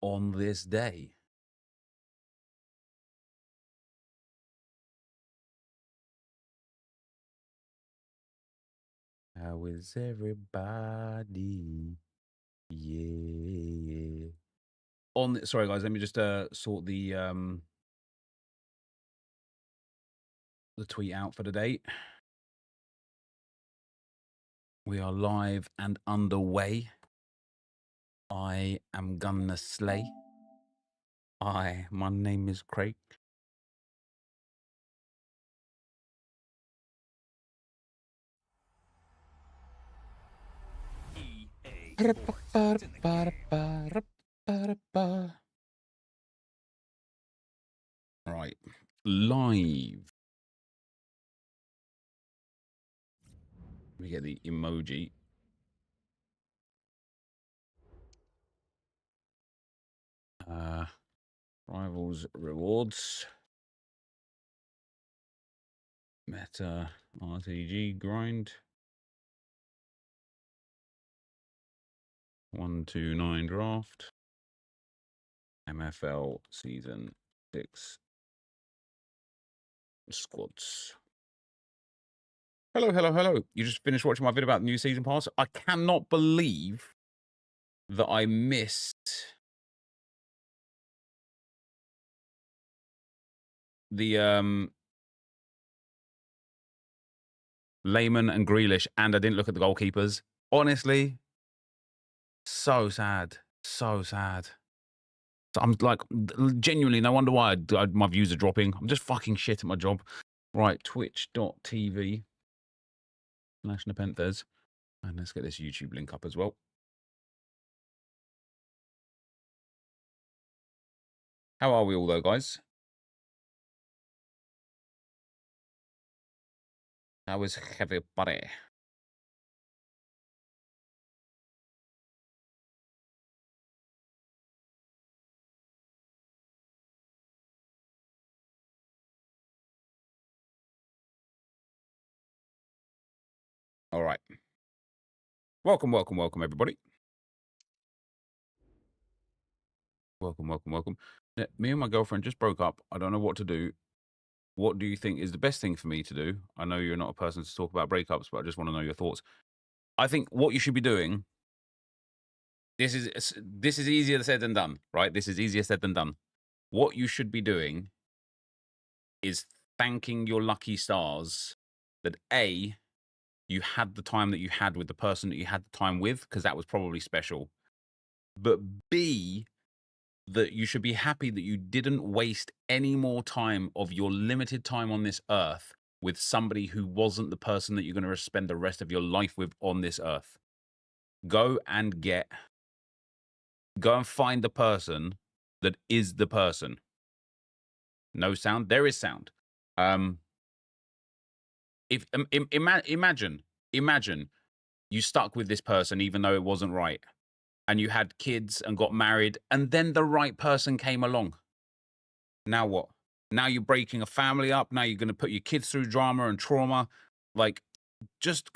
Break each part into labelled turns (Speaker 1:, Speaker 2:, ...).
Speaker 1: on this day? How is everybody? Yeah. Sorry guys, let me just sort the tweet out for the date. We are live and underway. I am gonna slay. My name is Craig. Right, live. Let me get the emoji. Rivals rewards. Meta RTG grind. 129 draft. MFL season 6 squads. Hello, hello, hello. You just finished watching my video about the new season pass. I cannot believe that I missed the Lehman and Grealish, and I didn't look at the goalkeepers. Honestly, so sad. So sad. So I'm like, genuinely, no wonder why my views are dropping. I'm just fucking shit at my job. Right, twitch.tv/NepentheZ. And let's get this YouTube link up as well. How are we all though, guys? How is everybody? All right. Welcome, welcome, welcome, everybody. Welcome, welcome, welcome. Me and my girlfriend just broke up. I don't know what to do. What do you think is the best thing for me to do? I know you're not a person to talk about breakups, but I just want to know your thoughts. I think what you should be doing, this is easier said than done, right? This is easier said than done. What you should be doing is thanking your lucky stars that A, you had the time that you had with the person that you had the time with, because that was probably special. But B, that you should be happy that you didn't waste any more time of your limited time on this earth with somebody who wasn't the person that you're going to spend the rest of your life with on this earth. Go and find the person that is the person. No sound? There is sound. Imagine you stuck with this person even though it wasn't right, and you had kids and got married, and then the right person came along. Now what? Now you're breaking a family up. Now you're going to put your kids through drama and trauma. Like, just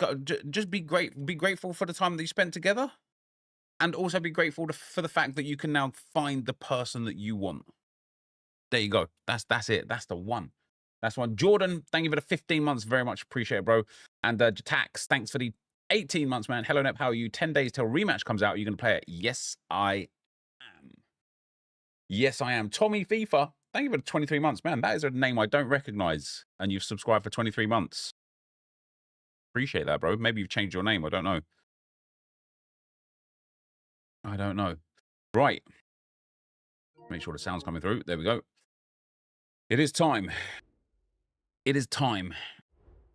Speaker 1: be grateful for the time that you spent together, and also be grateful for the fact that you can now find the person that you want. There you go. That's it. That's the one. That's one. Jordan, thank you for the 15 months. Very much appreciate it, bro. And Tax, thanks for the 18 months, man. Hello, Nep. How are you? 10 days till rematch comes out. Are you going to play it? Yes, I am. Yes, I am. Tommy FIFA, thank you for the 23 months, man. That is a name I don't recognize. And you've subscribed for 23 months. Appreciate that, bro. Maybe you've changed your name. I don't know. I don't know. Right. Make sure the sound's coming through. There we go. It is time. It is time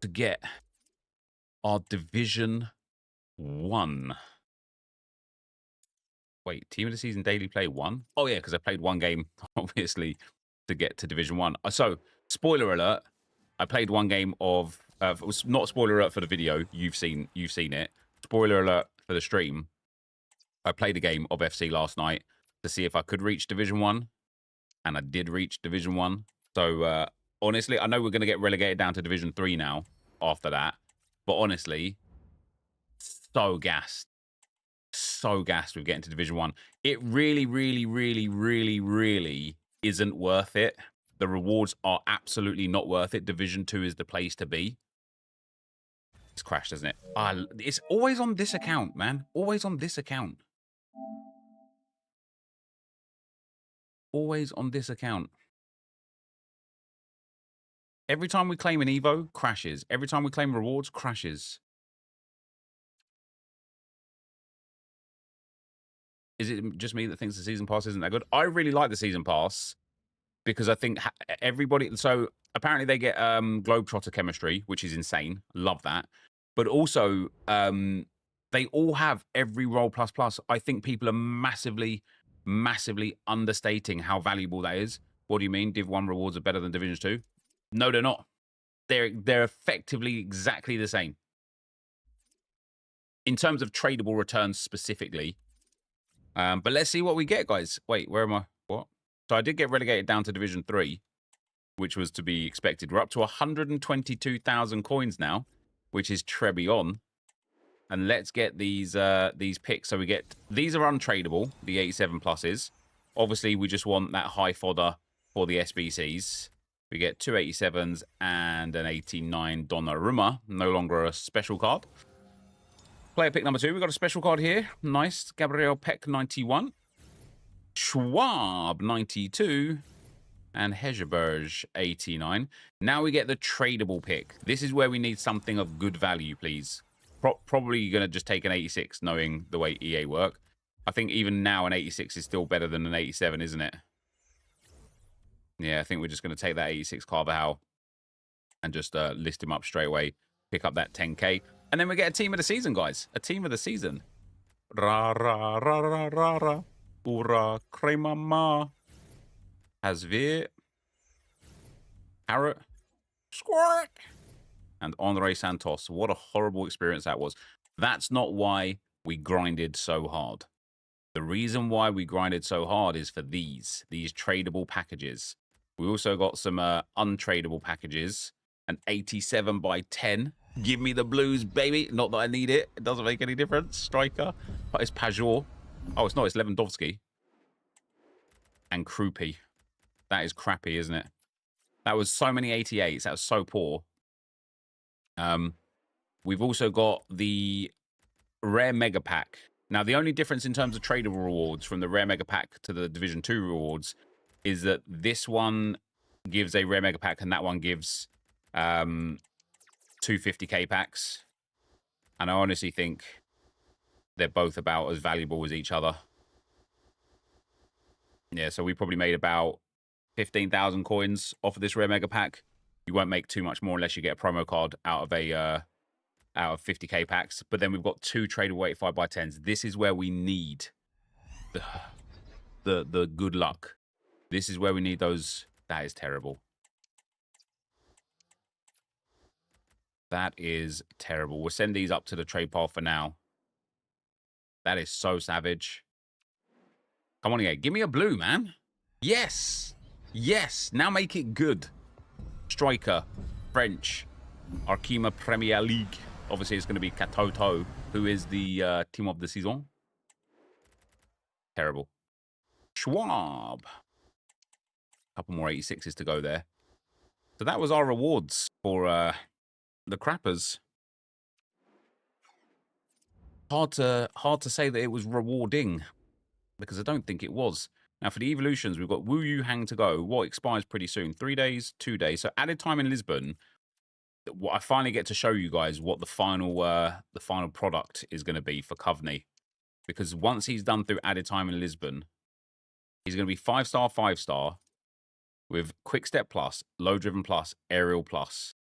Speaker 1: to get our Division 1. Wait, Team of the Season Daily Play 1? Oh, yeah, because I played one game, obviously, to get to Division 1. So, spoiler alert, I played one game of... it was not spoiler alert for the video. You've seen it. Spoiler alert for the stream. I played a game of FC last night to see if I could reach Division 1, and I did reach Division 1. So, honestly, I know we're going to get relegated down to Division 3 now after that. But honestly, so gassed. so gassed with getting to Division 1. It really, really, really, really, really isn't worth it. The rewards are absolutely not worth it. Division 2 is the place to be. It's crashed, doesn't it? It's always on this account, man. Always on this account. Always on this account. Every time we claim an Evo, crashes. Every time we claim rewards, crashes. Is it just me that thinks the season pass isn't that good? I really like the season pass because I think everybody... So apparently they get Globetrotter chemistry, which is insane. Love that. But also, they all have every role plus plus. I think people are massively, massively understating how valuable that is. What do you mean? Div 1 rewards are better than Division 2? No, they're not. They're effectively exactly the same. In terms of tradable returns specifically. But let's see what we get, guys. Wait, where am I? What? So I did get relegated down to Division 3, which was to be expected. We're up to 122,000 coins now, which is Trebion. And let's get these picks. So we get... These are untradeable, the 87 pluses. Obviously, we just want that high fodder for the SBCs. We get 2 87s and an 89 Donnarumma. No longer a special card. Player pick number 2. We've got a special card here. Nice. Gabriel Peck, 91. Schwab, 92. And Hegerberg, 89. Now we get the tradable pick. This is where we need something of good value, please. Probably going to just take an 86, knowing the way EA work. I think even now an 86 is still better than an 87, isn't it? Yeah, I think we're just going to take that 86 Carvajal and just list him up straight away. Pick up that 10k. And then we get a team of the season, guys. A team of the season. Ra ra ra ra ra ra. Ura cremama. Hasvir. Parrot. Squirt. And Andre Santos. What a horrible experience that was. That's not why we grinded so hard. The reason why we grinded so hard is for these tradable packages. We also got some untradable packages. An 87 by 10. Give me the blues, baby. Not that I need it. It doesn't make any difference. Striker. But it's Pajor. Oh, it's not. It's Lewandowski. And Krupi. That is crappy, isn't it? That was so many 88s. That was so poor. We've also got the Rare Mega Pack. Now, the only difference in terms of tradable rewards from the Rare Mega Pack to the Division 2 rewards is that this one gives a Rare Mega Pack and that one gives... 250k packs, and I honestly think they're both about as valuable as each other. Yeah, so we probably made about 15,000 coins off of this rare mega pack. You won't make too much more unless you get a promo card out of 50k packs. But then we've got 2 tradable 85 by 10s. This is where we need the good luck. This is where we need those. That is terrible. That is terrible. We'll send these up to the trade pile for now. That is so savage. Come on, EA. Give me a blue, man. Yes. Yes. Now make it good. Striker. French. Arkema Premier League. Obviously, it's going to be Katoto, who is the team of the season. Terrible. Schwab. A couple more 86s to go there. So that was our rewards for... the crappers. Hard to say that it was rewarding because I don't think it was. Now for the evolutions, we've got Wu Yu Hang to go. What expires pretty soon? 3 days, 2 days. So added time in Lisbon. I finally get to show you guys what the final product is going to be for Coveney, because once he's done through added time in Lisbon, he's going to be 5-star, 5-star with quick step plus, low driven plus, aerial plus.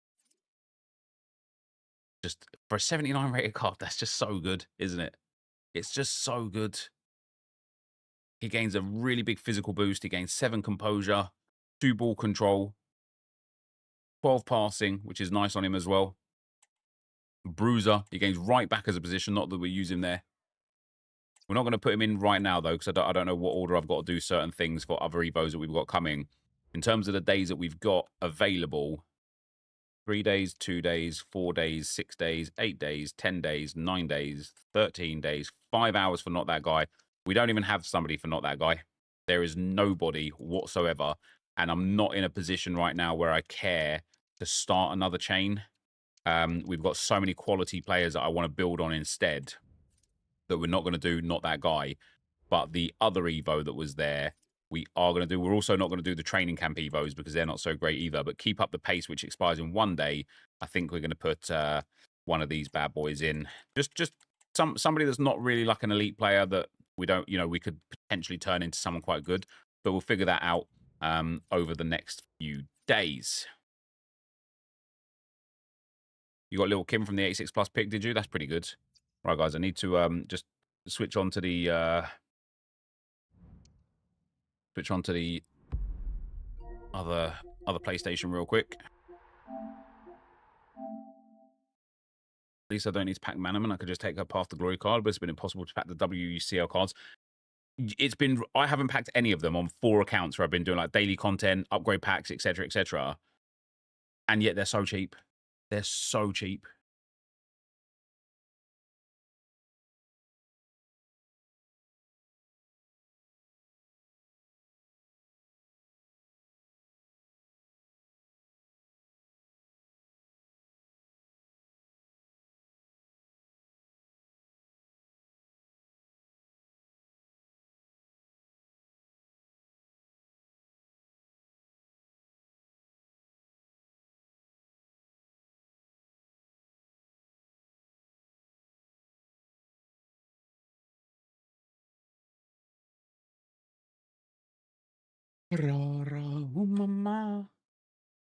Speaker 1: Just for a 79 rated card, that's just so good, isn't it? It's just so good. He gains a really big physical boost. He gains 7 composure, 2 ball control, 12 passing, which is nice on him as well. Bruiser, he gains right back as a position, not that we use him there. We're not going to put him in right now, though, because I don't know what order I've got to do certain things for other Evos that we've got coming. In terms of the days that we've got available, 3 days, 2 days, 4 days, 6 days, 8 days, 10 days, 9 days, 13 days, 5 hours for not that guy. We don't even have somebody for not that guy. There is nobody whatsoever. And I'm not in a position right now where I care to start another chain. We've got so many quality players that I want to build on instead that we're not going to do not that guy. But the other Evo that was there, we are going to do. We're also not going to do the training camp Evos because they're not so great either. But keep up the pace, which expires in 1 day. I think we're going to put one of these bad boys in. Just somebody that's not really like an elite player that we don't, we could potentially turn into someone quite good. But we'll figure that out over the next few days. You got little Kim from the 86 plus pick, did you? That's pretty good. Right, guys, I need to just switch on to the other PlayStation real quick. At least I don't need to pack Manaman. I could just take her Path to Glory card, but it's been impossible to pack the WCL cards. I haven't packed any of them on 4 accounts where I've been doing like daily content, upgrade packs, etc., etc. And yet they're so cheap. They're so cheap.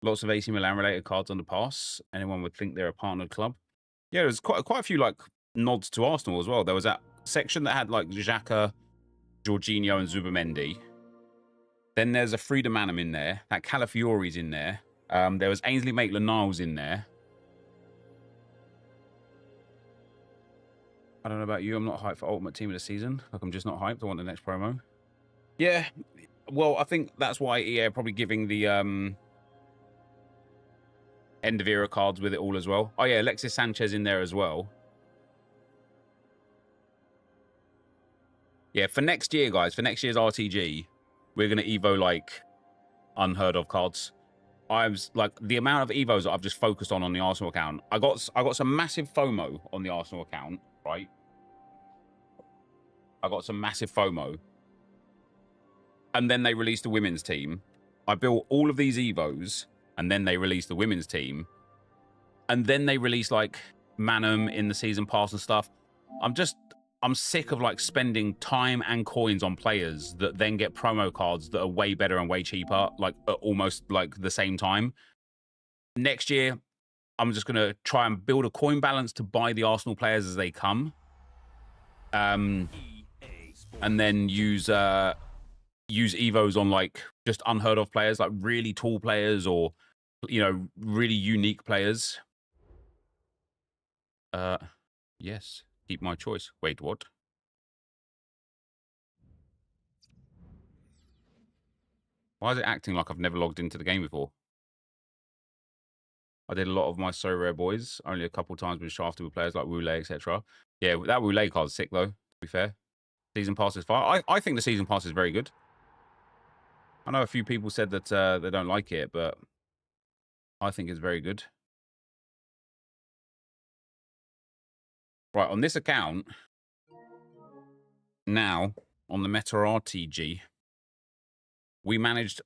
Speaker 1: Lots of AC Milan related cards on the pass. Anyone would think they're a partnered club. Yeah, there's quite a few like nods to Arsenal as well. There was that section that had like Xhaka, Jorginho, and Zubamendi. Then there's a Frida Manum in there. That Calafiori's in there. There was Ainsley Maitland-Niles in there. I don't know about you. I'm not hyped for Ultimate Team of the Season. Like, I'm just not hyped. I want the next promo. Yeah. Well, I think that's why EA are probably giving the end of era cards with it all as well. Oh, yeah. Alexis Sanchez in there as well. Yeah, for next year, guys, for next year's RTG, we're going to Evo, like, unheard of cards. I was, like, the amount of Evos that I've just focused on the Arsenal account. I got some massive FOMO on the Arsenal account, right? I got some massive FOMO. And then they released the women's team. I built all of these Evos, and then they released the women's team. And then they released, like, Manum in the season pass and stuff. I'm sick of, like, spending time and coins on players that then get promo cards that are way better and way cheaper, like, at almost, like, the same time. Next year, I'm just going to try and build a coin balance to buy the Arsenal players as they come. And then use Evos on, like, just unheard of players, like really tall players or, really unique players. Yes. Keep my choice. Wait, what? Why is it acting like I've never logged into the game before? I did a lot of my So Rare boys, only a couple times with shafted with players like Wule, etc. Yeah, that Wule card's sick, though, to be fair. Season Pass is fine. I think the Season Pass is very good. I know a few people said that they don't like it, but I think it's very good. Right, on this account, now, on the Meta RTG, I managed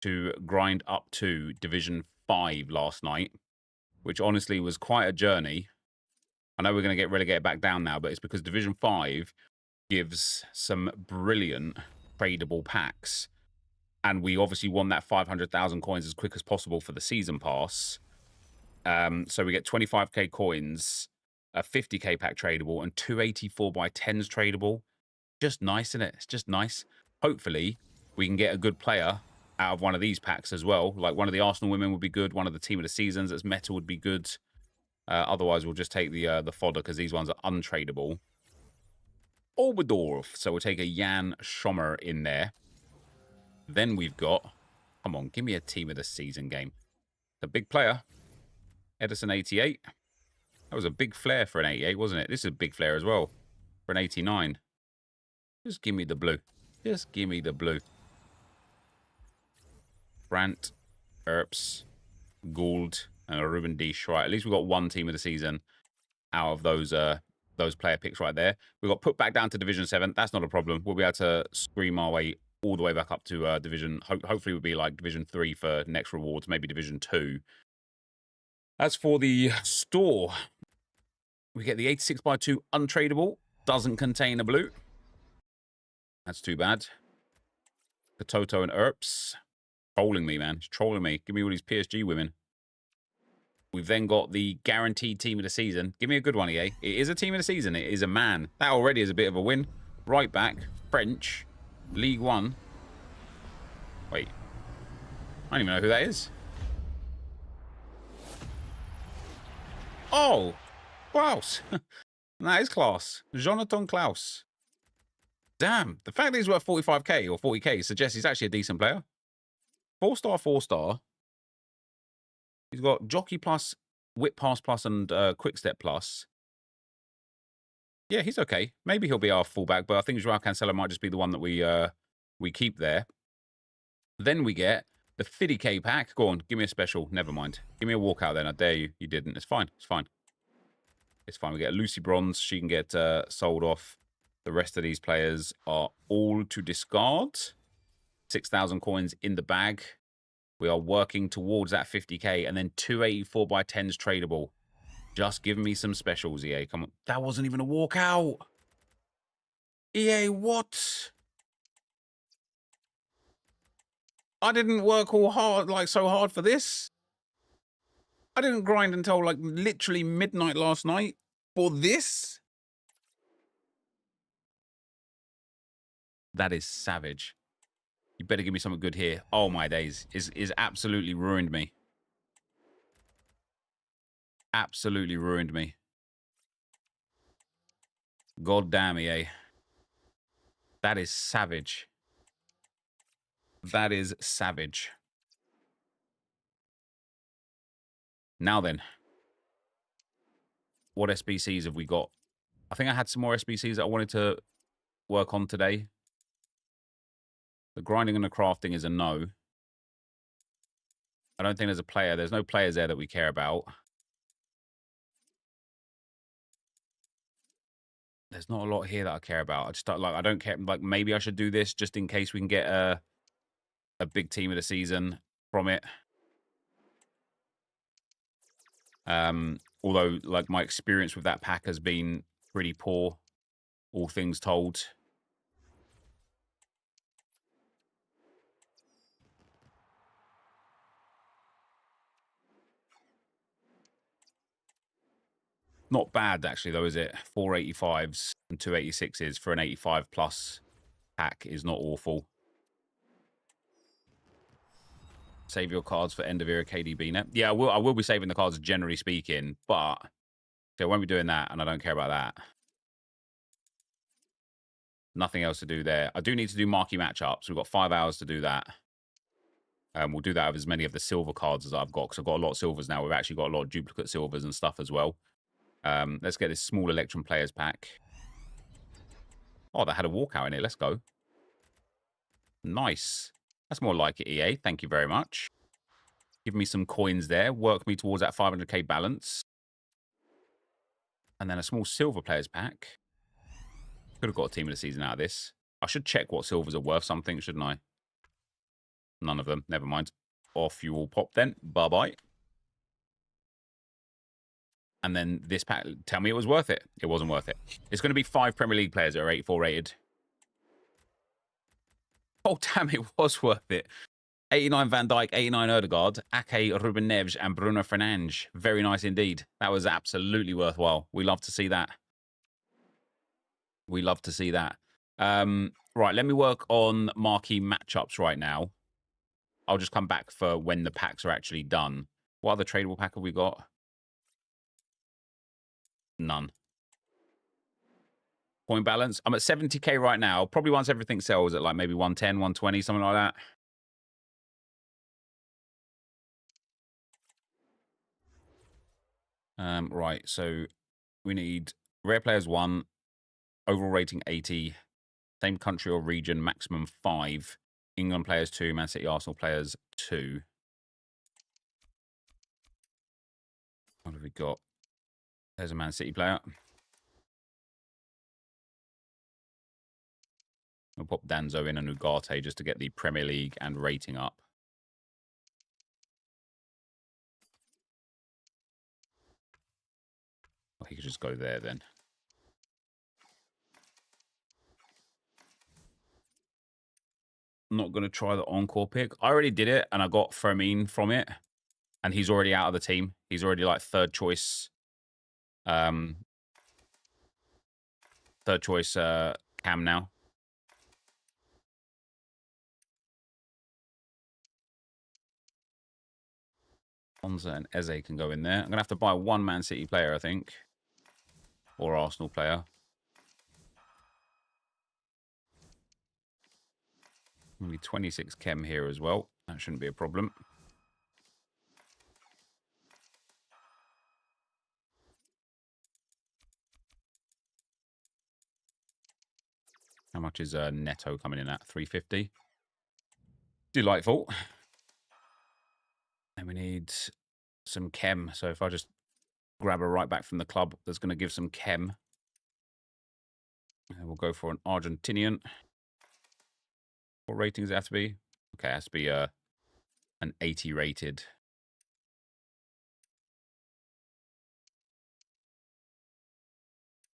Speaker 1: to grind up to Division 5 last night, which honestly was quite a journey. I know we're going to get relegated back down now, but it's because Division 5 gives some brilliant tradable packs. And we obviously want that 500,000 coins as quick as possible for the season pass. So we get 25k coins, a 50k pack tradable, and 284 by 10s tradable. Just nice, isn't it? It's just nice. Hopefully, we can get a good player out of one of these packs as well. Like one of the Arsenal women would be good. One of the Team of the Seasons as meta would be good. Otherwise, we'll just take the fodder because these ones are untradeable. Oberdorf. So we'll take a Jan Schommer in there. Then we've got... Come on, give me a Team of the Season game. The big player. Edison 88. That was a big flare for an 88, wasn't it? This is a big flare as well for an 89. Just give me the blue. Just give me the blue. Brandt, Earps, Gould, and a Ruben Deesh. Right, at least we've got one team of the season out of those player picks right there. We got put back down to Division 7. That's not a problem. We'll be able to scream our way all the way back up to Division. Hopefully, we'll be like Division 3 for next rewards, maybe Division 2. As for the store, we get the 86x2 untradeable. Doesn't contain a blue. That's too bad. The Toto and Earps. Trolling me, man. He's trolling me. Give me all these PSG women. We've then got the guaranteed team of the season. Give me a good one, EA. It is a team of the season. It is a man. That already is a bit of a win. Right back. French. League One. Wait. I don't even know who that is. Oh! Klaus. That is class. Jonathan Klaus. Damn. The fact that he's worth 45k or 40k suggests he's actually a decent player. 4-star, 4-star. He's got Jockey Plus, Whip Pass Plus, and Quick Step Plus. Yeah, he's okay. Maybe he'll be our fullback, but I think Joao Cancelo might just be the one that we keep there. Then we get the 50k pack. Go on, give me a special. Never mind. Give me a walkout then. I dare you. You didn't. It's fine. It's fine. It's fine. We get a Lucy Bronze. She can get sold off. The rest of these players are all to discard. 6,000 coins in the bag. We are working towards that 50k, and then 284x10s tradable. Just give me some specials, EA. Come on. That wasn't even a walkout. EA, what? I didn't work all hard, like so hard for this. I didn't grind until like literally midnight last night for this. That is savage. You better give me something good here. Oh my days. Is absolutely ruined me. Absolutely ruined me. God damn, EA. That is savage. That is savage. Now then. What SBCs have we got? I think I had some more SBCs that I wanted to work on today. The grinding and the crafting is a no. I don't think there's a player. There's no players there that we care about. There's not a lot here that I care about. I just don't, like, I don't care. Like, maybe I should do this just in case we can get a big team of the season from it. Although, like, my experience with that pack has been pretty poor, all things told. Not bad, actually, though, is it? 485s and 286s for an 85 plus pack is not awful. Save your cards for end of era KDB net. Yeah, I will be saving the cards, generally speaking, but I won't be doing that, and I don't care about that. Nothing else to do there. I do need to do marquee matchups. We've got 5 hours to do that. We'll do that with as many of the silver cards as I've got, because I've got a lot of silvers now. We've actually got a lot of duplicate silvers and stuff as well. Let's get this small Electrum Players pack. Oh, that had a walkout in it. Let's go. Nice. That's more like it, EA. Thank you very much. Give me some coins there. Work me towards that 500k balance. And then a small silver players pack. Could have got a team of the season out of this. I should check what silvers are worth something, shouldn't I? None of them. Never mind. Off you all pop then. Bye-bye. And then this pack, tell me it was worth it. It wasn't worth it. It's going to be 5 Premier League players that are 84 rated. Oh, damn, it was worth it. 89 Van Dijk, 89 Ødegaard, Ake, Ruben Neves, and Bruno Fernandes. Very nice indeed. That was absolutely worthwhile. We love to see that. We love to see that. Right, let me work on marquee matchups right now. I'll just come back for when the packs are actually done. What other tradable pack have we got? None. Point balance. I'm at 70k right now. Probably once everything sells at like maybe 110, 120, something like that. Right, so we need rare players 1, overall rating 80, same country or region, maximum 5, England players 2, Man City, Arsenal players 2. What have we got? There's a Man City player. We'll pop Danzo in and Ugarte just to get the Premier League and rating up. Well, he could just go there then. I'm not going to try the encore pick. I already did it, and I got Fermin from it, and he's already out of the team. He's already like third choice Cam now. Onza and Eze can go in there. I'm going to have to buy one Man City player, I think. Or Arsenal player. Only 26 chem here as well. That shouldn't be a problem. How much is Netto coming in at? 350. Delightful. And we need some chem. So if I just grab a right back from the club that's going to give some chem. And we'll go for an Argentinian. What ratings does it have to be? Okay, it has to be an 80 rated.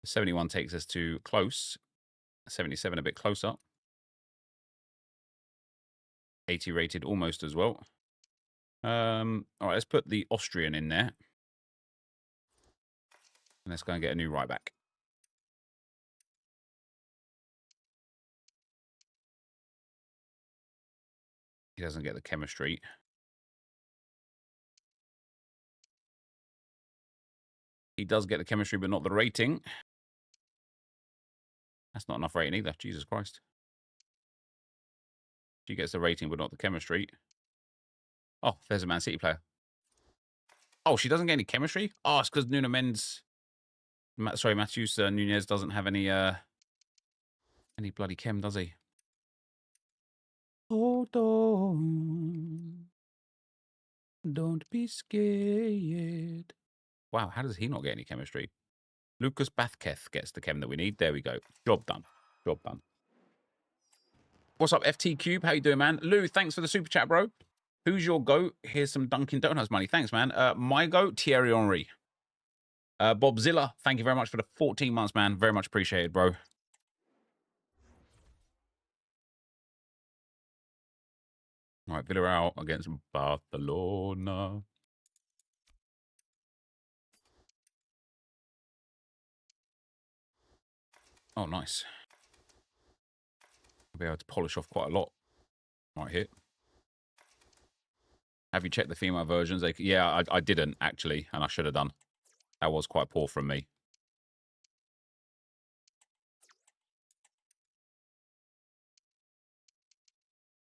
Speaker 1: The 71 takes us to close. 77 a bit closer. 80 rated almost as well. All right, let's put the Austrian in there. And let's go and get a new right back. He doesn't get the chemistry. He does get the chemistry, but not the rating. That's not enough rating either. Jesus Christ. She gets the rating, but not the chemistry. Oh, there's a Man City player. Oh, she doesn't get any chemistry? Oh, it's because Matthews Nunez doesn't have any bloody chem, does he? Hold on. Don't be scared. Wow, how does he not get any chemistry? Lucas Bathketh gets the chem that we need. There we go. Job done. Job done. What's up, FT Cube? How you doing, man? Lou, thanks for the super chat, bro. Who's your GOAT? Here's some Dunkin' Donuts money. Thanks, man. My GOAT, Thierry Henry. Bobzilla, thank you very much for the 14 months, man. Very much appreciated, bro. All right, Villarreal against Barcelona. Oh, nice. I'll be able to polish off quite a lot right here. Have you checked the female versions? Yeah, I didn't, actually, and I should have done. That was quite poor from me.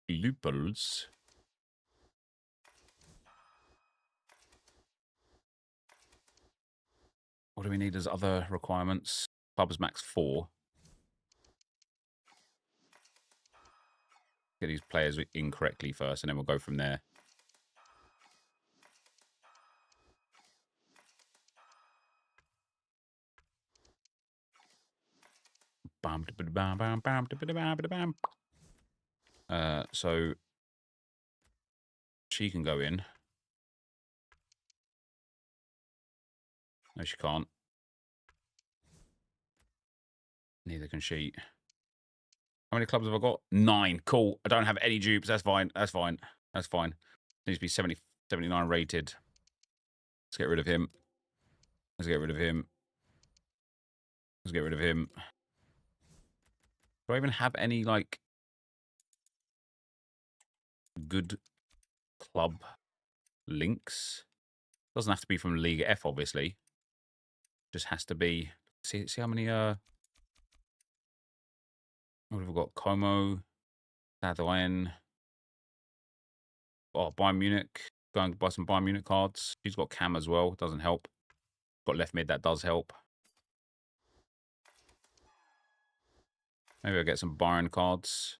Speaker 1: Looples. What do we need as other requirements? Clubs max 4. Get these players incorrectly first, and then we'll go from there. So she can go in. No, she can't. Neither can she. How many clubs have I got? 9. Cool. I don't have any dupes. That's fine. That's fine. That's fine. Needs to be 70, 79 rated. Let's get rid of him. Let's get rid of him. Let's get rid of him. Do I even have any, like, good club links? Doesn't have to be from Liga F, obviously. Just has to be... See how many... What have we got? Como. Sadouane. Oh, Bayern Munich. Go and buy some Bayern Munich cards. She's got Cam as well. Doesn't help. Got left mid, that does help. Maybe I'll get some Byron cards.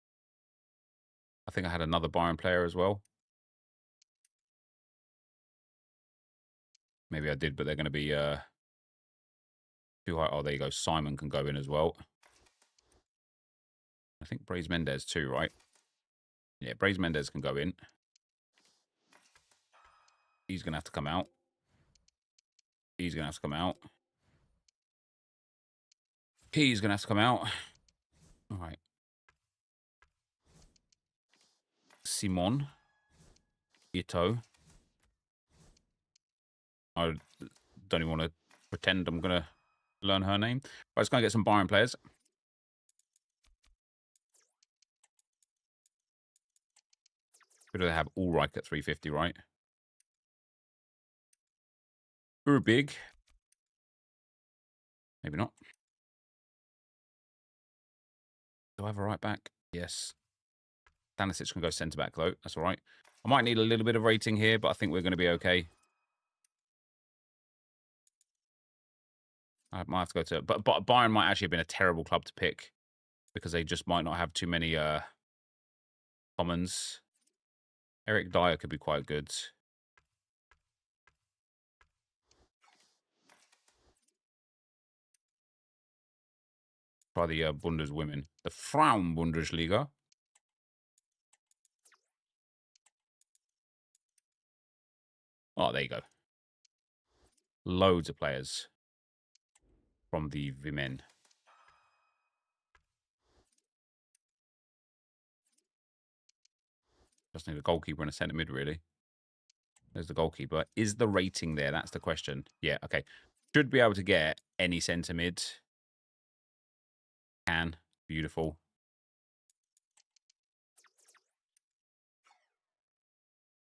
Speaker 1: I think I had another Byron player as well. Maybe I did, but they're going to be too high. Oh, there you go. Simon can go in as well. I think Braze Mendez too, right? Yeah, Braze Mendez can go in. He's going to have to come out. He's going to have to come out. He's going to have to come out. All right. Simon. Ito. I don't even want to pretend I'm going to learn her name. Right, let's go and get some Byron players. Who do they have? Ulrich at 350, right? Big. Maybe not. Do I have a right back? Yes. Stanisic can go centre back, though. That's all right. I might need a little bit of rating here, but I think we're going to be okay. I might have to go to... But Bayern might actually have been a terrible club to pick because they just might not have too many commons. Eric Dyer could be quite good. Try the Bundeswomen. The Frauen-Bundesliga. Oh, there you go. Loads of players from the Women. Just need a goalkeeper and a centre mid, really. There's the goalkeeper. Is the rating there? That's the question. Yeah, okay. Should be able to get any centre mid. Can. Beautiful.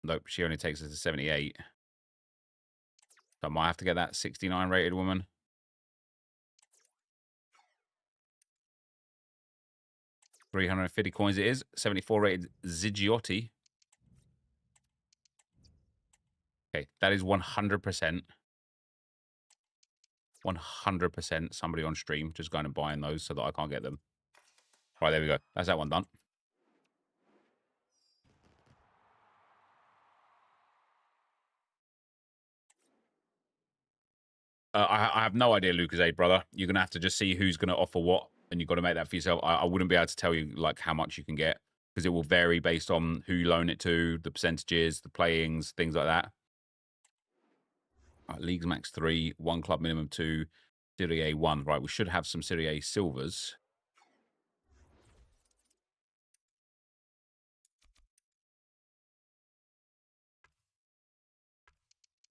Speaker 1: Nope, she only takes us to 78. So I might have to get that 69 rated woman. $350 coins it is. 74 rated Zigiotti. Okay, that is 100%. 100% somebody on stream just going and buying those so that I can't get them. Right, there we go. That's that one done. I have no idea, Lucas, brother. You're going to have to just see who's going to offer what, and you've got to make that for yourself. I wouldn't be able to tell you like how much you can get because it will vary based on who you loan it to, the percentages, the playings, things like that. Right, Leagues Max 3, 1 club minimum 2, Serie A 1. Right, we should have some Serie A silvers.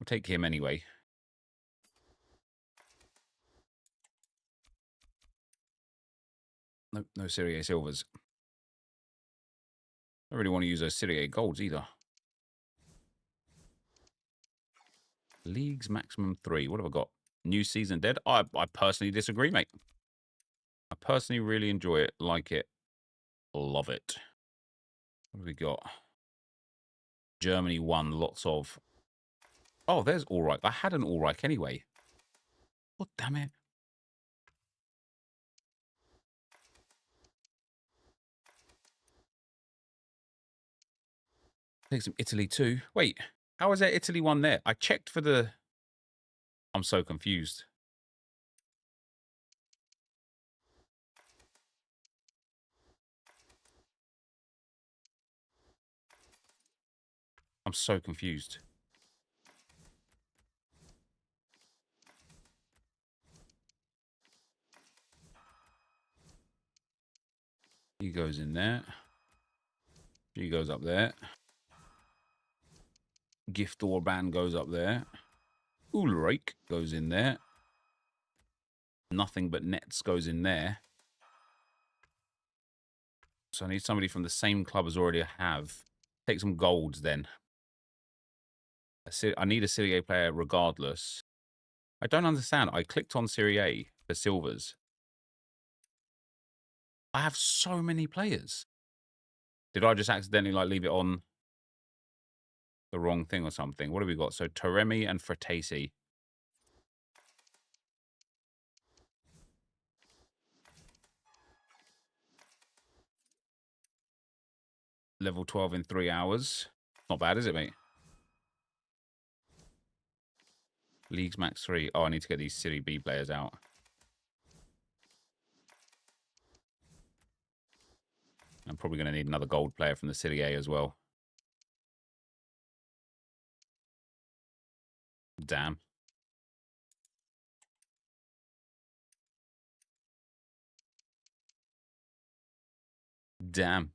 Speaker 1: We'll take him anyway. Nope, no Serie A silvers. I don't really want to use those Serie A golds either. Leagues maximum 3. What have I got? New season dead? I personally disagree, mate. I personally really enjoy it, like it, love it. What have we got? Germany 1, lots of... Oh, there's Ulrich. I had an Ulrich anyway. Oh, damn it. Take some Italy too. Wait, how is there Italy 1 there? I checked for the... I'm so confused. I'm so confused. He goes in there. He goes up there. Gift Orban goes up there. Ulrich goes in there. Nothing but Nets goes in there. So I need somebody from the same club as already have. Take some golds then. I need a Serie A player regardless. I don't understand. I clicked on Serie A for silvers. I have so many players. Did I just accidentally like leave it on the wrong thing or something? What have we got? So Taremi and Fratesi. Level 12 in 3 hours. Not bad, is it, mate? Leagues max 3. Oh, I need to get these City B players out. I'm probably going to need another gold player from the City A as well. Damn. Damn.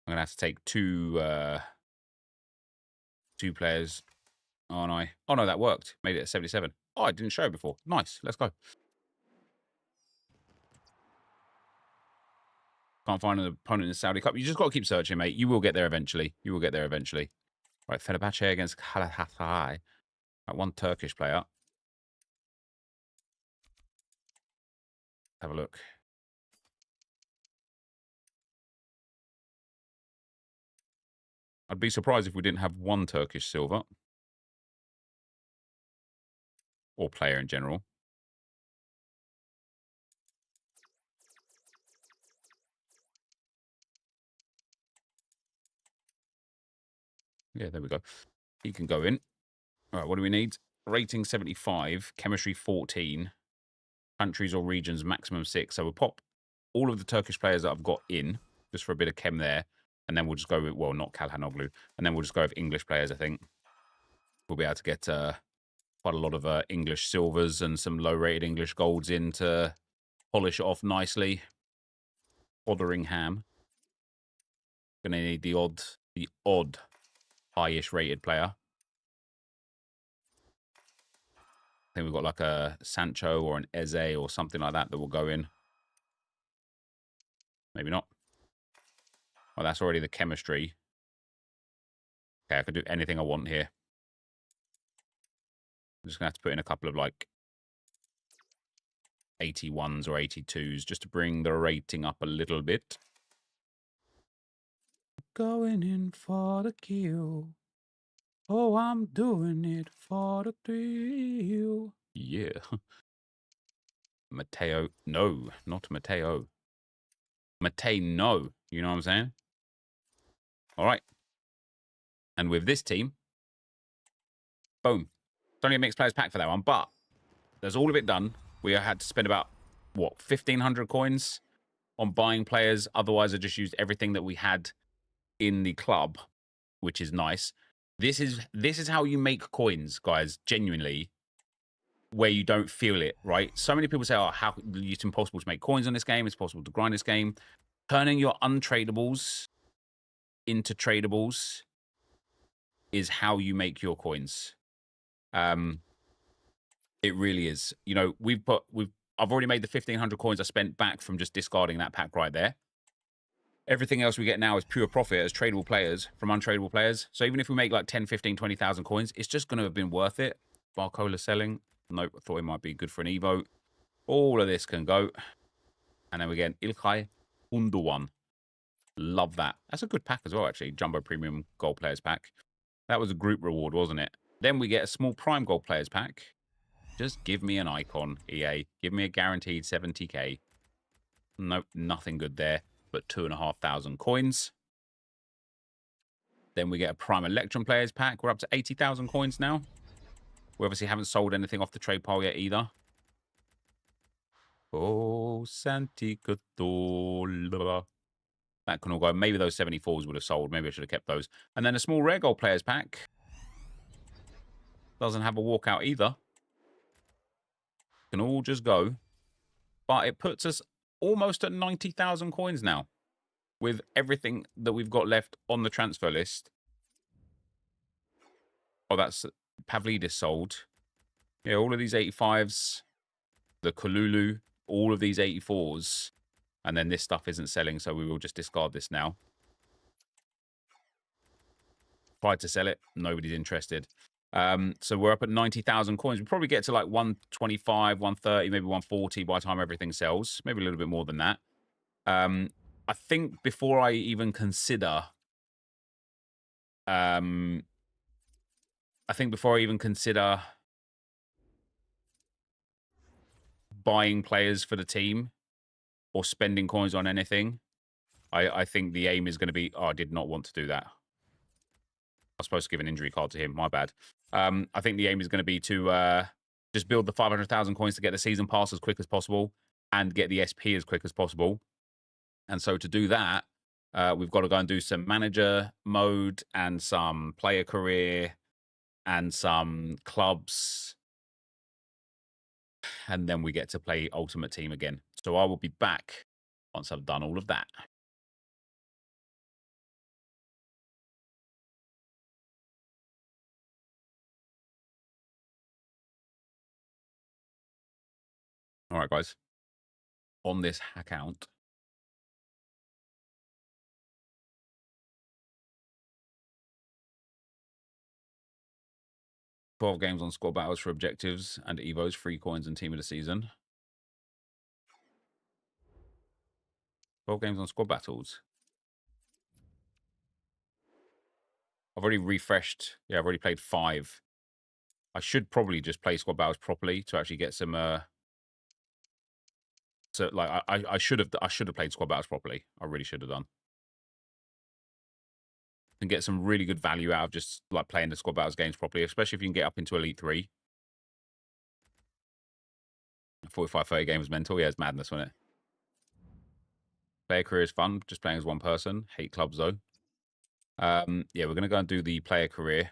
Speaker 1: I'm going to have to take two players. Oh, no. Oh, no, that worked. Made it at 77. Oh, I didn't show it before. Nice. Let's go. Can't find an opponent in the Saudi Cup. You just got to keep searching, mate. You will get there eventually. You will get there eventually. Right, Fenerbahce against Galatasaray. Right, one Turkish player. Have a look. I'd be surprised if we didn't have one Turkish silver. Or player in general. Yeah, there we go. He can go in. All right, what do we need? Rating 75, chemistry 14, countries or regions maximum 6. So we'll pop all of the Turkish players that I've got in, just for a bit of chem there. And then we'll just go with, well, not Kalhanoglu. And then we'll just go with English players, I think. We'll be able to get quite a lot of English silvers and some low-rated English golds in to polish it off nicely. Fotheringham. Going to need the odd high-ish rated player. I think we've got like a Sancho or an Eze or something like that that will go in. Maybe not. Well, that's already the chemistry. Okay, I could do anything I want here. I'm just going to have to put in a couple of like 81s or 82s just to bring the rating up a little bit. Going in for the kill. Oh, I'm doing it for the thrill. Yeah. Mateo. No, not Mateo. Matei, no. You know what I'm saying? All right. And with this team, boom. It's only a mixed players pack for that one, but there's all of it done. We had to spend about, what, 1,500 coins on buying players. Otherwise, I just used everything that we had in the club, which is nice. This is how you make coins, guys, genuinely, where you don't feel it, right? So many people say, oh, how it's impossible to make coins on this game. It's possible to grind this game. Turning your untradables into tradables is how you make your coins. It really is. You know, I've already made the 1,500 coins I spent back from just discarding that pack right there. Everything else we get now is pure profit as tradable players from untradable players. So even if we make like 10, 15, 20,000 coins, it's just going to have been worth it. Barcola selling. Nope, I thought it might be good for an Evo. All of this can go. And then we get Ilkay Gundogan. Love that. That's a good pack as well, actually. Jumbo Premium Gold Players Pack. That was a group reward, wasn't it? Then we get a small Prime Gold Players Pack. Just give me an icon, EA. Give me a guaranteed 70k. Nope, nothing good there, but 2,500 coins. Then we get a Prime Electrum Players Pack. We're up to 80,000 coins now. We obviously haven't sold anything off the trade pile yet either. Oh, Santicato. That can all go. Maybe those 74s would have sold. Maybe I should have kept those. And then a small Rare Gold Players Pack. Doesn't have a walkout either. Can all just go. But it puts us almost at 90,000 coins now. With everything that we've got left on the transfer list. Oh, that's Pavlidis sold. Yeah, all of these 85s. The Kalulu. All of these 84s. And then this stuff isn't selling, so we will just discard this now. Tried to sell it. Nobody's interested. So we're up at 90,000 coins. We'll probably get to like 125, 130, maybe 140 by the time everything sells. Maybe a little bit more than that. I think before I even consider... buying players for the team, or spending coins on anything. I think the aim is going to be... Oh, I did not want to do that. I was supposed to give an injury card to him. My bad. I think the aim is going to be to just build the 500,000 coins to get the season pass as quick as possible and get the SP as quick as possible. And so to do that, we've got to go and do some manager mode and some player career and some clubs. And then we get to play Ultimate Team again. So I will be back once I've done all of that. All right, guys. On this account, $12 games on squad battles for objectives and evos, 3 coins and team of the season. 12 games on squad battles. I've already refreshed. Yeah, I've already played 5. I should probably just play squad battles properly to actually get some. So like I should have played squad battles properly. I really should have done. And get some really good value out of just like playing the squad battles games properly, especially if you can get up into Elite 3. 45, 30 games mental. Yeah, it's madness, wasn't it? Player career is fun, just playing as one person. Hate clubs though. Yeah, we're gonna go and do the player career.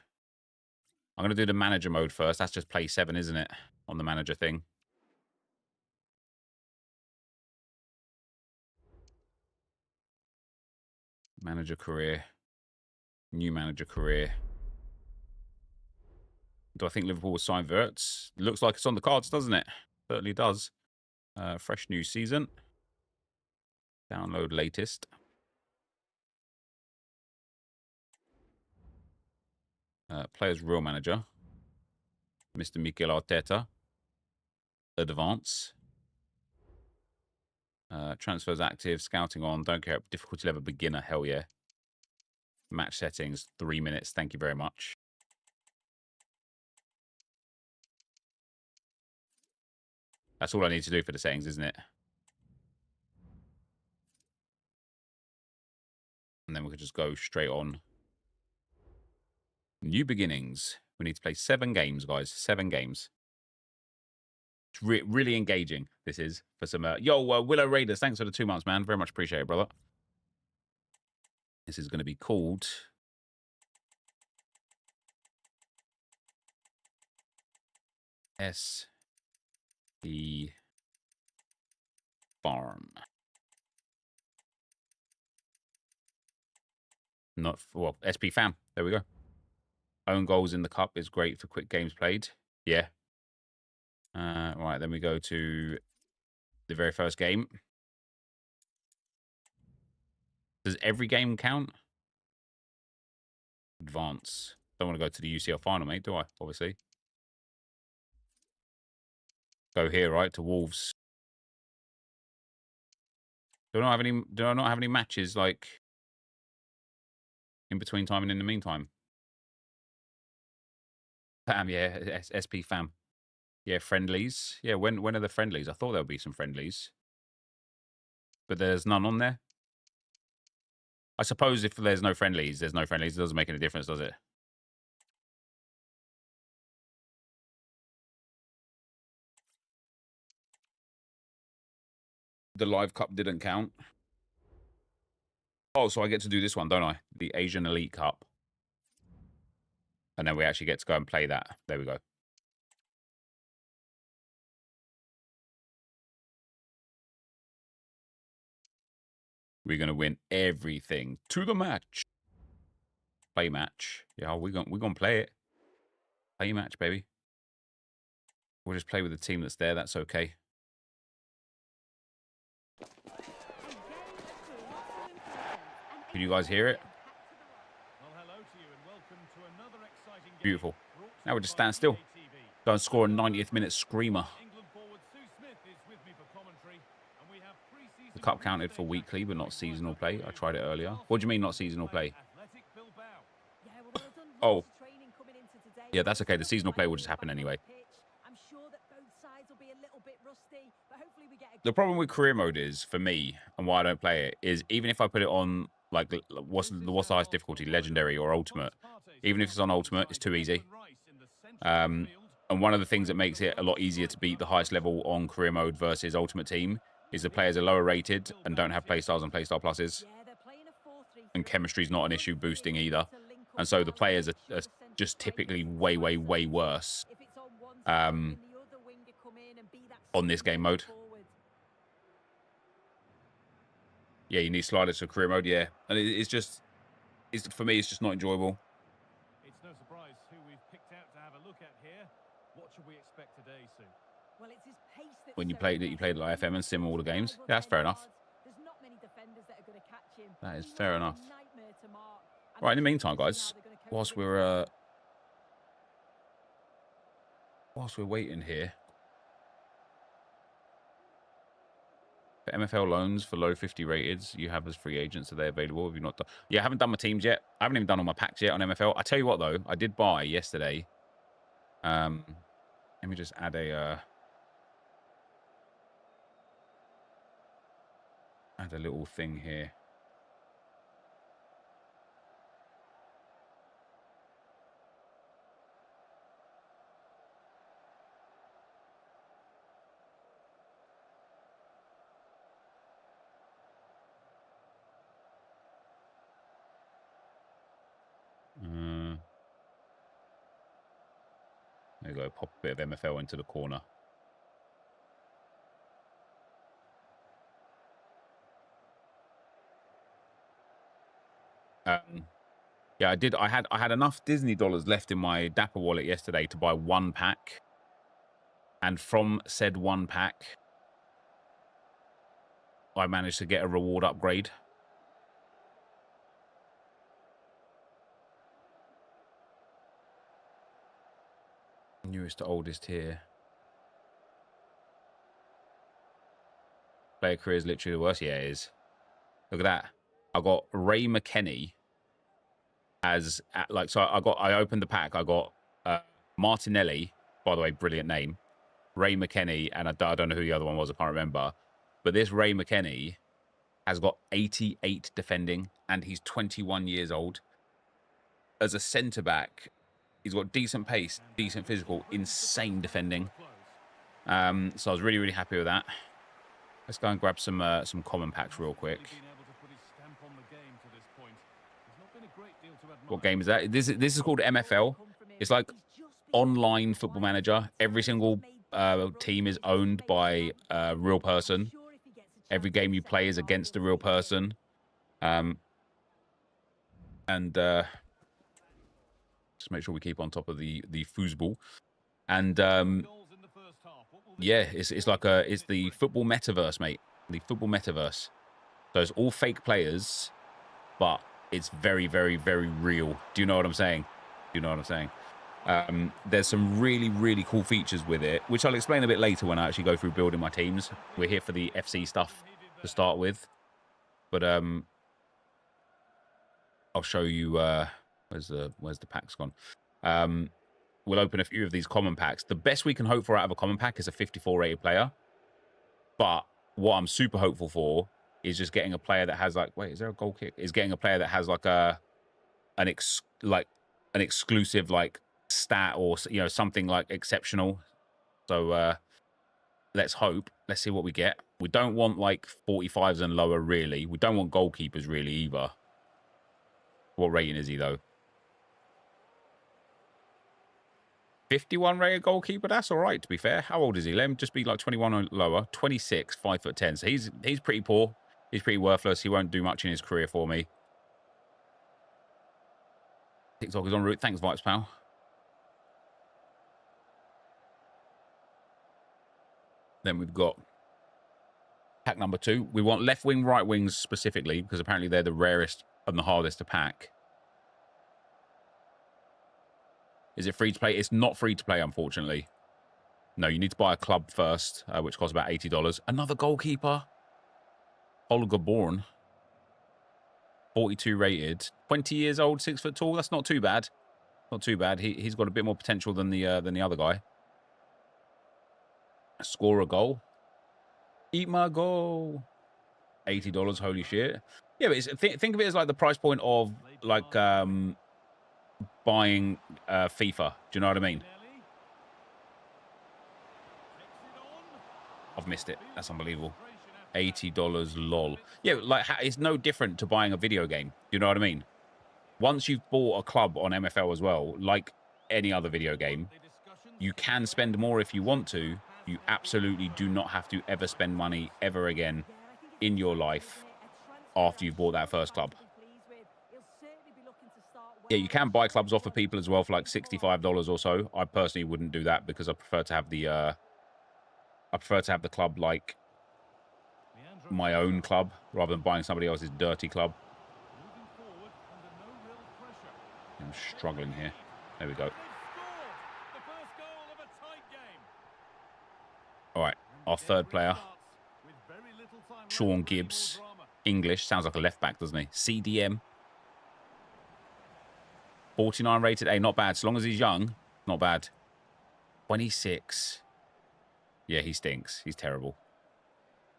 Speaker 1: I'm gonna do the manager mode first. That's just play 7, isn't it? On the manager thing. Manager career. New manager career. Do I think Liverpool will sign Wirtz? Looks like it's on the cards, doesn't it? Certainly does. Fresh new season. Download latest. Players real manager. Mr. Mikel Arteta. Advance. Transfers active. Scouting on. Don't care. Difficulty level beginner. Hell yeah. Match settings. 3 minutes. Thank you very much. That's all I need to do for the settings, isn't it? And then we could just go straight on. New beginnings. We need to play 7 games, guys. 7 games. It's really engaging, this is, for some... Willow Raiders, thanks for the 2 months, man. Very much appreciated, brother. This is going to be called... SP Farm. Not... Well, SP Fam. There we go. Own goals in the cup is great for quick games played. Yeah. Right, then we go to the very first game. Does every game count? Advance. Don't want to go to the UCL final, mate, do I? Obviously. Go here, right, to Wolves. Do I not have any matches, like, in between time and in the meantime? Fam, yeah, SP Fam. Yeah, friendlies. Yeah, when are the friendlies? I thought there would be some friendlies. But there's none on there. I suppose if there's no friendlies, there's no friendlies. It doesn't make any difference, does it? The live cup didn't count. Oh, so I get to do this one, don't I? The Asian Elite Cup. And then we actually get to go and play that. There we go. We're going to win everything to the match. Play match. Yeah, we're gonna play it. Play match, baby. We'll just play with the team that's there. That's okay. Can you guys hear it? Beautiful. Now we'll just stand still. Go and score a 90th minute screamer. The cup counted for weekly, but not seasonal play. I tried it earlier. What do you mean not seasonal play? Oh. Yeah, that's okay. The seasonal play will just happen anyway. The problem with career mode is, for me, and why I don't play it, is even if I put it on, like, what's the highest difficulty, legendary or ultimate, even if it's on ultimate, it's too easy. And one of the things that makes it a lot easier to beat the highest level on career mode versus ultimate team is the players are lower rated and don't have playstyles and playstyle pluses. And chemistry's not an issue boosting either. And so the players are just typically way, way, way worse on this game mode. Yeah, you need sliders for career mode, yeah. And it's just, for me, it's just not enjoyable.
Speaker 2: It's no surprise who we've picked out to have a look at here. What should we expect today, Sue? Well, it's his pace that when you played
Speaker 1: like FM and sim all the games. Yeah, that's fair enough.
Speaker 2: There's not many defenders that are going to catch him.
Speaker 1: That is fair enough. Right, in the meantime, guys, whilst we're waiting here, for MFL loans for low 50 rateds, you have as free agents. Are they available? Have you not done? Yeah, I haven't done my teams yet. I haven't even done all my packs yet on MFL. I tell you what, though, I did buy yesterday. Let me just add a little thing here. There you go, pop a bit of MFL into the corner. Yeah, I had enough Disney dollars left in my Dapper wallet yesterday to buy one pack. And from said one pack, I managed to get a reward upgrade. Newest to oldest here. Player career is literally the worst. Yeah, it is. Look at that. I got Ray McKenney as so I opened the pack. I got Martinelli, by the way, brilliant name. Ray McKenney, and I don't know who the other one was. I can't remember. But this Ray McKenney has got 88 defending, and he's 21 years old. As a centre back, he's got decent pace, decent physical, insane defending. So I was really, really happy with that. Let's go and grab some common packs real quick. What game is that? This is called MFL. It's like online Football Manager. Every single team is owned by a real person. Every game you play is against a real person. And just make sure we keep on top of the foosball. And yeah, it's the football metaverse, mate. The football metaverse. So it's all fake players, but it's very, very, very real. Do you know what I'm saying? Do you know what I'm saying? There's some really, really cool features with it, which I'll explain a bit later when I actually go through building my teams. We're here for the FC stuff to start with. But I'll show you where's the packs gone. We'll open a few of these common packs. The best we can hope for out of a common pack is a 54 rated player. But what I'm super hopeful for is just getting a player that has like, wait, is there a goal kick? Is getting a player that has like an exclusive like stat or, you know, something like exceptional. So let's hope. Let's see what we get. We don't want like 45s and lower, really. We don't want goalkeepers really either. What rating is he though? 51 rated goalkeeper. That's all right, to be fair. How old is he? Let him just be like 21 or lower. 26, 5'10". So he's pretty poor. He's pretty worthless. He won't do much in his career for me. TikTok is en route. Thanks, Vibes, pal. Then we've got pack number 2. We want left wing, right wings specifically, because apparently they're the rarest and the hardest to pack. Is it free to play? It's not free to play, unfortunately. No, you need to buy a club first, which costs about $80. Another goalkeeper. Holger Born. 42 rated. 20 years old, 6 foot tall. That's not too bad. Not too bad. He's got a bit more potential than the other guy. Score a goal. Eat my goal. $80, holy shit. Yeah, but think of it as like the price point of like buying FIFA. Do you know what I mean? I've missed it. That's unbelievable. $80, lol. Yeah, like it's no different to buying a video game. You know what I mean? Once you've bought a club on MFL as well, like any other video game, you can spend more if you want to. You absolutely do not have to ever spend money ever again in your life after you've bought that first club. Yeah, you can buy clubs off of people as well for like $65 or so. I personally wouldn't do that because I prefer to have the club like my own club rather than buying somebody else's dirty club. I'm struggling here. There we go. All right, our third player, Sean Gibbs, English, sounds like a left back, doesn't he? CDM. 49 rated. Hey, not bad. So long as he's young, not bad. 26. Yeah, he stinks. He's terrible.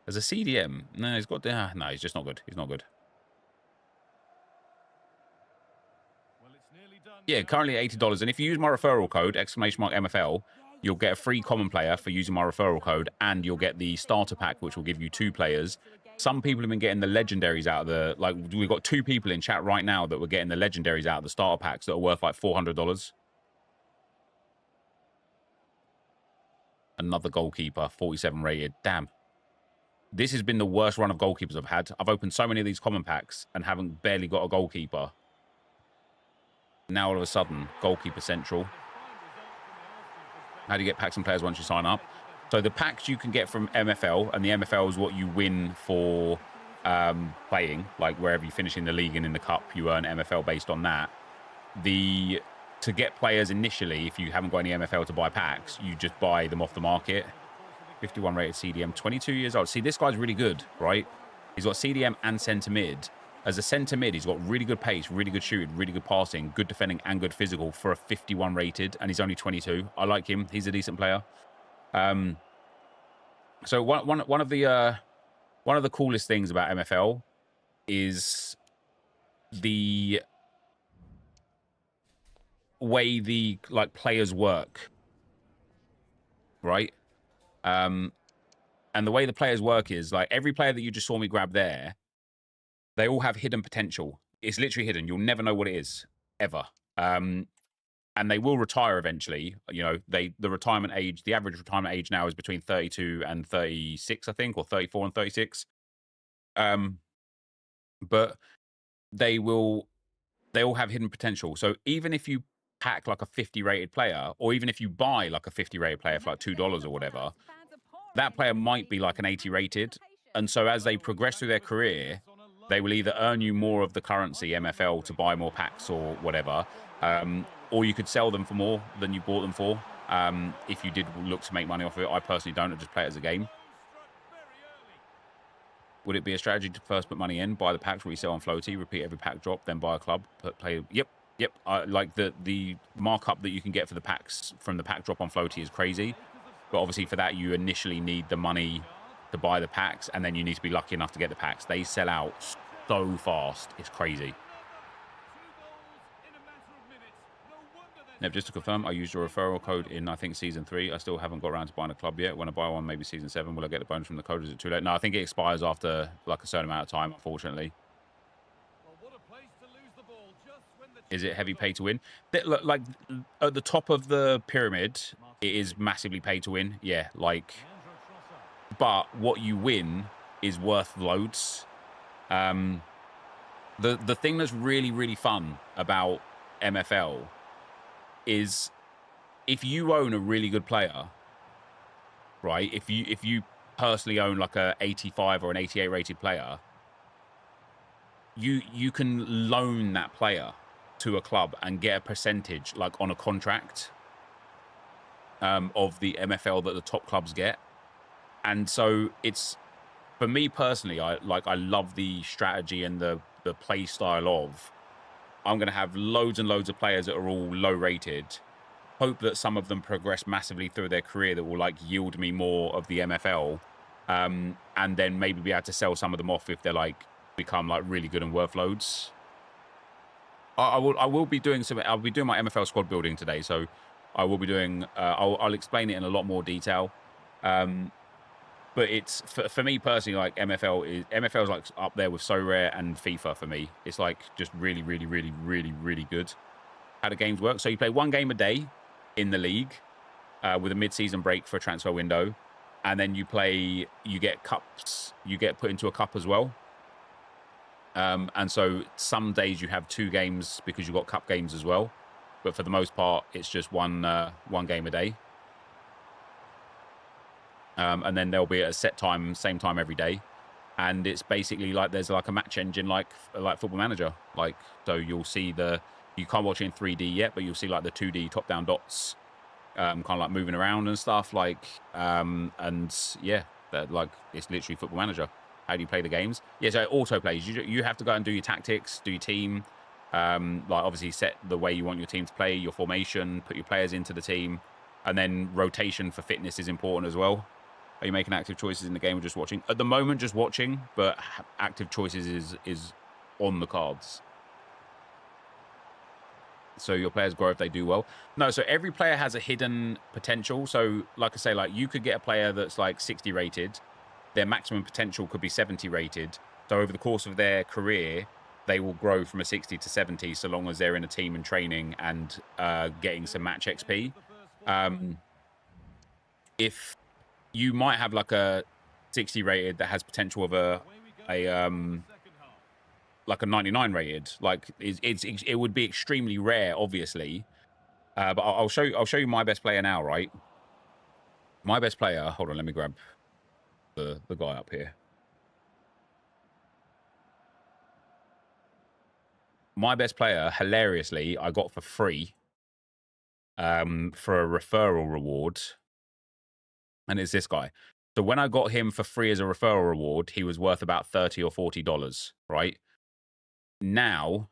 Speaker 1: As a CDM, no, he's got... no, he's just not good. He's not good. Yeah, currently $80. And if you use my referral code, !MFL, you'll get a free common player for using my referral code, and you'll get the starter pack, which will give you 2 players. Some people have been getting the legendaries out of the... Like, we've got 2 people in chat right now that were getting the legendaries out of the starter packs that are worth, like, $400. Another goalkeeper, 47 rated. Damn. This has been the worst run of goalkeepers I've had. I've opened so many of these common packs and haven't barely got a goalkeeper. Now, all of a sudden, goalkeeper central. How do you get packs and players once you sign up? So the packs you can get from MFL, and the MFL is what you win for playing. Like wherever you finish in the league and in the cup, you earn MFL based on that. To get players initially, if you haven't got any MFL to buy packs, you just buy them off the market. 51 rated CDM, 22 years old. See, this guy's really good, right? He's got CDM and centre mid. As a centre mid, he's got really good pace, really good shooting, really good passing, good defending, and good physical for a 51 rated, and he's only 22. I like him. He's a decent player. So one of the coolest things about MFL is the way the players work, right? And the way the players work is like every player that you just saw me grab there, they all have hidden potential. It's literally hidden. You'll never know what it is ever. And they will retire eventually. You know, the retirement age, the average retirement age now is between 32 and 36, I think, or 34 and 36. But they all have hidden potential. So even if you pack like a 50 rated player, or even if you buy like a 50 rated player for like $2 or whatever, that player might be like an 80 rated. And so as they progress through their career, they will either earn you more of the currency, MFL, to buy more packs or whatever, or you could sell them for more than you bought them for, if you did look to make money off of it. I personally don't. I just play it as a game. Would it be a strategy to first put money in, buy the packs, resell on floaty, repeat every pack drop, then buy a club, play? Yep. Like the markup that you can get for the packs from the pack drop on floaty is crazy. But obviously for that, you initially need the money to buy the packs, and then you need to be lucky enough to get the packs. They sell out so fast. It's crazy. Now, just to confirm, I used your referral code in, I think, Season 3. I still haven't got around to buying a club yet. When I buy one, maybe Season 7, will I get the bonus from the code? Is it too late? No, I think it expires after, like, a certain amount of time, unfortunately. Is it heavy pay to win? Like, at the top of the pyramid, it is massively pay to win. Yeah, like... But what you win is worth loads. The thing that's really, really fun about MFL is if you own a really good player, right? If you personally own like a 85 or an 88 rated player, you can loan that player to a club and get a percentage, like on a contract, of the MFL that the top clubs get. And so it's, for me personally, I love the strategy and the play style of, I'm going to have loads and loads of players that are all low rated, hope that some of them progress massively through their career that will like yield me more of the MFL, and then maybe be able to sell some of them off if they're like become like really good and worth loads. I will be doing some. I'll be doing my MFL squad building today, so I will be doing. I'll explain it in a lot more detail. But it's for me personally, like MFL is like up there with So Rare and FIFA for me. It's like just really, really, really, really, really good. How the games work. So you play one game a day in the league with a mid-season break for a transfer window, and then you get cups. You get put into a cup as well. And so some days you have 2 games because you've got cup games as well. But for the most part, it's just one game a day. And then there'll be at a set time, same time every day. And it's basically like there's like a match engine like Football Manager. Like, so you'll see you can't watch it in 3D yet, but you'll see like the 2D top-down dots kind of like moving around and stuff. Like, and yeah, like it's literally Football Manager. How do you play the games? Yeah, so it auto plays. You have to go and do your tactics, do your team. Like obviously set the way you want your team to play, your formation, put your players into the team. And then rotation for fitness is important as well. Are you making active choices in the game or just watching? At the moment, just watching, but active choices is on the cards. So your players grow if they do well. No, so every player has a hidden potential. So like I say, like you could get a player that's like 60 rated. Their maximum potential could be 70 rated. So over the course of their career, they will grow from a 60 to 70 so long as they're in a team and training and getting some match XP. If you might have like a 60 rated that has potential of like a 99 rated. Like it would be extremely rare, obviously. But I'll show you my best player now, right? My best player. Hold on, let me grab the guy up here. My best player, hilariously, I got for free for a referral reward. And it's this guy. So when I got him for free as a referral reward, he was worth about $30 or $40, right? Now,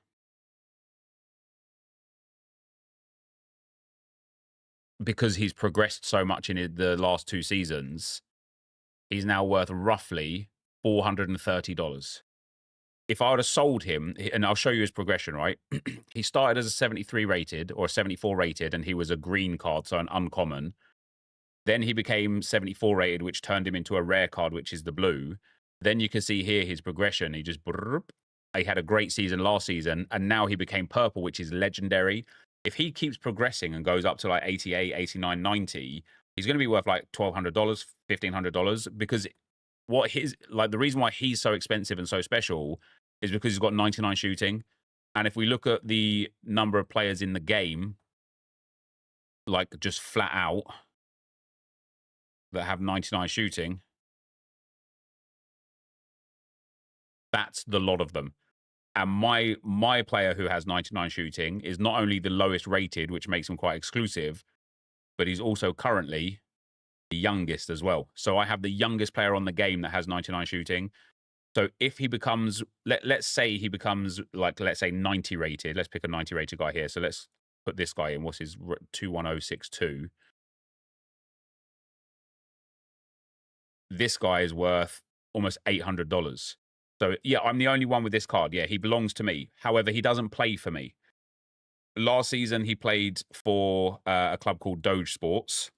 Speaker 1: because he's progressed so much in the last 2 seasons, he's now worth roughly $430. If I would have sold him, and I'll show you his progression, right? He started as a 73 rated or a 74 rated, and he was a green card, so an uncommon. Then he became 74 rated, which turned him into a rare card, which is the blue. Then you can see here his progression. He just... He had a great season last season, and now he became purple, which is legendary. If he keeps progressing and goes up to like 88, 89, 90, he's going to be worth like $1,200, $1,500, because the reason why he's so expensive and so special is because he's got 99 shooting. And if we look at the number of players in the game, like just flat out, that have 99 shooting, that's the lot of them. And my player who has 99 shooting is not only the lowest rated, which makes him quite exclusive, but he's also currently the youngest as well. So I have the youngest player on the game that has 99 shooting. So if he becomes, let's say he becomes like, let's say 90 rated. Let's pick a 90 rated guy here. So let's put this guy in. What's his 21062? This guy is worth almost $800. So yeah, I'm the only one with this card. Yeah, he belongs to me. However, he doesn't play for me. Last season, he played for a club called Doge Sports.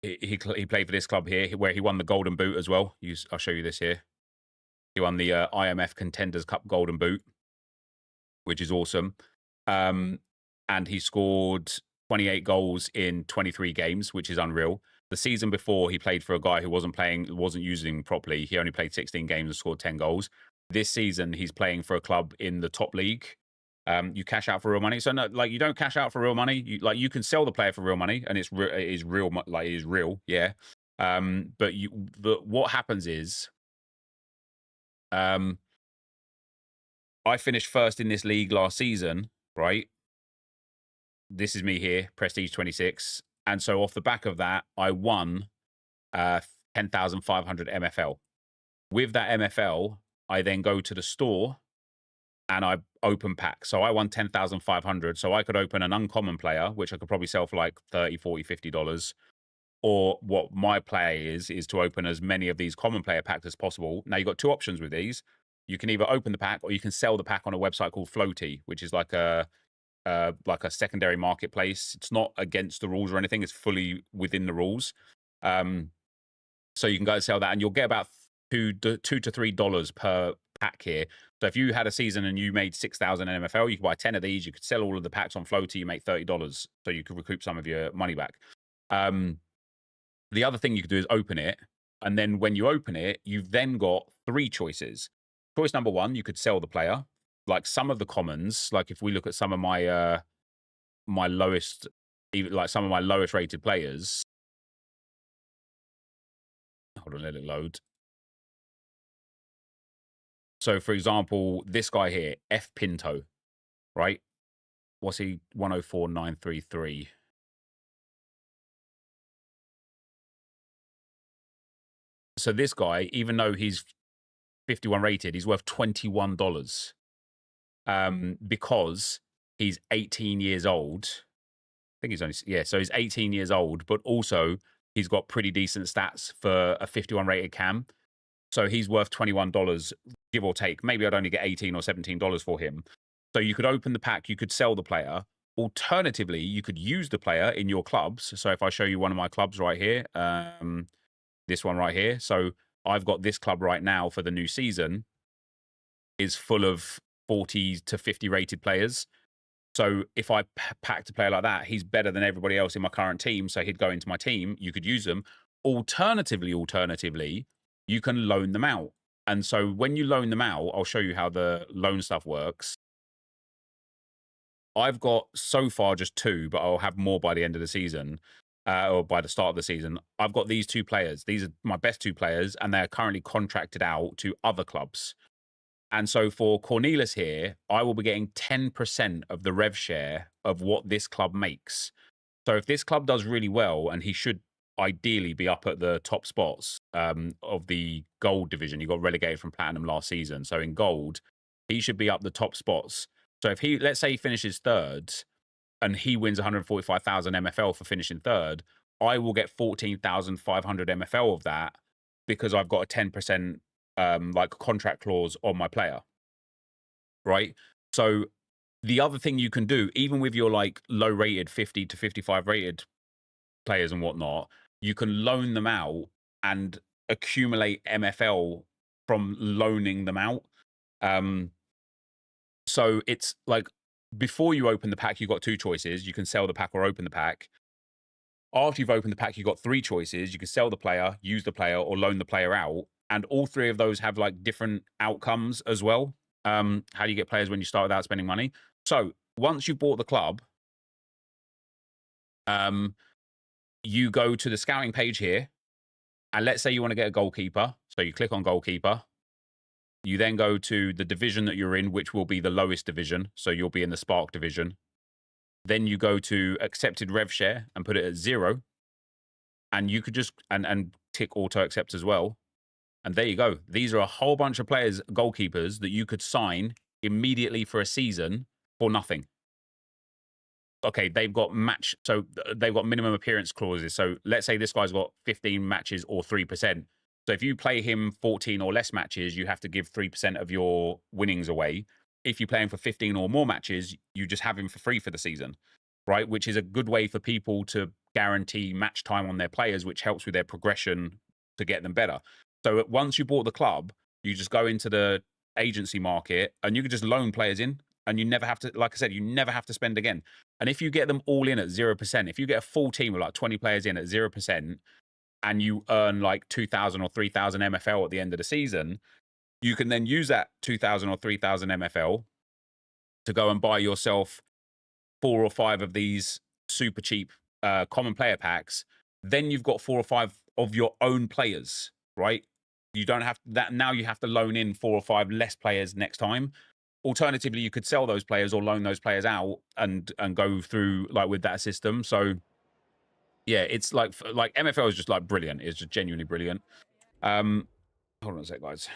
Speaker 1: He played for this club here, where he won the Golden Boot as well. I'll show you this here. He won the IMF Contenders Cup Golden Boot, which is awesome. And he scored 28 goals in 23 games, which is unreal. The season before, he played for a guy who wasn't using properly. He only played 16 games and scored 10 goals. This season, he's playing for a club in the top league. You cash out for real money. So no, like you don't cash out for real money. You can sell the player for real money, and it is real, yeah. But what happens is, I finished first in this league last season, right? This is me here, Prestige 26. And so off the back of that, I won 10,500 MFL. With that MFL, I then go to the store and I open packs. So I won 10,500. So I could open an uncommon player, which I could probably sell for like $30, $40, $50. Or what my play is to open as many of these common player packs as possible. Now, you've got two options with these. You can either open the pack or you can sell the pack on a website called Floaty, which is like a secondary marketplace. It's not against the rules or anything. It's fully within the rules. So you can go and sell that, and you'll get about $2 to $3 per pack here. So if you had a season and you made 6,000 in MFL, you could buy 10 of these. You could sell all of the packs on Floaty. You make $30, so you could recoup some of your money back. The other thing you could do is open it, and then when you open it, you've then got three choices. Choice number one, you could sell the player. Like some of the commons, like if we look at some of my my lowest, even like some of my lowest rated players. Hold on, let it load. So, for example, this guy here, F Pinto, right? What's he? 104,933. So this guy, even though he's 51 rated, he's worth $21 because he's 18 years old. I think he's only, yeah, so he's 18 years old, but also he's got pretty decent stats for a 51 rated cam. So he's worth $21, give or take. Maybe I'd only get $18 or $17 for him. So you could open the pack, you could sell the player. Alternatively, you could use the player in your clubs. So if I show you one of my clubs right here, this one right here. So I've got this club right now for the new season is full of 40 to 50 rated players. So if I packed a player like that, he's better than everybody else in my current team. So he'd go into my team. You could use them. Alternatively, you can loan them out. And so when you loan them out, I'll show you how the loan stuff works. I've got so far just two, but I'll have more by the end of the season or by the start of the season. I've got these two players. These are my best two players, and they're currently contracted out to other clubs. And so for Cornelius here, I will be getting 10% of the rev share of what this club makes. So if this club does really well, and he should ideally be up at the top spots of the gold division. He got relegated from platinum last season. So in gold, he should be up the top spots. So if he, let's say he finishes third and he wins 145,000 MFL for finishing third, I will get 14,500 MFL of that because I've got a 10% like contract clause on my player, right? So the other thing you can do, even with your like low rated 50 to 55 rated players and whatnot, you can loan them out and accumulate MFL from loaning them out. So it's like before you open the pack, you've got two choices. You can sell the pack or open the pack. After you've opened the pack, you've got three choices. You can sell the player, use the player, or loan the player out. And all three of those have like different outcomes as well. How do you get players when you start without spending money? So once you've bought the club, you go to the scouting page here. And let's say you want to get a goalkeeper. So you click on goalkeeper. You then go to the division that you're in, which will be the lowest division. So you'll be in the Spark division. Then you go to accepted rev share and put it at 0. And you could just, and tick auto accept as well. And there you go. These are a whole bunch of players, goalkeepers, that you could sign immediately for a season for nothing. Okay, they've got so they've got minimum appearance clauses. So let's say this guy's got 15 matches or 3%. So if you play him 14 or less matches, you have to give 3% of your winnings away. If you play him for 15 or more matches, you just have him for free for the season, right? Which is a good way for people to guarantee match time on their players, which helps with their progression to get them better. So once you bought the club, you just go into the agency market and you can just loan players in, and you never have to, like I said, you never have to spend again. And if you get them all in at 0%, if you get a full team of like 20 players in at 0%, and you earn like 2,000 or 3,000 MFL at the end of the season, you can then use that 2,000 or 3,000 MFL to go and buy yourself 4 or 5 of these super cheap common player packs. Then you've got 4 or 5 of your own players, right? You don't have that. Now you have to loan in 4 or 5 less players next time. Alternatively, you could sell those players or loan those players out and go through like with that system. So yeah, it's like MFL is just like brilliant. It's just genuinely brilliant. Hold on a sec, guys.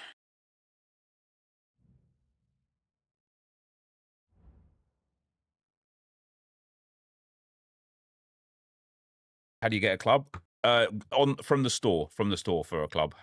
Speaker 1: How do you get a club? From the store for a club.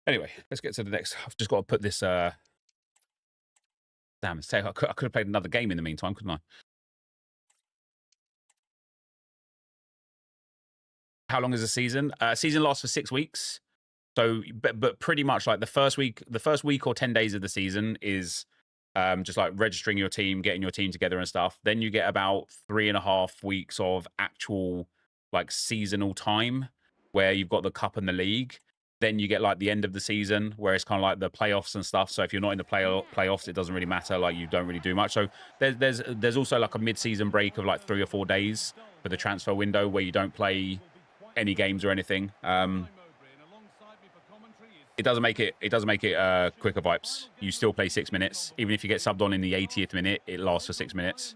Speaker 1: Anyway, let's get to the next. I've just got to put this. Damn, I could have played another game in the meantime, couldn't I? How long is a season? Season lasts for 6 weeks. So, but pretty much like the first week or 10 days of the season is just like registering your team, getting your team together and stuff. Then you get about 3.5 weeks of actual like seasonal time where you've got the cup and the league. Then you get like the end of the season where it's kind of like the playoffs and stuff. So if you're not in the playoffs, it doesn't really matter. Like you don't really do much. So there's also like a mid-season break of like 3 or 4 days for the transfer window where you don't play any games or anything. It doesn't make it quicker vibes. You still play 6 minutes. Even if you get subbed on in the 80th minute, it lasts for 6 minutes.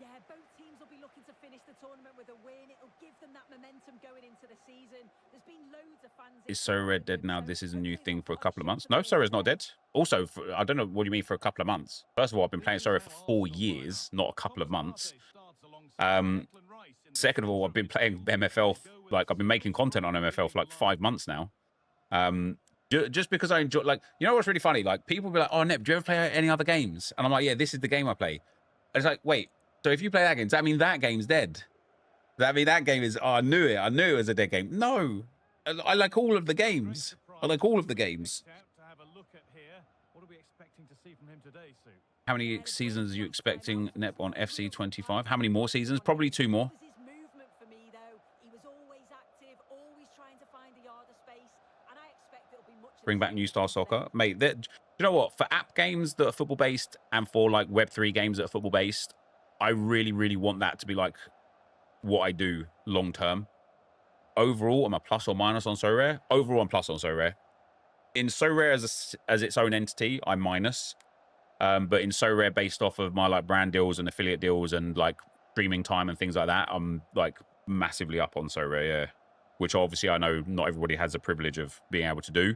Speaker 3: Yeah, both teams will be looking to finish the tournament with a win. It'll give them that momentum going into the season. There's been loads of fans.
Speaker 1: Is Sorare dead now? This is a new thing for a couple of months. No, Sorare's not dead. Also, I don't know what you mean for a couple of months. First of all, I've been playing Sorare for 4 years, not a couple of months. Second of all, I've been playing MFL, like I've been making content on MFL for like 5 months now. Just because I enjoy, like, you know what's really funny? Like, people be like, "Oh, Nep, do you ever play any other games?" And I'm like, "Yeah, this is the game I play." And it's like, wait, so if you play that game, does that mean that game's dead? Does that mean that game is, oh, I knew it was a dead game. No, I like all of the games. I like all of the games. How many seasons are you expecting, Nep, on FC 25? How many more seasons? Probably 2 more. Bring back New Star Soccer. Mate, do you know what? For app games that are football-based and for, like, Web3 games that are football-based, I really, really want that to be, like, what I do long-term. Overall, I'm a plus or minus on Sorare. Overall, I'm plus on Sorare. In Sorare as its own entity, I'm minus. But in Sorare, based off of my, like, brand deals and affiliate deals and, like, streaming time and things like that, I'm, like, massively up on Sorare, yeah. Which, obviously, I know not everybody has the privilege of being able to do.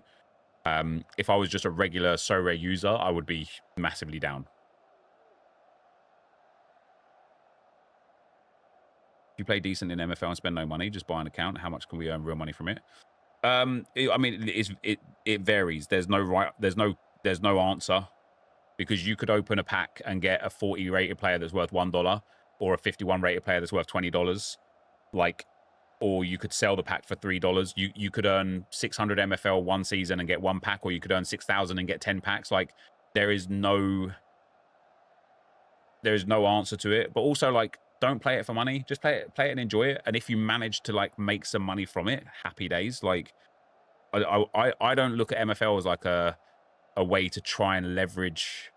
Speaker 1: If I was just a regular Sorare user, I would be massively down. If you play decent in MFL and spend no money, just buy an account, how much can we earn real money from it? I mean, it varies. There's no answer, because you could open a pack and get a 40 rated player that's worth $1 or a 51 rated player that's worth $20. Like, or you could sell the pack for $3. You could earn 600 MFL one season and get 1 pack, or you could earn 6,000 and get 10 packs. Like, there is no answer to it. But also, like, don't play it for money. Just play it and enjoy it. And if you manage to, like, make some money from it, happy days. Like, I don't look at MFL as like a way to try and leverage,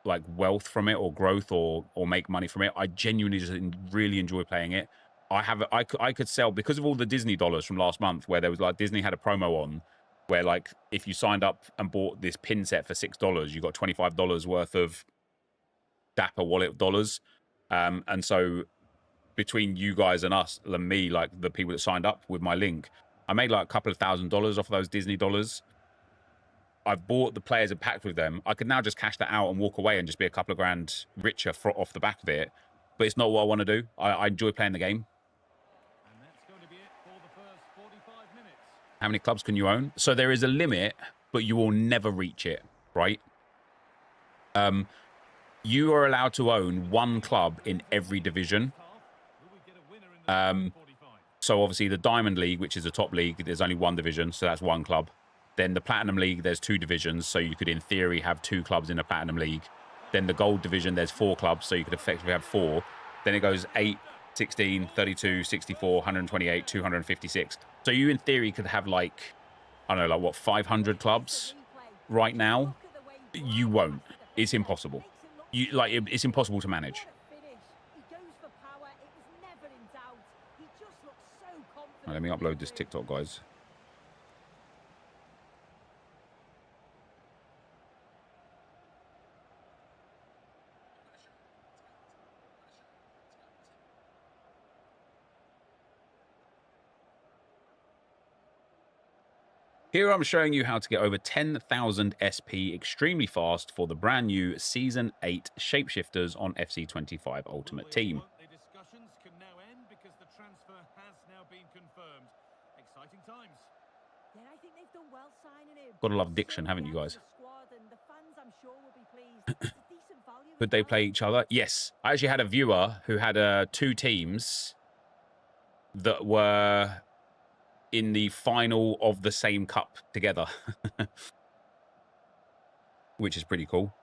Speaker 1: like, wealth from it or growth or make money from it. I genuinely just really enjoy playing it. I could sell, because of all the Disney dollars from last month, where there was, like, Disney had a promo on where, like, if you signed up and bought this pin set for $6, you got $25 worth of Dapper wallet dollars. And so between you guys and us and me, like, the people that signed up with my link, I made like a couple of $1,000s off of those Disney dollars. I've bought the players and packed with them. I could now just cash that out and walk away and just be a couple of grand richer off the back of it. But it's not what I want to do. I enjoy playing the game.
Speaker 2: And that's going to be it for the first 45 minutes.
Speaker 1: How many clubs can you own? So there is a limit, but you will never reach it, right? You are allowed to own 1 club in every division. So obviously the Diamond League, which is the top league, there's only 1 division, so that's 1 club. Then the Platinum League, there's 2 divisions, so you could, in theory, have 2 clubs in the Platinum League. Then the Gold Division, there's 4 clubs, so you could effectively have 4. Then it goes 8, 16, 32, 64, 128, 256. So you, in theory, could have, like, I don't know, like, what, 500 clubs right now? You won't. It's impossible. It's impossible to manage. Let me upload this TikTok, guys. Here I'm showing you how to get over 10,000 SP extremely fast for the brand new Season 8 Shapeshifters on FC25 Ultimate Team.
Speaker 2: The discussions can now end because the transfer has now been confirmed. Exciting times.
Speaker 3: Yeah, I think they've done well signing him.
Speaker 1: Gotta love diction, haven't you guys? Could they play each other? Yes. I actually had a viewer who had 2 teams that were in the final of the same cup together, which is pretty cool.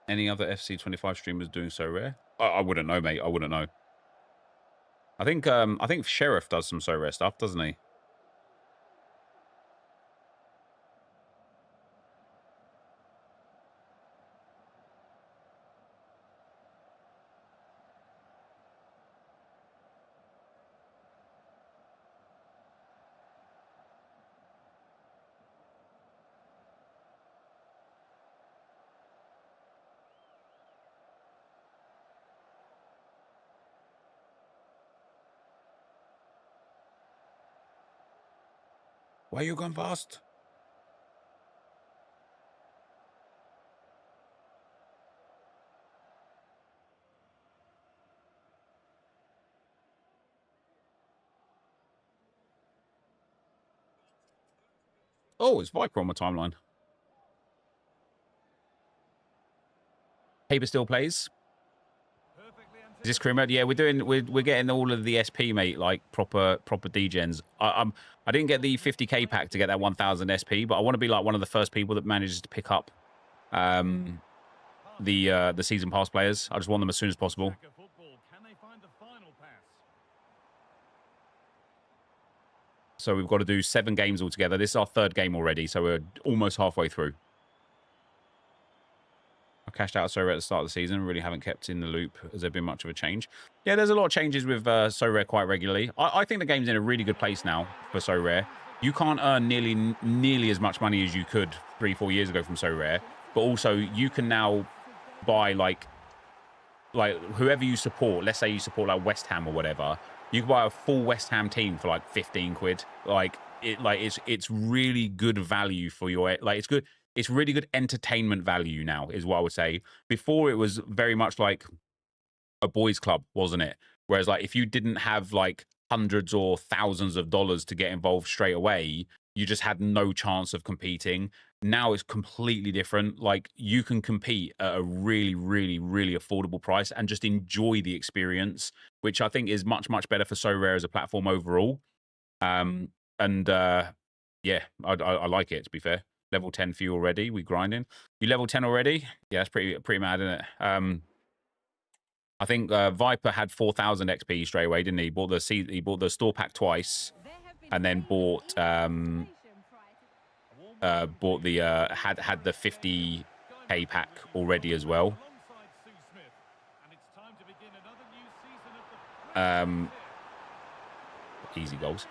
Speaker 1: Any other FC25 streamers doing so rare? I wouldn't know, mate. I wouldn't know. I think Sheriff does some so rare stuff, doesn't he? Why are you going fast? Oh, it's Viper on my timeline. Paper still plays. Is this crew mode? Yeah, we're getting all of the SP, mate, like proper degens. I didn't get the 50k pack to get that 1000 SP, but I want to be like one of the first people that manages to pick up the season pass players. I just want them as soon as possible. So we've got to do 7 games altogether. This is our 3rd game already, so we're almost halfway through. I cashed out So Rare at the start of the season. Really haven't kept in the loop. Has there been much of a change? Yeah, there's a lot of changes with So Rare quite regularly. I think the game's in a really good place now for So Rare. You can't earn nearly as much money as you could 3-4 years ago from So Rare, but also you can now buy like whoever you support. Let's say you support like West Ham or whatever. You can buy a full West Ham team for like 15 quid. It's really good value for your it's good. It's really good entertainment value now, is what I would say. Before, it was very much like a boys' club, wasn't it? Whereas, like, if you didn't have, like, hundreds or thousands of dollars to get involved straight away, you just had no chance of competing. Now it's completely different. Like, you can compete at a really, really, really affordable price and just enjoy the experience, which I think is much, much better for So Rare as a platform overall. Yeah, I like it, to be fair. Level 10 for you already. We grinding. You level 10 already? Yeah, that's pretty mad, isn't it? I think Viper had 4,000 XP straight away, didn't he? He bought the store pack twice, and then bought the had the 50k pack already as well. Easy goals.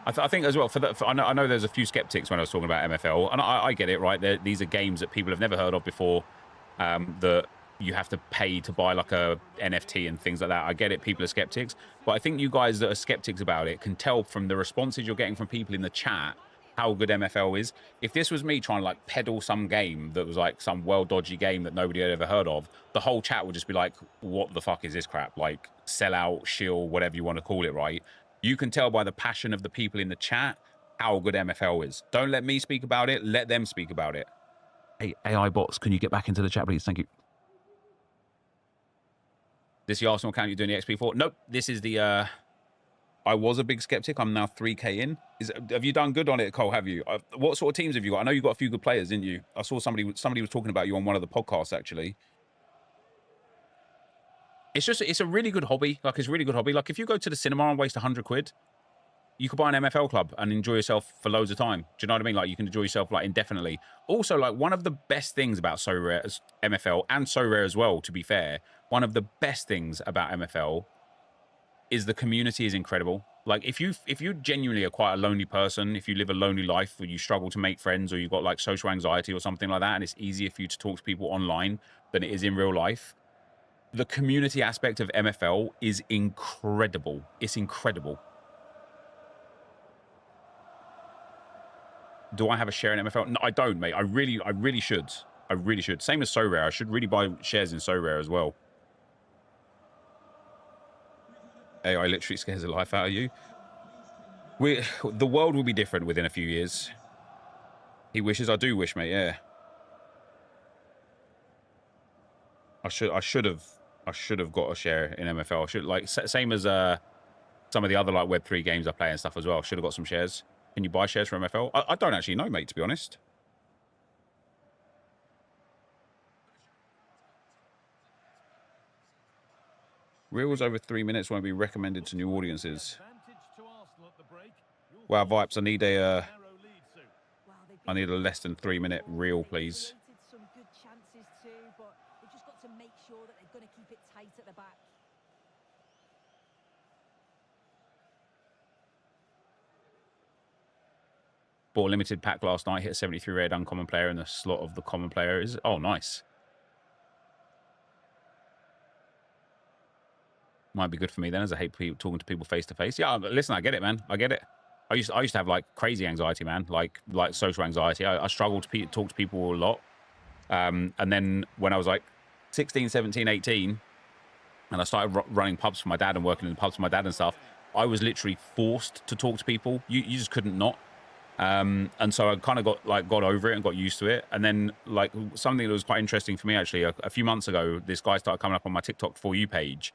Speaker 1: I think as well, I know there's a few skeptics when I was talking about MFL, and I get it, right? These are games that people have never heard of before, that you have to pay to buy like a NFT and things like that. I get it, people are skeptics, but I think you guys that are skeptics about it can tell from the responses you're getting from people in the chat how good MFL is. If this was me trying to like peddle some game that was like some well dodgy game that nobody had ever heard of, the whole chat would just be like, what the fuck is this crap? Like sellout, shill, whatever you want to call it, right? You can tell by the passion of the people in the chat how good MFL is. Don't let me speak about it. Let them speak about it. Hey, AI bots, can you get back into the chat, please? Thank you. This is the Arsenal account you're doing the XP for? Nope. This is the I was a big skeptic. I'm now 3K in. Have you done good on it, Cole? Have you? What sort of teams have you got? I know you got a few good players, didn't you? I saw somebody was talking about you on one of the podcasts, actually. It's a really good hobby. Like, it's a really good hobby. Like, if you go to the cinema and waste 100 quid, you could buy an MFL club and enjoy yourself for loads of time. Do you know what I mean? Like, you can enjoy yourself, like, indefinitely. Also, like, one of the best things about So Rare as MFL, and So Rare as well, to be fair, one of the best things about MFL is the community is incredible. Like, if you genuinely are quite a lonely person, if you live a lonely life, or you struggle to make friends, or you've got like social anxiety or something like that, and it's easier for you to talk to people online than it is in real life, the community aspect of MFL is incredible. It's incredible. Do I have a share in MFL? No, I don't, mate. I really should. I really should. Same as So Rare. I should really buy shares in So Rare as well. AI literally scares the life out of you. The world will be different within a few years. He wishes. I do wish, mate. Yeah. I should have got a share in MFL. I should, like, same as some of the other like Web3 games I play and stuff as well. Should have got some shares. Can you buy shares for MFL? I don't actually know, mate, to be honest. Reels over 3 minutes won't be recommended to new audiences. Wow, Vipes, I need a less than 3 minute reel, please.
Speaker 3: Some good chances too, but they've just got to make sure that they're going to keep it tight at the back.
Speaker 1: Bought a limited pack last night, hit a 73 red uncommon player in the slot of the common player. Oh, nice. Might be good for me then, as I hate talking to people face to face. Yeah, listen, I get it, man. I get it. I used to have like crazy anxiety, man, like social anxiety. I struggled to talk to people a lot. And then when I was like 16, 17, 18, and I started running pubs for my dad and working in the pubs for my dad and stuff, I was literally forced to talk to people. You just couldn't not. And so I kind of got over it and got used to it. And then like something that was quite interesting for me, actually, a few months ago, this guy started coming up on my TikTok For You page.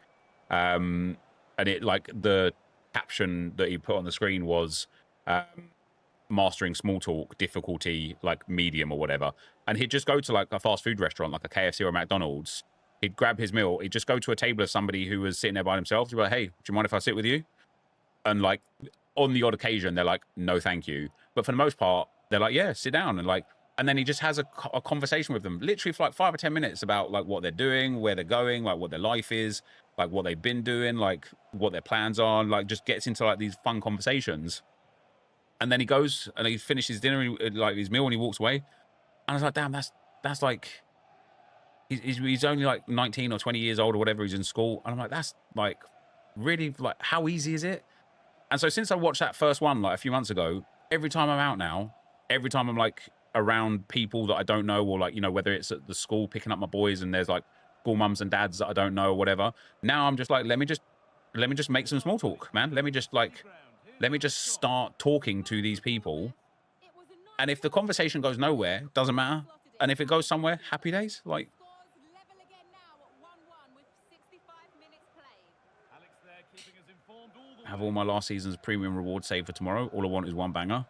Speaker 1: And it, like, the caption that he put on the screen was mastering small talk difficulty, like medium or whatever. And he'd just go to like a fast food restaurant, like a KFC or a McDonald's. He'd grab his meal. He'd just go to a table of somebody who was sitting there by themselves. He'd be like, hey, do you mind if I sit with you? And like on the odd occasion, they're like, no, thank you. But for the most part, they're like, yeah, sit down. And then he just has a conversation with them, literally for like 5 or 10 minutes about like what they're doing, where they're going, like what their life is, like what they've been doing, like what their plans are, like just gets into like these fun conversations. And then he goes and he finishes dinner, like his meal, and he walks away. And I was like, damn, that's like, he's only like 19 or 20 years old or whatever. He's in school. And I'm like, that's like really, like, how easy is it? And so since I watched that first one like a few months ago, every time I'm out now, every time I'm like around people that I don't know, or like, you know, whether it's at the school picking up my boys and there's like school mums and dads that I don't know or whatever, now I'm just like, let me just make some small talk, man. Let me just start talking to these people. And if the conversation goes nowhere, doesn't matter. And if it goes somewhere, happy days. Like, have all my last season's premium rewards saved for tomorrow. All I want is one banger.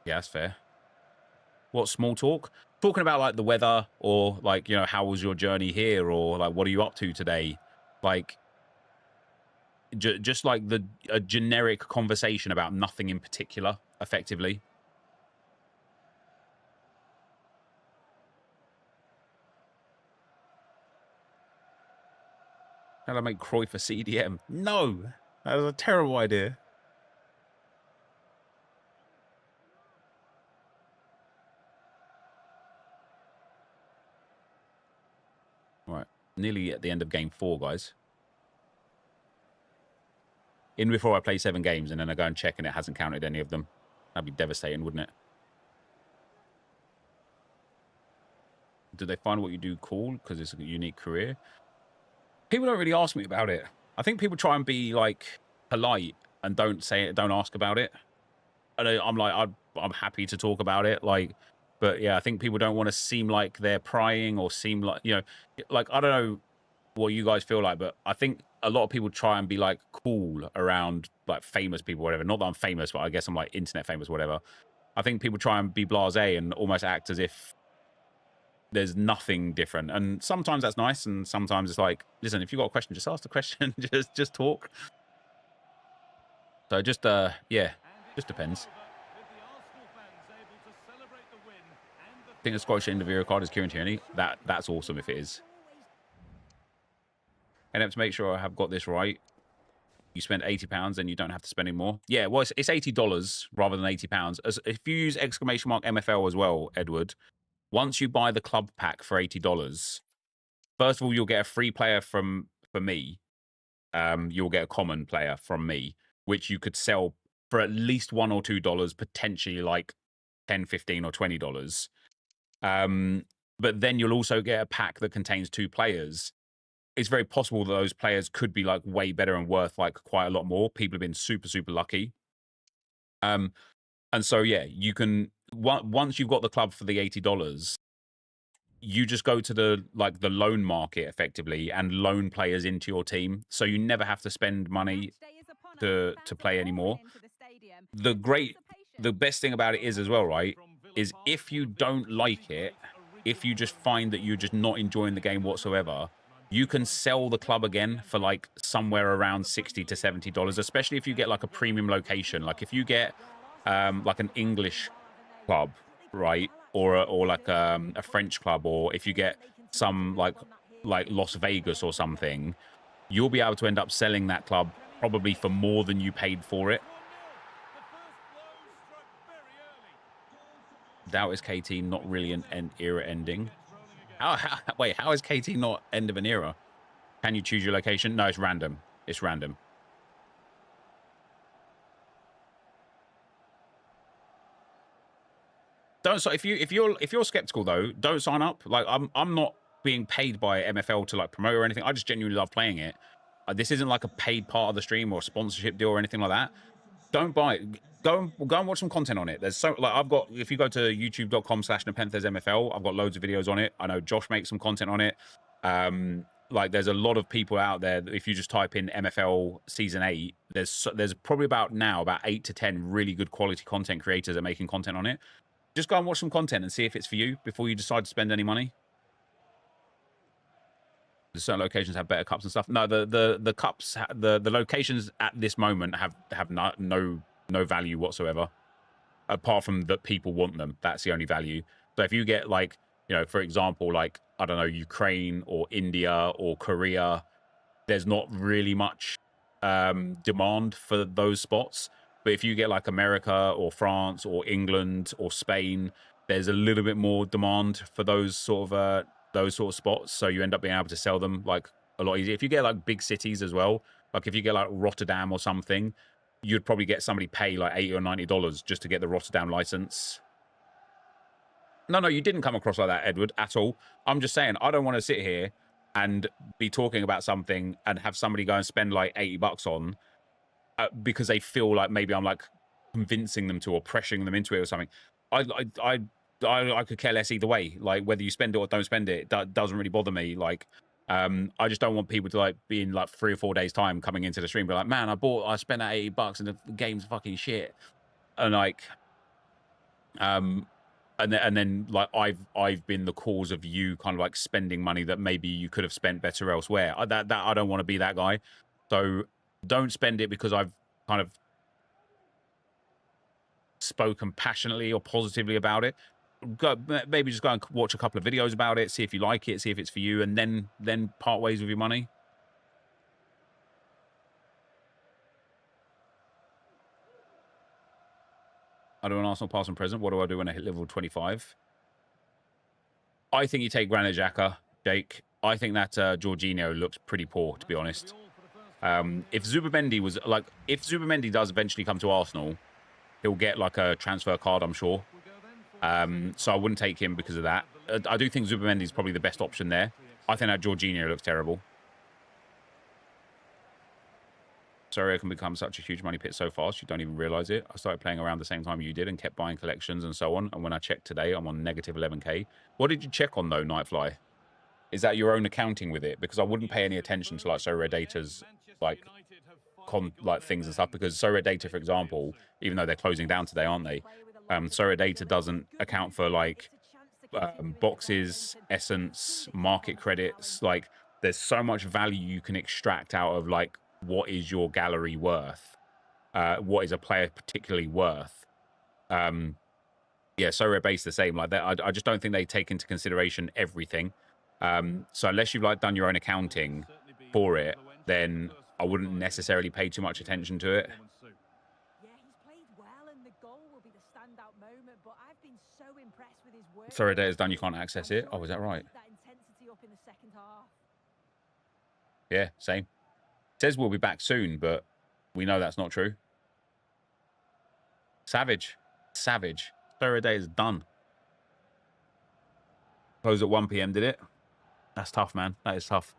Speaker 1: Yeah, that's fair. What, small talk? Talking about like the weather, or like, you know, how was your journey here, or like what are you up to today? Like just like a generic conversation about nothing in particular, effectively. How do I make Cruyff a CDM? No, that was a terrible idea. Right, nearly at the end of game 4, guys. In before I play 7 games and then I go and check and it hasn't counted any of them. That'd be devastating, wouldn't it? Do they find what you do cool because it's a unique career? People don't really ask me about it. I think people try and be like polite and don't ask about it. And I'm like, I'm happy to talk about it. Like, but yeah, I think people don't want to seem like they're prying or seem like, you know, like, I don't know what you guys feel like, but I think a lot of people try and be like cool around like famous people, whatever. Not that I'm famous, but I guess I'm like internet famous, whatever. I think people try and be blasé and almost act as if there's nothing different. And sometimes that's nice, and sometimes it's like, listen, if you've got a question, just ask the question, just talk. So just yeah, just depends. I think the Scottish Individual card is Kieran Tierney. That's awesome if it is. And I have to make sure I have got this right. You spend £80 and you don't have to spend any more. Yeah, well, it's $80 rather than £80. If you use !MFL as well, Edward, once you buy the club pack for $80, first of all, you'll get a free player for me. You'll get a common player from me, which you could sell for at least $1 or $2, potentially like $10, $15 or $20. But then you'll also get a pack that contains 2 players. It's very possible that those players could be like way better and worth like quite a lot more. People have been super, super lucky. And so, yeah, you can, once you've got the club for the $80, you just go to the loan market effectively and loan players into your team. So you never have to spend money to play anymore. The best thing about it is as well, right, is if you don't like it, if you just find that you're just not enjoying the game whatsoever, you can sell the club again for like somewhere around $60 to $70, especially if you get like a premium location. Like if you get like an English club, right, or like a French club, or if you get some like Las Vegas or something, you'll be able to end up selling that club probably for more than you paid for it. Doubt is KT not really an era ending. Wait, how is KT not end of an era? Can you choose your location? No, it's random. It's random. Don't. So if you're skeptical though, don't sign up. Like I'm not being paid by MFL to like promote or anything. I just genuinely love playing it. This isn't like a paid part of the stream or a sponsorship deal or anything like that. Don't buy it. Go and watch some content on it. There's so like I've got. If you go to youtube.com/NepentheZ MFL, I've got loads of videos on it. I know Josh makes some content on it. Like there's a lot of people out there that if you just type in MFL season 8, there's probably about 8 to 10 really good quality content creators that are making content on it. Just go and watch some content and see if it's for you before you decide to spend any money. The certain locations have better cups and stuff. No, the cups, the locations at this moment have no value whatsoever, apart from that people want them. That's the only value. So if you get like, you know, for example, like I don't know, Ukraine or India or Korea, there's not really much demand for those spots. But if you get like America or France or England or Spain, there's a little bit more demand for those sort of spots. So you end up being able to sell them like a lot easier. If you get like big cities as well, like if you get like Rotterdam or something, you'd probably get somebody pay like $80 or $90 just to get the Rotterdam license. No, you didn't come across like that, Edward, at all. I'm just saying, I don't want to sit here and be talking about something and have somebody go and spend like $80 on because they feel like maybe I'm like convincing them to or pressuring them into it or something. I could care less either way. Like whether you spend it or don't spend it, that doesn't really bother me. Like, I just don't want people to like be in like 3 or 4 days time coming into the stream, be like, man, I spent that $80 and the game's fucking shit, and like, and then like I've been the cause of you kind of like spending money that maybe you could have spent better elsewhere. I don't want to be that guy. So don't spend it because I've kind of spoken passionately or positively about it. Maybe just go and watch a couple of videos about it, see if you like it, see if it's for you, and then part ways with your money. I do an Arsenal past and present. What do I do when I hit level 25? I think you take Granit Xhaka, Jake. I think that Jorginho looks pretty poor, to be honest. If Zubimendi was like, if Zubimendi does eventually come to Arsenal, he'll get like a transfer card, I'm sure. So I wouldn't take him because of that. I do think Zubimendi is probably the best option there. I think that Jorginho looks terrible. Sorry, I can become such a huge money pit so fast, you don't even realize it. I started playing around the same time you did and kept buying collections and so on. And when I checked today, I'm on negative 11k. What did you check on though, Nightfly? Is that your own accounting with it? Because I wouldn't pay any attention to like Sorare Data's like things and stuff, because Sorare Data, for example, even though they're closing down today, aren't they? Sorare Data doesn't account for like boxes, essence, market credits. Like there's so much value you can extract out of like what is your gallery worth, what is a player particularly worth. Yeah, Sorare Base the same like that. I just don't think they take into consideration everything. So unless you've like done your own accounting for it, then I wouldn't necessarily pay too much attention to it.
Speaker 3: Yeah, he's played well, and the goal will be the standout moment. But I've been so impressed with his work.
Speaker 1: Sorare Data's done, you can't access it. Oh, is that right?
Speaker 3: That intensity up in the second half.
Speaker 1: Yeah, same. It says we'll be back soon, but we know that's not true. Savage. Savage. Sorare Data is done. Closed at 1 p.m, did it? That's tough, man. That is tough.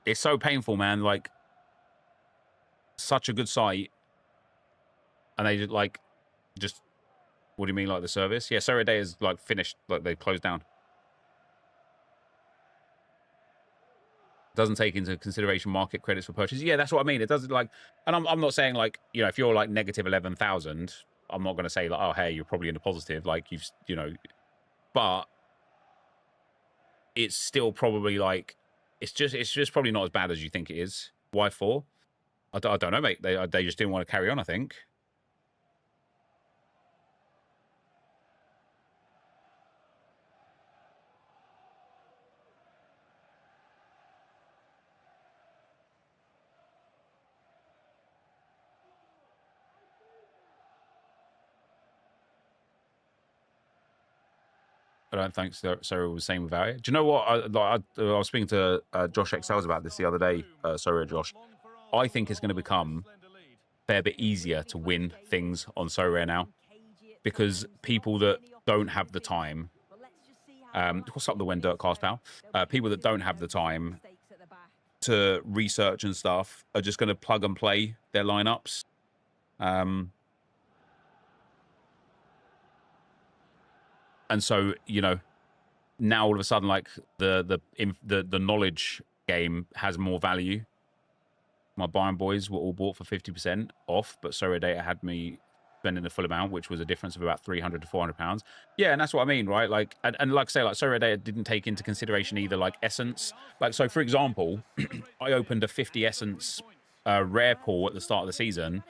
Speaker 1: It's so painful, man. Like, such a good site. And they just, like, just... What do you mean, like, the service? Yeah, Sorare Data is, like, finished. Like, they closed down. Doesn't take into consideration market credits for purchase. Yeah, that's what I mean. It doesn't, like... And I'm not saying, like, you know, if you're, like, negative 11,000, I'm not going to say, like, oh, hey, you're probably in the positive. Like, you've, you know... But... It's still probably, like... It's just probably not as bad as you think it is. Why for? I don't know, mate. They just didn't want to carry on, I think. I don't think Sorare was saying without it. Do you know what? I was speaking to Josh Excels about this the other day. Sorare Josh. I think it's going to become a fair bit easier to win things on Sorare now, because people that don't have the time, what's up the When Dirt Cast, pal? People that don't have the time to research and stuff are just going to plug and play their lineups. And so, you know, now all of a sudden, like the knowledge game has more value. My buying boys were all bought for 50% off, but Sorare Data had me spending the full amount, which was a difference of about 300 to 400 pounds. Yeah, and that's what I mean, right? Like, and like I say, like Sorare Data didn't take into consideration either like essence. Like, so for example, I opened a 50 essence rare pool at the start of the season,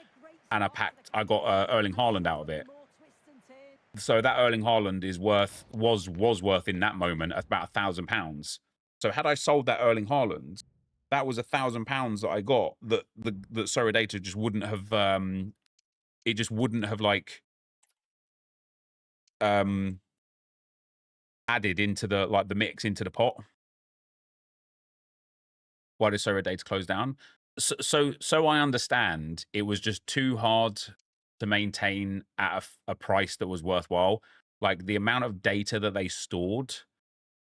Speaker 1: and I got Erling Haaland out of it. So that Erling Haaland was worth in that moment about £1,000. So had I sold that Erling Haaland, that was £1,000 that I got that Sorare Data just wouldn't have it just wouldn't have like added into the mix into the pot. Why did Sorare Data close down? So I understand it was just too hard to maintain at a price that was worthwhile. Like the amount of data that they stored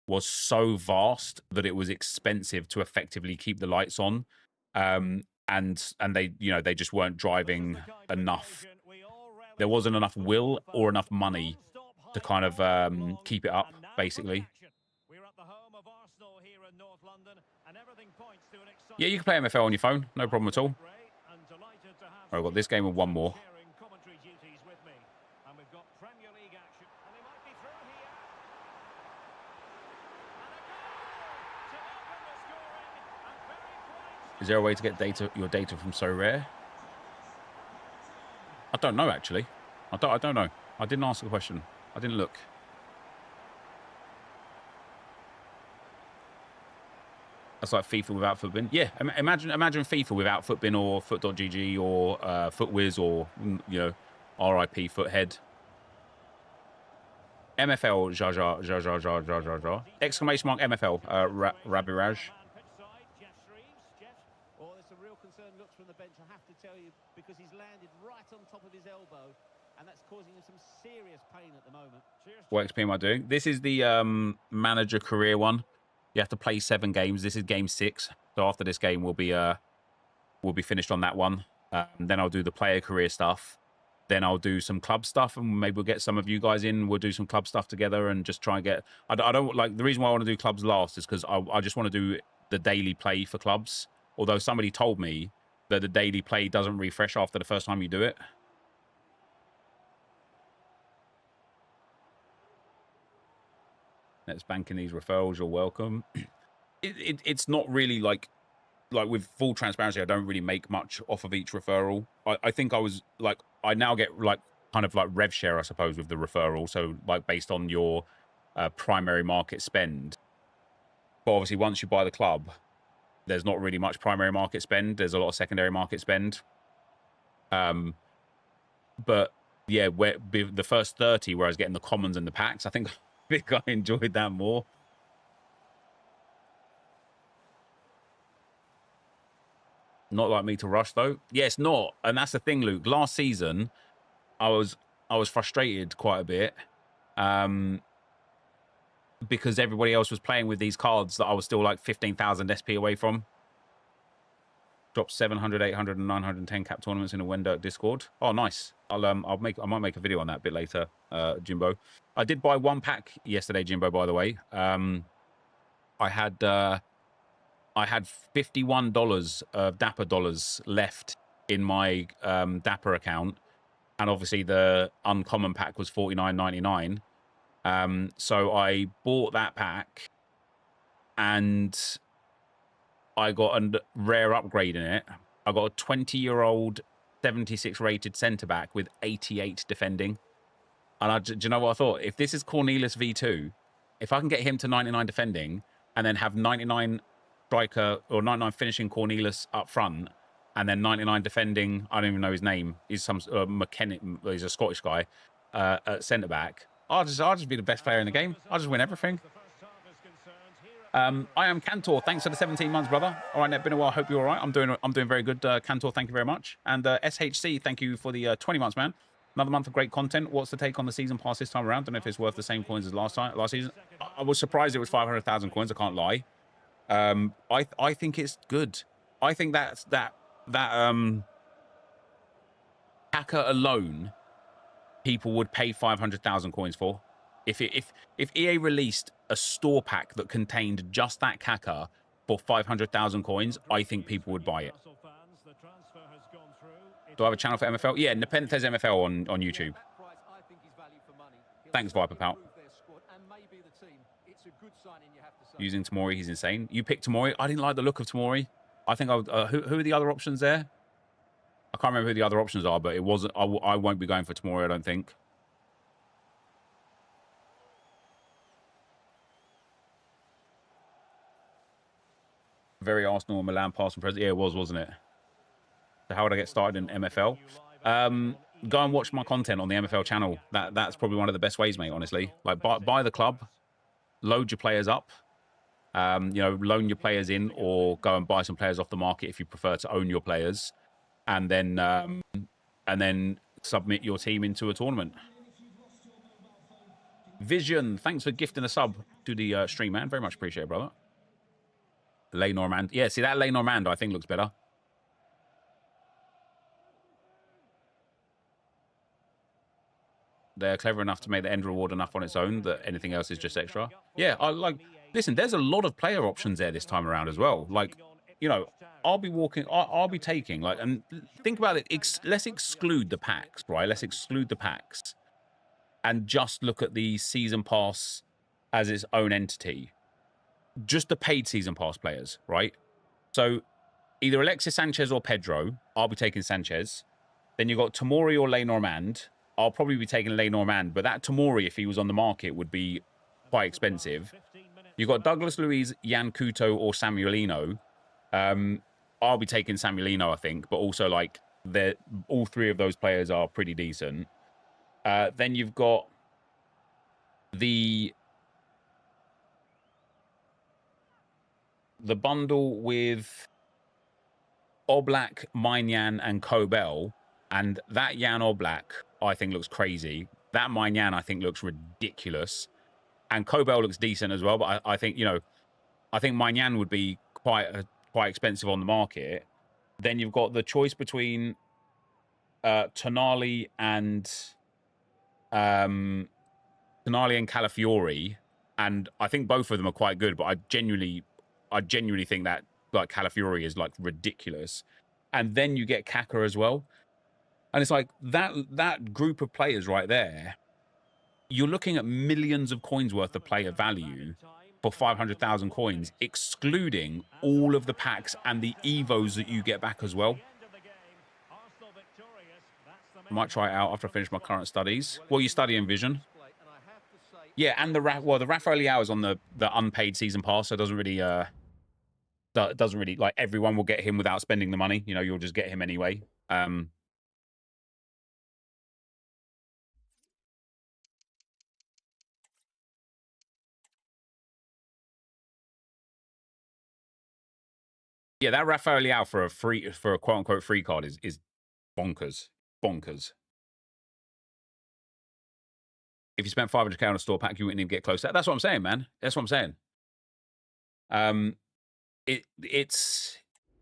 Speaker 1: was so vast that it was expensive to effectively keep the lights on. And they, you know, they just weren't driving enough. There wasn't enough will or enough money to kind of keep it up, basically. Yeah, you can play MFL on your phone, no problem at all. All right, we've got this game and one more. Is there a way to get your data from Sorare? I don't know, actually. I don't know. I didn't ask the question. I didn't look. That's like FIFA without Footbin. Yeah, imagine FIFA without Footbin or Foot.gg or Footwiz or, you know, RIP Foothead. MFL, ja. Exclamation mark MFL, Rabiraj.
Speaker 2: Oh, there's some real concerned looks from the bench, I have to tell you, because he's landed right on top of his elbow, and that's causing him some serious pain at the moment.
Speaker 1: What XP am I doing? This is the manager career one. You have to play 7 games. This is game 6. So after this game, we'll be finished on that one. Then I'll do the player career stuff. then I'll do some club stuff, and maybe we'll get some of you guys in. We'll do some club stuff together and just try and get. I don't like the reason why I want to do clubs last is because I just want to do the daily play for clubs. Although somebody told me that the daily play doesn't refresh after the first time you do it. Let's bank in these referrals. You're welcome. It's not really like with full transparency, I don't really make much off of each referral. I think I was like, I now get like kind of like rev share, I suppose, with the referral. So like based on your primary market spend. But obviously once you buy the club, there's not really much primary market spend. There's a lot of secondary market spend. But yeah, the first 30 where I was getting the commons and the packs, I think I enjoyed that more. Not like me to rush though. Yeah, it's not. And that's the thing, Luke. Last season, I was frustrated quite a bit. Because everybody else was playing with these cards that I was still like 15,000 SP away from. Dropped 700, 800, and 910 cap tournaments in a Wendoke Discord. Oh, nice. I might make a video on that a bit later, Jimbo. I did buy one pack yesterday, Jimbo, by the way. I had $51 of Dapper dollars left in my Dapper account, and obviously the uncommon pack was $49.99. So I bought that pack, and I got a rare upgrade in it. I got a 20-year-old 76 rated centre back with 88 defending. And do you know what I thought? If this is Cornelius V2, if I can get him to 99 defending and then have 99 striker or 99 finishing Cornelius up front, and then 99 defending, I don't even know his name, he's some mechanic, he's a Scottish guy, at centre back, I'll just be the best player in the game. I'll just win everything. I am Cantor. Thanks for the 17 months, brother. All right, Net, been a while. Hope you're all right. I'm doing very good, Cantor. Thank you very much. And SHC, thank you for the 20 months, man. Another month of great content. What's the take on the season pass this time around? Don't know if it's worth the same coins as last season. I was surprised it was 500,000 coins. I can't lie. I think it's good. I think that hacker alone, people would pay 500,000 coins for. If EA released a store pack that contained just that caca for 500,000 coins, I think people would buy it. Do I have a channel for MFL? Yeah, NepentheZ MFL on YouTube. Thanks, Viper Pal. Using Tamori, he's insane. You picked Tamori. I didn't like the look of Tamori. I think who are the other options there? I can't remember who the other options are, but it wasn't. I won't be going for Tamori, I don't think. Very Arsenal and Milan past and present. Yeah, it was, wasn't it? So how would I get started in MFL? Go and watch my content on the MFL channel. That's probably one of the best ways, mate, honestly. Like, buy the club, load your players up, loan your players in, or go and buy some players off the market if you prefer to own your players, and then submit your team into a tournament. Vision, thanks for gifting a sub to the stream, man. Very much appreciate it, brother. Le Normand. Yeah, see, that Le Normand, I think, looks better. They're clever enough to make the end reward enough on its own that anything else is just extra. Yeah, listen, there's a lot of player options there this time around as well. Like, I'll be taking, like, and think about it, let's exclude the packs, right? Let's exclude the packs and just look at the season pass as its own entity. Just the paid season pass players, right? So either Alexis Sanchez or Pedro. I'll be taking Sanchez. Then you've got Tamori or Le Normand. I'll probably be taking Le Normand, but that Tamori, if he was on the market, would be quite expensive. You've got Douglas Luiz, Jan Couto, or Samuelino. I'll be taking Samuelino, I think, but also, like, all three of those players are pretty decent. Then you've got the bundle with Oblak, Maignan, and Kobel, and that Jan Oblak, I think, looks crazy. That Maignan, I think, looks ridiculous, and Kobel looks decent as well. But I think, I think Maignan would be quite expensive on the market. Then you've got the choice between Tonali and Calafiori, and I think both of them are quite good, but I genuinely think that like Calafiori is like ridiculous. And then you get Kaka as well. And it's like that group of players right there, you're looking at millions of coins worth of player value for 500,000 coins, excluding all of the packs and the Evos that you get back as well. I might try it out after I finish my current studies. What are you studying, Vision? Yeah, and the Rafael Leao is on the unpaid season pass, so it doesn't really like everyone will get him without spending the money. You know, you'll just get him anyway. Yeah, that Rafael Leao for a quote unquote free card is bonkers. If you spent 500k on a store pack, you wouldn't even get close to that. That's what I'm saying, man. That's what I'm saying.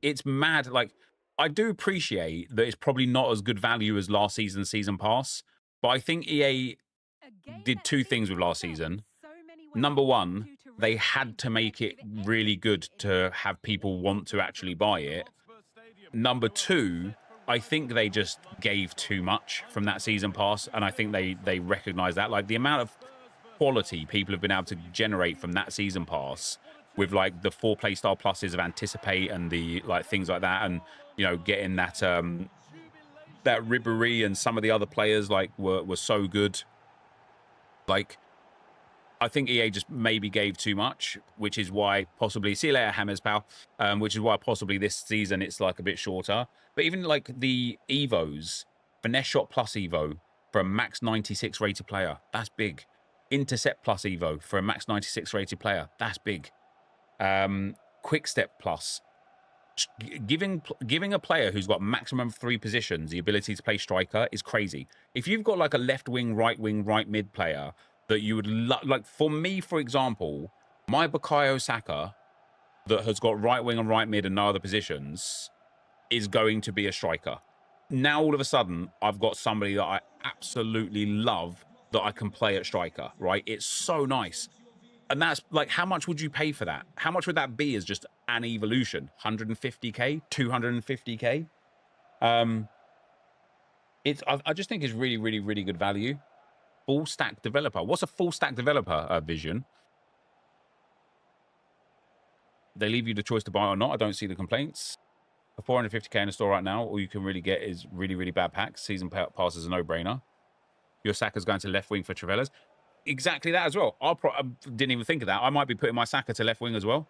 Speaker 1: It's mad. Like, I do appreciate that it's probably not as good value as last season's season pass, but I think EA did two things with last season. Number one, they had to make it really good to have people want to actually buy it. Number two, I think they just gave too much from that season pass, and I think they recognize that. Like, the amount of quality people have been able to generate from that season pass with like the 4 playstyle pluses of Anticipate and the like things like that, and you know, getting that that Ribéry and some of the other players like were so good. Like, I think EA just maybe gave too much, which is why possibly, see you later, Hammers, pal, which is why possibly this season it's like a bit shorter. But even like the Evos, Finesse Shot Plus Evo for a max 96 rated player, that's big. Intercept Plus Evo for a max 96 rated player, that's big. Quick Step Plus, giving a player who's got maximum 3 positions the ability to play striker is crazy. If you've got like a left wing, right mid player that you would like, for me, for example, my Bukayo Saka that has got right wing and right mid and no other positions is going to be a striker. Now all of a sudden I've got somebody that I absolutely love that I can play at striker, right? It's so nice. And that's like, how much would you pay for that? How much would that be as just an evolution? 150k, 250k? I just think it's really good value. Full stack developer. What's a full stack developer, Vision? They leave you the choice to buy or not. I don't see the complaints. For 450k in the store right now, all you can really get is really bad packs. Season pass is a no-brainer. Your Saka's going to left wing for Travellas. Exactly that as well. I didn't even think of that. I might be putting my Saka to left wing as well.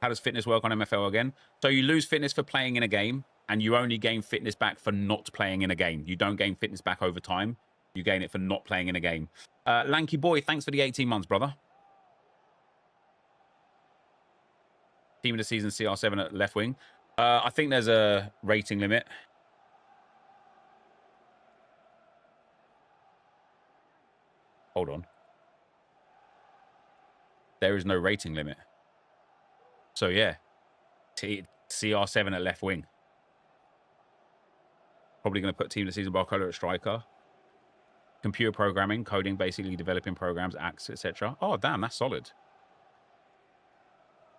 Speaker 1: How does fitness work on MFL again? So you lose fitness for playing in a game, and you only gain fitness back for not playing in a game. You don't gain fitness back over time. You gain it for not playing in a game. Lanky Boy, thanks for the 18 months, brother. Team of the season, CR7 at left wing. I think there's a rating limit. Hold on. There is no rating limit. So, yeah. CR7 at left wing. Probably going to put team of the season Barcola at striker. Computer programming, coding, basically developing programs, acts, etc. Oh, damn, that's solid.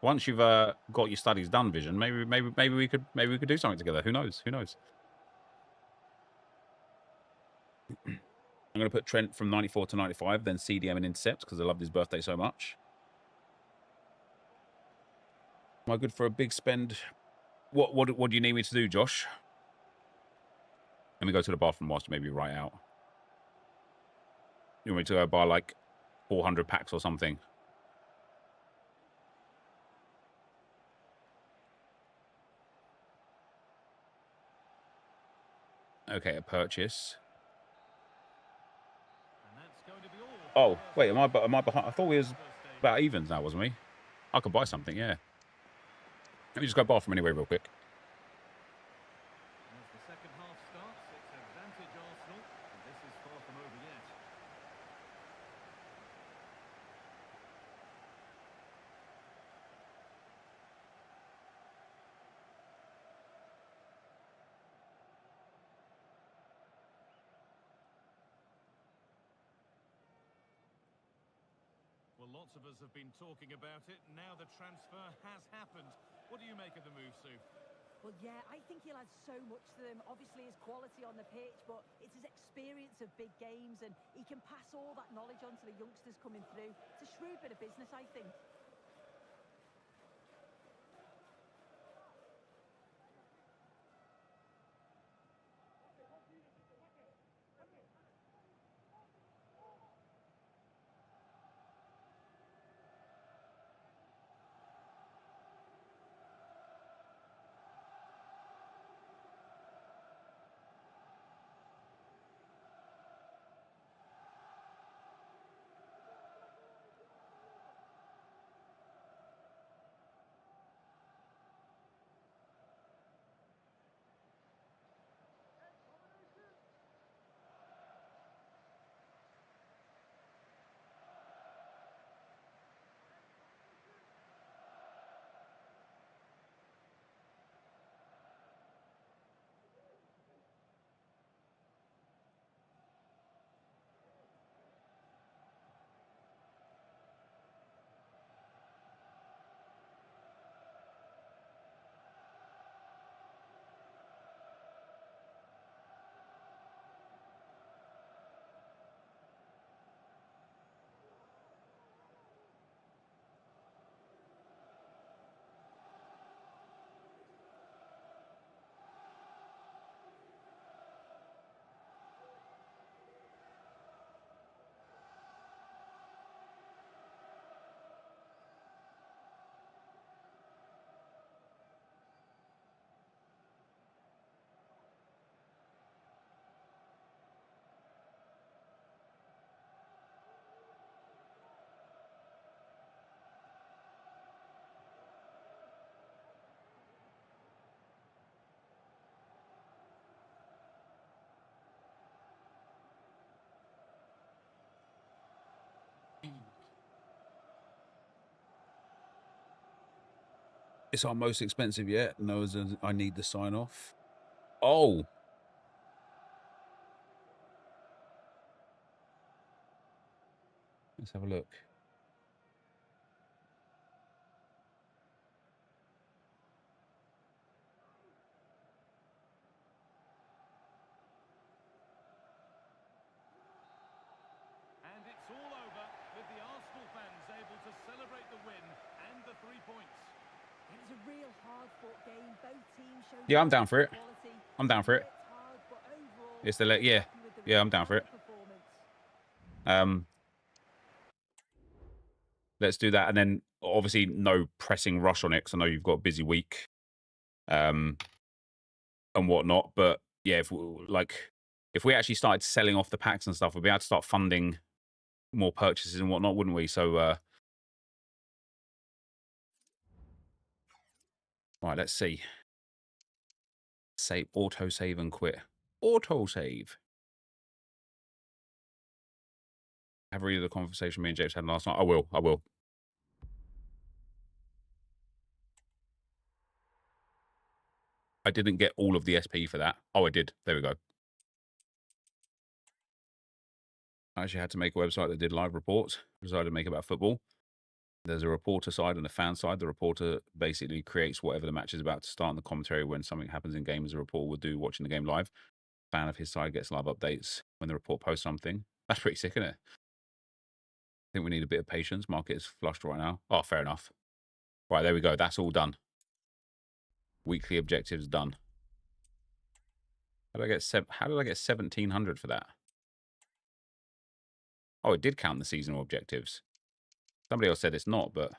Speaker 1: Once you've got your studies done, Vision, maybe we could do something together. Who knows? Who knows? I'm going to put Trent from 94 to 95, then CDM and Intercept because I loved his birthday so much. Am I good for a big spend? What do you need me to do, Josh? Let me go to the bathroom whilst maybe write out. You want me to go buy like 400 packs or something? Okay, a purchase. Oh, wait, am I behind? I thought we was about evens now, wasn't we? I could buy something, yeah. Let me just go bathroom anyway real quick.
Speaker 2: As the second half starts, it's advantage Arsenal, and this is far from over yet. Well, lots of us have been talking about it. Now the transfer has happened. What do you make of the move, Sue?
Speaker 3: Well, yeah, I think he'll add so much to them. Obviously, his quality on the pitch, but it's his experience of big games, and he can pass all that knowledge on to the youngsters coming through. It's a shrewd bit of business, I think.
Speaker 1: It's our most expensive yet. No, I need the sign off. Oh. Let's have a look.
Speaker 2: And it's all over with the Arsenal fans able to celebrate the win and the 3 points.
Speaker 3: It was a real hard-fought game. Both teams showed
Speaker 1: Yeah, I'm down for it.
Speaker 3: quality.
Speaker 1: I'm down for it.
Speaker 3: Hard, but overall,
Speaker 1: It's the yeah.
Speaker 3: happy with the
Speaker 1: Yeah, I'm down for it.
Speaker 3: performance.
Speaker 1: Let's do that, and then obviously no pressing rush on it because I know you've got a busy week, and whatnot. But yeah, if we actually started selling off the packs and stuff, we'd be able to start funding more purchases and whatnot, wouldn't we? So, right, let's see. Save, auto save, and quit. Auto save. Have a read of the conversation me and James had last night. I will. I didn't get all of the SP for that. Oh, I did. There we go. I actually had to make a website that did live reports. I decided to make it about football. There's a reporter side and a fan side. The reporter basically creates whatever the match is about to start in the commentary when something happens in game, as a reporter would do watching the game live. Fan of his side gets live updates when the report posts something. That's pretty sick, isn't it? I think we need a bit of patience. Market is flushed right now. Oh, fair enough. Right, there we go. That's all done. Weekly objectives done. How did I get 1,700 for that? Oh, it did count the seasonal objectives. Somebody else said it's not, but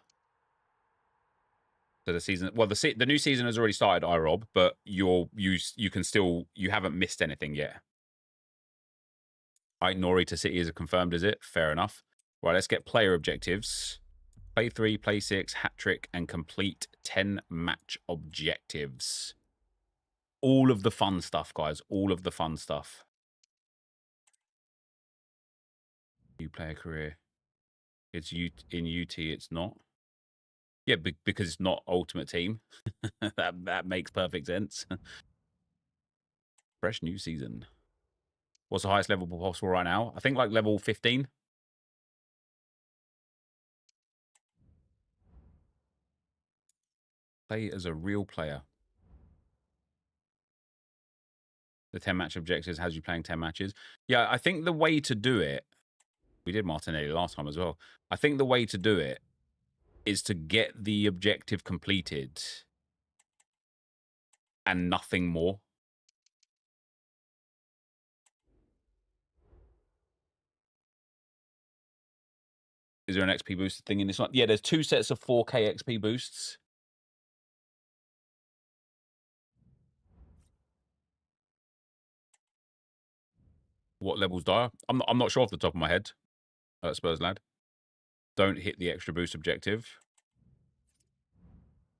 Speaker 1: so the season. Well, the new season has already started, iRob, but you can still, you haven't missed anything yet. Right, Nori to City is confirmed, is it? Fair enough. Right, let's get player objectives. Play 3, play 6, hat trick, and complete 10 match objectives. All of the fun stuff, guys. All of the fun stuff. New player career. It's in UT. It's not. Yeah, because it's not Ultimate Team. that makes perfect sense. Fresh new season. What's the highest level possible right now? I think like level 15. Play as a real player. The 10-match objectives has you playing 10 matches. Yeah, I think the way to do it, we did Martinelli last time as well. I think the way to do it is to get the objective completed and nothing more. Is there an XP boost thing in this one? Yeah, there's 2 sets of 4K XP boosts. What levels die? I'm not sure off the top of my head. Spurs lad. Don't hit the extra boost objective.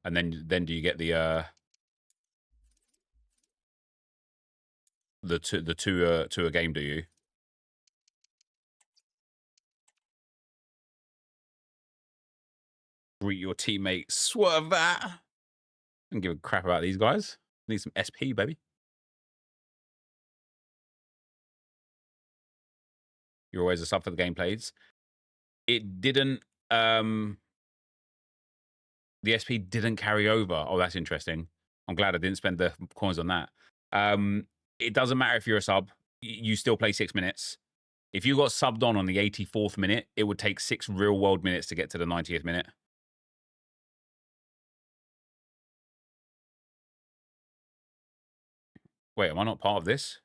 Speaker 1: And then do you get the two a game, do you? Greet your teammates. Swerve that. I don't give a crap about these guys. Need some SP, baby. You're always a sub for the gameplays. It didn't the SP didn't carry over. Oh, that's interesting. I'm glad I didn't spend the coins on that. It doesn't matter if you're a sub. You still play 6 minutes. If you got subbed on the 84th minute, it would take 6 real-world minutes to get to the 90th minute. Wait, am I not part of this?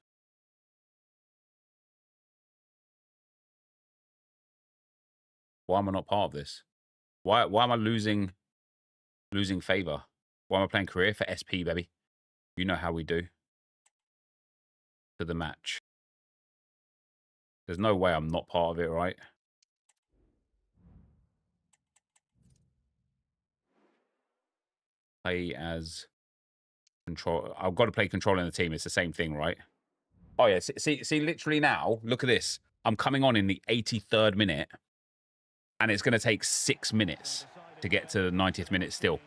Speaker 1: Why am I not part of this? Why am I losing favor? Why am I playing career for SP, baby? You know how we do. To the match. There's no way I'm not part of it, right? Play as control. I've got to play controlling the team. It's the same thing, right? Oh yeah. See. Literally now, look at this. I'm coming on in the 83rd minute, and it's going to take 6 minutes to get to the 90th minute still.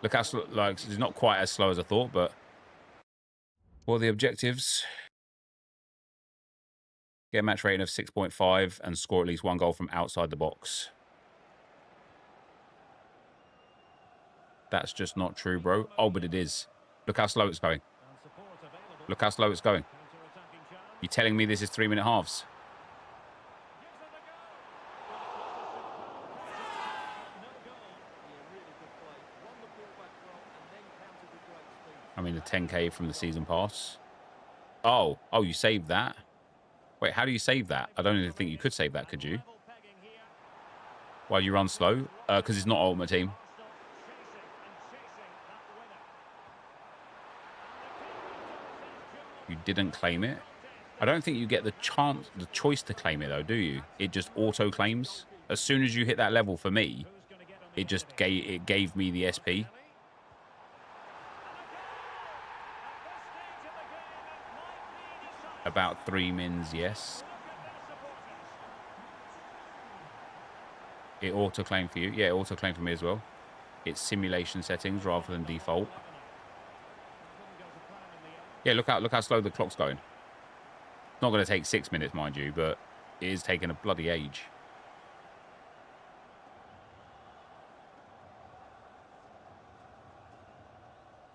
Speaker 1: Look how slow, like, it's not quite as slow as I thought, but what are the objectives? Get a match rating of 6.5 and score at least 1 goal from outside the box. That's just not true, bro. Oh, but it is. Look how slow it's going. Look how slow it's going. You're telling me this is 3-minute halves? I mean, the 10K from the season pass. Oh, you saved that? Wait, how do you save that? I don't even think you could save that, could you? While you run slow? Because it's not Ultimate Team. You didn't claim it? I don't think you get the choice to claim it, though, do you? It just auto-claims. As soon as you hit that level, for me, it just gave me the SP. About 3 mins, yes. It auto-claimed for you. Yeah, it auto-claimed for me as well. It's simulation settings rather than default. Yeah, look how slow the clock's going. It's not going to take 6 minutes, mind you, but it is taking a bloody age.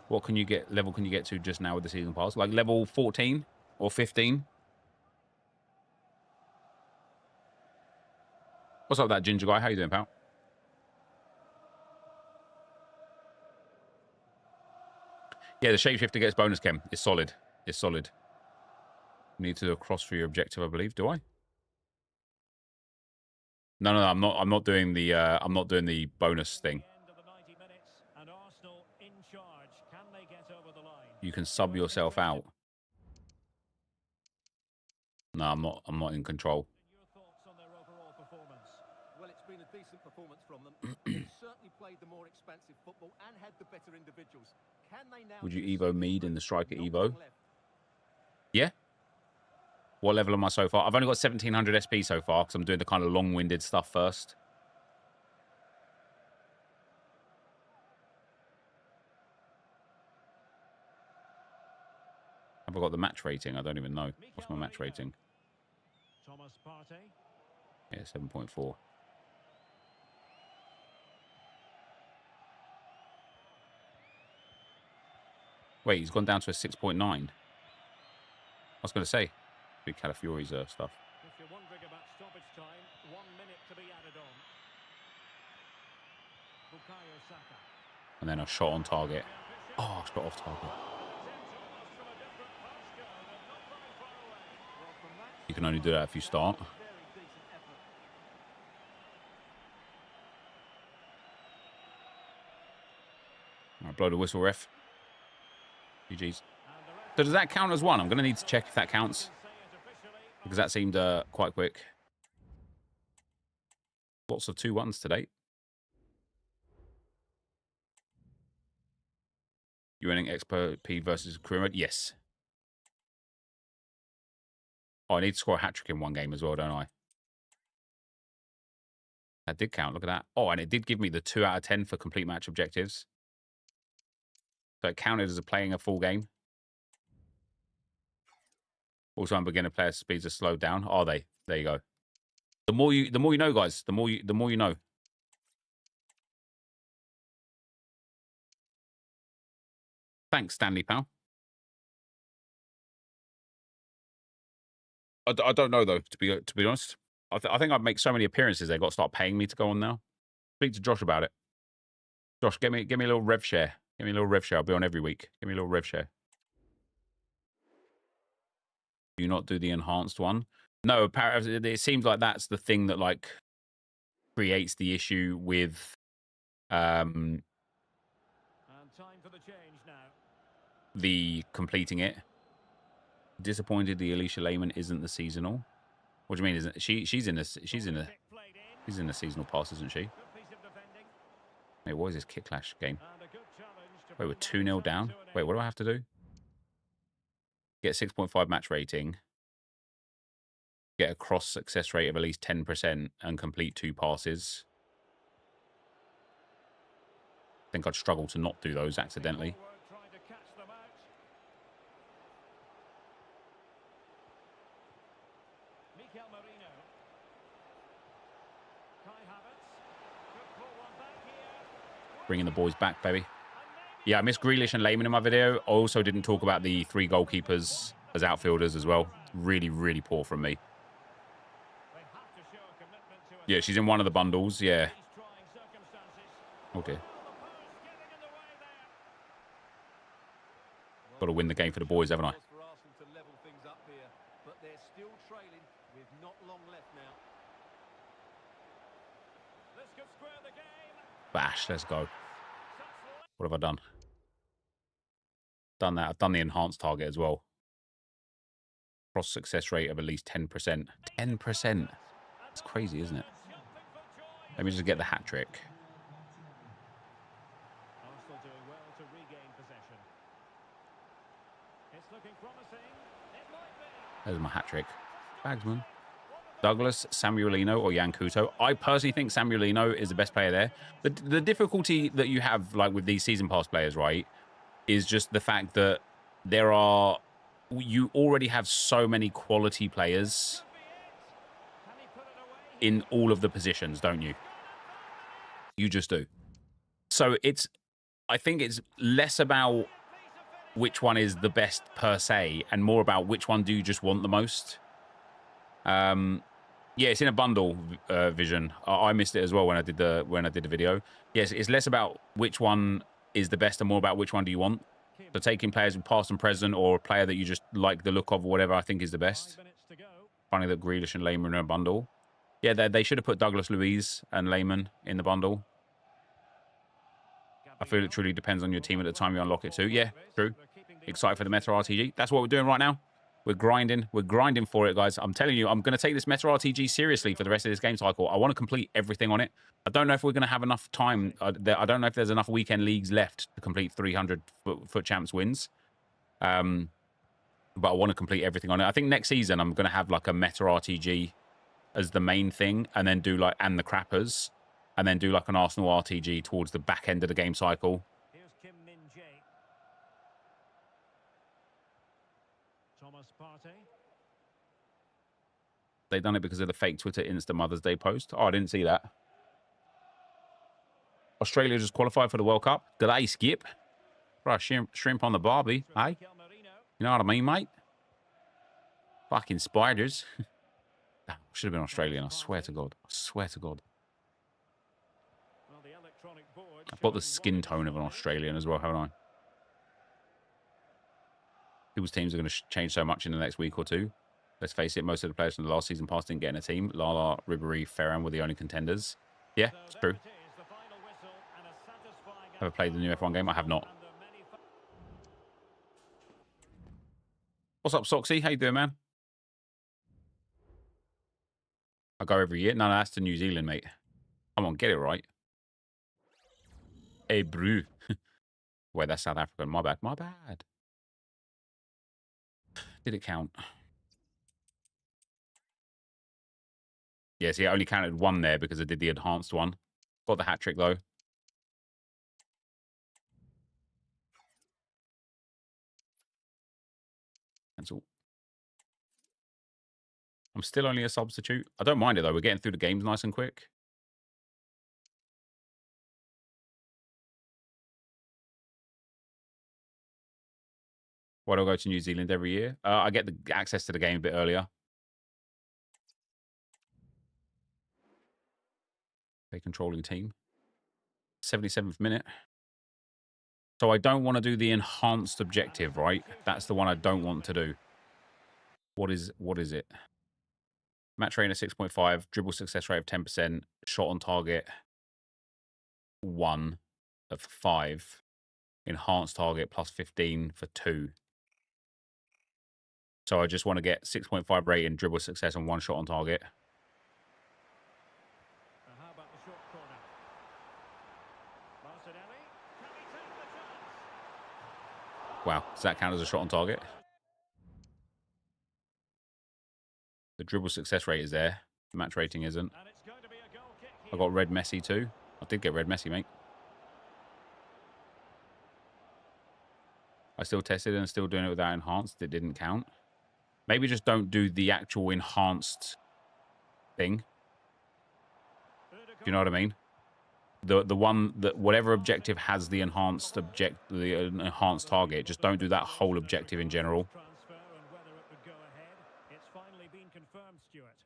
Speaker 1: What level can you get to just now with the season pass? Like level 14 or 15? What's up with that ginger guy? How you doing, pal? Yeah, the shapeshifter gets bonus chem. It's solid. It's solid. You need to do a cross for your objective, I believe. Do I? No, I'm not doing the bonus thing. You can sub yourself out. No, I'm not in control.
Speaker 2: Well, it's been a decent performance from them. They've certainly played the more expansive football and had the better individuals. Can they now?
Speaker 1: Would you Evo Mead in the striker Evo? Yeah. What level am I so far? I've only got 1700 SP so far because I'm doing the kind of long-winded stuff first. Have I got the match rating? I don't even know. What's my match rating?
Speaker 2: Thomas Partey.
Speaker 1: Yeah, 7.4. Wait, he's gone down to a 6.9. I was going to say, big Calafiori's stuff.
Speaker 2: If you're wondering about stoppage time, 1 minute to be added on. Bukayo Saka.
Speaker 1: And then a shot on target. Oh, shot off target. You can only do that if you start. All right, blow the whistle, ref. GG's. So does that count as one? I'm going to need to check if that counts, because that seemed quite quick. Lots of 2-1s today. You winning XP versus career mode? Yes. Oh, I need to score a hat-trick in one game as well, don't I? That did count. Look at that. Oh, and it did give me the 2 out of 10 for complete match objectives. So it counted as playing a full game. Also, I'm beginner player speeds are slowed down. Are they? There you go. The more you know, guys. The more you know. Thanks, Stanley pal. I don't know though. To be honest, I think I'd make so many appearances. They got to start paying me to go on now. Speak to Josh about it. Josh, give me a little rev share. Give me a little rev share. I'll be on every week. Give me a little rev share. Do you not do the enhanced one? No, apparently it seems like that's the thing that like creates the issue with
Speaker 2: And time for the change now.
Speaker 1: the completing it. Disappointed the Alicia Lehman isn't the seasonal. What do you mean? Isn't she's in a seasonal pass, isn't she? Wait, what is this kick clash game? Wait, we're 2-0 down. Wait, what do I have to do? Get 6.5 match rating. Get a cross success rate of at least 10% and complete 2 passes. I think I'd struggle to not do those accidentally. Bringing the boys back, baby. Yeah, I missed Grealish and Lehman in my video. I also didn't talk about the 3 goalkeepers as outfielders as well. Really, really poor from me. Yeah, she's in one of the bundles. Yeah. Oh, dear. Got to win the game for the boys, haven't I? Bash, let's go. What have I done? Done that. I've done the enhanced target as well. Cross success rate of at least 10%. 10%. That's crazy, isn't it? Let me just get the hat trick. There's my hat trick. Bagsman. Douglas, Samuelino, or Yankuto. I personally think Samuelino is the best player there. The difficulty that you have, like with these season pass players, right, is just the fact that you already have so many quality players in all of the positions, don't you? You just do. So I think it's less about which one is the best per se, and more about which one do you just want the most. Yeah, it's in a bundle vision. I missed it as well when I did the video. Yes, it's less about which one is the best and more about which one do you want. So taking players with past and present, or a player that you just like the look of or whatever, I think is the best. Funny that Grealish and Lehman are in a bundle. Yeah, they should have put Douglas Luiz and Lehman in the bundle. I feel it truly depends on your team at the time you unlock it too. Yeah, true. Excited for the Meta RTG. That's what we're doing right now. We're grinding. We're grinding for it, guys. I'm telling you, I'm going to take this Meta RTG seriously for the rest of this game cycle. I want to complete everything on it. I don't know if we're going to have enough time. I don't know if there's enough weekend leagues left to complete 300 foot champs wins. But I want to complete everything on it. I think next season I'm going to have like a Meta RTG as the main thing, and then do like, and the crappers, and then do like an Arsenal RTG towards the back end of the game cycle.
Speaker 2: Thomas Partey.
Speaker 1: They done it because of the fake Twitter Insta Mother's Day post. Oh, I didn't see that. Australia just qualified for the World Cup. Did I skip? Right, shrimp on the barbie, hey? You know what I mean, mate? Fucking spiders. Damn, should have been Australian, I swear to God. I swear to God. I've got the skin tone of an Australian as well, haven't I? People's teams are going to change so much in the next week or two. Let's face it, most of the players from the last season past didn't get in a team. Lala, Ribery, Ferran were the only contenders. Yeah, it's true. Have I played the new F1 game? I have not. What's up, Soxy? How you doing, man? I go every year. No, that's to New Zealand, mate. Come on, get it right. Hey, brew. Wait, that's South African. My bad. My bad. Did it count? Yeah, see, I only counted one there because I did the enhanced one. Got the hat trick, though. Cancel. I'm still only a substitute. I don't mind it, though. We're getting through the games nice and quick. Why do I go to New Zealand every year? I get the access to the game a bit earlier. Okay, controlling team. 77th minute. So I don't want to do the enhanced objective, right? That's the one I don't want to do. What is it? Match rate of 6.5, dribble success rate of 10%, shot on target 1 of 5, enhanced target plus 15 for 2. So I just want to get 6.5 rating, dribble success, and 1 shot on target.
Speaker 2: How about the short corner? Martinelli, can he take the chance?
Speaker 1: Wow, does that count as a shot on target? The dribble success rate is there. The match rating isn't.
Speaker 2: And it's going to be a goal kick here.
Speaker 1: I got red Messi too. I did get red Messi, mate. I still tested and still doing it without enhanced. It didn't count. Maybe just don't do the actual enhanced thing. Do you know what I mean? The one that whatever objective has the enhanced target, just don't do that whole objective in general.
Speaker 2: Transfer and whether it would go ahead. It's finally been confirmed, Stuart.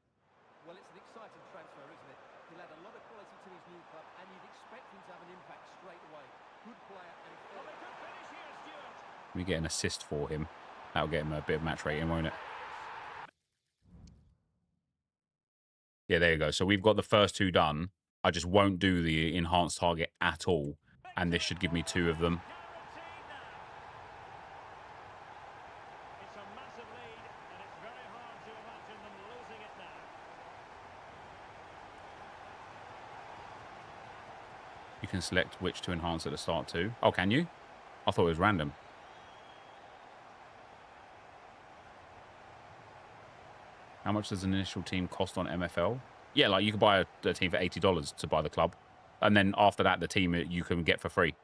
Speaker 4: Well, it's an exciting transfer, isn't it? He'll add a lot of quality to his new club, and you'd expect him to have an impact straight away. Good player and
Speaker 2: Well, they could finish here, Stuart.
Speaker 1: We get an assist for him. That'll get him a bit of match rating, won't it? Yeah, there you go. So we've got the first 2 done. I just won't do the enhanced target at all. And this should give me 2 of them.
Speaker 2: It's a massive lead, and it's very hard to imagine them losing it now.
Speaker 1: You can select which to enhance at the start too. Oh, can you? I thought it was random. How much does an initial team cost on MFL? Yeah, like you could buy a team for $80 to buy the club. And then after that, the team you can get for free.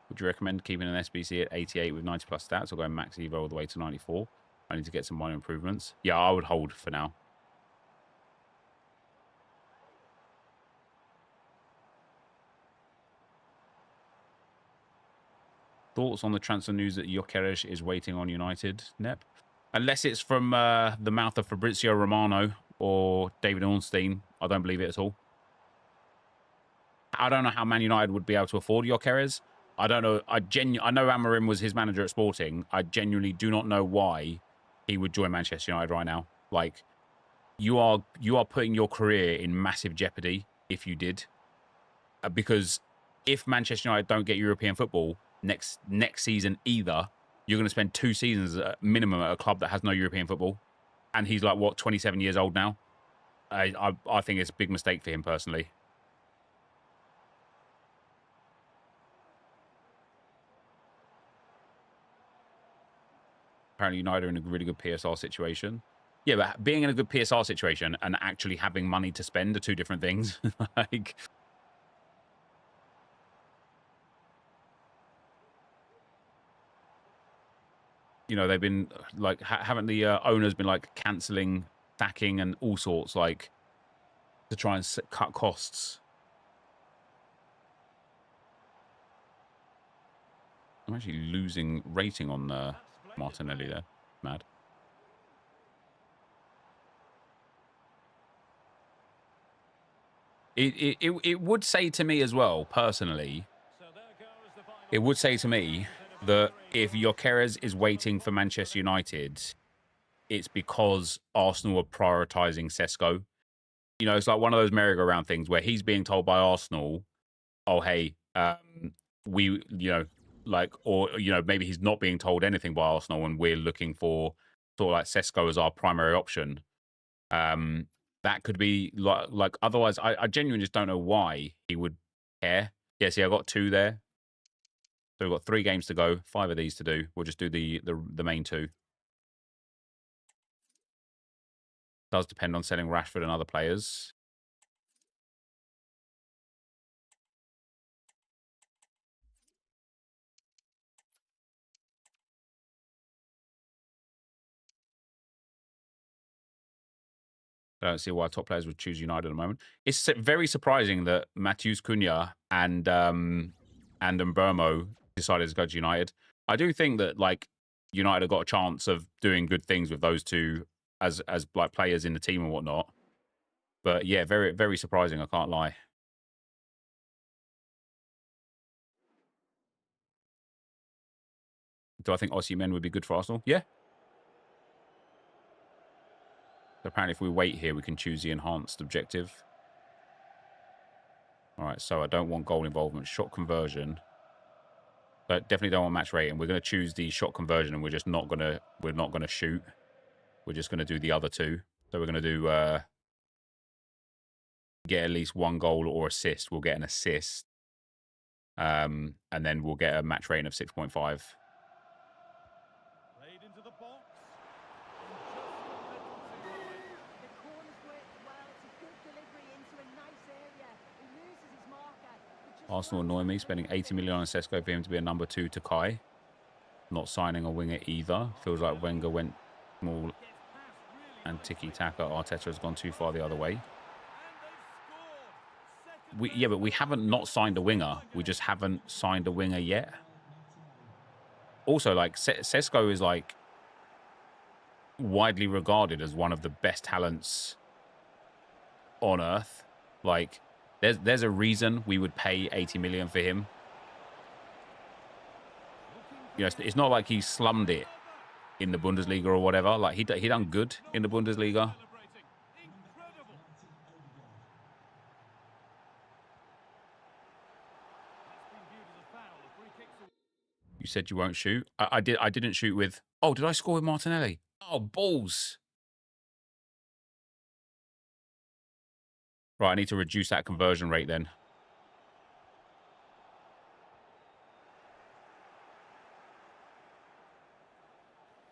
Speaker 1: Would you recommend keeping an SBC at 88 with 90 plus stats or going max evo all the way to 94? I need to get some minor improvements. Yeah, I would hold for now. Thoughts on the transfer news that Enquiries is waiting on United, Nep? Unless it's from the mouth of Fabrizio Romano or David Ornstein, I don't believe it at all. I don't know how Man United would be able to afford Enquiries. I don't know. I know Amorim was his manager at Sporting. I genuinely do not know why he would join Manchester United right now. Like, you are putting your career in massive jeopardy if you did. Because if Manchester United don't get European football next season either, you're going to spend 2 seasons at minimum at a club that has no European football. And he's like, what, 27 years old now? I think it's a big mistake for him personally. Apparently United are in a really good PSR situation. Yeah, but being in a good PSR situation and actually having money to spend are 2 different things. Like, you know, they've been like, haven't the owners been like cancelling, sacking, and all sorts, like to try and cut costs? I'm actually losing rating on Martinelli there. Mad. It would say to me as well, personally, it would say to me that if Enquiries is waiting for Manchester United, it's because Arsenal are prioritising Sesko. You know, it's like one of those merry-go-round things where he's being told by Arsenal, oh, hey, we, you know, like, or, you know, maybe he's not being told anything by Arsenal and we're looking for sort of like Sesko as our primary option. That could be like otherwise, I genuinely just don't know why he would care. Yeah, see, I got 2 there. So we've got 3 games to go, 5 of these to do. We'll just do the main 2. Does depend on selling Rashford and other players. I don't see why top players would choose United at the moment. It's very surprising that Matheus Cunha and Mbeumo decided to go to United. I do think that like United have got a chance of doing good things with those two as like players in the team and whatnot. But yeah, very, very surprising. I can't lie. Do I think Osimhen would be good for Arsenal? Yeah. So apparently, if we wait here, we can choose the enhanced objective. All right, so I don't want goal involvement, shot conversion. But definitely don't want match rating. We're going to choose the shot conversion, and we're not going to shoot. We're just going to do the other 2. So we're going to do get at least 1 goal or assist. We'll get an assist, and then we'll get a match rating of 6.5. Arsenal annoy me, spending 80 million on Sesko for him to be a number 2 to Kai. Not signing a winger either. Feels like Wenger went small and tiki-taka. Arteta has gone too far the other way. Yeah, but we haven't not signed a winger. We just haven't signed a winger yet. Also, like, Sesko is, like, widely regarded as one of the best talents on earth. Like, there's a reason we would pay 80 million for him. You know, it's not like he slummed it in the Bundesliga or whatever. Like, he done good in the Bundesliga. You said you won't shoot. I didn't shoot with... Oh, did I score with Martinelli? Oh, balls. Right, I need to reduce that conversion rate then.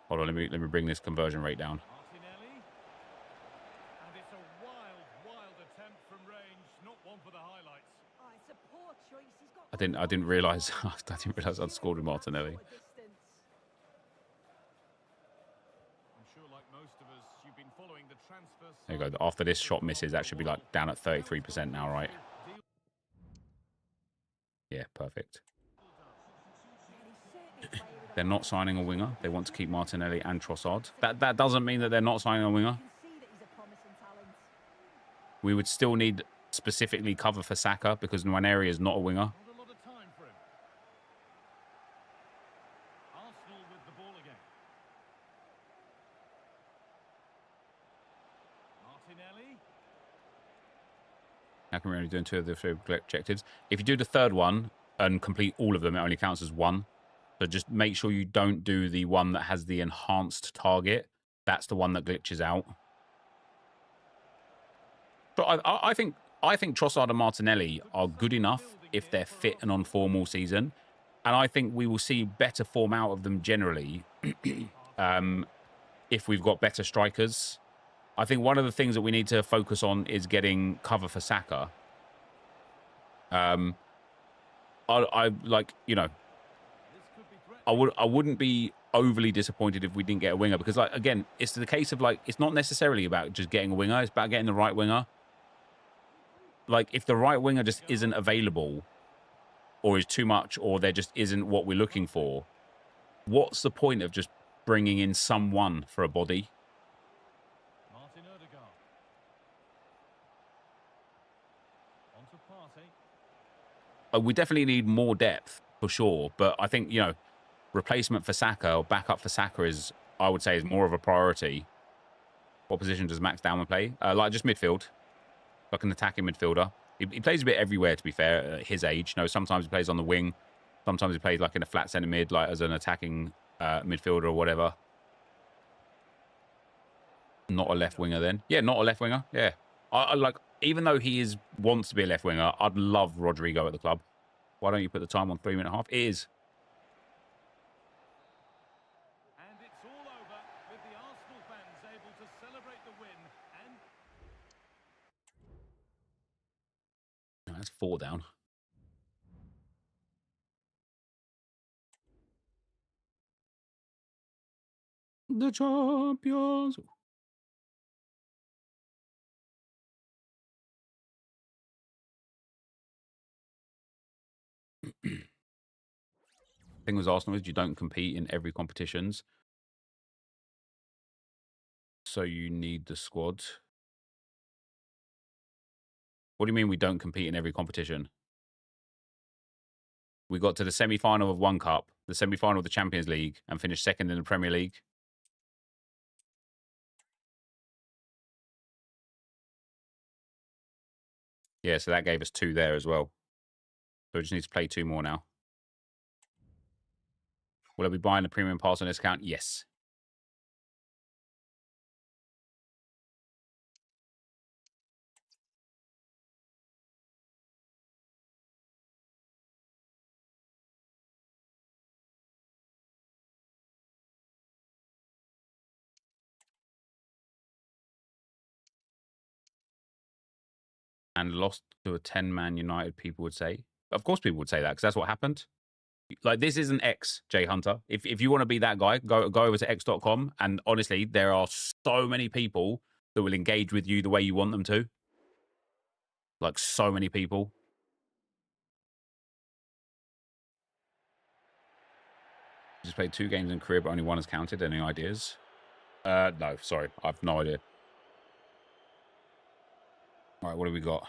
Speaker 1: Hold on, let me bring this conversion rate down.
Speaker 2: And it's a wild attempt from range, not one for the highlights.
Speaker 3: Oh, it's a poor choice. He's got
Speaker 1: I didn't realize I'd scored with Martinelli. There you go. After this shot misses, that should be like down at 33% now, right? Yeah, perfect. They're not signing a winger. They want to keep Martinelli and Trossard. That doesn't mean that they're not signing a winger. We would still need specifically cover for Saka because Nwaneri is not a winger. How can we only do 2 of the 3 objectives? If you do the 3rd one and complete all of them, it only counts as 1. So just make sure you don't do the one that has the enhanced target. That's the one that glitches out. So I think Trossard and Martinelli are good enough if they're fit and on form all season. And I think we will see better form out of them generally if we've got better strikers. I think one of the things that we need to focus on is getting cover for Saka. I like, you know, I wouldn't be overly disappointed if we didn't get a winger, because, like, again, it's the case of, like, it's not necessarily about just getting a winger. It's about getting the right winger. Like, if the right winger just isn't available or is too much, or there just isn't what we're looking for, what's the point of just bringing in someone for a body?
Speaker 2: Martin Odegaard. On to Partey.
Speaker 1: We definitely need more depth, for sure. But I think, you know, replacement for Saka or backup for Saka is, I would say, is more of a priority. What position does Max Dowman play? Like, just midfield. Like an attacking midfielder. He plays a bit everywhere, to be fair, at his age. You know, sometimes he plays on the wing. Sometimes he plays, like, in a flat centre mid, like, as an attacking midfielder or whatever. Not a left winger, then. Yeah, not a left winger. Yeah. I like, even though he wants to be a left winger, I'd love Rodrigo at the club. Why don't you put the time on 3.5? It is.
Speaker 2: And it's all over with the Arsenal fans able to celebrate the win. And
Speaker 1: No, that's 4 down. The champions. Thing with Arsenal is you don't compete in every competitions. So you need the squad. What do you mean we don't compete in every competition? We got to the semi-final of one cup, the semi-final of the Champions League, and finished second in the Premier League. Yeah, so that gave us 2 there as well. So we just need to play 2 more now. Will I be buying the premium pass on this account? Yes. And lost to a 10-man United, people would say. Of course people would say that, because that's what happened. Like, this isn't X, Jay Hunter. If you want to be that guy, go over to x.com. And honestly, there are so many people that will engage with you the way you want them to. Like, so many people. Just played 2 games in career, but only 1 has counted. Any ideas? No, sorry. I've no idea. All right, what do we got?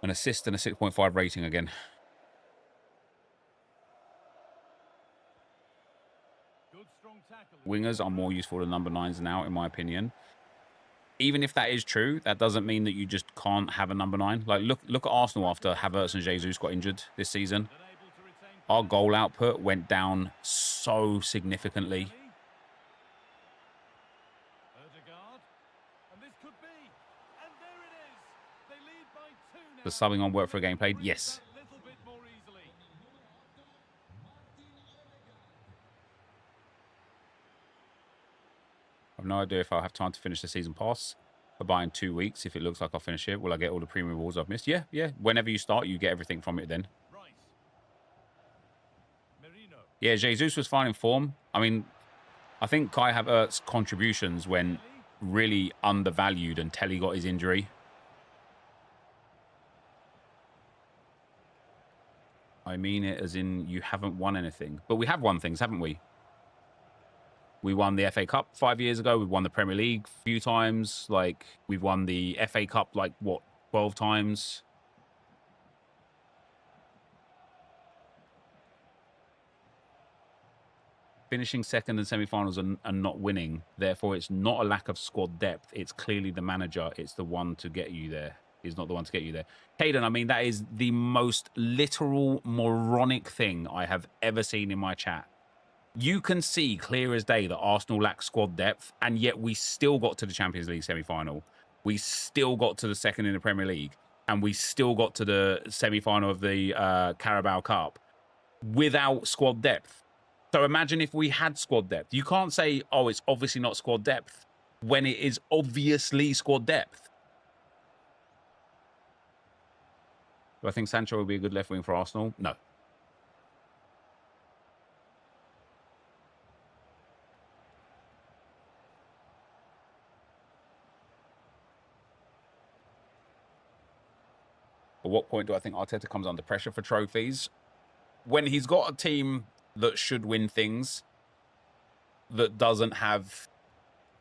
Speaker 1: An assist and a 6.5 rating again.
Speaker 2: good strong tackle.
Speaker 1: Wingers are more useful than number 9s now, in my opinion. Even if that is true, that doesn't mean that you just can't have a number 9. Like, look at Arsenal after Havertz and Jesus got injured this season.
Speaker 2: Unable to retain
Speaker 1: Our goal output went down so significantly.
Speaker 2: Odegaard. And this could be. And there it is. They lead by 2 now.
Speaker 1: Does subbing on work for a game played? Yes.
Speaker 2: That little bit more easily.
Speaker 1: I've no idea if I'll have time to finish the season pass. For buying 2 weeks, if it looks like I'll finish it, will I get all the premium rewards I've missed? Yeah. Whenever you start, you get everything from it then.
Speaker 2: Rice. Merino.
Speaker 1: Yeah, Jesus was fine in form. I mean, I think Kai Havertz's contributions went really undervalued until he got his injury. I mean it as in you haven't won anything. But we have won things, haven't we? We won the FA Cup 5 years ago. We've won the Premier League a few times. Like, we've won the FA Cup, like, what, 12 times? Finishing second in semi-finals and not winning. Therefore, it's not a lack of squad depth. It's clearly the manager. It's the one to get you there. He's not the one to get you there. Caden, I mean, that is the most literal, moronic thing I have ever seen in my chat. You can see clear as day that Arsenal lack squad depth, and yet we still got to the Champions League semi-final. We still got to the second in the Premier League, and we still got to the semi-final of the Carabao Cup without squad depth. So imagine if we had squad depth. You can't say, oh, it's obviously not squad depth, when it is obviously squad depth. Do I think Sancho will be a good left wing for Arsenal? No. what point do I think Arteta comes under pressure for trophies? When he's got a team that should win things, that doesn't have,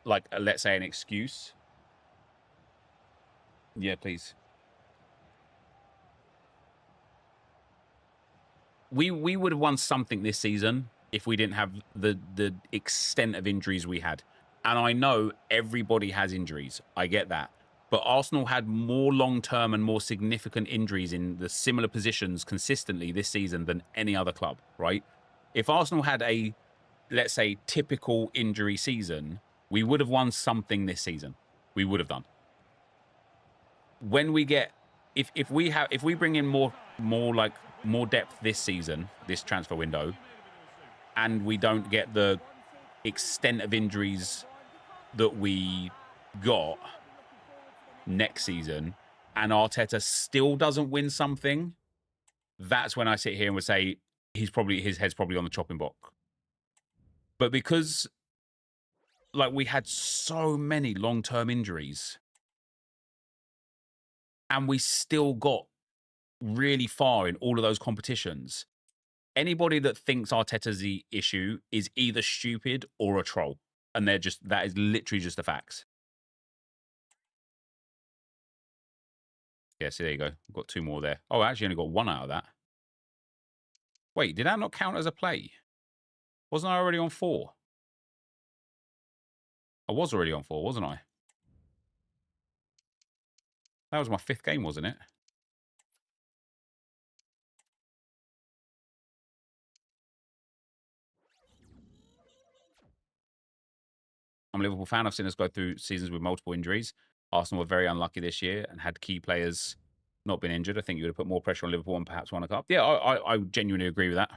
Speaker 1: like, let's say, an excuse. Yeah, please. We would have won something this season if we didn't have the extent of injuries we had. And I know everybody has injuries. I get that. But Arsenal had more long-term and more significant injuries in the similar positions consistently this season than any other club, right? If Arsenal had a, let's say, typical injury season, we would have won something this season. We would have done. When we get, if we bring in more depth this season, this transfer window, and we don't get the extent of injuries that we got next season, and Arteta still doesn't win something, that's when I sit here and would say his head's probably on the chopping block. But because, like, we had so many long-term injuries, and we still got really far in all of those competitions, anybody that thinks Arteta's the issue is either stupid or a troll. And that is literally just the facts. Yeah, see, there you go. I've got 2 more there. Oh, I actually only got 1 out of that. Wait, did that not count as a play? Wasn't I already on 4? I was already on 4, wasn't I? That was my 5th game, wasn't it? I'm a Liverpool fan. I've seen us go through seasons with multiple injuries. Arsenal were very unlucky this year and had key players not been injured. I think you would have put more pressure on Liverpool and perhaps won a cup. Yeah, I genuinely agree with that.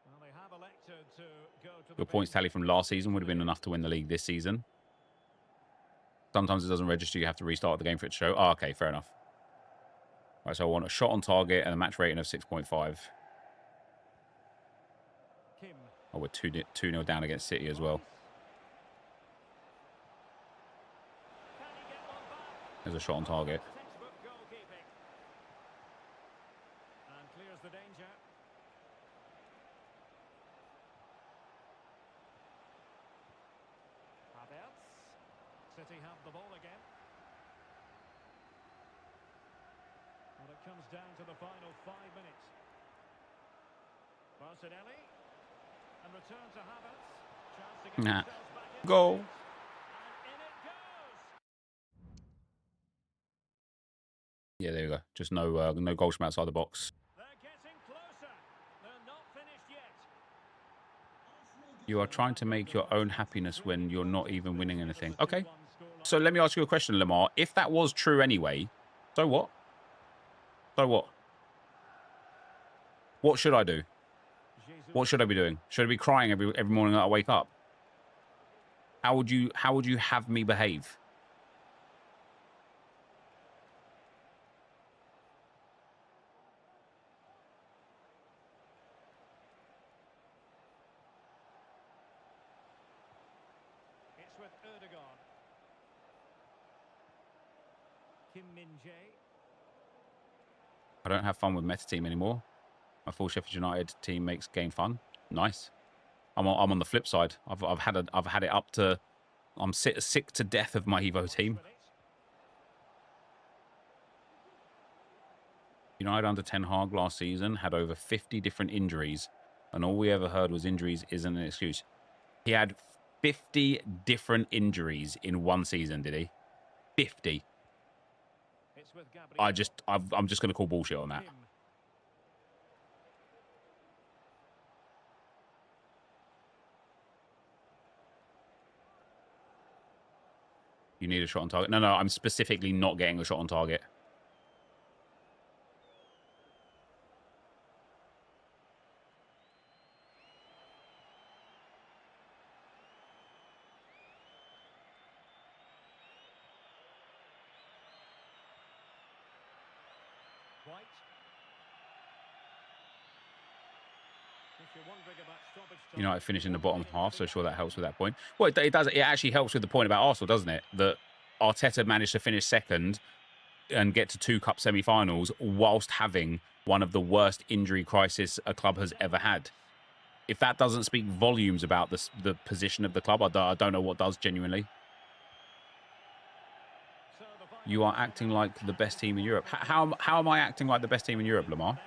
Speaker 2: Well, they have elected to go to
Speaker 1: Your
Speaker 2: the
Speaker 1: points
Speaker 2: bench.
Speaker 1: tally from last season would have been enough to win the league this season. Sometimes it doesn't register. You have to restart the game for it to show. Oh, okay, fair enough. Right, so I want a shot on target and a match rating of 6.5.
Speaker 2: Kim.
Speaker 1: Oh, we're 2-0 down against City as well.
Speaker 2: Can he get one back?
Speaker 1: There's a shot on target.
Speaker 2: Textbook goalkeeping. And clears the danger. Havertz. City have the ball again. Well, it comes down to the final 5 minutes. Martinelli. And return to Havertz. Chance to get
Speaker 1: Nah.
Speaker 2: themselves back in.
Speaker 1: Goal.
Speaker 2: And in it goes.
Speaker 1: Yeah, there you go. Just no goals from outside the box.
Speaker 2: They're getting closer. They're not finished yet.
Speaker 1: You are trying to make your own happiness when you're not even winning anything. Okay. So let me ask you a question, Lamar. If that was true anyway, so what? So what? What should I do? What should I be doing? Should I be crying every morning that I wake up? How would you have me behave?
Speaker 2: It's with Erdogan. Kim Min-jae.
Speaker 1: I don't have fun with Meta Team anymore. My full Sheffield United team makes game fun. Nice. I'm on the flip side. I've had it up to. I'm sick to death of my Evo team. United under Ten Hag last season had over 50 different injuries, and all we ever heard was injuries isn't an excuse. He had 50 different injuries in one season, did he? 50.
Speaker 2: It's with Gabriel.
Speaker 1: I'm just going to call bullshit on that.
Speaker 2: Kim.
Speaker 1: You need a shot on target. No, I'm specifically not getting a shot on target.
Speaker 2: White.
Speaker 1: United finish in the bottom half, so sure that helps with that point. Well, it does. It actually helps with the point about Arsenal, doesn't it? That Arteta managed to finish second and get to 2 cup semi-finals whilst having one of the worst injury crises a club has ever had. If that doesn't speak volumes about the position of the club, I don't know what does, genuinely. You are acting like the best team in Europe. How am I acting like the best team in Europe, Lamar?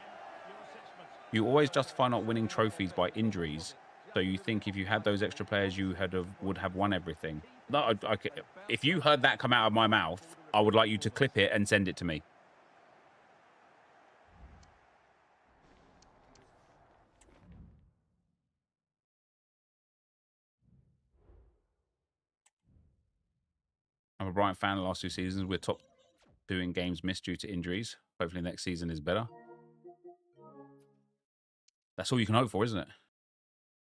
Speaker 1: You always justify not winning trophies by injuries. So you think if you had those extra players, you would have won everything. No, if you heard that come out of my mouth, I would like you to clip it and send it to me. I'm a Brighton fan the last 2 seasons. We're top 2 in games missed due to injuries. Hopefully next season is better. That's all you can hope for, isn't it?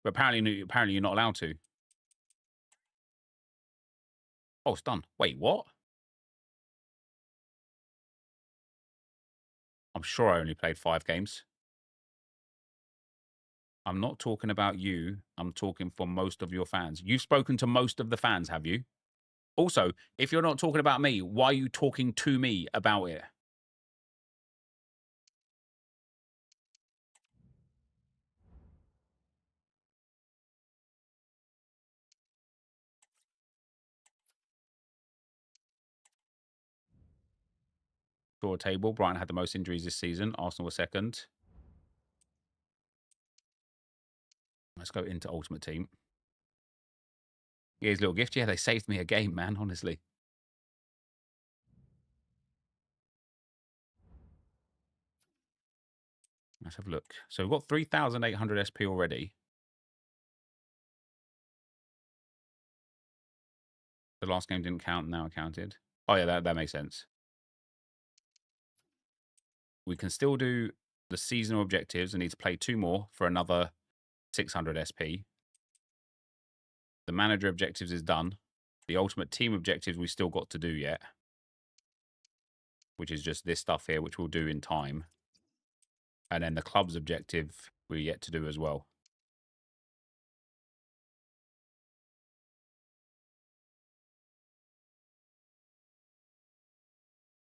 Speaker 1: But apparently you're not allowed to. Oh, it's done. Wait, what? I'm sure I only played 5 games. I'm not talking about you. I'm talking for most of your fans. You've spoken to most of the fans, have you? Also, if you're not talking about me, why are you talking to me about it? Draw table. Brighton had the most injuries this season. Arsenal were second. Let's go into Ultimate Team. Here's a little gift. Yeah, they saved me a game, man, honestly. Let's have a look. So we've got 3,800 SP already. The last game didn't count, now it counted. Oh, yeah, that makes sense. We can still do the seasonal objectives and need to play 2 more for another 600 SP. The manager objectives is done. The ultimate team objectives we still got to do yet, which is just this stuff here, which we'll do in time. And then the club's objective we're yet to do as well.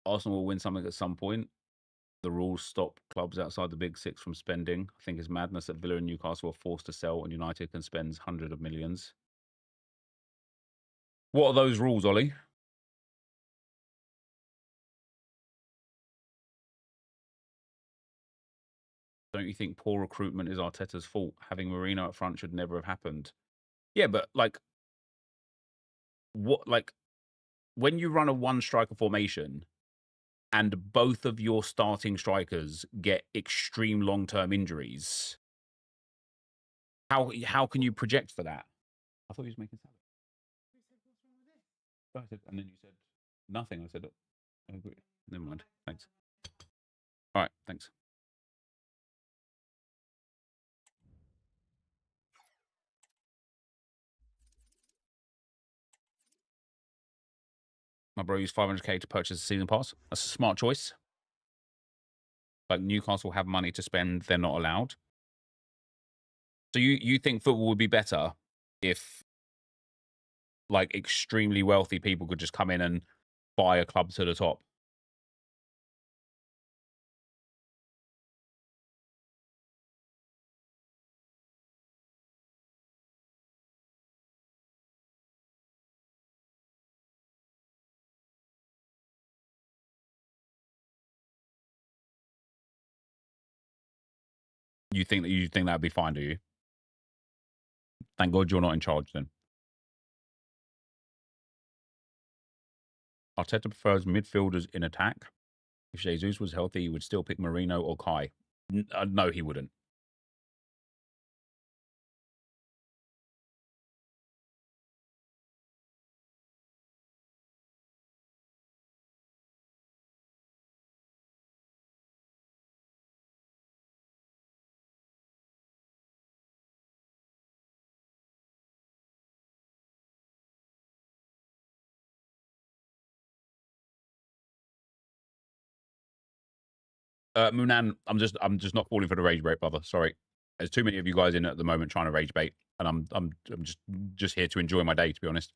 Speaker 1: Arsenal will win something at some point. The rules stop clubs outside the big 6 from spending. I think it's madness that Villa and Newcastle are forced to sell and United can spend hundreds of millions. What are those rules, Ollie? Don't you think poor recruitment is Arteta's fault? Having Marino up front should never have happened. Yeah, but like, what? Like, when you run a 1-striker formation and both of your starting strikers get extreme long-term injuries, how can you project for that? I thought he was making salad. I said, and then you said nothing. I said, I agree. Never mind. Thanks. All right. Thanks. My bro used 500k to purchase a season pass. That's a smart choice. Like, Newcastle have money to spend. They're not allowed. So you think football would be better if, like, extremely wealthy people could just come in and buy a club to the top? You think that'd be fine, do you? Thank God you're not in charge then. Arteta prefers midfielders in attack. If Jesus was healthy, he would still pick Marino or Kai. No, he wouldn't. Munan, I'm just not falling for the rage break, brother. Sorry. There's too many of you guys in at the moment trying to rage bait, and I'm just here to enjoy my day, to be honest.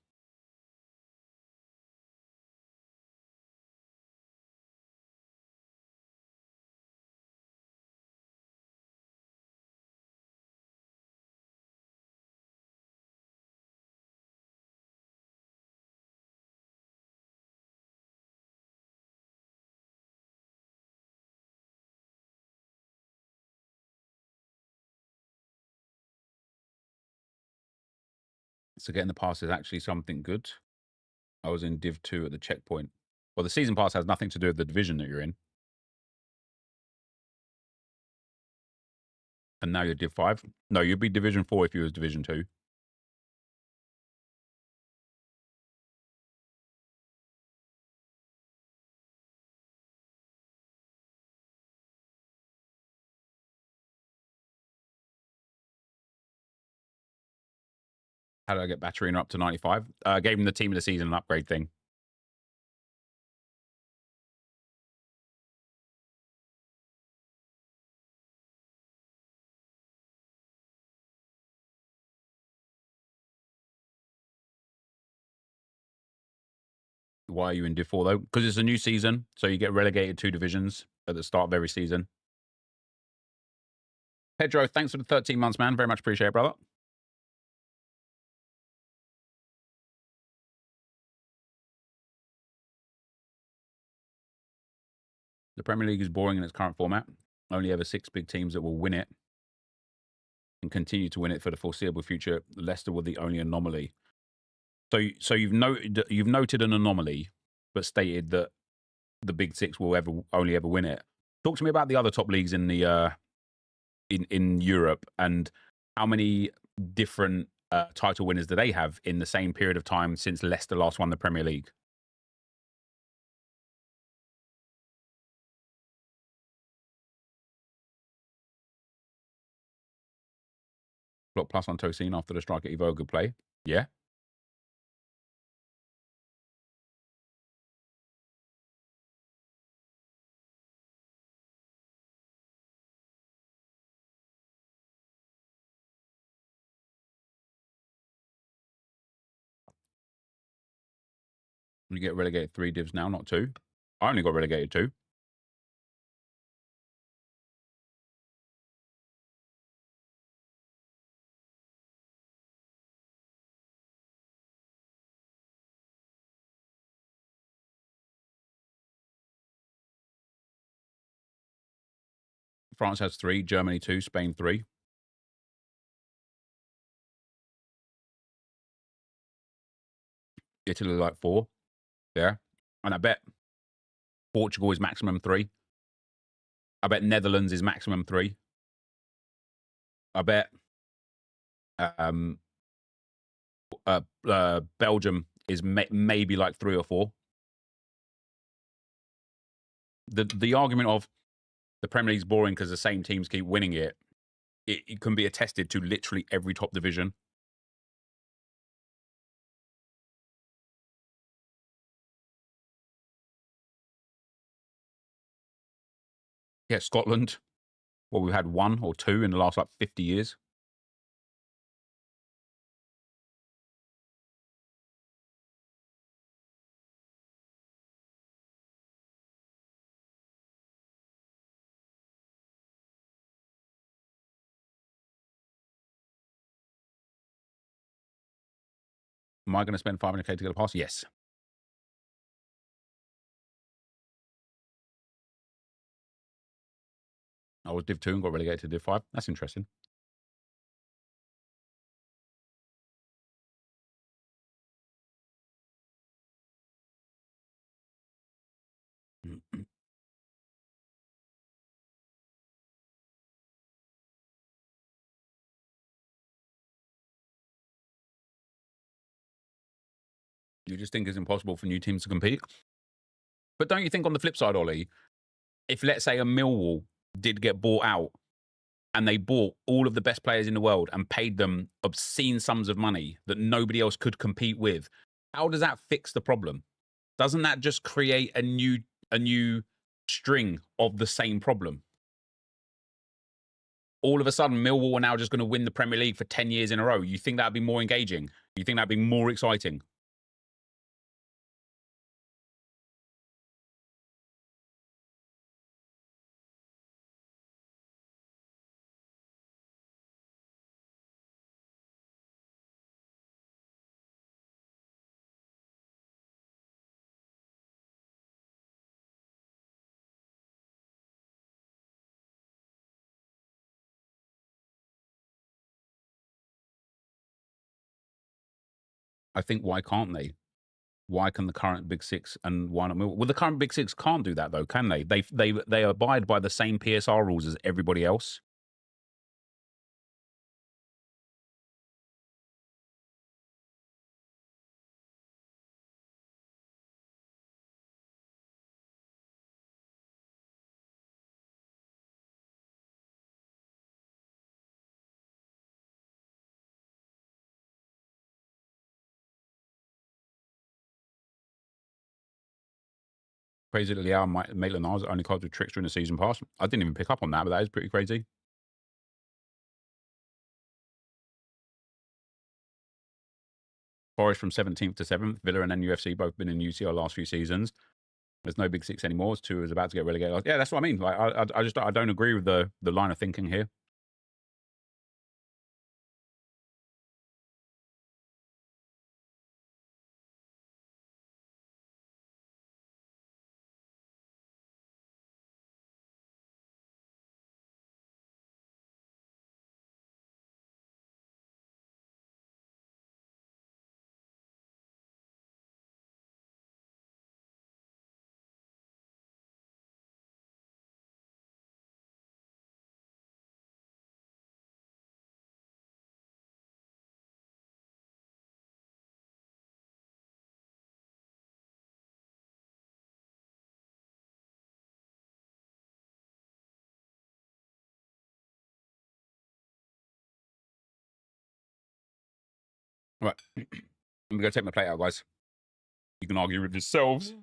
Speaker 1: So getting the pass is actually something good. I was in Div 2 at the checkpoint. Well, the season pass has nothing to do with the division that you're in. And now you're Div 5. No, you'd be Division 4 if you was Division 2. How did I get Batterina up to 95? Gave him the team of the season an upgrade thing. Why are you in Div 4 though? Because it's a new season, so you get relegated 2 divisions at the start of every season. Pedro, thanks for the 13 months, man. Very much appreciate it, brother. The Premier League is boring in its current format. Only ever 6 big teams that will win it and continue to win it for the foreseeable future. Leicester were the only anomaly. So you've noted an anomaly, but stated that the big 6 will only ever win it. Talk to me about the other top leagues in the in Europe and how many different title winners do they have in the same period of time since Leicester last won the Premier League? Block plus on Tosin after the strike at Evo, good play. Yeah. You get relegated 3 divs now, not 2. I only got relegated 2. France has 3, Germany 2, Spain 3. Italy like 4. Yeah. And I bet Portugal is maximum 3. I bet Netherlands is maximum 3. I bet Belgium is maybe like 3 or 4. The argument of the Premier League's boring because the same teams keep winning it can be attested to literally every top division. Yeah, Scotland. Well, we've had 1 or 2 in the last like 50 years. Am I going to spend 500k to get a pass? Yes. I was Div 2 and got relegated to Div 5. That's interesting. You just think it's impossible for new teams to compete? But don't you think on the flip side, Ollie, if let's say a Millwall did get bought out and they bought all of the best players in the world and paid them obscene sums of money that nobody else could compete with, how does that fix the problem? Doesn't that just create a new string of the same problem? all of a sudden Millwall are now just going to win the Premier League for 10 years in a row. You think that'd be more engaging? You think that'd be more exciting? I think, why can't they? Why can the current Big Six and why not Millwall? Well, the current Big Six can't do that though, can they? They abide by the same PSR rules as everybody else. Crazy that Liao Maitland-Niles only cards with Trickster in the season pass. I didn't even pick up on that, but that is pretty crazy. Forest from 17th to 7th. Villa and NUFC both been in UCL last few seasons. There's no Big Six anymore. Two is about to get relegated. Yeah, that's what I mean. Like, I don't agree with the line of thinking here. Right. I'm going to take my plate out, guys. You can argue with yourselves.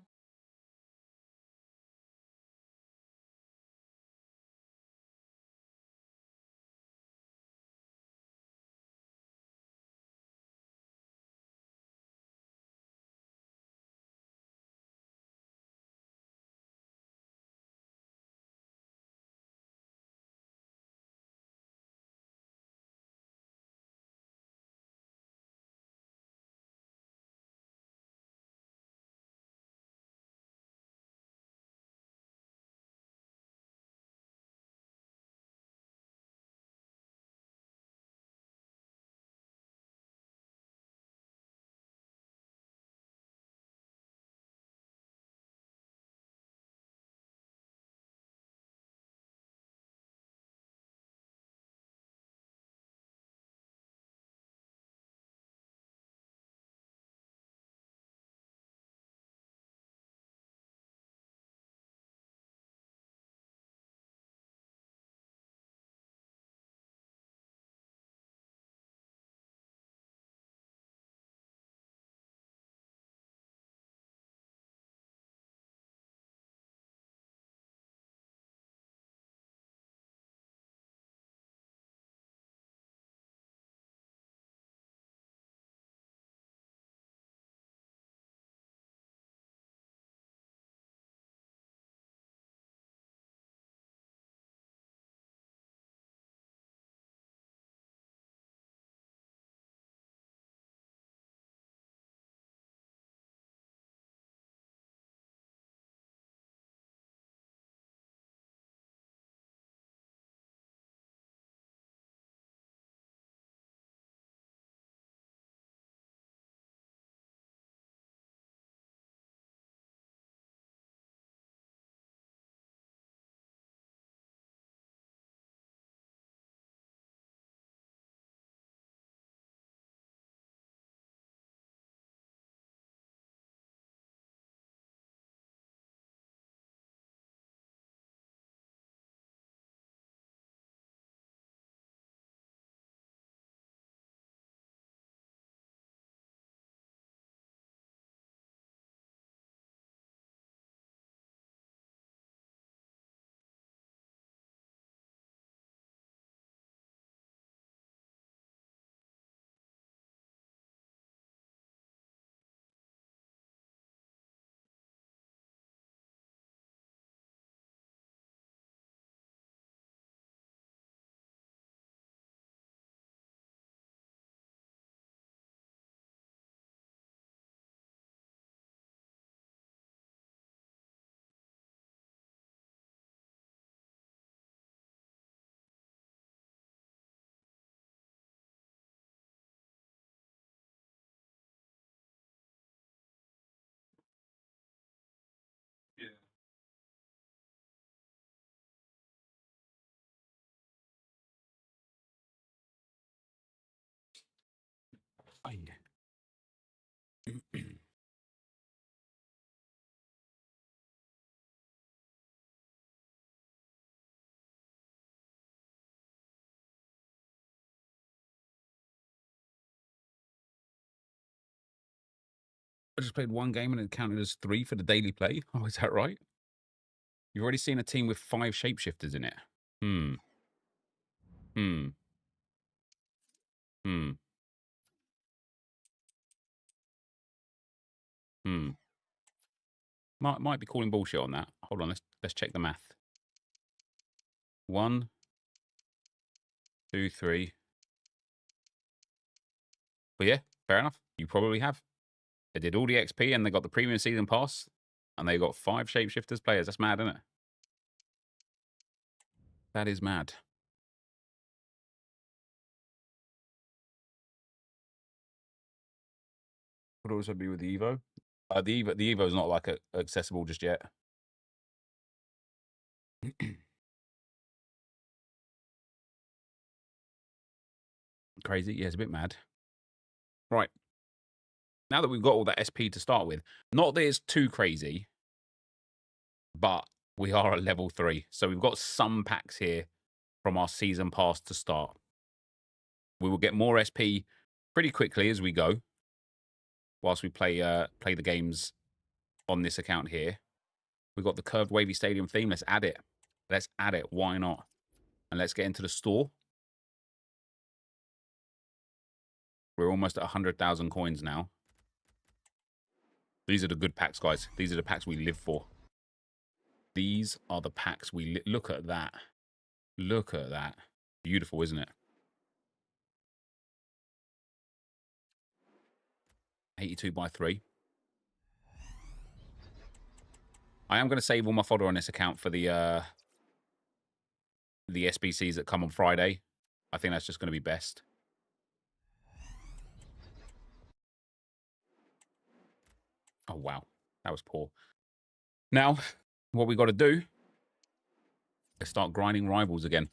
Speaker 1: I just played one game and it counted as 3 for the daily play. Oh, is that right? You've already seen a team with 5 shapeshifters in it. Hmm. Might be calling bullshit on that. Hold on, let's check the math. 1, 2, 3. But yeah, fair enough. You probably have. They did all the XP and they got the premium season pass and they got 5 shapeshifters players. That's mad, isn't it? That is mad. Would also be with the Evo. The Evo is not like accessible just yet. Crazy. Yeah, it's a bit mad. Right. Now that we've got all that SP to start with, not that it's too crazy, but we are at level 3. So we've got some packs here from our season pass to start. We will get more SP pretty quickly as we go, whilst we play the games on this account here. We've got the curved wavy stadium theme. Let's add it. Let's add it. Why not? And let's get into the store. We're almost at 100,000 coins now. These are the good packs, guys. These are the packs we live for. These are the packs we look at that. Look at that. Beautiful, isn't it? 82 by 3. I am going to save all my fodder on this account for the SBCs that come on Friday. I think that's just going to be best. Oh, wow. That was poor. Now, what we got to do is start grinding rivals again.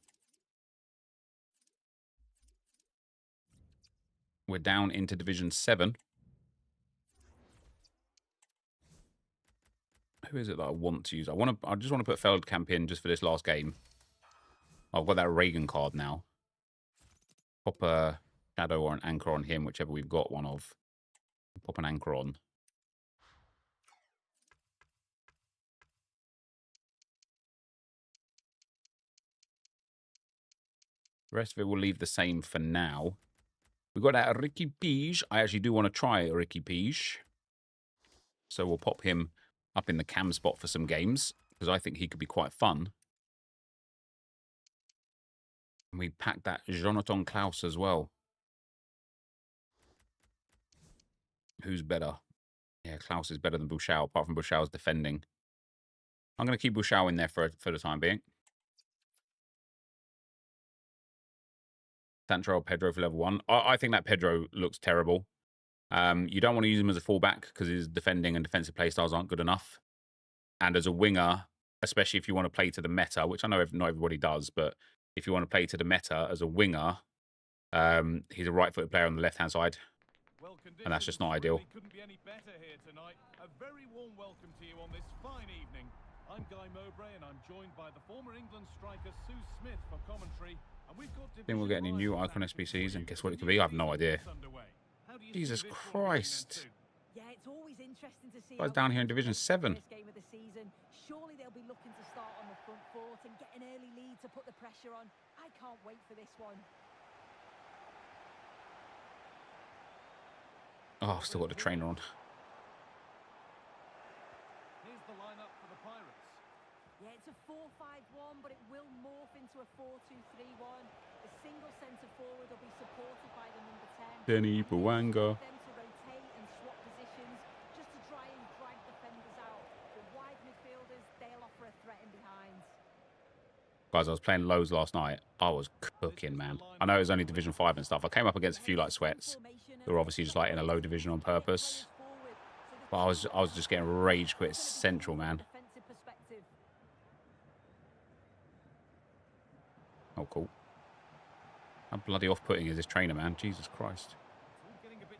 Speaker 1: We're down into Division 7. Who is it that I want to use? I just want to put Feldkamp in just for this last game. I've got that Reagan card now. Pop a Shadow or an Anchor on him, whichever we've got one of. Pop an Anchor on. The rest of it will leave the same for now. We've got that Ricky Pige. I actually do want to try Ricky Pige. So we'll pop him up in the cam spot for some games, because I think he could be quite fun. And we packed that Jonathan Klaus as well. Who's better? Yeah, Klaus is better than Buchau, apart from Buchau's defending. I'm going to keep Buchau in there for the time being. Sancho or Pedro for level 1. I think that Pedro looks terrible. You don't want to use him as a fullback because his defending and defensive playstyles aren't good enough. And as a winger, especially if you want to play to the meta, which I know not everybody does, but if you want to play to the meta as a winger, he's a right-footed player on the left-hand side. And that's just not ideal.
Speaker 2: Couldn't be any better here tonight. A very warm welcome to you on this fine evening. I'm Guy Mowbray and I'm joined by the former England striker Sue Smith for commentary. And we've got
Speaker 1: I think we'll get any new icon SBCs, and guess what it could be? I have no idea. Jesus Christ.
Speaker 3: Yeah, it's always interesting to see.
Speaker 1: Guys down here in Division 7.
Speaker 3: Game of the season. Surely they'll be looking to start on the front foot and get an early lead to put the pressure on. I can't wait for this one.
Speaker 1: Oh, I've still got the trainer on.
Speaker 2: Here's the lineup for the Pirates.
Speaker 3: Yeah, it's a 4-5-1, but it will morph into a 4-2-3-1. The single centre forward will be supported by the number 10.
Speaker 1: Denny Bouanga.
Speaker 3: Them to rotate and swap positions just to try and drag defenders out. The wide midfielders, they'll offer a threat in behind.
Speaker 1: Guys, I was playing lows last night. I was cooking, man. I know it was only Division 5 and stuff. I came up against a few like sweats. They were obviously just like in a low division on purpose. But I was just getting rage quit central, man. Oh, cool. How bloody off-putting is this trainer, man? Jesus Christ.
Speaker 2: It's all getting a bit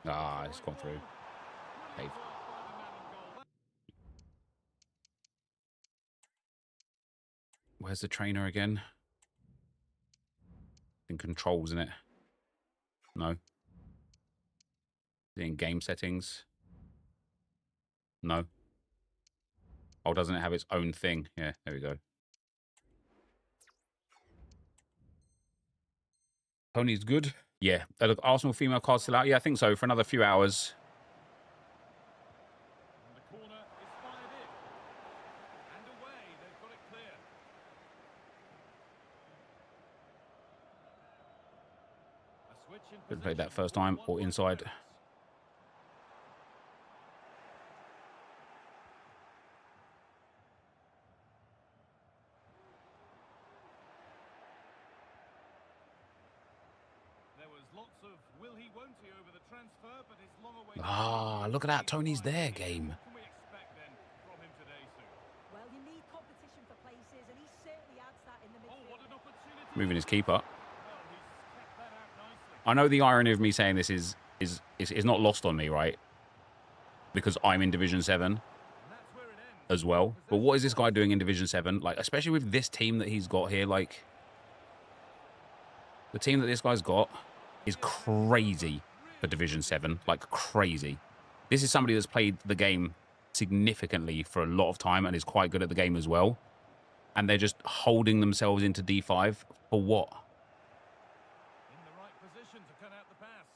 Speaker 1: Ah, it's gone through. Dave. Where's the trainer again? In controls, isn't it? No. In game settings? No. Oh, doesn't it have its own thing? Yeah, there we go. Tony's good. Yeah. Look, Arsenal female card still out? Yeah, I think so. For another few hours.
Speaker 2: And the corner is fired in. And away, they've got it clear. A switch in
Speaker 1: Could have played that
Speaker 2: possession.
Speaker 1: first time or
Speaker 2: 1-1
Speaker 1: inside.
Speaker 2: clearance. There was lots of will he, won't he over the transfer, but his long-awaited
Speaker 1: Ah, look at that. Tony's there game.
Speaker 2: What can we expect then from him today, Sue?
Speaker 3: Well, you need competition for places, and he certainly adds that in the
Speaker 2: Oh,
Speaker 3: midfield.
Speaker 2: what an opportunity.
Speaker 1: Moving his keeper.
Speaker 2: Well, he's kept that out nicely.
Speaker 1: I know the irony of me saying this is not lost on me, right? Because I'm in Division 7
Speaker 2: And that's where it ends.
Speaker 1: as well. But what is this guy doing in Division 7? Like, especially with this team that he's got here, like, the team that this guy's got is crazy for Division 7. Like, crazy. This is somebody that's played the game significantly for a lot of time and is quite good at the game as well. And they're just holding themselves into D5 for what?
Speaker 2: In the right position to cut out the pass.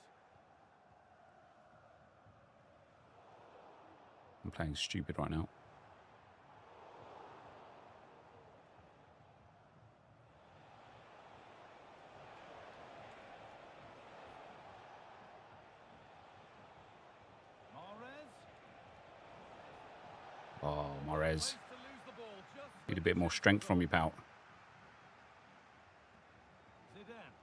Speaker 1: I'm playing stupid right now.
Speaker 2: Mahrez.
Speaker 1: Oh, Mahrez.
Speaker 2: Place to lose the ball just
Speaker 1: Need a bit more strength from you, pal.
Speaker 2: Zidane.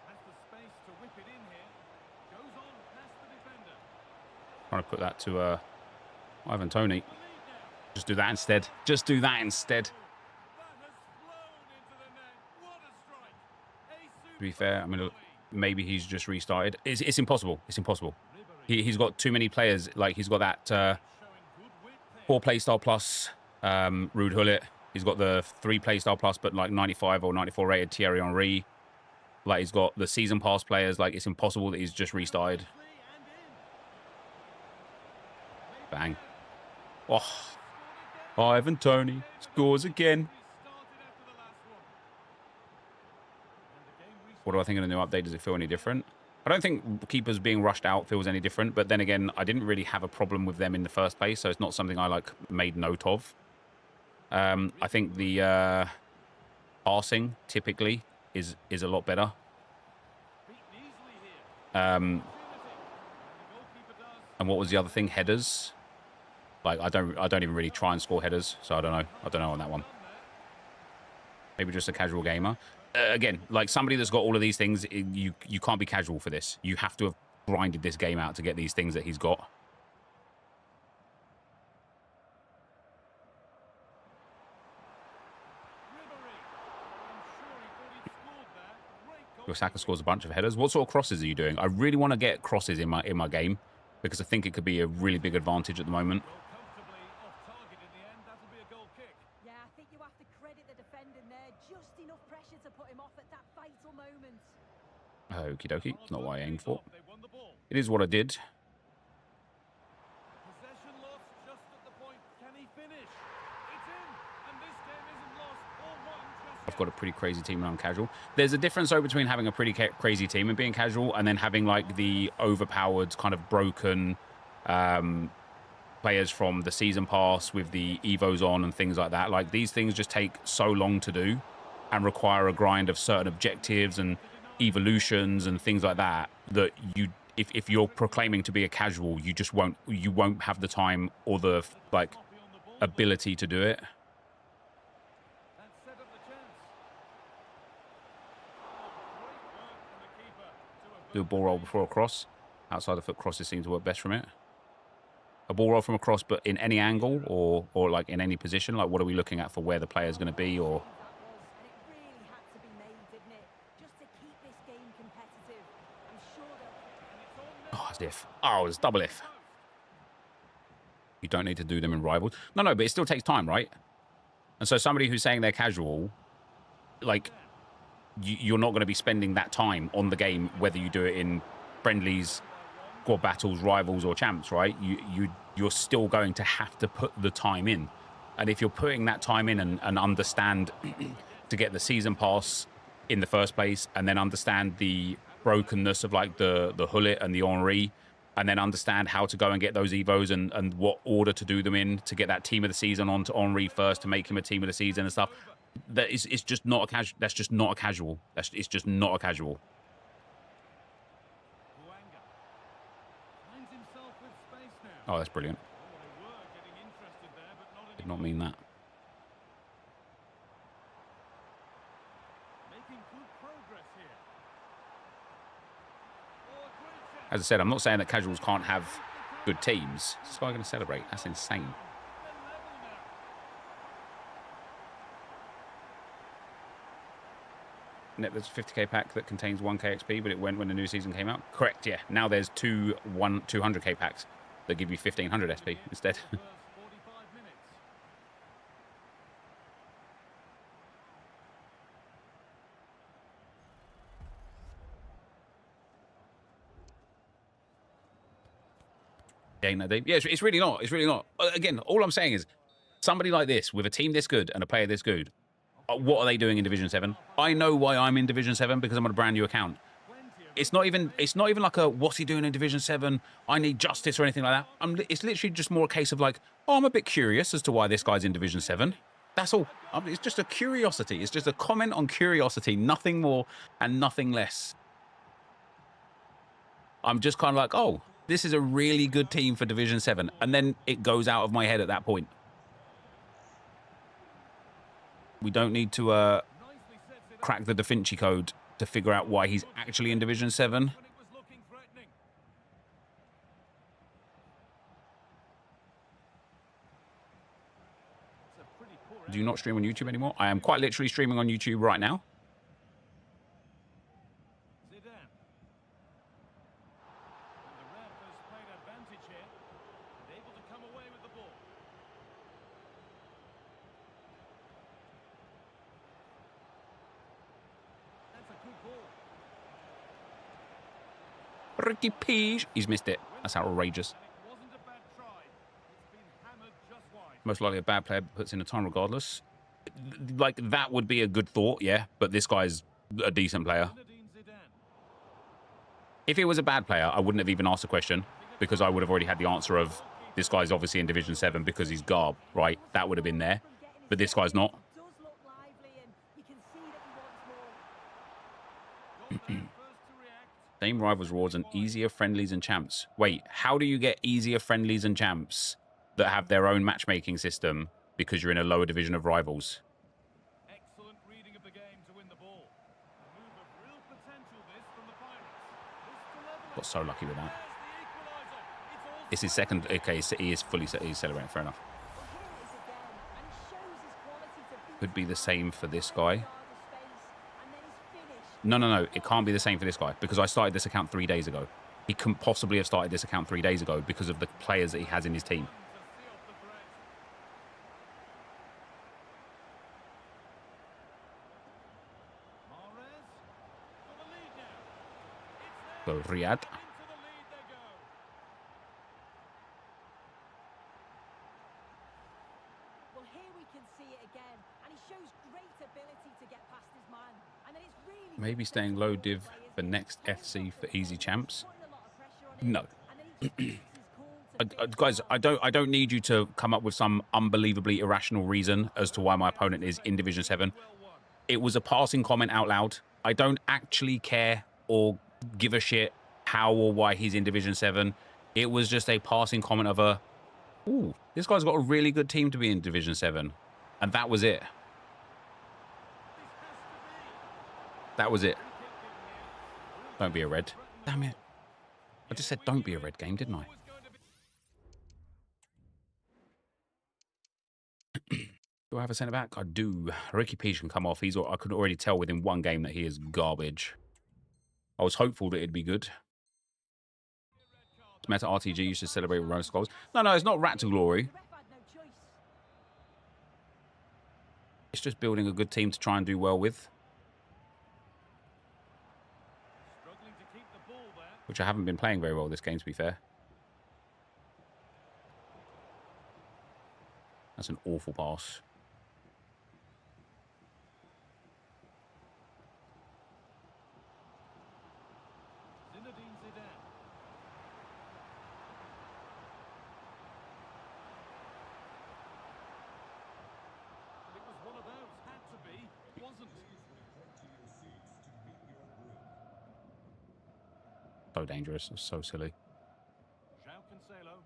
Speaker 2: Has the space to whip it in here. Goes on past the defender.
Speaker 1: Trying to put that to Ivan Toney.
Speaker 2: The lead now.
Speaker 1: Just do that instead. Just do that instead.
Speaker 2: That has flown into the net. What a strike.
Speaker 1: To be fair, I mean, look, maybe he's just restarted. It's impossible. It's impossible. He's got too many players. Like, he's got that
Speaker 2: Showing good width there.
Speaker 1: 4 playstyle plus Ruud Gullit. He's got the 3 playstyle plus, but like 95 or 94 rated Thierry Henry. Like, he's got the season pass players. Like, it's impossible that he's just restarted.
Speaker 2: And in.
Speaker 1: Bang. Oh, Ivan Toney scores again.
Speaker 2: Restarted after the last one. And the game restarted.
Speaker 1: What do I think of the new update? Does it feel any different? I don't think keepers being rushed out feels any different. But then again, I didn't really have a problem with them in the first place. So it's not something I, like, made note of. I think the passing, typically, is a lot better.
Speaker 2: Beaten easily here. Opportunity. And the goalkeeper does.
Speaker 1: And what was the other thing? Headers. Like, I don't even really try and score headers, so I don't know. I don't know on that one.
Speaker 2: Done there.
Speaker 1: Maybe just a casual gamer. Again, like, somebody that's got all of these things, you can't be casual for this. You have to have grinded this game out to get these things that he's got.
Speaker 2: Ribery. I'm sure he thought he scored there. Great goal.
Speaker 1: Saka scores a bunch of headers. What sort of crosses are you doing? I really want to get crosses in my game because I think it could be a really big advantage at the moment.
Speaker 2: Well, comfortably off target in the end. That'll be a goal kick.
Speaker 3: Yeah, I think you have to credit the defending there. Just enough pressure to put him off at that vital moment.
Speaker 1: Okie dokie. It's not what I aimed for.
Speaker 2: They won the ball.
Speaker 1: It is what I did.
Speaker 2: Possession lost just at the point. Can he finish? It's in, and this game isn't lost or won just
Speaker 1: I've got a pretty crazy team and I'm casual. There's a difference, though, between having a pretty crazy team and being casual and then having, like, the overpowered, kind of broken players from the season pass with the Evos on and things like that. Like, these things just take so long to do and require a grind of certain objectives and evolutions and things like that, that you, if you're proclaiming to be a casual, you won't have the time or the, like,
Speaker 2: copy on the ball.
Speaker 1: ability to do it.
Speaker 2: That set up the chance. Oh, great work from the keeper to
Speaker 1: Do a ball roll before a cross. Outside the foot crosses seem to work best from it. A ball roll from across, but in any angle or like in any position? Like, what are we looking at for where the player's going to be? Or
Speaker 3: That was, and it really had to be made, didn't it? Just to keep this game competitive. I'm sure that.
Speaker 1: oh, it's if. Oh, it's double if. You don't need to do them in rivals. No, but it still takes time, right? And so somebody who's saying they're casual, like, you're not going to be spending that time on the game, whether you do it in friendlies, squad battles, rivals, or champs, right? You're still going to have to put the time in. And if you're putting that time in and understand to get the season pass in the first place, and then understand the brokenness of like the Hullet and the Henri, and then understand how to go and get those Evos and what order to do them in to get that team of the season onto Henri first to make him a team of the season and stuff. It's just not a casual. That's just not a casual. It's just not a casual. Oh, that's brilliant. Did not mean that. As I said, I'm not saying that casuals can't have good teams. This guy going to celebrate. That's insane. There's a 50k pack that contains 1k XP, but it went when the new season came out. Correct, yeah. Now there's 200k packs that give you 1500 SP instead. Ain't that deep? Yeah, it's really not. It's really not. Again, all I'm saying is somebody like this with a team this good and a player this good, what are they doing in Division 7? I know why I'm in Division 7 because I'm on a brand new account. It's not even like a what's he doing in Division 7? I need justice or anything like that. It's literally just more a case of like, oh, I'm a bit curious as to why this guy's in Division 7. That's all. It's just a curiosity. It's just a comment on curiosity, nothing more and nothing less. I'm just kind of like, oh, this is a really good team for Division 7. And then it goes out of my head at that point. We don't need to crack the Da Vinci Code to figure out why he's actually in Division 7. Do you not stream on YouTube anymore? I am quite literally streaming on YouTube right now. Ricky Peach. He's missed it. That's outrageous. Most likely a bad player puts in a time regardless. Like, that would be a good thought, yeah. But this guy's a decent player. If he was a bad player, I wouldn't have even asked the question because I would have already had the answer of this guy's obviously in Division 7 because he's garb, right? That would have been there. But this guy's not. Same rivals rewards and easier friendlies and champs. Wait, how do you get easier friendlies and champs that have their own matchmaking system because you're in a lower division of rivals?
Speaker 2: Excellent reading of the game to win the ball. A move of real potential this from the Pirates.
Speaker 1: Got so lucky with that. It's his second. Okay, he is fully he's celebrating. Fair enough. Could be the same for this guy. No. It can't be the same for this guy because I started this account 3 days ago. He couldn't possibly have started this account 3 days ago because of the players that he has in his team. So Riyadh.
Speaker 3: Well, here we can see it again, and he shows great ability to get past his man. And then it's really
Speaker 1: Maybe staying low div for next FC for easy champs. No. Guys, I don't need you to come up with some unbelievably irrational reason as to why my opponent is in Division 7. It was a passing comment out loud. I don't actually care or give a shit how or why he's in Division 7. It was just a passing comment of a, ooh, this guy's got a really good team to be in Division 7. And that was it. That was it. Don't be a red. Damn it. I just said don't be a red game, didn't I? Do I have a centre back? I do. Ricky Peach can come off. I could already tell within one game that he is garbage. I was hopeful that it'd be good. Meta RTG used to celebrate with roast goals. No, it's not rat to glory.
Speaker 3: The ref had no choice.
Speaker 1: It's just building a good team to try and do well with,
Speaker 2: Struggling to keep the ball there.
Speaker 1: which I haven't been playing very well this game, to be fair. That's an awful pass.
Speaker 2: Zinedine Zidane. But it was one of those. Had to be. Wasn't.
Speaker 1: So dangerous. It's so silly.
Speaker 2: João Cancelo.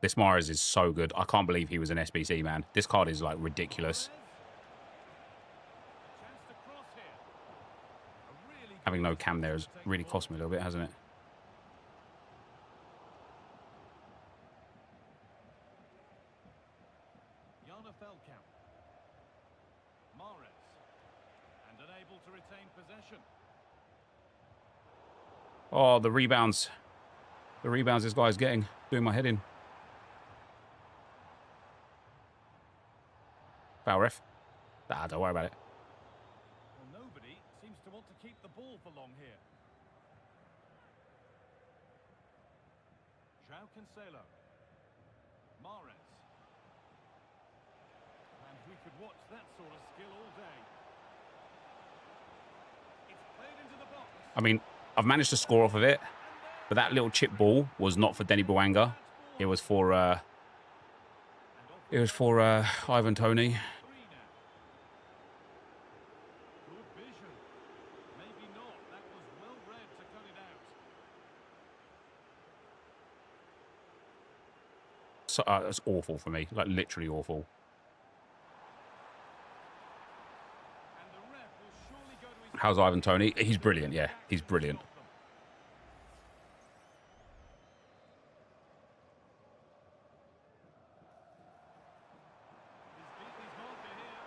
Speaker 1: This Mahrez is so good. I can't believe he was an SBC, man. This card is, like, ridiculous.
Speaker 2: Chance to cross here. A really good
Speaker 1: Having no
Speaker 2: opportunity
Speaker 1: cam there has
Speaker 2: to take
Speaker 1: really
Speaker 2: the
Speaker 1: cost me a
Speaker 2: ball.
Speaker 1: little bit, hasn't it?
Speaker 2: Jana Feldkamp. Mahrez. And unable to retain possession.
Speaker 1: Oh, the rebounds. The rebounds this guy's getting. Doing my head in. Foul ref. Nah, don't worry about it.
Speaker 2: Well, nobody seems to want to keep the ball for long here. João Cancelo. Mahrez. And we could watch that sort of skill all day. It's played into the box.
Speaker 1: I mean, I've managed to score off of it, but that little chip ball was not for Denny Bouanga. It was for Ivan Toney.
Speaker 2: Three now. Good vision. Maybe not. That was well read to cut it out.
Speaker 1: So, that's awful for me. Like, literally awful.
Speaker 2: And the ref will surely go to his
Speaker 1: How's Ivan Toney? He's brilliant, yeah. He's brilliant.
Speaker 2: He's beaten his marker here.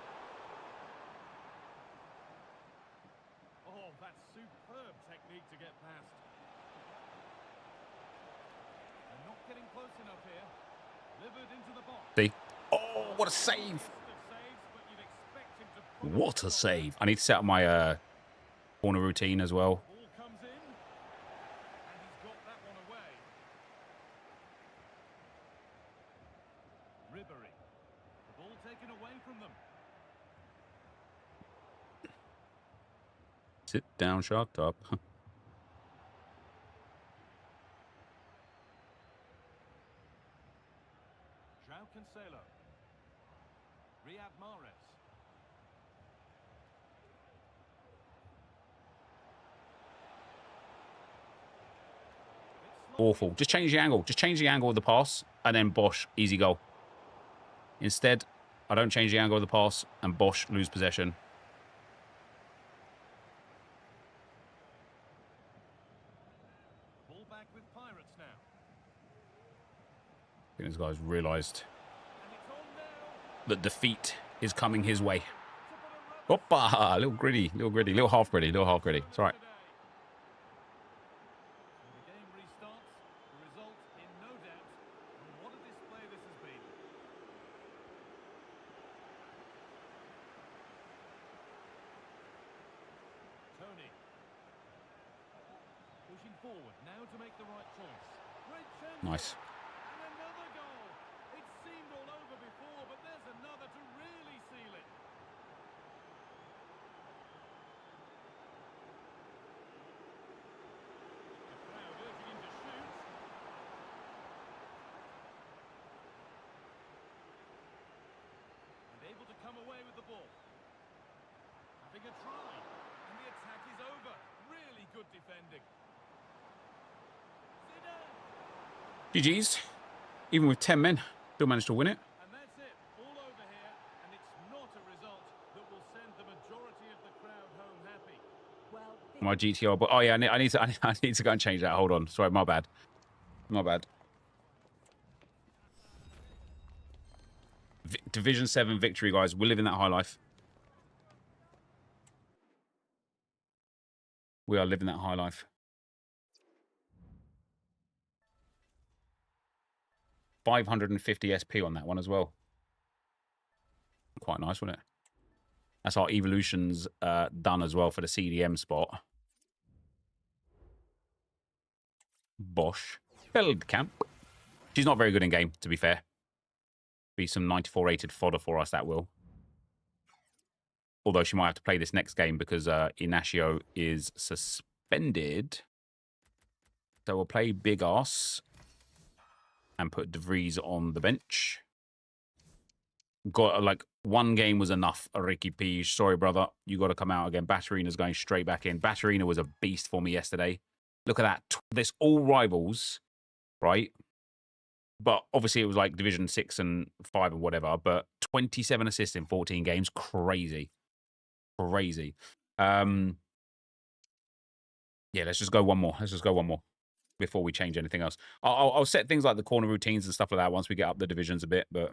Speaker 2: Oh, that's superb technique to get past. They're not getting close enough here. Delivered into the box.
Speaker 1: See? Oh, what a save!
Speaker 2: List of saves, but you'd expect him to put
Speaker 1: What a save. I need to set up my corner routine as well.
Speaker 2: Ball comes in, and he's got that one away. Ribery. The ball taken away from them.
Speaker 1: Sit down, shut up.
Speaker 2: João Cancelo. Riyad Mahrez.
Speaker 1: Awful. Just change the angle. Just change the angle of the pass, and then Bosch, easy goal. Instead, I don't change the angle of the pass, and Bosch lose possession.
Speaker 2: Ball back with Pirates now.
Speaker 1: I think this guy's realised
Speaker 2: And it's on now.
Speaker 1: that defeat is coming his way.
Speaker 2: To put a rubber
Speaker 1: Hoppa! Little gritty, little half gritty, little half gritty. It's all right.
Speaker 2: today. The game restarts. The result in no doubt. And what a display this has been. Tony. Pushing forward now to make the right choice. Great chance.
Speaker 1: Nice.
Speaker 2: And another goal. It seemed all over before, but there's another to really seal it. The crowd urging him to shoot. And able to come away with the ball. Having a try. And the attack is over. Really good defending. Zidane.
Speaker 1: GG's. Even with 10 men, still managed to win it.
Speaker 2: And that's it, all over here, and it's not a result that will send the majority of the crowd home happy.
Speaker 3: Well,
Speaker 1: My GTR, but oh yeah, I need to go and change that. Hold on. Sorry, my bad. My bad. Division 7 victory, guys. We're living that high life. We are living that high life. 550 SP on that one as well. Quite nice, wasn't it? That's our evolutions done as well for the CDM spot. Bosch. Feldkamp. She's not very good in game, to be fair. Be some 94 rated fodder for us, that will. Although she might have to play this next game because Inacio is suspended. So we'll play Big Ass and put De Vries on the bench. Got like one game was enough. Ricky P. Sorry, brother. You got to come out again. Batterina's going straight back in. Batterina was a beast for me yesterday. Look at that. This all rivals, right? But obviously it was like Division 6 and 5 and whatever. But 27 assists in 14 games. Crazy. Crazy. Yeah, let's just go one more. Let's just go one more before we change anything else. I'll set things like the corner routines and stuff like that once we get up the divisions a bit, but...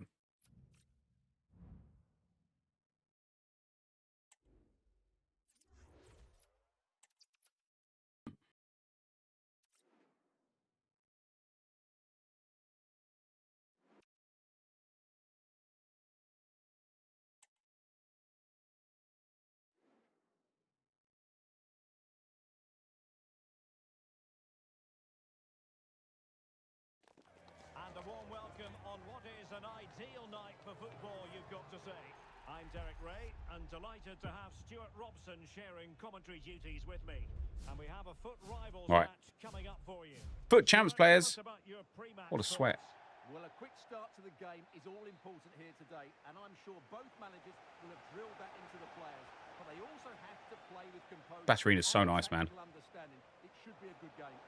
Speaker 2: And a warm welcome on what is an ideal night for football, you've got to say. I'm Derek Ray, and delighted to have Stuart Robson sharing commentary duties with me. And we have a foot rivals match coming up for you.
Speaker 1: Foot champs players. What a sweat.
Speaker 4: Well, a quick start to the game is all important here today, and I'm sure both managers will have drilled that into the players. But they also have to play with composure.
Speaker 1: Batterina's so nice, man.
Speaker 4: It should be a good game.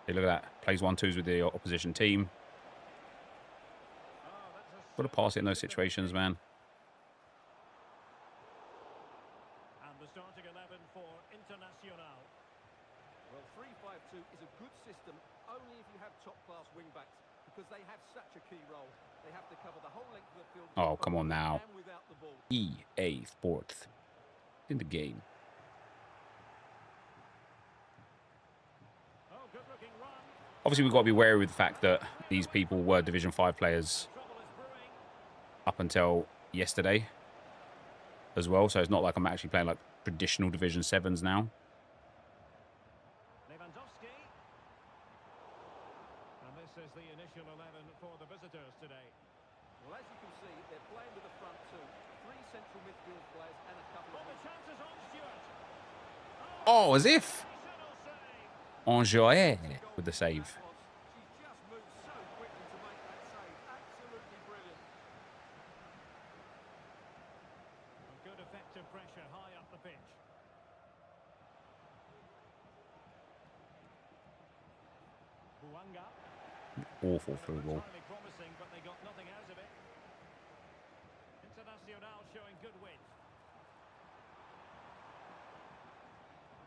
Speaker 1: Hey, look at that. Plays 1-2s with the opposition team. Got to pass it in those situations, man.
Speaker 2: And the starting 11 for Internacional.
Speaker 4: Well, 3-5-2 is a good system only if you have top-class wing-backs, because they have such a key role. They have to cover the whole length of the field.
Speaker 1: Oh, come on now.
Speaker 4: And without the ball.
Speaker 1: EA Sports in the game.
Speaker 2: Oh, good-looking run.
Speaker 1: Obviously, we've got to be wary with the fact that these people were Division 5 players up until yesterday as well. So it's not like I'm actually playing like traditional Division 7s now.
Speaker 2: Lewandowski. And this is the initial 11 for the visitors today.
Speaker 4: Well, as you can see, they're playing with the front two. 3 central midfield players and a couple of...
Speaker 2: Oh, the chances on Stuart.
Speaker 1: Oh, as if
Speaker 2: Save.
Speaker 1: Enjoy with the save.
Speaker 4: She's just moved so quickly to make that save. Absolutely brilliant.
Speaker 2: Good effective pressure high up the pitch. Buanga.
Speaker 1: Awful through ball.
Speaker 2: Highly promising, but they got nothing out of it. Internacional showing good width.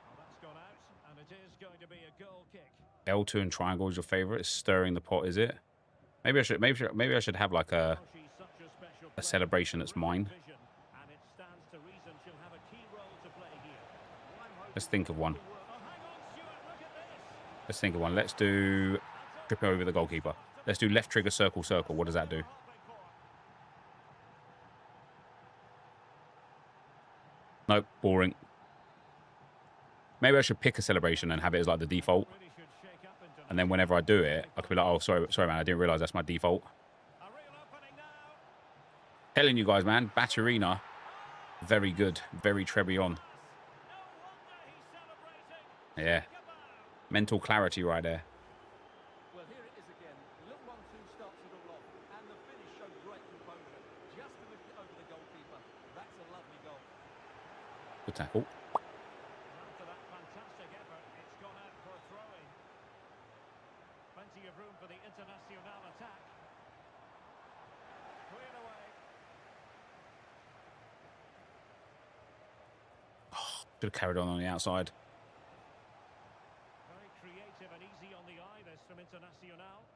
Speaker 2: Well, that's gone out, and it is going to be a goal kick.
Speaker 1: L2 and triangle is your favorite. It's stirring the pot, is it? Maybe I should have like
Speaker 2: Oh, she's such a special
Speaker 1: a
Speaker 2: player.
Speaker 1: celebration that's mine.
Speaker 2: Vision, and it stands to reason she'll have a key role to play here.
Speaker 1: Let's think of one.
Speaker 2: Oh, hang on, Stuart, look at this.
Speaker 1: Let's think of one. Let's do trip over the goalkeeper. Let's do left trigger circle circle. What does that do? Nope, boring. Maybe I should pick a celebration and have it as like the default.
Speaker 2: Really should shake up into
Speaker 1: And then whenever I do it, I could be like, oh, sorry, man, I didn't realize that's my default.
Speaker 2: a real opening now.
Speaker 1: Telling you guys, man, Batterina, very good, very Trebbion.
Speaker 2: No wonder he's celebrating.
Speaker 1: Yeah, mental clarity right there.
Speaker 4: Well, here it is again. The little 1-2 starts it all off, and the finish showed great composure. Just to lift it over the goalkeeper. That's a lovely goal.
Speaker 1: Good tackle.
Speaker 2: After that fantastic effort, it's gone out for a throw-in. Plenty of room for the Internacional attack. Cleared away.
Speaker 1: Should have carried on the outside.
Speaker 2: Very creative and easy on the eye, this from Internacional.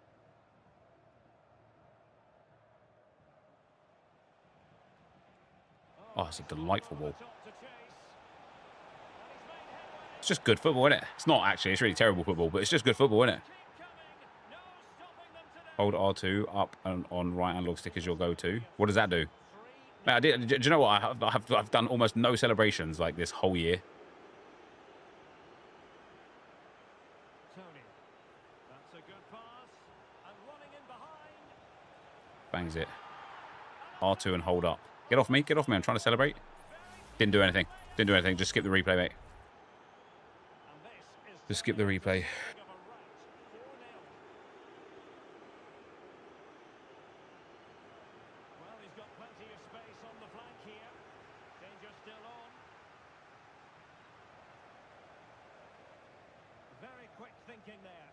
Speaker 1: Oh, it's a delightful ball. It's just good football, isn't it? It's not actually. It's really terrible football, but it's just good football, isn't it? Hold R2 up and on right analog stick is your go-to. What does that do? Man, do you know what? I've done almost no celebrations like this whole year. Bangs it. R2 and hold up. Get off me. Get off me. I'm trying to celebrate. Didn't do anything. Didn't do anything. Just skip the replay, mate. Just skip the replay.
Speaker 2: Well, he's got plenty of space on the flank here. Danger still on. Very quick thinking there.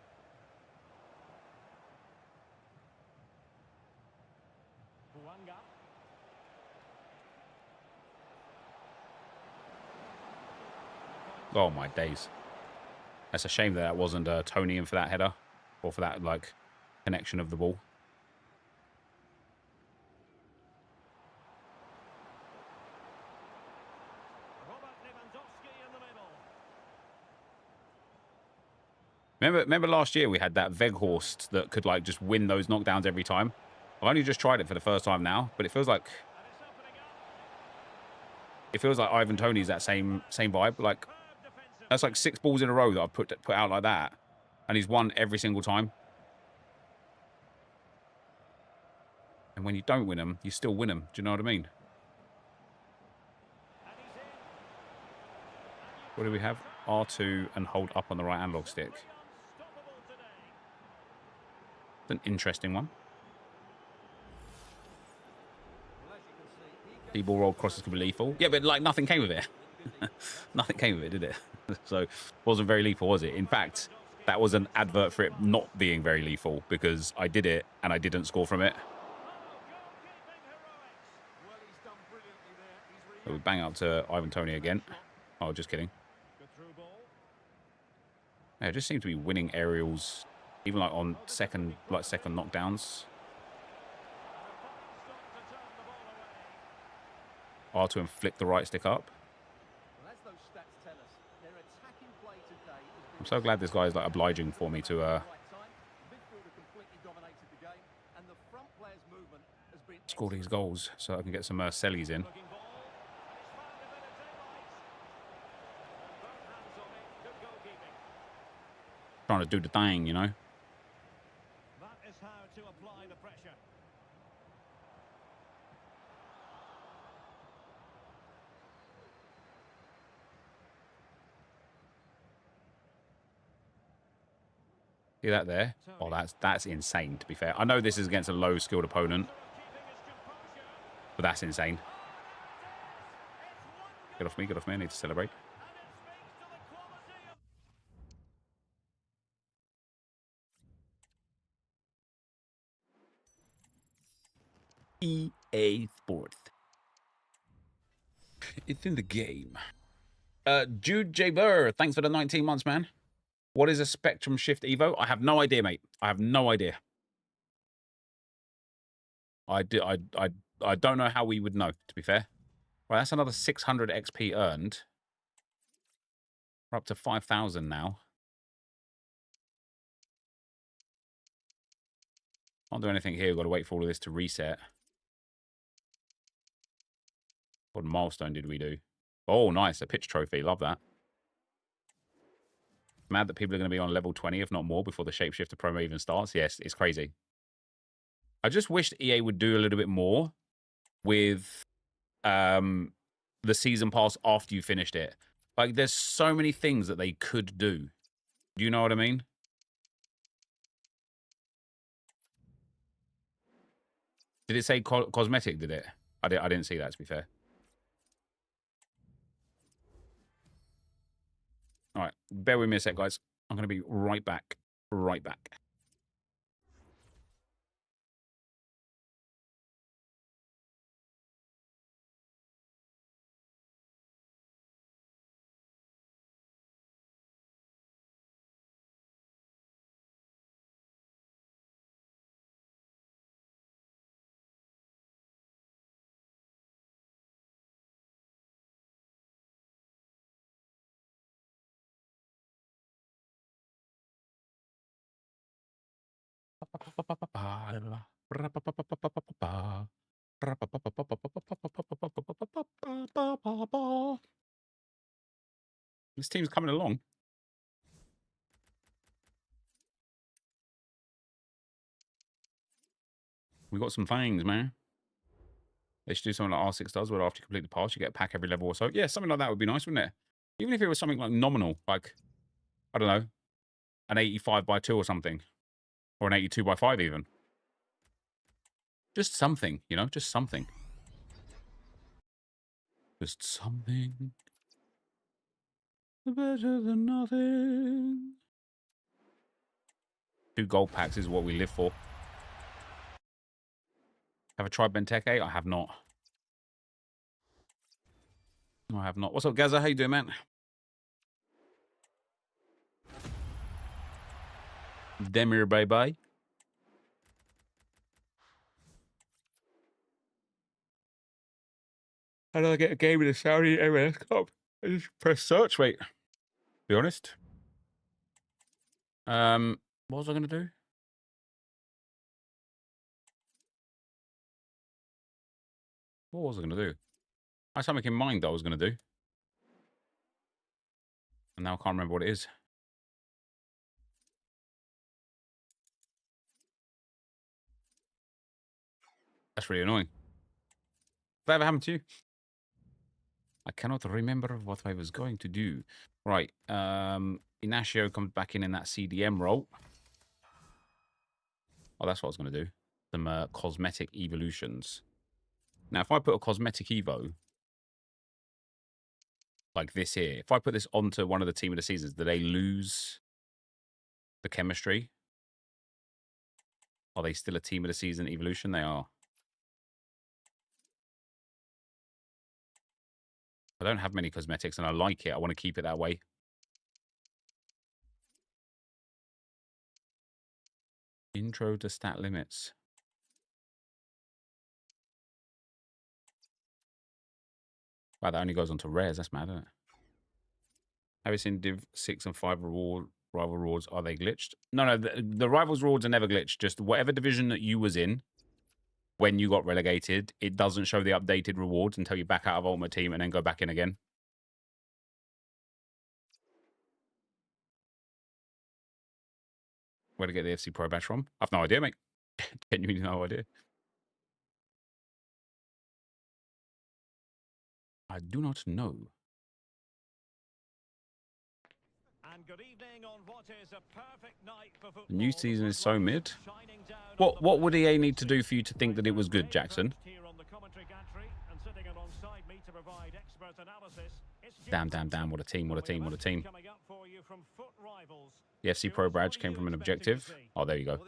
Speaker 2: Buanga.
Speaker 1: Oh, my days. That's a shame that wasn't Tony in for that header. Or for that, like, connection of the ball. Remember last year we had that Weghorst that could, like, just win those knockdowns every time? I've only just tried it for the first time now, but it feels like... Ivan Toney's that same vibe. Like, that's like 6 balls in a row that I've put out like that. And he's won every single time. And when you don't win them, you still win them. Do you know what I mean? What do we have? R2 and hold up on the right analog stick. It's an interesting one. The ball roll crosses could be lethal. Yeah, but like nothing came of it. Nothing came of it, did it? So it wasn't very lethal, was it? In fact, that was an advert for it not being very lethal because I did it and I didn't score from it. So we bang out to Ivan Toney again. Oh, just kidding. Yeah, it just seems to be winning aerials, even like on second knockdowns. R2 and flick the right stick up. I'm so glad this guy is like obliging for me to score these goals so I can get some sellies in. Trying to do the thing, you know.
Speaker 2: That is how to apply the pressure.
Speaker 1: See that there? Oh, that's insane, to be fair. I know this is against a low-skilled opponent, but that's insane. Get off me, get off me. I need to celebrate. EA Sports. It's in the game. Jude J. Burr, thanks for the 19 months, man. What is a Spectrum Shift Evo? I have no idea, mate. I have no idea. I don't know how we would know, to be fair. Right, that's another 600 XP earned. We're up to 5,000 now. Can't do anything here. We've got to wait for all of this to reset. What milestone did we do? Oh, nice. A pitch trophy. Love that. Mad that people are going to be on level 20, if not more, before the Shapeshifter promo even starts. Yes, it's crazy. I just wished EA would do a little bit more with the season pass after you finished it. Like, there's so many things that they could do. Do you know what I mean? Did it say cosmetic, did it? I didn't see that, to be fair. All right, bear with me a sec, guys. I'm going to be right back. Right back. This team's coming along. We got some things, man. They should do something like R6 does, where after you complete the pass, you get a pack every level or so. Yeah, something like that would be nice, wouldn't it? Even if it was something like nominal, like, I don't know, an 85x2 or something. Or an 82x5 even. Just something, you know, just something. Just something better than nothing. 2 gold packs is what we live for. Have I tried Benteke? I have not. No, I have not. What's up, Gaza? How you doing, man? Demir, bye-bye. How do I get a game in the Saudi MLS Cup? I just press search, wait. Be honest. What was I going to do? What was I going to do? I had something in mind that I was going to do. And now I can't remember what it is. That's really annoying. Has that ever happened to you? I cannot remember what I was going to do. Right. Inacio comes back in that CDM role. Oh, that's what I was going to do. Some cosmetic evolutions. Now, if I put a cosmetic evo like this here, if I put this onto one of the team of the seasons, do they lose the chemistry? Are they still a team of the season evolution? They are. I don't have many cosmetics and I like it. I want to keep it that way. Intro to stat limits. Wow, that only goes on to rares. That's mad, isn't it? Have you seen Div 6 and 5 rival rewards? Are they glitched? No, the rivals rewards are never glitched. Just whatever division that you was in when you got relegated, it doesn't show the updated rewards until you back out of Ultimate Team and then go back in again. Where to get the FC Pro Badge from? I've no idea, mate. Genuinely no idea. I do not know.
Speaker 2: And good evening on what is a perfect night for football.
Speaker 1: The new season is so mid. What would EA need to do for you to think that it was good, Jackson? Damn, what a team, what a team, what a team. The FC Pro Badge came from an objective. Oh, there you go.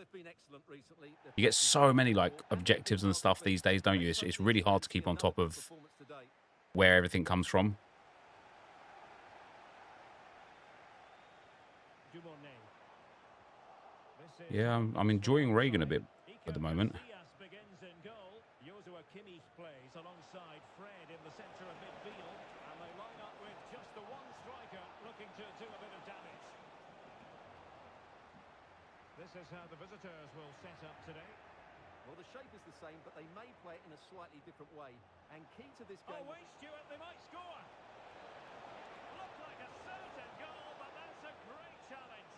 Speaker 1: You get so many like objectives and stuff these days, don't you? It's really hard to keep on top of where everything comes from. Yeah, I'm enjoying Reagan a bit at the moment.
Speaker 2: This is how the visitors will set up today.
Speaker 4: Well, the shape is the same, but they may play it in a slightly different way. And key to this game...
Speaker 2: Oh, wait, Stuart, they might score. Looked like a certain goal, but that's a great challenge.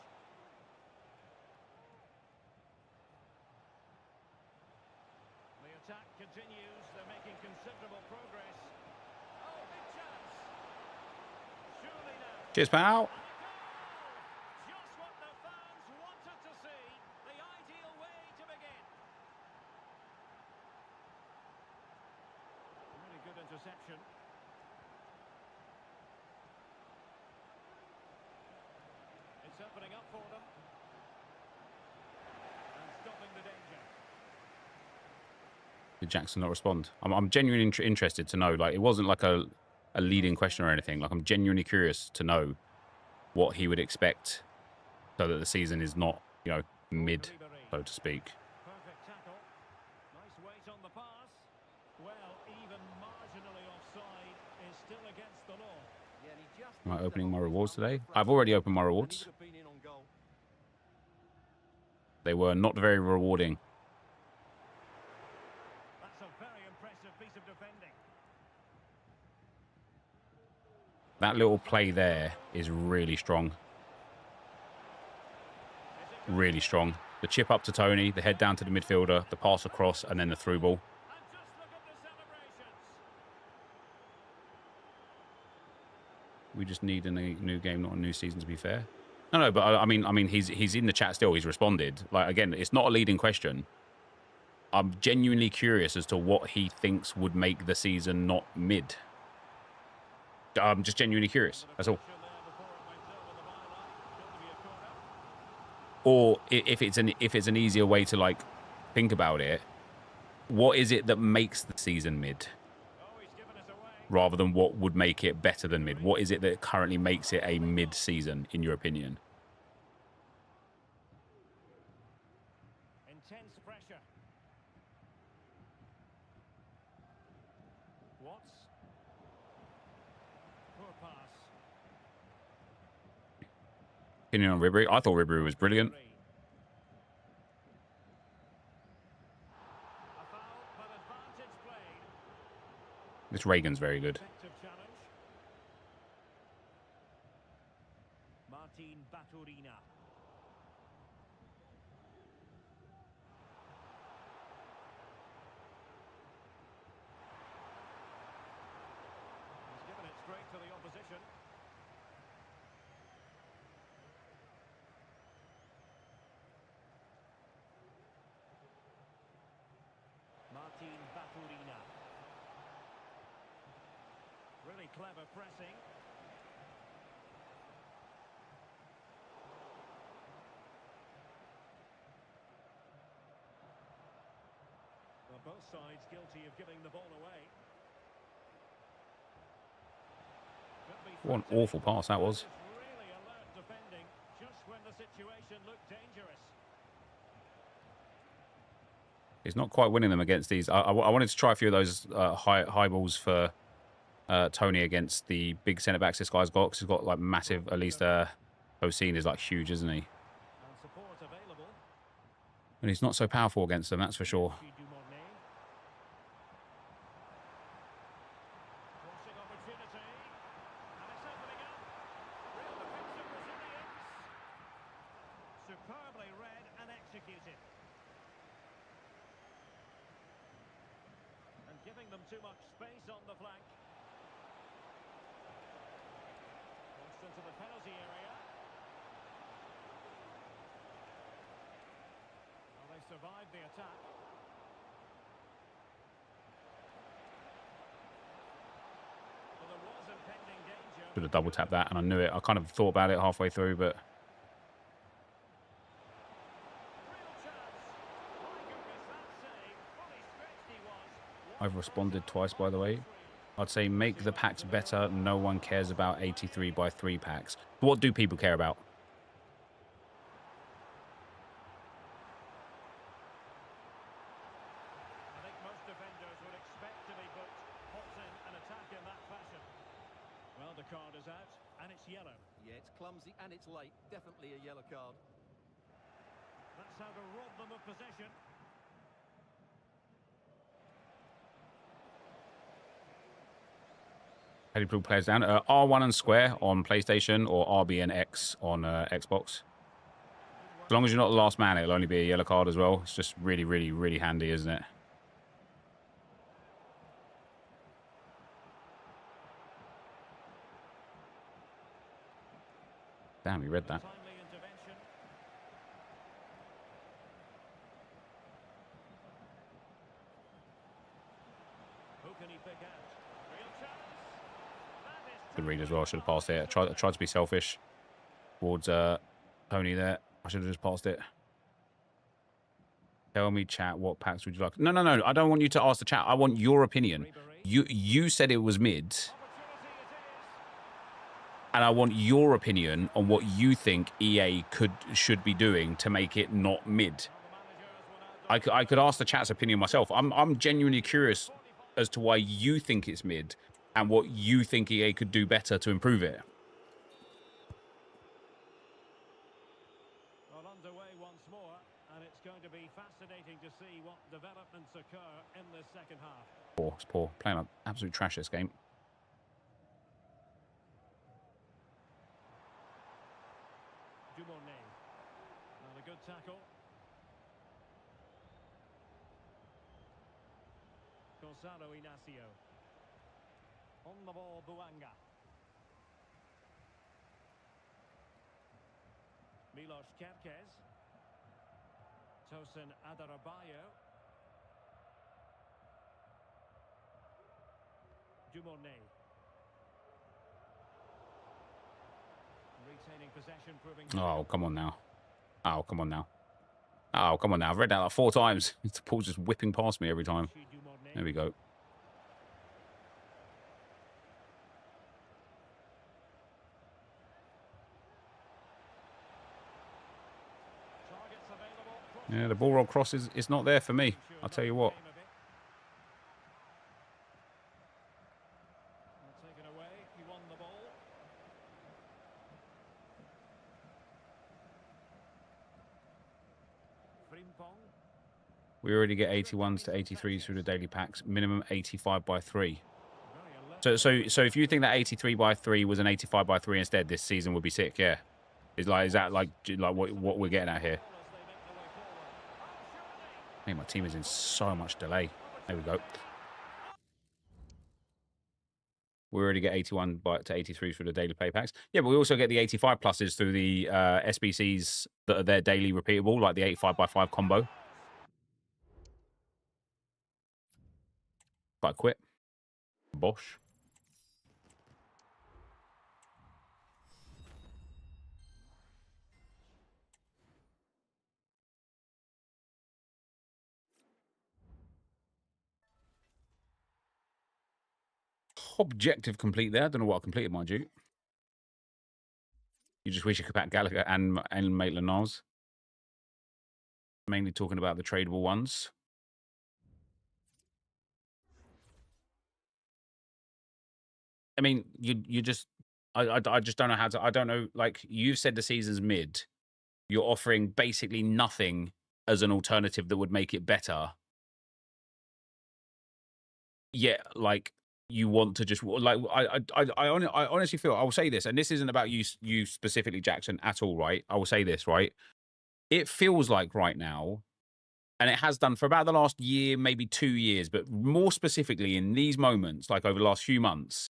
Speaker 2: The attack continues. They're making considerable progress. Oh, big chance. Surely now.
Speaker 1: Cheers, pal.
Speaker 2: Interception. It's opening up for them. And stopping the danger.
Speaker 1: Did Jackson not respond? I'm genuinely interested to know. Like, it wasn't like a leading question or anything. Like, I'm genuinely curious to know what he would expect so that the season is not, you know, mid, so to speak.
Speaker 2: Perfect tackle. Nice weight on the pass. Well, even marginally offside is still against the law.
Speaker 1: Am I opening my rewards today? I've already opened my rewards. They were not very rewarding.
Speaker 2: That's a very impressive piece of defending.
Speaker 1: That little play there is really strong. Really strong. The chip up to Tony, the head down to the midfielder, the pass across, and then the through ball.
Speaker 2: And just look at the celebrations.
Speaker 1: We just need a new game, not a new season, to be fair. No, but I mean, he's in the chat still. He's responded. Like, again, it's not a leading question. I'm genuinely curious as to what he thinks would make the season not mid. I'm just genuinely curious. That's all. Or if it's an easier way to like think about it, what is it that makes the season mid? Rather than what would make it better than mid. What is it that currently makes it a mid-season, in your opinion?
Speaker 2: Intense pressure. Watts. Poor pass.
Speaker 1: Opinion on Ribery? I thought Ribery was brilliant.
Speaker 2: A foul, but advantage played.
Speaker 1: This Reagan's very good.
Speaker 2: Effective challenge. Martin Baturina. He's given it straight to the opposition. Martin Baturina. Really clever pressing. Well, both sides guilty of giving the ball away. Could be
Speaker 1: What an
Speaker 2: threatening.
Speaker 1: awful pass that was.
Speaker 2: Really alert defending just when the situation looked dangerous.
Speaker 1: He's not quite winning them against these. I wanted to try a few of those high balls for Tony against the big centre-backs this guy's got. Because he's got like massive, at least Hossein is like huge, isn't he?
Speaker 2: And support available.
Speaker 1: And he's not so powerful against them, that's for sure.
Speaker 2: Crossing opportunity. And it's opening up. Real defensive resilience. Superbly read and executed. And giving them too much space on the flank. Crossed into the penalty area. Well, they survived the attack. Well, there was impending danger.
Speaker 1: Should have double tapped that, and I knew it. I kind of thought about it halfway through, but
Speaker 2: Real chance. My goodness, that save. Fully stretched he was.
Speaker 1: I've responded twice, by the way. I'd say make the packs better. No one cares about 83 by 3 packs. What do people care about?
Speaker 2: I think most defenders would expect to be booked. Pops in an attack in that fashion. Well, the card is out, and it's yellow.
Speaker 4: Yeah, it's clumsy and it's late. Definitely a yellow card.
Speaker 2: That's how to rob them of possession.
Speaker 1: How do you put players down? R1 and square on PlayStation, or RB and X on Xbox. As long as you're not the last man, it'll only be a yellow card as well. It's just really, really, really handy, isn't it? Damn, he read that.
Speaker 2: Timely intervention. Who can he pick out? Real chance. That is
Speaker 1: Good read as well. I should have passed it. I tried to be selfish towards Tony there. I should have just passed it. Tell me, chat, what packs would you like? No. I don't want you to ask the chat. I want your opinion. You said it was mid,
Speaker 2: opportunity it is.
Speaker 1: and I want your opinion on what you think EA should be doing to make it not mid.
Speaker 2: The managers will now
Speaker 1: I could ask the chat's opinion myself. I'm genuinely curious as to why you think it's mid and what you think EA could do better to improve it.
Speaker 2: well underway once more. And it's going to be fascinating to see what developments occur in the second half.
Speaker 1: Poor, it's poor. Playing like absolute trash this game.
Speaker 2: Dumornay. And a good tackle. Gonzalo Inacio. On the ball, Buanga. Milos Kerkez. Tosin Adarabioyo. Dumornay. Retaining possession, proving.
Speaker 1: Oh, come on now. Oh, come on now. Oh, come on now. I've read that like 4 times. The ball's just whipping past me every time. There we go. Yeah, the ball roll cross is not there for me. I'll tell you what.
Speaker 2: Taken away, he won the ball. Frimpong.
Speaker 1: We already get 81s to 83s through the daily packs. Minimum 85 by 3. So if you think that 83 by 3 was an 85 by 3 instead, this season would be sick. Yeah. Is that like what we're getting at here? Hey, my team is in so much delay. There we go. We already get 81 to 83 through the daily pay packs. Yeah, but we also get the 85 pluses through the SBCs that are their daily repeatable, like the 85 by 5 combo. But I quit. Bosh. Objective complete there. I don't know what I completed, mind you. You just wish you could pack Gallagher and Maitland-Niles. Mainly talking about the tradable ones. I mean, you just... I just don't know how to... I don't know, like, you've said the season's mid. You're offering basically nothing as an alternative that would make it better. Yeah, like... You want to just like I honestly feel, I will say this, and this isn't about you specifically, Jackson, at all, right? I will say this, right? It feels like right now, and it has done for about the last year, maybe 2 years, but more specifically in these moments, like over the last few months,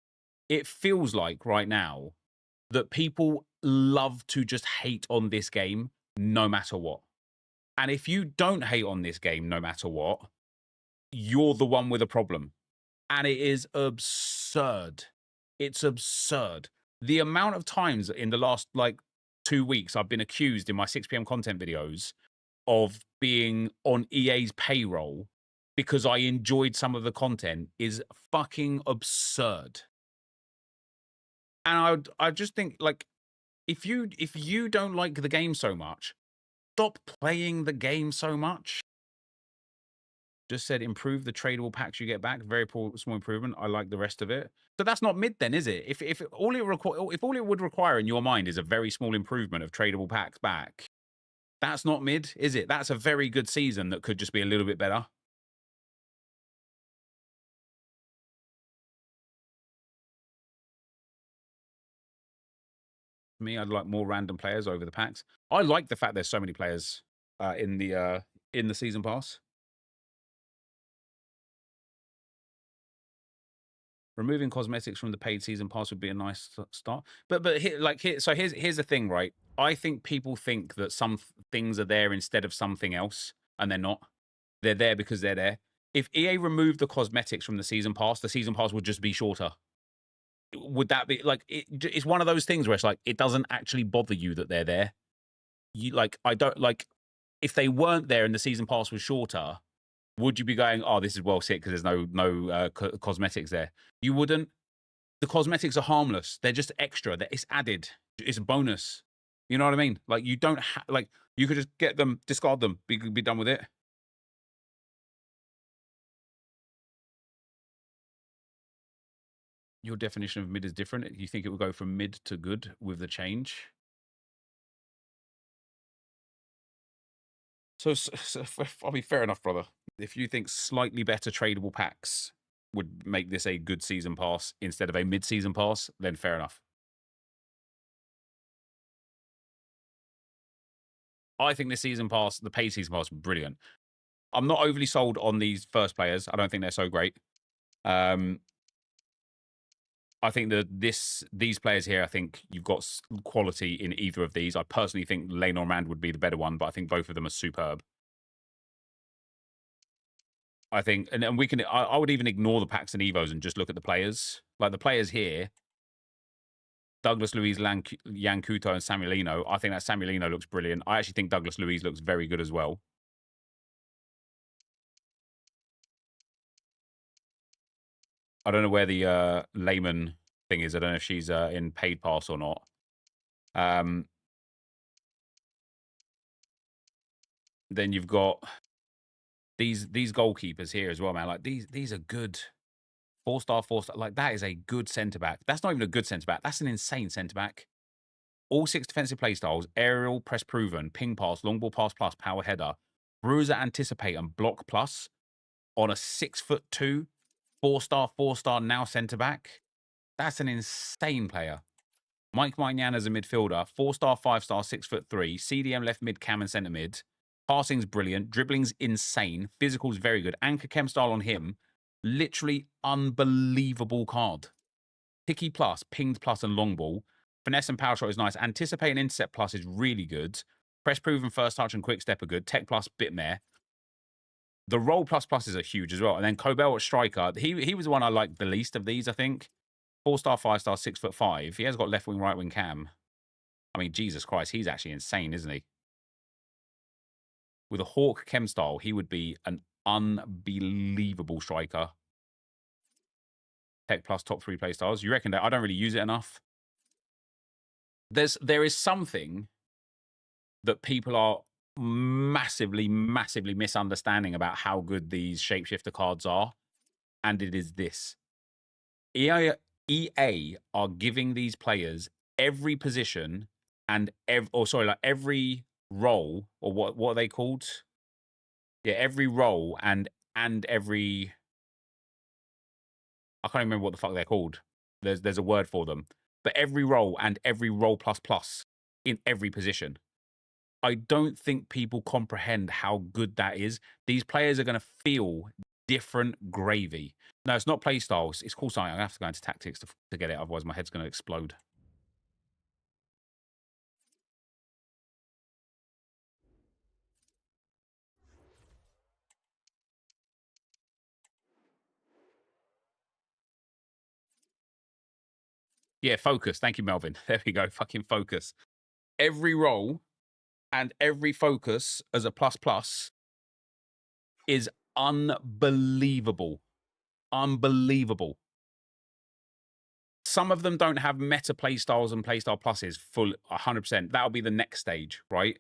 Speaker 1: it feels like right now that people love to just hate on this game no matter what. And if you don't hate on this game no matter what, you're the one with a problem. And it is absurd. It's absurd. The amount of times in the last, like, 2 weeks I've been accused in my 6 p.m. content videos of being on EA's payroll because I enjoyed some of the content is fucking absurd. And I just think, like, if you don't like the game so much, stop playing the game so much. Just said improve the tradable packs you get back. Very poor, small improvement. I like the rest of it. So that's not mid then, is it? If all it would require in your mind is a very small improvement of tradable packs back, that's not mid, is it? That's a very good season that could just be a little bit better. Me, I'd like more random players over the packs. I like the fact there's so many players in the season pass. Removing cosmetics from the paid season pass would be a nice start. But so here's the thing, right? I think people think that some things are there instead of something else, and they're not. They're there because they're there. If EA removed the cosmetics from the season pass would just be shorter. Would that be like it's one of those things where it's like it doesn't actually bother you that they're there. You like I don't like if they weren't there and the season pass was shorter, would you be going, oh, this is well sick because there's no cosmetics there? You wouldn't. The cosmetics are harmless. They're just extra. It's added. It's a bonus. You know what I mean? Like you don't like you could just get them, discard them, be done with it. Your definition of mid is different. You think it will go from mid to good with the change? So, I mean, fair enough, brother. If you think slightly better tradable packs would make this a good season pass instead of a mid-season pass, then fair enough. I think this season pass, the paid season pass, brilliant. I'm not overly sold on these first players. I don't think they're so great. I think that these players here, I think you've got quality in either of these. I personally think Lenormand would be the better one, but I think both of them are superb. I think, and we can, I would even ignore the packs and Evos and just look at the players. Like the players here, Douglas Luiz, Yankuto, and Samuelino. I think that Samuelino looks brilliant. I actually think Douglas Luiz looks very good as well. I don't know where the Layman thing is. I don't know if she's in paid pass or not. Then you've got these goalkeepers here as well, man. Like these are good. 4-star, 4-star. Like that is a good centre back. That's not even a good centre back. That's an insane centre back. All 6 defensive play styles: aerial, press proven, ping pass, long ball pass plus, power header, bruiser, anticipate, and block plus on a 6'2", 4-star, 4-star now centre back. That's an insane player. Mike Maignan as a midfielder, 4-star, 5-star, 6'3", CDM left mid, cam and centre mid. Passing's brilliant, dribbling's insane, physical's very good. Anchor chem style on him, literally unbelievable card. Picky plus, pinged plus, and long ball. Finesse and power shot is nice. Anticipate and intercept plus is really good. Press proven, first touch, and quick step are good. Tech plus, bit meh. The roll plus pluses are huge as well. And then Kobel at striker, he was the one I liked the least of these, I think. 4-star, 5-star, 6'5". He has got left wing, right wing cam. I mean, Jesus Christ, he's actually insane, isn't he? With a Hawk chem style, he would be an unbelievable striker. Tech plus top 3 play styles. You reckon that? I don't really use it enough. There is something that people are massively misunderstanding about how good these shapeshifter cards are, and it is this. EA are giving these players every position and every role, or what are they called? Yeah, every role and every, I can't remember what the fuck they're called. There's a word for them. But every role and every role plus in every position. I don't think people comprehend how good that is. These players are going to feel different gravy. No, it's not play styles. It's called something. I have to go into tactics to get it. Otherwise, my head's going to explode. Yeah, focus. Thank you, Melvin. There we go. Fucking focus. Every role and every focus as a plus is unbelievable. Unbelievable. Some of them don't have meta playstyles and playstyle pluses full 100%. That'll be the next stage, right?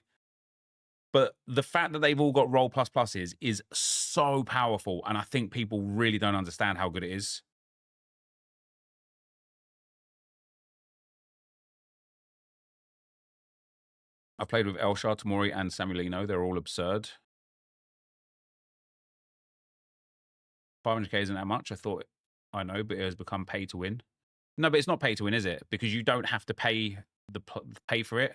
Speaker 1: But the fact that they've all got role pluses is so powerful, and I think people really don't understand how good it is. I played with Elshar, Tamori, and Samuelino. They're all absurd. 500k isn't that much. I thought, I know, but it has become pay to win. No, but it's not pay to win, is it? Because you don't have to pay for it.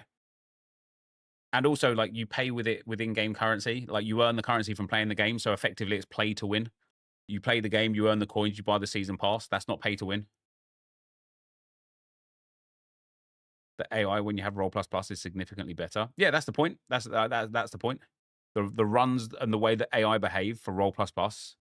Speaker 1: And also, like, you pay with it with in-game currency. Like, you earn the currency from playing the game, so effectively it's play to win. You play the game, you earn the coins, you buy the season pass. That's not pay to win. The AI, when you have roll plus is significantly better. Yeah, that's the point. That's the point. The runs and the way that AI behave for roll plus.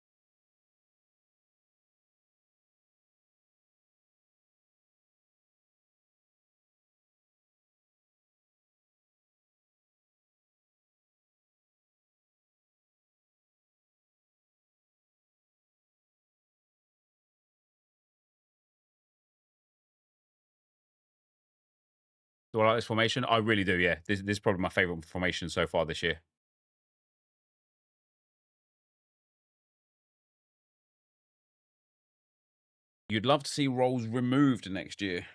Speaker 1: Do I like this formation? I really do, yeah. This is probably my favorite formation so far this year. You'd love to see roles removed next year.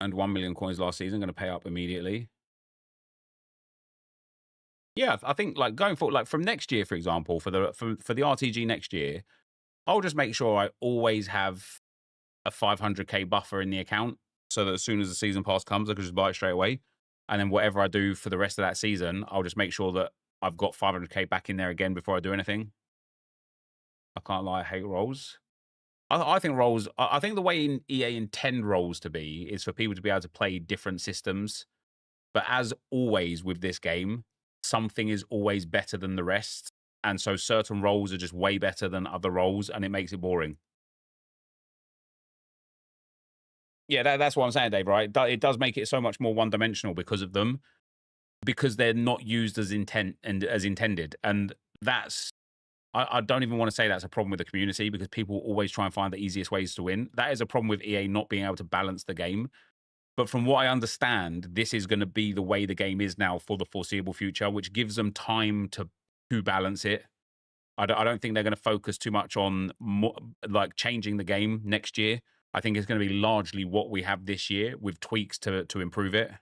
Speaker 1: And 1 million coins last season, going to pay up immediately. Yeah, I think like going forward, like from next year, for example, for the RTG next year, I'll just make sure I always have a 500k buffer in the account, so that as soon as the season pass comes, I can just buy it straight away. And then whatever I do for the rest of that season, I'll just make sure that I've got 500k back in there again before I do anything. I can't lie, I hate rolls. I think rolls. I think the way EA intend rolls to be is for people to be able to play different systems. But as always with this game, something is always better than the rest. And so certain roles are just way better than other roles, and it makes it boring. Yeah, that's what I'm saying, Dave, right? It does make it so much more one-dimensional because of them, because they're not used as intended. And that's, I don't even want to say that's a problem with the community, because people always try and find the easiest ways to win. That is a problem with EA not being able to balance the game. But from what I understand, this is going to be the way the game is now for the foreseeable future, which gives them time to balance it. I don't think they're going to focus too much on like changing the game next year. I think it's going to be largely what we have this year with tweaks to improve it.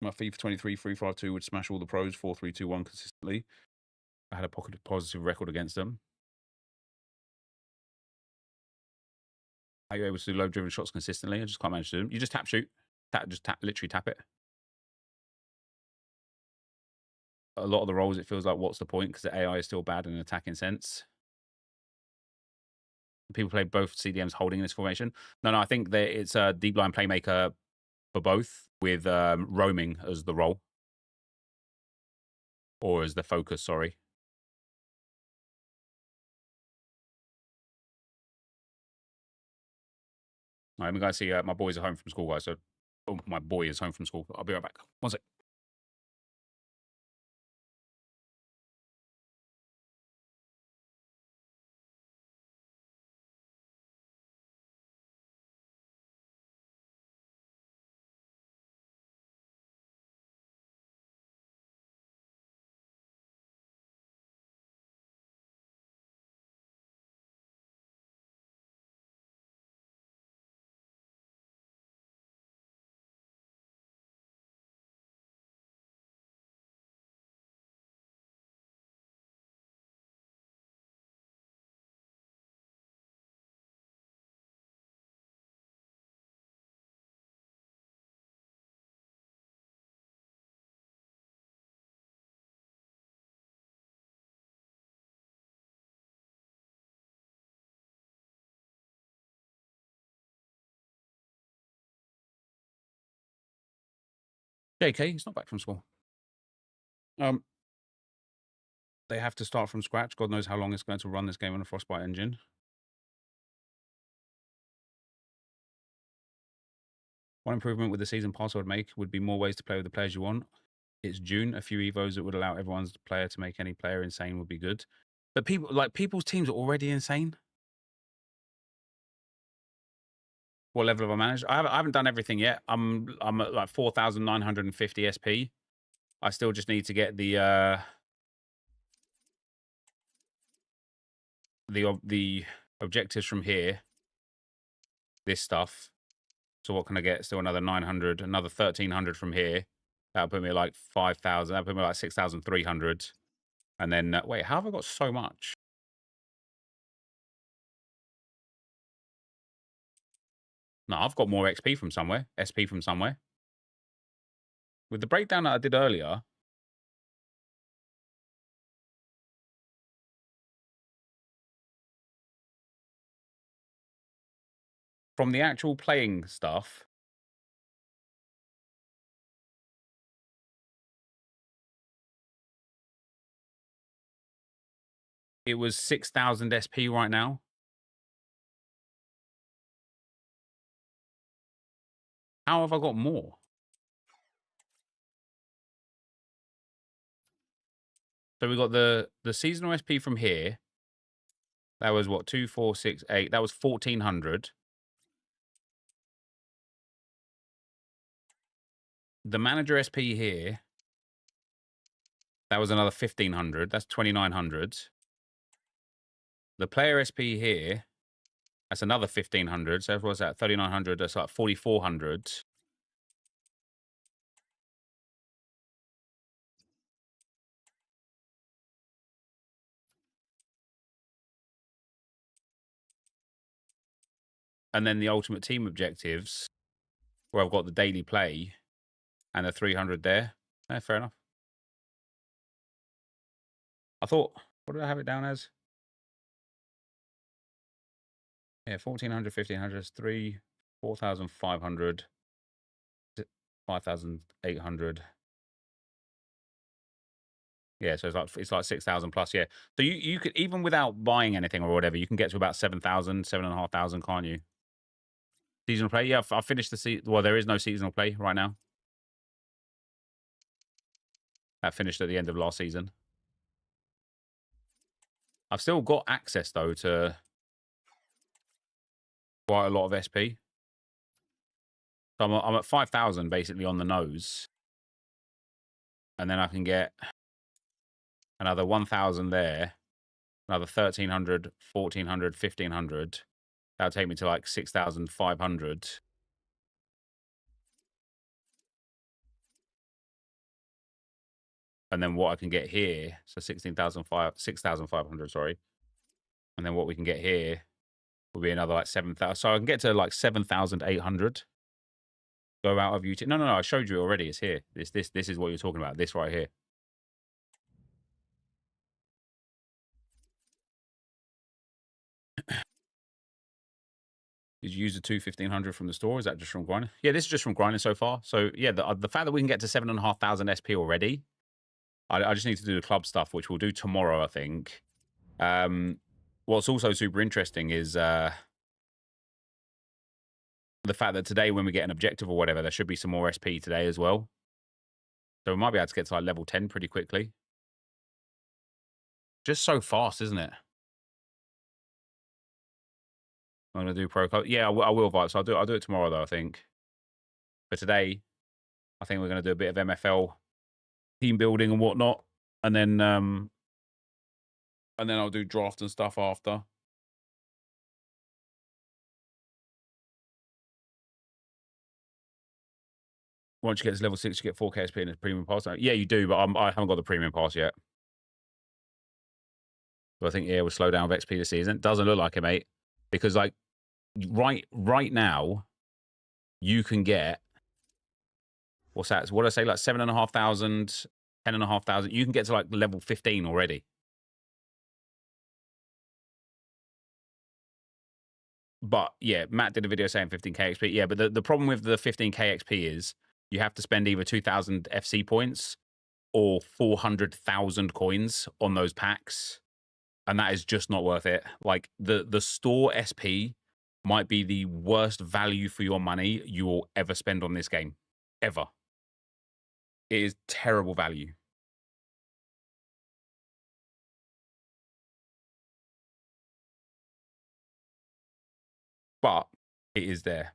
Speaker 1: My FIFA 23 352 would smash all the pros 4-3-2-1 consistently. I had a positive record against them. Are you able to do low-driven shots consistently? I just can't manage to do them. You just tap shoot. Literally tap it. A lot of the roles, it feels like, what's the point? Because the AI is still bad in an attacking sense. People play both CDMs holding in this formation. No, I think that it's a deep line playmaker for both, with roaming as the role. Or as the focus, sorry. All right, I'm going to see my boys are home from school, guys. So, my boy is home from school. I'll be right back. One sec. JK, he's not back from school. They have to start from scratch. God knows how long it's going to run this game on a Frostbite engine. One improvement with the season pass I would make would be more ways to play with the players you want. It's June. A few evos that would allow everyone's player to make any player insane would be good. But people's teams are already insane. What level have I managed? I haven't done everything yet. I'm at like 4,950 SP. I still just need to get the objectives from here. This stuff. So what can I get? Still another 900, another 1,300 from here. That'll put me at like 5,000. That'll put me at like 6,300. And then, wait, how have I got so much? No, I've got more XP from somewhere. SP from somewhere. With the breakdown that I did earlier, from the actual playing stuff, it was 6,000 SP right now. How have I got more? So we got the seasonal SP from here. That was what, 2, 4, 6, 8. That was 1,400. The manager SP here, that was another 1,500. That's 2,900. The player SP here, that's another 1,500. So what's that? 3,900. That's like 4,400. And then the ultimate team objectives, where I've got the daily play and the 300 there. Fair enough. I thought, what did I have it down as? Yeah, 1,400, 1,500, 4,500, 5,800. Yeah, so it's like 6,000 plus. Yeah, so you could, even without buying anything or whatever, you can get to about 7,000, 7,500, can't you? Seasonal play, yeah. I finished the season. Well, there is no seasonal play right now. That finished at the end of last season. I've still got access though to quite a lot of SP. So I'm at 5,000 basically on the nose, and then I can get another 1,000 there, another 1,300, 1,400, 1,500. That'll take me to like 6,500. And then what I can get here, so 6,500, sorry. And then what we can get here will be another like 7,000. So I can get to like 7,800. Go out of YouTube. No, I showed you already. It's here. This is what you're talking about. This right here. Did you use the 1,500 from the store? Is that just from grinding? Yeah, this is just from grinding so far. So yeah, the fact that we can get to 7,500 SP already, I just need to do the club stuff, which we'll do tomorrow, I think. What's also super interesting is the fact that today, when we get an objective or whatever, there should be some more SP today as well. So we might be able to get to like level 10 pretty quickly. Just so fast, isn't it? I'm gonna do pro club. Yeah, I will Vibe. So I'll do it tomorrow though, I think. But today, I think we're gonna do a bit of MFL team building and whatnot, and then I'll do draft and stuff after. Once you get to level 6, you get 4K SP and a premium pass. Yeah, you do, but I haven't got the premium pass yet. But I think, yeah, we'll slow down with XP this season. Doesn't look like it, mate. Because, like, right now, you can get, what's that? So what did I say? Like 7,500, 10,500. You can get to, like, level 15 already. But, yeah, Matt did a video saying 15K XP. Yeah, but the problem with the 15K XP is you have to spend either 2,000 FC points or 400,000 coins on those packs. And that is just not worth it. Like, the store SP might be the worst value for your money you will ever spend on this game. Ever. It is terrible value. But it is there.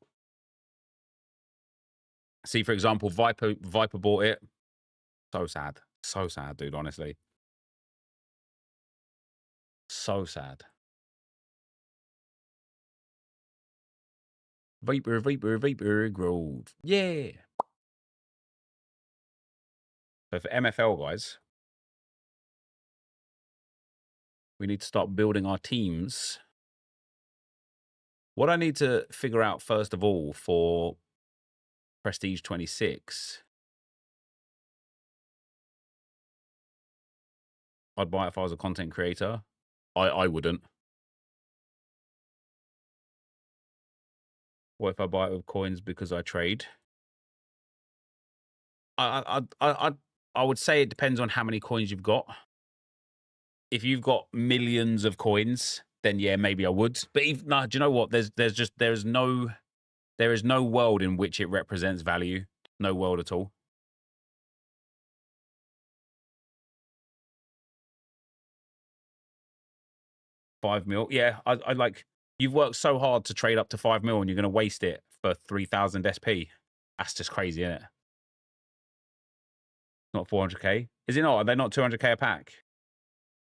Speaker 1: See, for example, Viper bought it. So sad. So sad, dude, honestly. So sad. Viper Grove. Yeah. So for MFL, guys, we need to start building our teams. What I need to figure out, first of all, for Prestige 26, I'd buy it if I was a content creator. I wouldn't. What if I buy it with coins because I trade? I would say it depends on how many coins you've got. If you've got millions of coins, then yeah, maybe I would. But no, do you know what? There is no world in which it represents value. No world at all. $5 mil. Yeah, I like, you've worked so hard to trade up to 5 mil and you're going to waste it for 3,000 SP. That's just crazy, isn't it? Not 400k. Is it not? Are they not 200k a pack?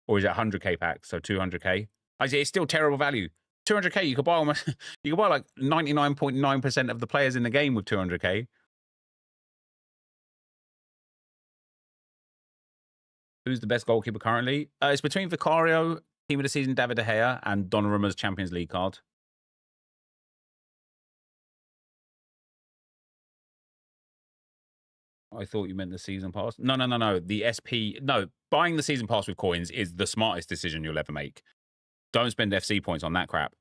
Speaker 1: Or is it 100k pack? So 200k. I say it's still terrible value. 200k, you could buy almost, you could buy like 99.9% of the players in the game with 200k. Who's the best goalkeeper currently? It's between Vicario, Team of the Season David De Gea, and Donnarumma's Champions League card. I thought you meant the season pass. No. The SP. No, buying the season pass with coins is the smartest decision you'll ever make. Don't spend FC points on that crap.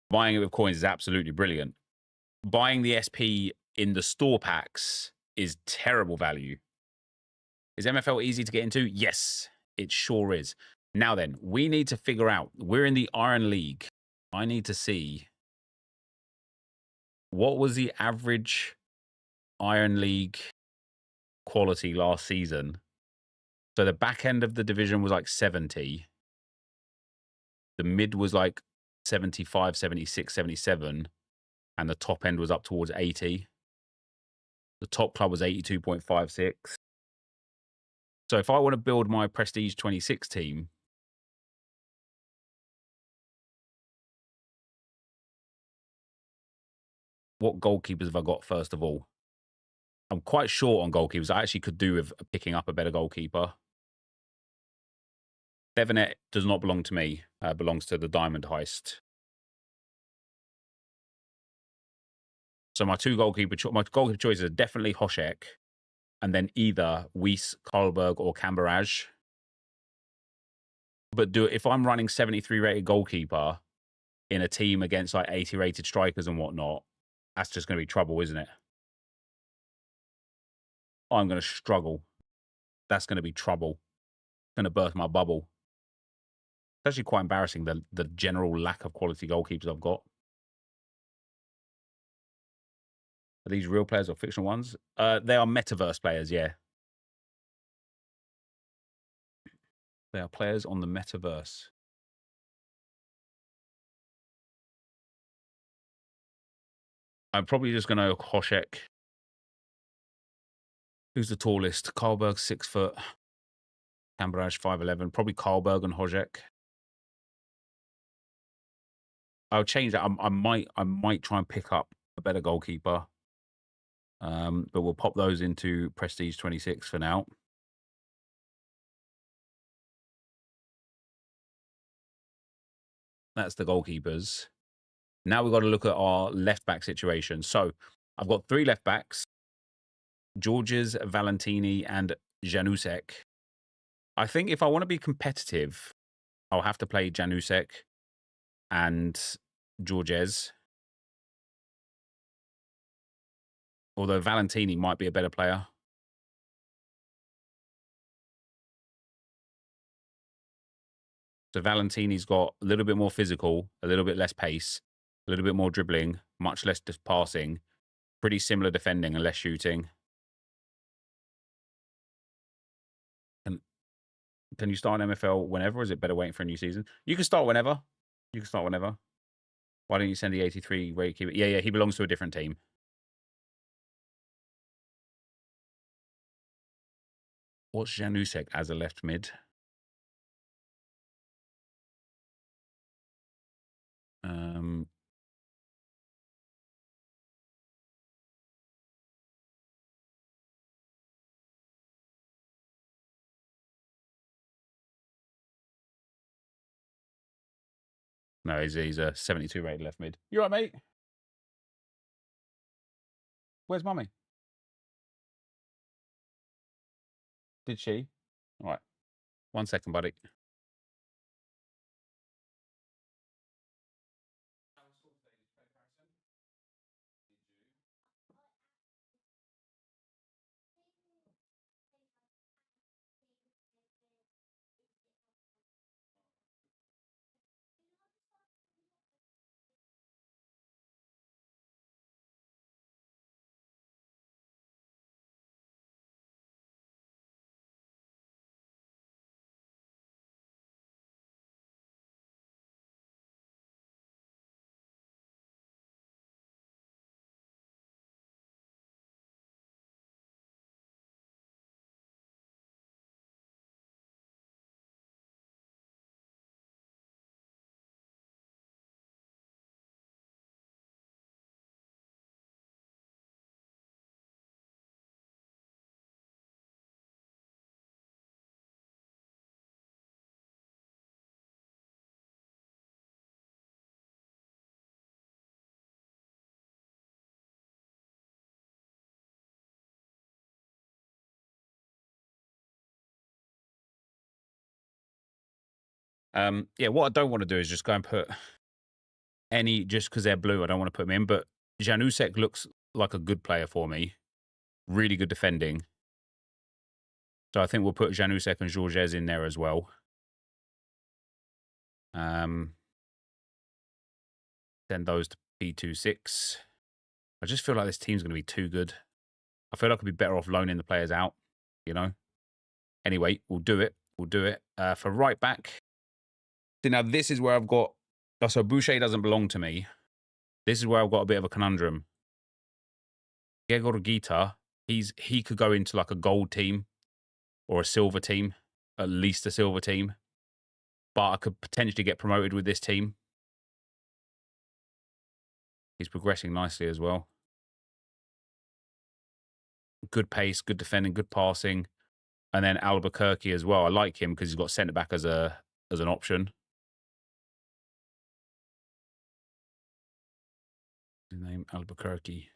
Speaker 1: Buying it with coins is absolutely brilliant. Buying the SP in the store packs is terrible value. Is MFL easy to get into? Yes, it sure is. Now then, we need to figure out. We're in the Iron League. I need to see what was the average Iron League quality last season. So the back end of the division was like 70. The mid was like 75, 76, 77. And the top end was up towards 80. The top club was 82.56. So if I want to build my Prestige 26 team, what goalkeepers have I got first of all? I'm quite short on goalkeepers. I actually could do with picking up a better goalkeeper. Devonet does not belong to me. Belongs to the Diamond Heist. So my goalkeeper choices are definitely Hoshek, and then either Weiss, Karlberg, or Camberaj. But if I'm running 73 rated goalkeeper in a team against like 80 rated strikers and whatnot, that's just going to be trouble, isn't it? I'm going to struggle. That's going to be trouble. Going to burst my bubble. It's actually quite embarrassing, the general lack of quality goalkeepers I've got. Are these real players or fictional ones? They are metaverse players, yeah. They are players on the metaverse. I'm probably just going to Hoshek. Who's the tallest? Karlberg, 6 foot. Camberaj, 5'11". Probably Karlberg and Hoshek. I'll change that. I might try and pick up a better goalkeeper. But we'll pop those into Prestige 26 for now. That's the goalkeepers. Now we've got to look at our left back situation. So I've got 3 left backs: Georges, Valentini, and Janusek. I think if I want to be competitive, I'll have to play Janusek and Georges. Although Valentini might be a better player. So Valentini's got a little bit more physical, a little bit less pace, a little bit more dribbling, much less passing, pretty similar defending and less shooting. Can you start an MFL whenever, or is it better waiting for a new season? You can start whenever. You can start whenever. Why don't you send the 83 rate keeper? Yeah, he belongs to a different team. What's Janusek as a left mid? No, he's a 72 rated left mid. You all right, mate? Where's mummy? Did she? All right. 1 second, buddy. Yeah, what I don't want to do is just go and put any, just because they're blue, I don't want to put them in. But Janusek looks like a good player for me. Really good defending. So I think we'll put Janusek and Georges in there as well. Send those to P26. I just feel like this team's going to be too good. I feel like I'd be better off loaning the players out, you know. Anyway, we'll do it. We'll do it. For right back. See, now this is where I've got... Oh, so Boucher doesn't belong to me. This is where I've got a bit of a conundrum. Gregor Gita, he could go into like a gold team or a silver team, at least a silver team. But I could potentially get promoted with this team. He's progressing nicely as well. Good pace, good defending, good passing. And then Albuquerque as well. I like him because he's got centre back as an option. His name Albuquerque.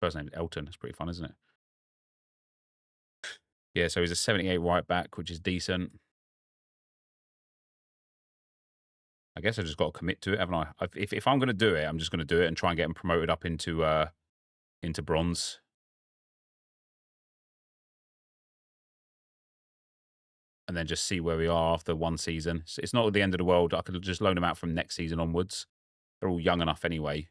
Speaker 1: First name is Elton. It's pretty fun, isn't it? Yeah, so he's a 78 right back, which is decent. I guess I just got to commit to it, haven't I? If I'm going to do it, I'm just going to do it and try and get him promoted up into bronze. And then just see where we are after one season. It's not the end of the world. I could just loan them out from next season onwards. They're all young enough anyway.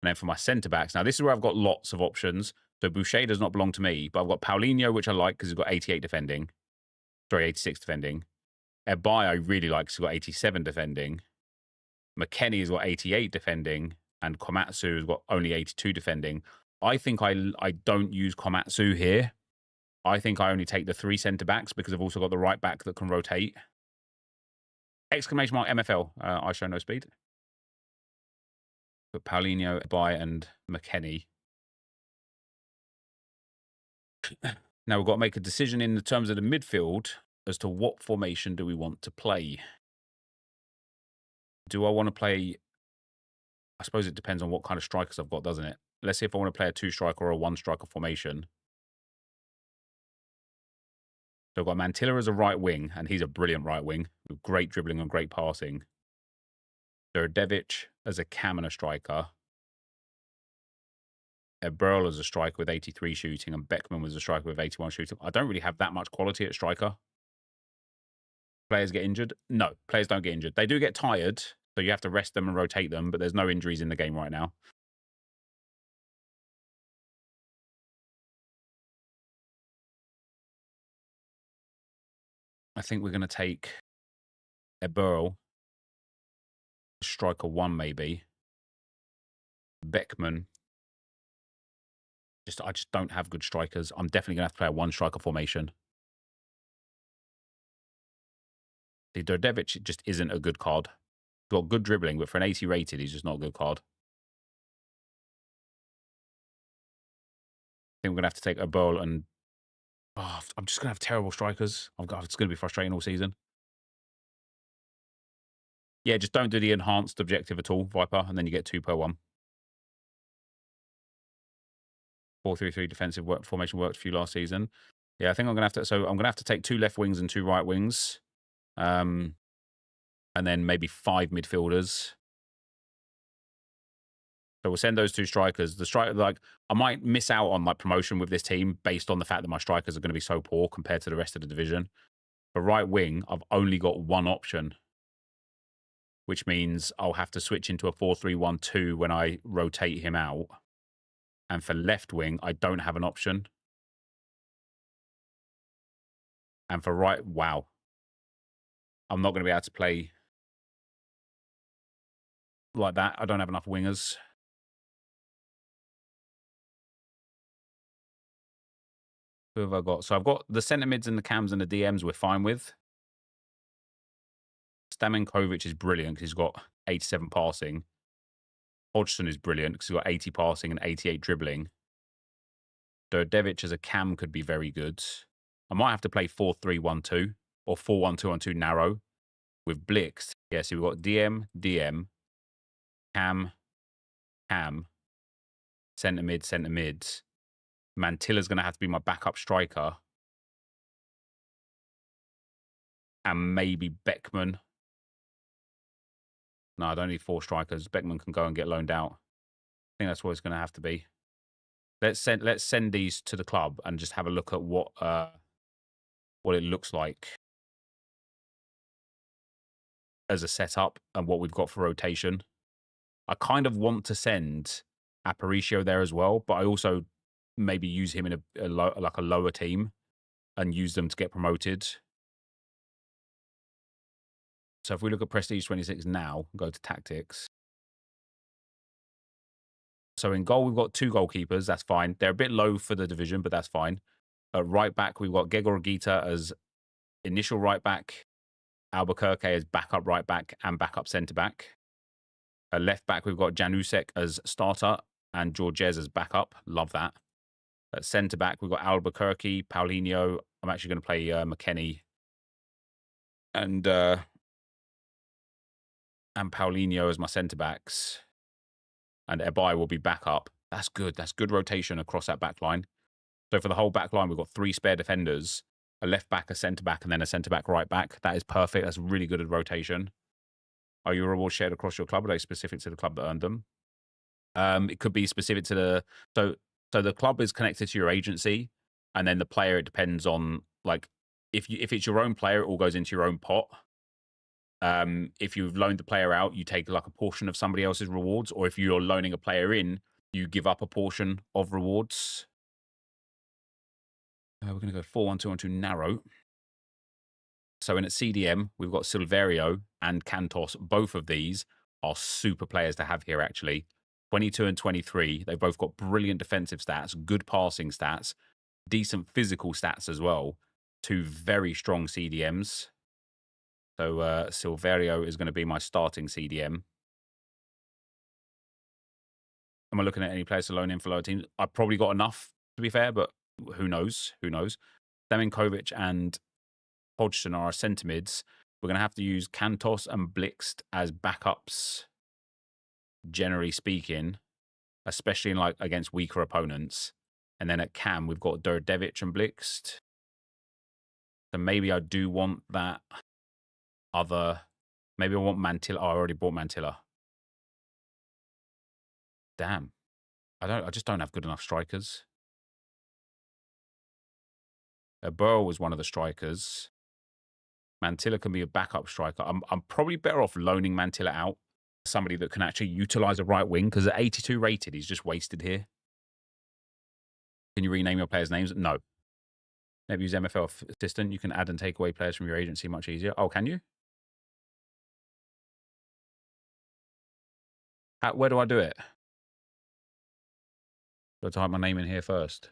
Speaker 1: And then for my centre-backs, now this is where I've got lots of options. So Boucher does not belong to me, but I've got Paulinho, which I like because he's got 88 defending. Sorry, 86 defending. Ebai I really like because he's got 87 defending. McKennie has got 88 defending. And Komatsu has got only 82 defending. I think I don't use Komatsu here. I think I only take the 3 centre-backs because I've also got the right back that can rotate. Exclamation mark MFL. I show no speed. But Paulinho, Ebai, and McKennie. Now we've got to make a decision in the terms of the midfield as to what formation do we want to play. Do I want to play... I suppose it depends on what kind of strikers I've got, doesn't it? Let's see if I want to play a 2-striker or a 1-striker formation. So I've got Mantilla as a right wing, and he's a brilliant right wing with great dribbling and great passing. Đurđević as a cam and a striker. Eberl as a striker with 83 shooting, and Beckman was a striker with 81 shooting. I don't really have that much quality at striker. Players get injured? No, players don't get injured. They do get tired, so you have to rest them and rotate them, but there's no injuries in the game right now. I think we're going to take Eberl, striker 1 maybe. Beckman. I just don't have good strikers. I'm definitely going to have to play a 1-striker formation. The Đurđević just isn't a good card. He's got good dribbling, but for an 80 rated, he's just not a good card. I think we're going to have to take Eberl and... Oh, I'm just going to have terrible strikers. It's going to be frustrating all season. Yeah, just don't do the enhanced objective at all, Viper, and then you get 2 per 1. 4-3-3 defensive formation worked for you last season. Yeah, I think I'm going to have to... So I'm going to have to take 2 left wings and 2 right wings. And then maybe 5 midfielders. So we'll send those 2 strikers. The striker, like, I might miss out on like promotion with this team based on the fact that my strikers are going to be so poor compared to the rest of the division. For right wing, I've only got 1 option, which means I'll have to switch into a 4-3-1-2 when I rotate him out. And for left wing, I don't have an option. And for right, wow. I'm not going to be able to play like that. I don't have enough wingers. Who have I got? So I've got the centre mids and the cams and the DMs we're fine with. Stamenkovic is brilliant because he's got 87 passing. Hodgson is brilliant because he's got 80 passing and 88 dribbling. Đurđević as a cam could be very good. I might have to play 4-3-1-2 or 4-1-2-1-2 narrow with Blix. Yeah, so we've got DM, DM, cam, cam, centre mid, centre mids. Mantilla's going to have to be my backup striker. And maybe Beckman. No, I don't need 4 strikers. Beckman can go and get loaned out. I think that's what it's going to have to be. Let's send these to the club and just have a look at what it looks like as a setup and what we've got for rotation. I kind of want to send Aparicio there as well, but I also maybe use him in a lower team and use them to get promoted. So if we look at Prestige 26 now, go to Tactics. So in goal, we've got 2 goalkeepers. That's fine. They're a bit low for the division, but that's fine. At right back, we've got Gegor Gita as initial right back, Albuquerque as backup right back and backup centre back. At left back, we've got Janusek as starter and Georges as backup. Love that. At centre back, we've got Albuquerque, Paulinho. I'm actually going to play McKennie and Paulinho as my centre backs. And Ebai will be backup. That's good. That's good rotation across that back line. So for the whole back line, we've got 3 spare defenders, a left back, a centre back, and then a centre back right back. That is perfect. That's really good at rotation. Are your rewards shared across your club? Are they specific to the club that earned them? It could be specific to the... So the club is connected to your agency, and then the player, it depends on, like, if it's your own player, it all goes into your own pot. If you've loaned the player out, you take like a portion of somebody else's rewards, or if you're loaning a player in, you give up a portion of rewards. We're going to go 4-1-2-1-2 narrow. So in at CDM, we've got Silverio and Cantos. Both of these are super players to have here, actually. 22 and 23. They've both got brilliant defensive stats, good passing stats, decent physical stats as well. 2 very strong CDMs. So Silverio is going to be my starting CDM. Am I looking at any players to loan in for lower teams? I've probably got enough, to be fair, but who knows? Who knows? Steminkovic and Hodgson are our centre mids. We're going to have to use Cantos and Blixt as backups, generally speaking, especially in like against weaker opponents. And then at Cam, we've got Durdevic and Blixt. So maybe I do want that other... Maybe I want Mantilla. Oh, I already bought Mantilla. Damn. I just don't have good enough strikers. Burrow was one of the strikers. Mantilla can be a backup striker. I'm probably better off loaning Mantilla out. Somebody that can actually utilize a right wing, because at 82 rated, he's just wasted here. Can you rename your players' names? No. Maybe use MFL assistant. You can add and take away players from your agency much easier. Oh, can you? Where do I do it? Do I type my name in here first?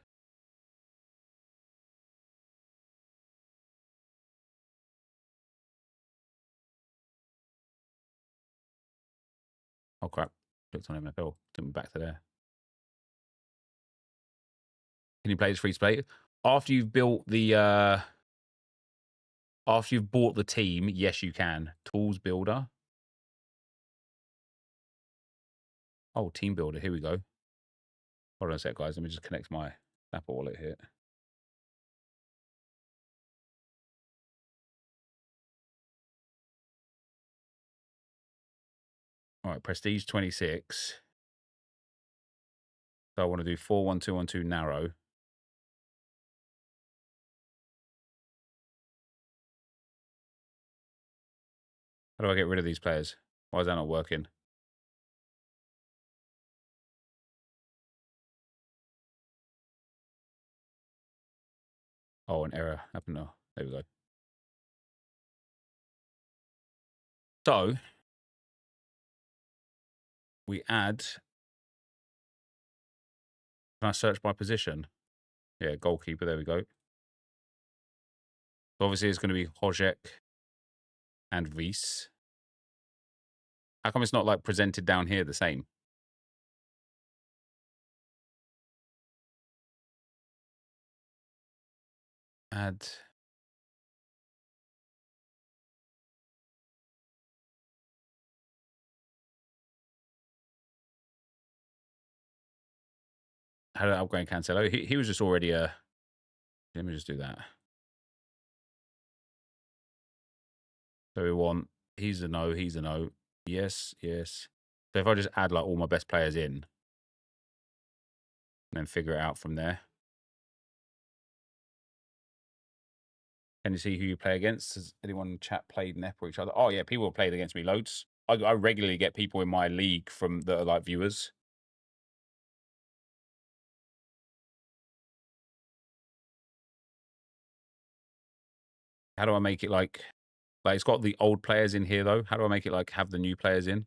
Speaker 1: Oh, crap. Clicked on MFL. Took me back to there. Can you play this free to play? After you've built the... After you've bought the team, yes, you can. Tools Builder. Oh, Team Builder. Here we go. Hold on a sec, guys. Let me just connect my Apple wallet here. All right, Prestige 26. So I want to do 4-1-2-1-2 narrow. How do I get rid of these players? Why is that not working? Oh, an error happened. Oh, there we go. So we add... Can I search by position? Yeah, goalkeeper. There we go. So obviously it's going to be Hojek and Reese. How come it's not like presented down here the same? Add... how to upgrade Cancelo. He was just already a. Let me just do that. So we want. He's a no. He's a no. Yes, yes. So if I just add like all my best players in, and then figure it out from there. Can you see who you play against? Has anyone in chat played Nep or each other? Oh yeah, people have played against me loads. I regularly get people in my league from that are like viewers. How do I make it like it's got the old players in here though? How do I make it like have the new players in?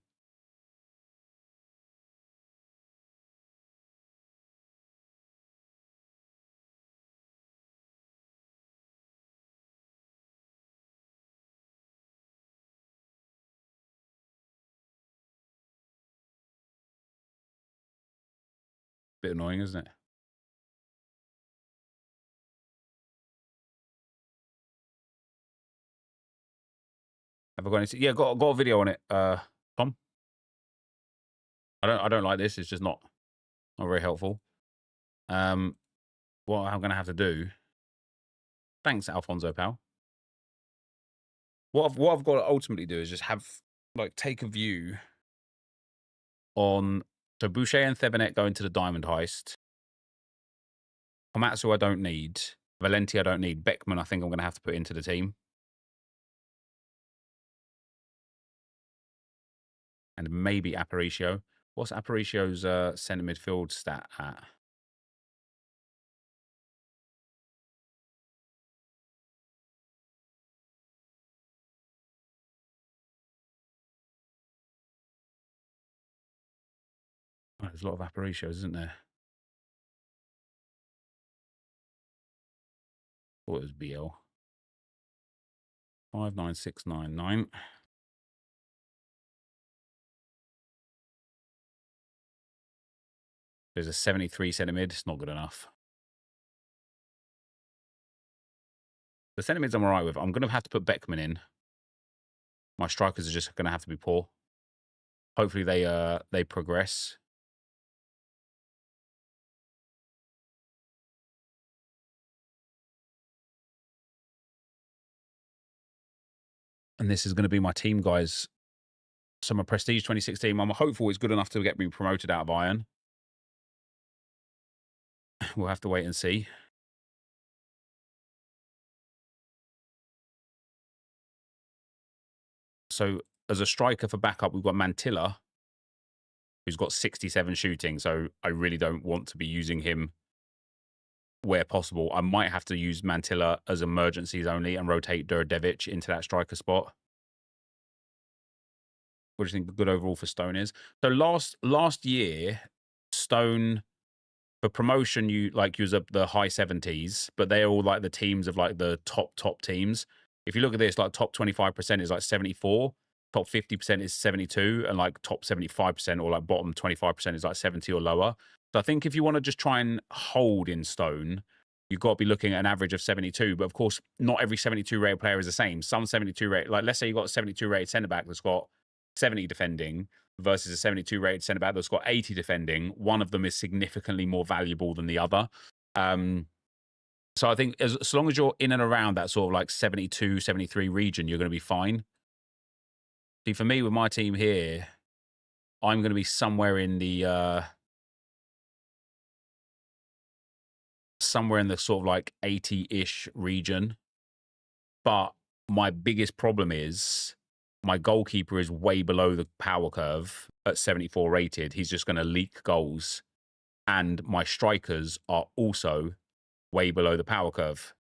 Speaker 1: Bit annoying, isn't it? Have I got any? Yeah, got a video on it. Tom. I don't like this. It's just not very helpful. What I'm gonna have to do. Thanks, Alfonso pal. What I've got to ultimately do is just have like take a view on so Boucher and Thevenet go into the diamond heist. Komatsu I don't need. Valenti I don't need. Beckman I think I'm gonna have to put into the team. And maybe Aparicio. What's Aparicio's centre midfield stat at? Oh, there's a lot of Aparicios, isn't there? Thought it was BL. 59699. There's a 73 centre mid. It's not good enough. The centre mids I'm all right with. I'm going to have to put Beckman in. My strikers are just going to have to be poor. Hopefully they progress. And this is going to be my team, guys. So my Prestige 2016, I'm hopeful it's good enough to get me promoted out of Iron. We'll have to wait and see. So as a striker for backup, we've got Mantilla, who's got 67 shooting. So I really don't want to be using him where possible. I might have to use Mantilla as emergencies only and rotate Durdevic into that striker spot. What do you think good overall for Stone is? So last year, Stone for promotion, you was up the high 70s, but they're all like the teams of like the top teams. If you look at this, like top 25% is like 74, top 50% is 72, and like top 75% or like bottom 25% is like 70 or lower. So I think if you want to just try and hold in Stone, you've got to be looking at an average of 72. But of course, not every 72 rated player is the same. Some 72 rated, like let's say you've got a 72 rated centre back that's got 70 defending versus a 72 rated centre back that's got 80 defending. One of them is significantly more valuable than the other. So I think as long as you're in and around that sort of like 72, 73 region, you're going to be fine. See, for me with my team here, I'm going to be somewhere in the sort of like 80-ish region. But my biggest problem is my goalkeeper is way below the power curve at 74 rated. He's just going to leak goals. And my strikers are also way below the power curve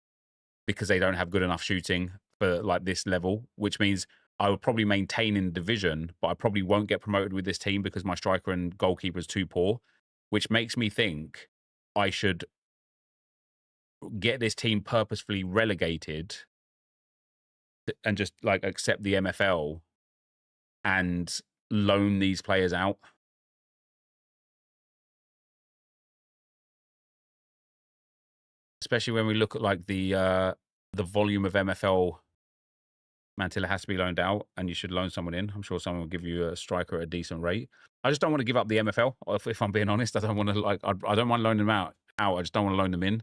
Speaker 1: because they don't have good enough shooting for like this level, which means I will probably maintain in the division, but I probably won't get promoted with this team because my striker and goalkeeper is too poor, which makes me think I should get this team purposefully relegated and just like accept the MFL and loan these players out. Especially when we look at like the volume of MFL Mantilla has to be loaned out, and you should loan someone in. I'm sure someone will give you a striker at a decent rate. I just don't want to give up the MFL. If I'm being honest, I don't want to like. I don't want loaning them out. I just don't want to loan them in.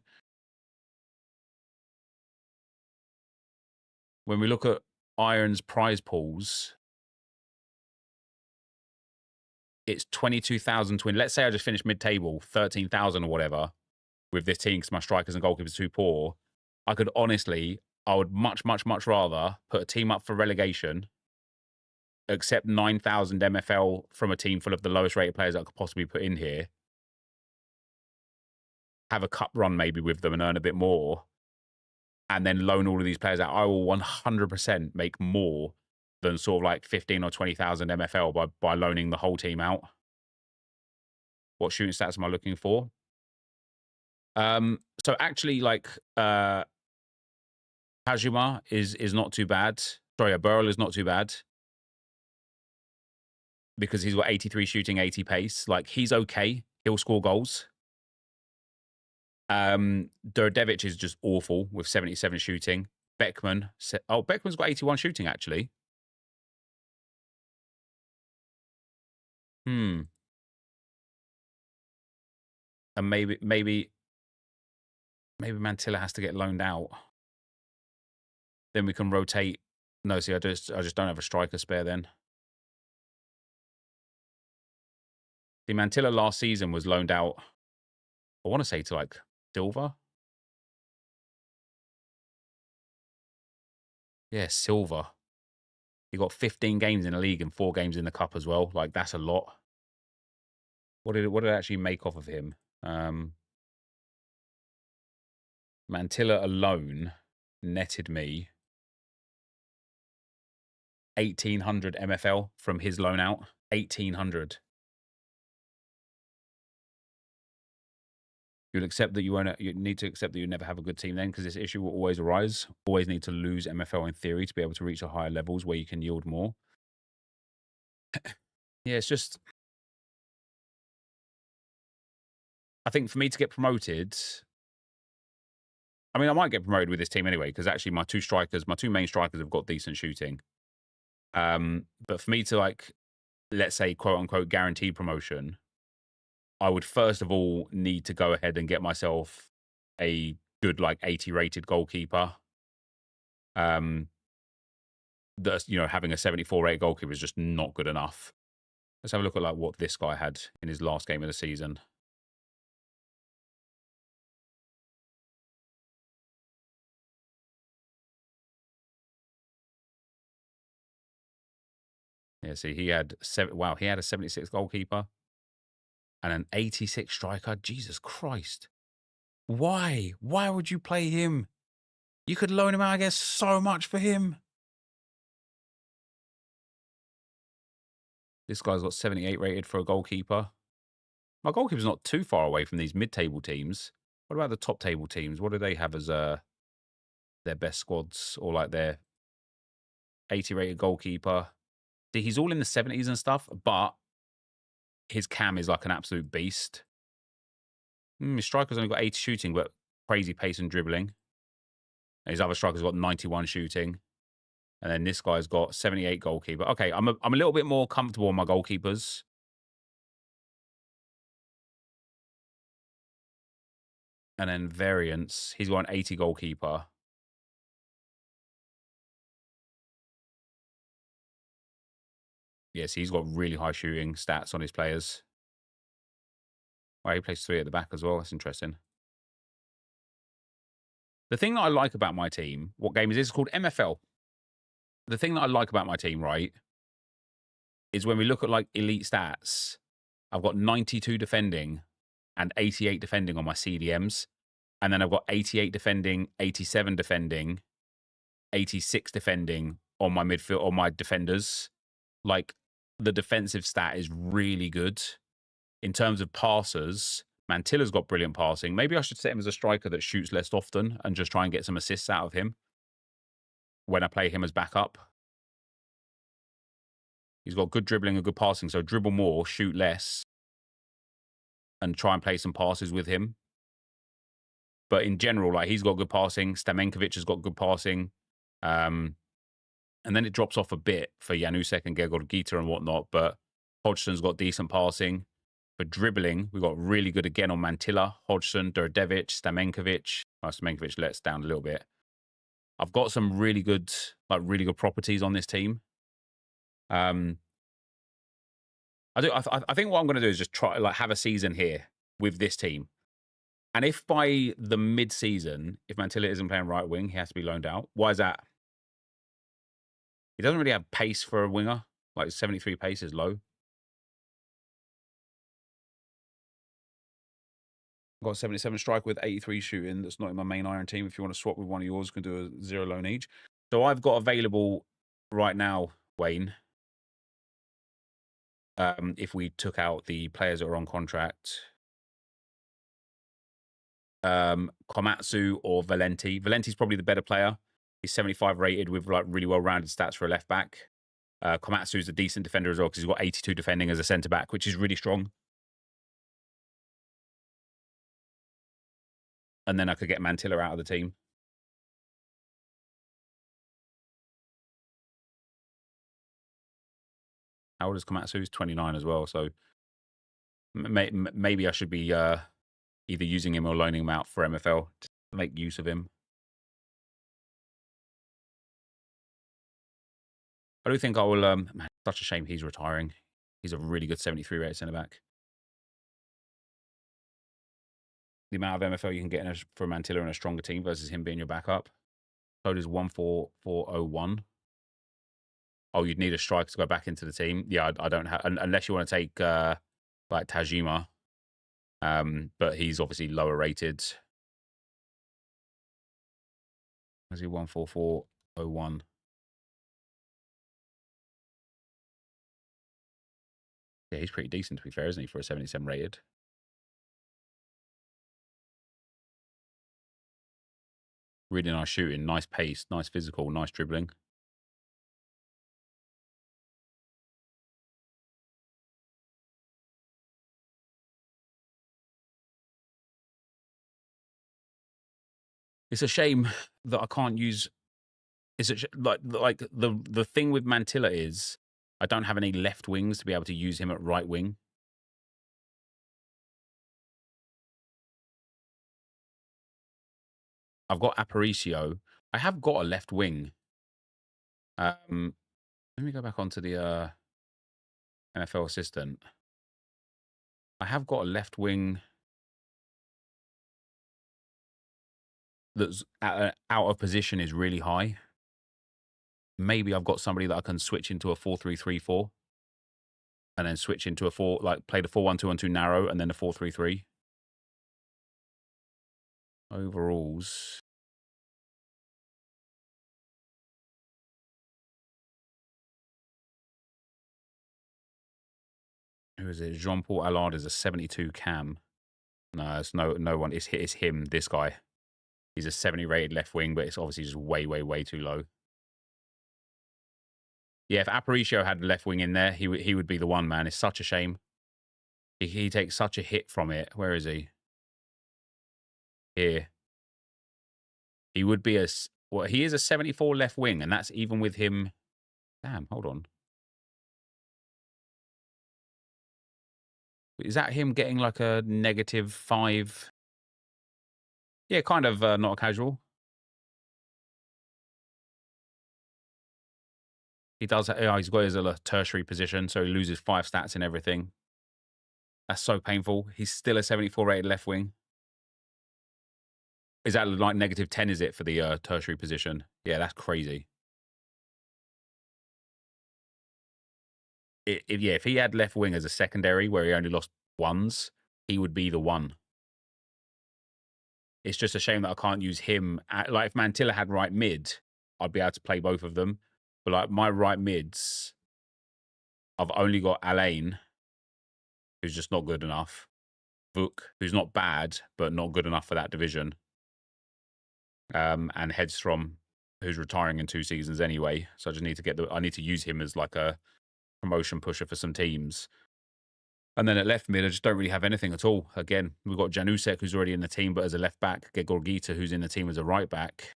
Speaker 1: When we look at Iron's prize pools, it's 22,000 to win. Let's say I just finished mid-table, 13,000 or whatever, with this team because my strikers and goalkeepers are too poor. I could honestly, I would much, much, much rather put a team up for relegation, accept 9,000 MFL from a team full of the lowest rated players that I could possibly put in here, have a cup run maybe with them and earn a bit more, and then loan all of these players out. I will 100% make more than sort of like 15 or 20,000 MFL by loaning the whole team out. What shooting stats am I looking for? So actually, like Kajima is not too bad. Sorry, Burrell is not too bad because he's got 83 shooting, 80 pace. Like, he's okay. He'll score goals. Durdevic is just awful with 77 shooting. Beckman. Oh, Beckman's got 81 shooting, actually. And maybe Mantilla has to get loaned out. Then we can rotate. No, see, I just don't have a striker spare then. The Mantilla last season was loaned out, I want to say, to like Silva. Yeah, Silva. He got 15 games in the league and 4 games in the cup as well. Like, that's a lot. What did it actually make off of him? Mantilla alone netted me 1,800 MFL from his loan out. 1,800. You'll accept that you won't. You need to accept that you never have a good team then, because this issue will always arise. Always need to lose MFL in theory to be able to reach the higher levels where you can yield more. Yeah, it's just. I think for me to get promoted, I mean, I might get promoted with this team anyway, because actually my two main strikers have got decent shooting. But for me to, like, let's say, quote unquote, guaranteed promotion, I would first of all need to go ahead and get myself a good, like, 80 rated goalkeeper. That's, having a 74 rated goalkeeper is just not good enough. Let's have a look at like what this guy had in his last game of the season. Yeah, see, he had he had a 76 goalkeeper and an 86 striker. Jesus Christ. Why? Why would you play him? You could loan him out, I guess, so much for him. This guy's got 78 rated for a goalkeeper. My goalkeeper's not too far away from these mid-table teams. What about the top-table teams? What do they have as their best squads, or like their 80 rated goalkeeper? See, he's all in the 70s and stuff, but his cam is like an absolute beast. His striker's only got 80 shooting, but crazy pace and dribbling. And his other striker's got 91 shooting. And then this guy's got 78 goalkeeper. Okay, I'm a little bit more comfortable on my goalkeepers. And then variance, he's got an 80 goalkeeper. Yes, he's got really high shooting stats on his players. Wow, he plays 3 at the back as well. That's interesting. The thing that I like about my team, what game is this? It's called MFL. The thing that I like about my team, right, is when we look at like elite stats, I've got 92 defending and 88 defending on my CDMs. And then I've got 88 defending, 87 defending, 86 defending on my midfield, on my defenders. Like, the defensive stat is really good. In terms of passers, Mantilla's got brilliant passing. Maybe I should set him as a striker that shoots less often and just try and get some assists out of him when I play him as backup. He's got good dribbling and good passing, so dribble more, shoot less, and try and play some passes with him. But in general, like, he's got good passing. Stamenkovic has got good passing. And then it drops off a bit for Janusek and Gegorgita and whatnot. But Hodgson's got decent passing. For dribbling, we've got really good again on Mantilla, Hodgson, Durdevic, Stamenkovic. Stamenkovic lets down a little bit. I've got some really good properties on this team. I think what I'm going to do is just try have a season here with this team. And if by the mid-season, if Mantilla isn't playing right wing, he has to be loaned out. Why is that? He doesn't really have pace for a winger. Like 73 pace is low. I've got 77 strike with 83 shooting. That's not in my main iron team. If you want to swap with one of yours, you can do a 0 loan each. So I've got available right now, Wayne, if we took out the players that are on contract, Komatsu or Valenti. Valenti's probably the better player. He's 75 rated with like really well-rounded stats for a left back. Komatsu's a decent defender as well because he's got 82 defending as a centre back, which is really strong. And then I could get Mantilla out of the team. How old is Komatsu? He's 29 as well. So maybe I should be either using him or loaning him out for MFL to make use of him. I do think I will. Man, such a shame he's retiring. He's a really good 73 rated centre back. The amount of MFL you can get for Mantilla in a stronger team versus him being your backup. Code is 14401. Oh, you'd need a striker to go back into the team. Yeah, I don't have, unless you want to take like Tajima. But he's obviously lower rated. Is he 14401? Yeah, he's pretty decent to be fair, isn't he, for a 77 rated? Really nice shooting, nice pace, nice physical, nice dribbling. It's a shame that I can't use. It's like the thing with Mantilla is I don't have any left wings to be able to use him at right wing. I've got Aparicio. I have got a left wing. Let me go back onto the NFL assistant. I have got a left wing that's out of position is really high. Maybe I've got somebody that I can switch into a 4-3-3-4 and then switch into a play the 4-1-2-1-2 narrow and then a 4-3-3. Overalls. Who is it? Jean-Paul Allard is a 72 cam. No, it's no one. It's him, this guy. He's a 70 rated left wing, but it's obviously just way, way, way too low. Yeah, if Aparicio had left wing in there, he would be the one, man. It's such a shame. He takes such a hit from it. Where is he? Here. He would be he is a 74 left wing, and that's even with him. Damn, hold on. Is that him getting like a -5? Yeah, kind of not a casual. He does. He's got his tertiary position, so he loses 5 stats and everything. That's so painful. He's still a 74 rated left wing. Is that like -10? Is it for the tertiary position? Yeah, that's crazy. If he had left wing as a secondary where he only lost 1s, he would be the one. It's just a shame that I can't use him. Like if Mantilla had right mid, I'd be able to play both of them. But like my right mids, I've only got Alain, who's just not good enough. Vuk, who's not bad, but not good enough for that division. And Hedstrom, who's retiring in 2 seasons anyway. So I just need to I need to use him as like a promotion pusher for some teams. And then at left mid, I just don't really have anything at all. Again, we've got Janusek, who's already in the team, but as a left back. Gegorgita, who's in the team as a right back.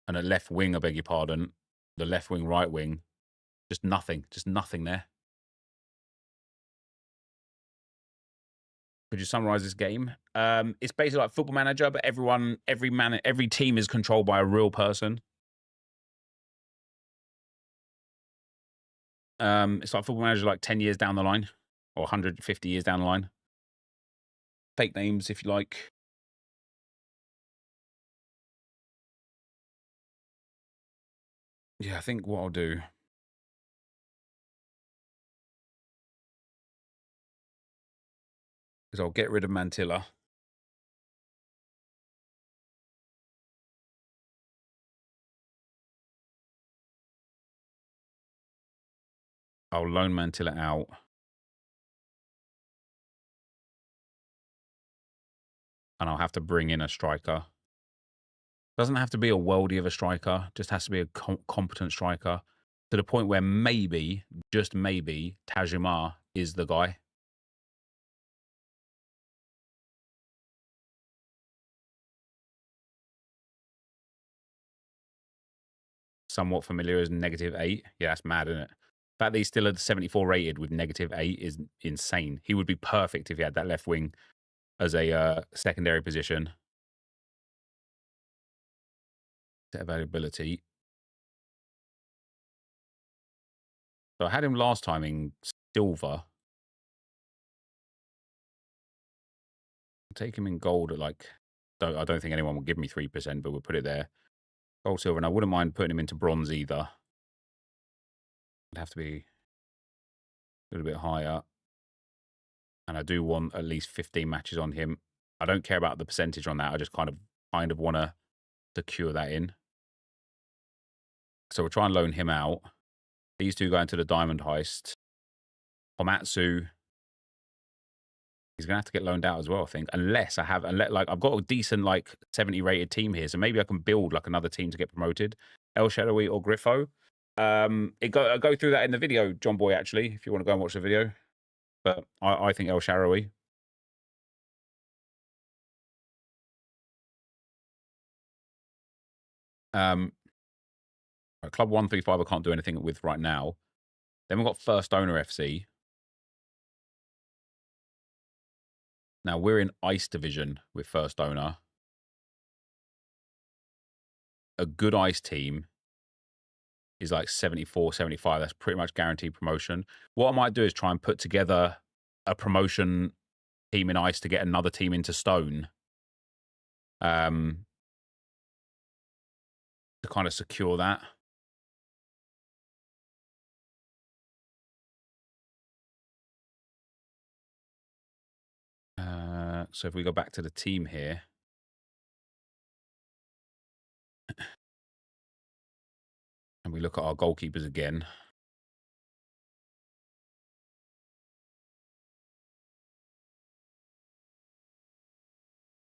Speaker 1: And a left wing, I beg your pardon. The left wing, right wing. Just nothing there. Could you summarize this game? It's basically like Football Manager, but every team is controlled by a real person. It's like Football Manager like 10 years down the line, or 150 years down the line. Fake names, if you like. Yeah, I think what I'll do is I'll get rid of Mantilla. I'll loan Mantilla out. And I'll have to bring in a striker. Doesn't have to be a worldie of a striker. Just has to be a competent striker. To the point where maybe, just maybe, Tajimar is the guy. Somewhat familiar as -8. Yeah, that's mad, isn't it? The fact that he's still at 74 rated with -8 is insane. He would be perfect if he had that left wing as a secondary position. Set availability. So I had him last time in silver. I'll take him in gold at like... I don't think anyone will give me 3%, but we'll put it there. Gold, silver, and I wouldn't mind putting him into bronze either. It'd have to be a little bit higher. And I do want at least 15 matches on him. I don't care about the percentage on that. I just kind of want to secure that in. So we'll try and loan him out. These two go into the diamond heist. Komatsu, he's gonna have to get loaned out as well, I think. Unless I've got a decent 70 rated team here, so maybe I can build like another team to get promoted. El Shadowy or Griffo. I go through that in the video, John Boy, actually, if you want to go and watch the video. But I think El Shadowy. Club 135 I can't do anything with right now. Then we've got First Owner FC. Now we're in Ice Division with First Owner. A good Ice team is like 74, 75. That's pretty much guaranteed promotion. What I might do is try and put together a promotion team in Ice to get another team into Stone. To kind of secure that. So if we go back to the team here. And we look at our goalkeepers again.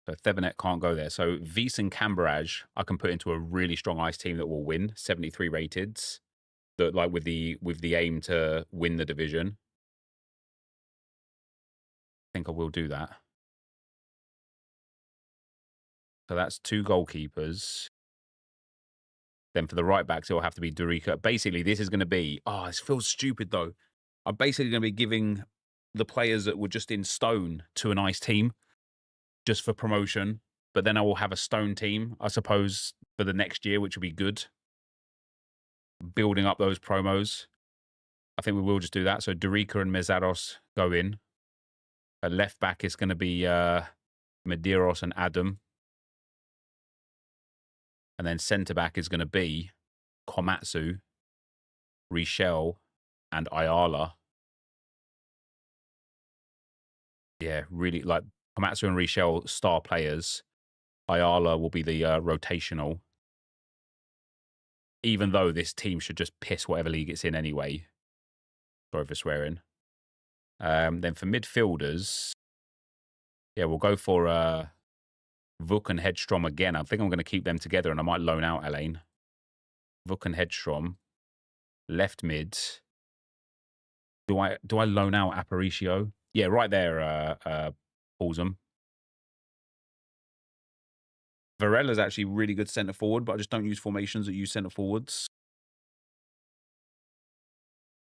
Speaker 1: So Thevenet can't go there. So Vise and Camberage, I can put into a really strong Ice team that will win. 73 rated. That with the aim to win the division. I think I will do that. So that's 2 goalkeepers. Then for the right backs, it will have to be Durica. Basically, this is going to be... Oh, this feels stupid, though. I'm basically going to be giving the players that were just in Stone to an Ice team just for promotion. But then I will have a Stone team, I suppose, for the next year, which will be good. Building up those promos. I think we will just do that. So Durica and Mezaros go in. At left back, it's going to be Medeiros and Adam. And then centre-back is going to be Komatsu, Richel, and Ayala. Yeah, really, Komatsu and Richel, star players. Ayala will be the rotational. Even though this team should just piss whatever league it's in anyway. Sorry for swearing. Then for midfielders, yeah, we'll go for Vuk and Hedstrom again. I think I'm going to keep them together and I might loan out Elaine. Vuk and Hedstrom. Left mid. Do I loan out Aparicio? Yeah, right there, Paulsum. Varela's actually really good centre forward, but I just don't use formations that use centre forwards.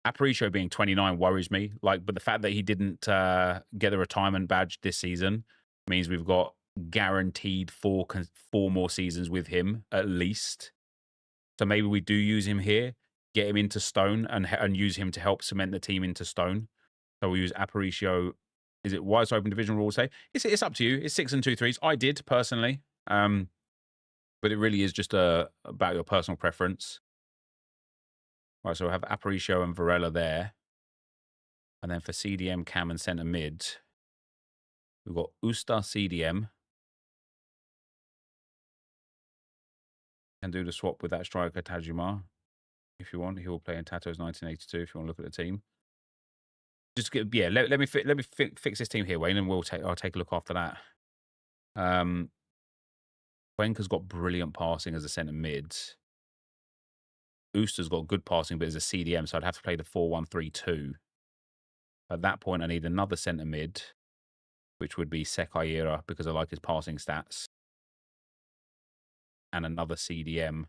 Speaker 1: Aparicio being 29 worries me. Like, but the fact that he didn't get the retirement badge this season means we've got guaranteed four more seasons with him at least. So maybe we do use him here, get him into stone, and use him to help cement the team into stone. So we use Aparicio. Is it wide open division rule say? It's up to you. It's 6 and 2 3s. I did personally, but it really is just about your personal preference. Right, so we'll have Aparicio and Varela there. And then for CDM, Cam, and centre mid, we've got Usta CDM. Can do the swap with that striker, Tajima. If you want, he will play in Tato's 1982 if you want to look at the team. Just get, yeah, let me fix this team here, Wayne, and I'll take a look after that. Cuenca's got brilliant passing as a centre mid. Usta's got good passing, but as a CDM, so I'd have to play the 4-1-3-2. At that point, I need another centre mid, which would be Sekaira because I like his passing stats, and another CDM,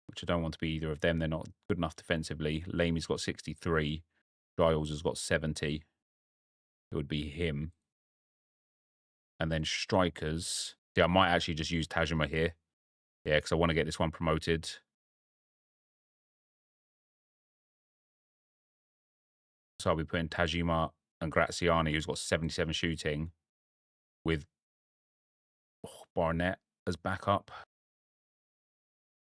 Speaker 1: which I don't want to be either of them. They're not good enough defensively. Lamy's got 63. Giles has got 70. It would be him. And then strikers. Yeah, I might actually just use Tajima here. Yeah, because I want to get this one promoted. So I'll be putting Tajima and Graziani, who's got 77 shooting, with Barnett as backup.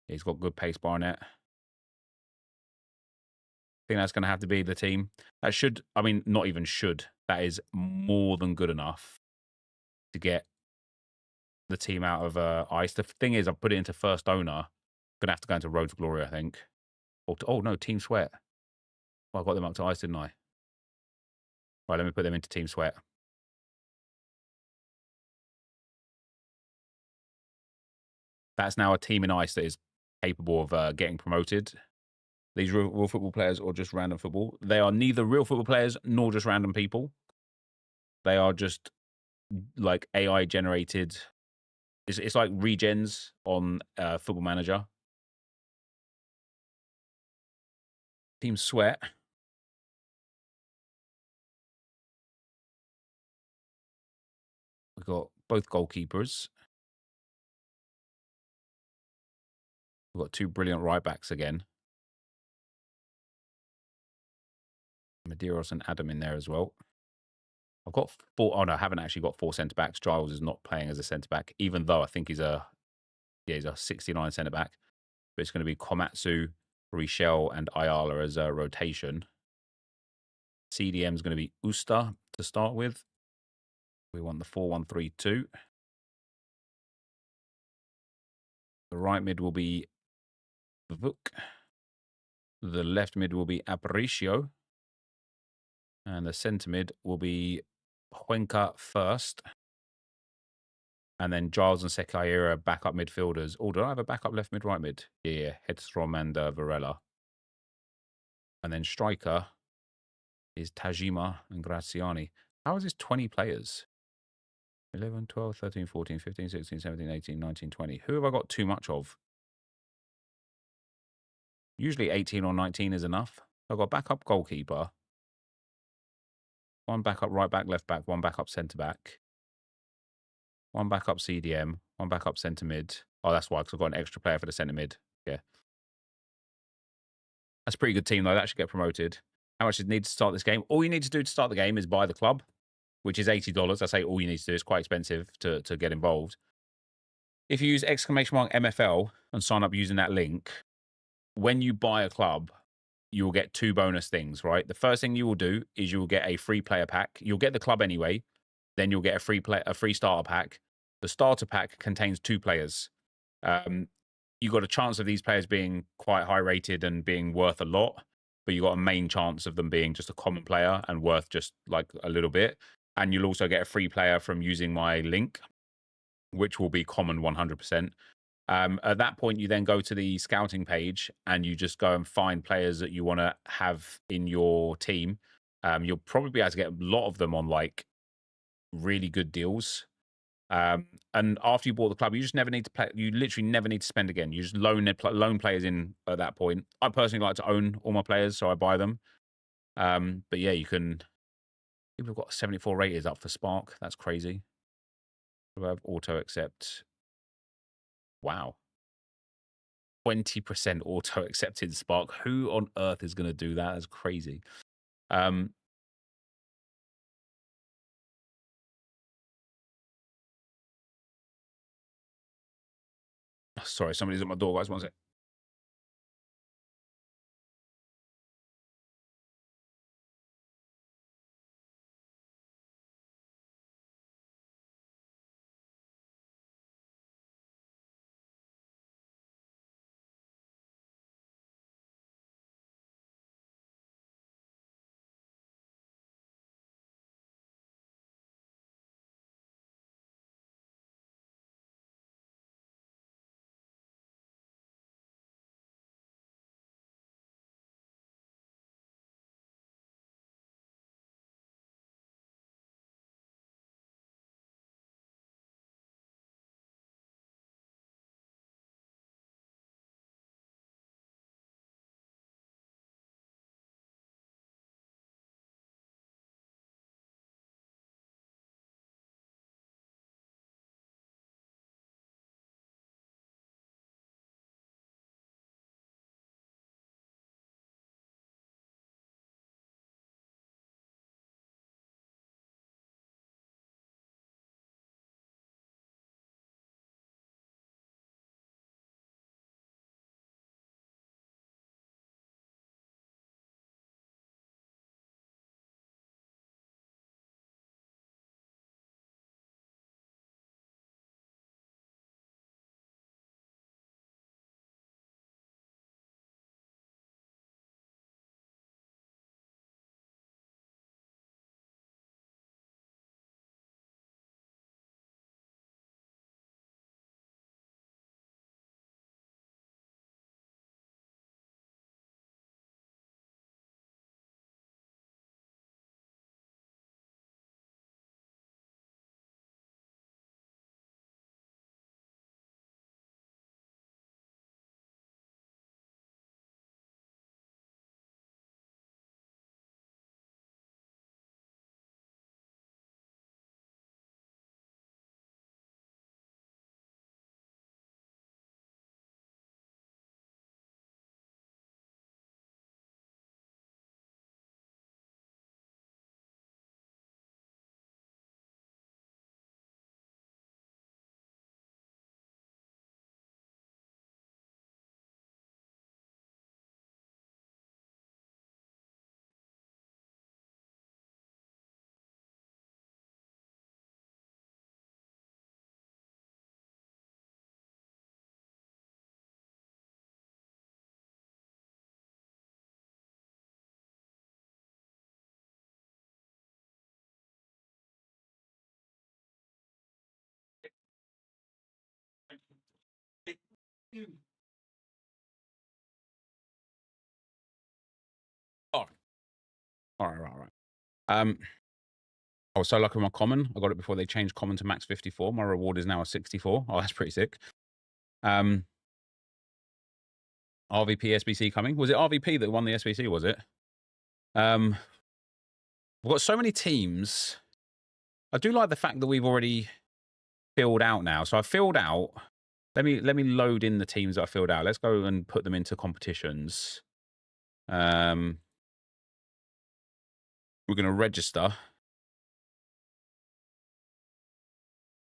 Speaker 1: He's got good pace, Barnett. I think that's going to have to be the team. That should, I mean, not even should. That is more than good enough to get the team out of ice. The thing is, I've put it into first owner. Going to have to go into Road to Glory, I think. Oh, no, Team Sweat. Well, I got them up to ice, didn't I? Right, let me put them into Team Sweat. That's now a team in ice that is capable of getting promoted. These real football players or just random football. They are neither real football players nor just random people. They are just like AI generated. It's like regens on Football Manager. Team Sweat. We've got both goalkeepers. We've got two brilliant right backs again. Medeiros and Adam in there as well. I've got four. Oh no, I haven't actually got 4 centre backs. Giles is not playing as a centre back, even though I think he's a 69 centre back. But it's going to be Komatsu, Richel, and Ayala as a rotation. CDM is going to be Usta to start with. We want the 4-1-3-2. The right mid will be Vuk. The left mid will be Aparicio. And the centre mid will be Cuenca first. And then Giles and Sekaira backup midfielders. Oh, do I have a backup left mid, right mid? Yeah, Hedstrom and Varela. And then striker is Tajima and Graziani. How is this 20 players? 11, 12, 13, 14, 15, 16, 17, 18, 19, 20. Who have I got too much of? Usually 18 or 19 is enough. I've got backup goalkeeper. 1 backup right back, left back, 1 backup centre back. 1 backup CDM, 1 backup centre mid. Oh, that's why, because I've got an extra player for the centre mid. Yeah. That's a pretty good team, though. That should get promoted. How much does it need to start this game? All you need to do to start the game is buy the club, which is $80. I say all you need to do. It's quite expensive to get involved. If you use !MFL and sign up using that link, when you buy a club, you will get 2 bonus things, right? The first thing you will do is you will get a free player pack. You'll get the club anyway. Then you'll get a free starter pack. The starter pack contains 2 players. You got a chance of these players being quite high rated and being worth a lot, but you got a main chance of them being just a common player and worth just like a little bit. And you'll also get a free player from using my link, which will be common 100%. At that point, you then go to the scouting page and you just go and find players that you want to have in your team. You'll probably be able to get a lot of them on like really good deals. And after you bought the club, you just never need to play. You literally never need to spend again. You just loan players in at that point. I personally like to own all my players, so I buy them. But yeah, you can. People have got 74 ratings up for Spark. That's crazy. We have auto accept. Wow. 20% auto accepted Spark. Who on earth is going to do that? That's crazy. Sorry, somebody's at my door, guys. One sec. Oh, all right. I was so lucky with my common. I got it before they changed common to max 54. My reward is now a 64. Oh, that's pretty sick. RVP SBC coming. Was it RVP that won the SBC, was it? We've got so many teams. I do like the fact that we've already filled out now. So I've filled out. Let me load in the teams that I filled out. Let's go and put them into competitions. We're going to register.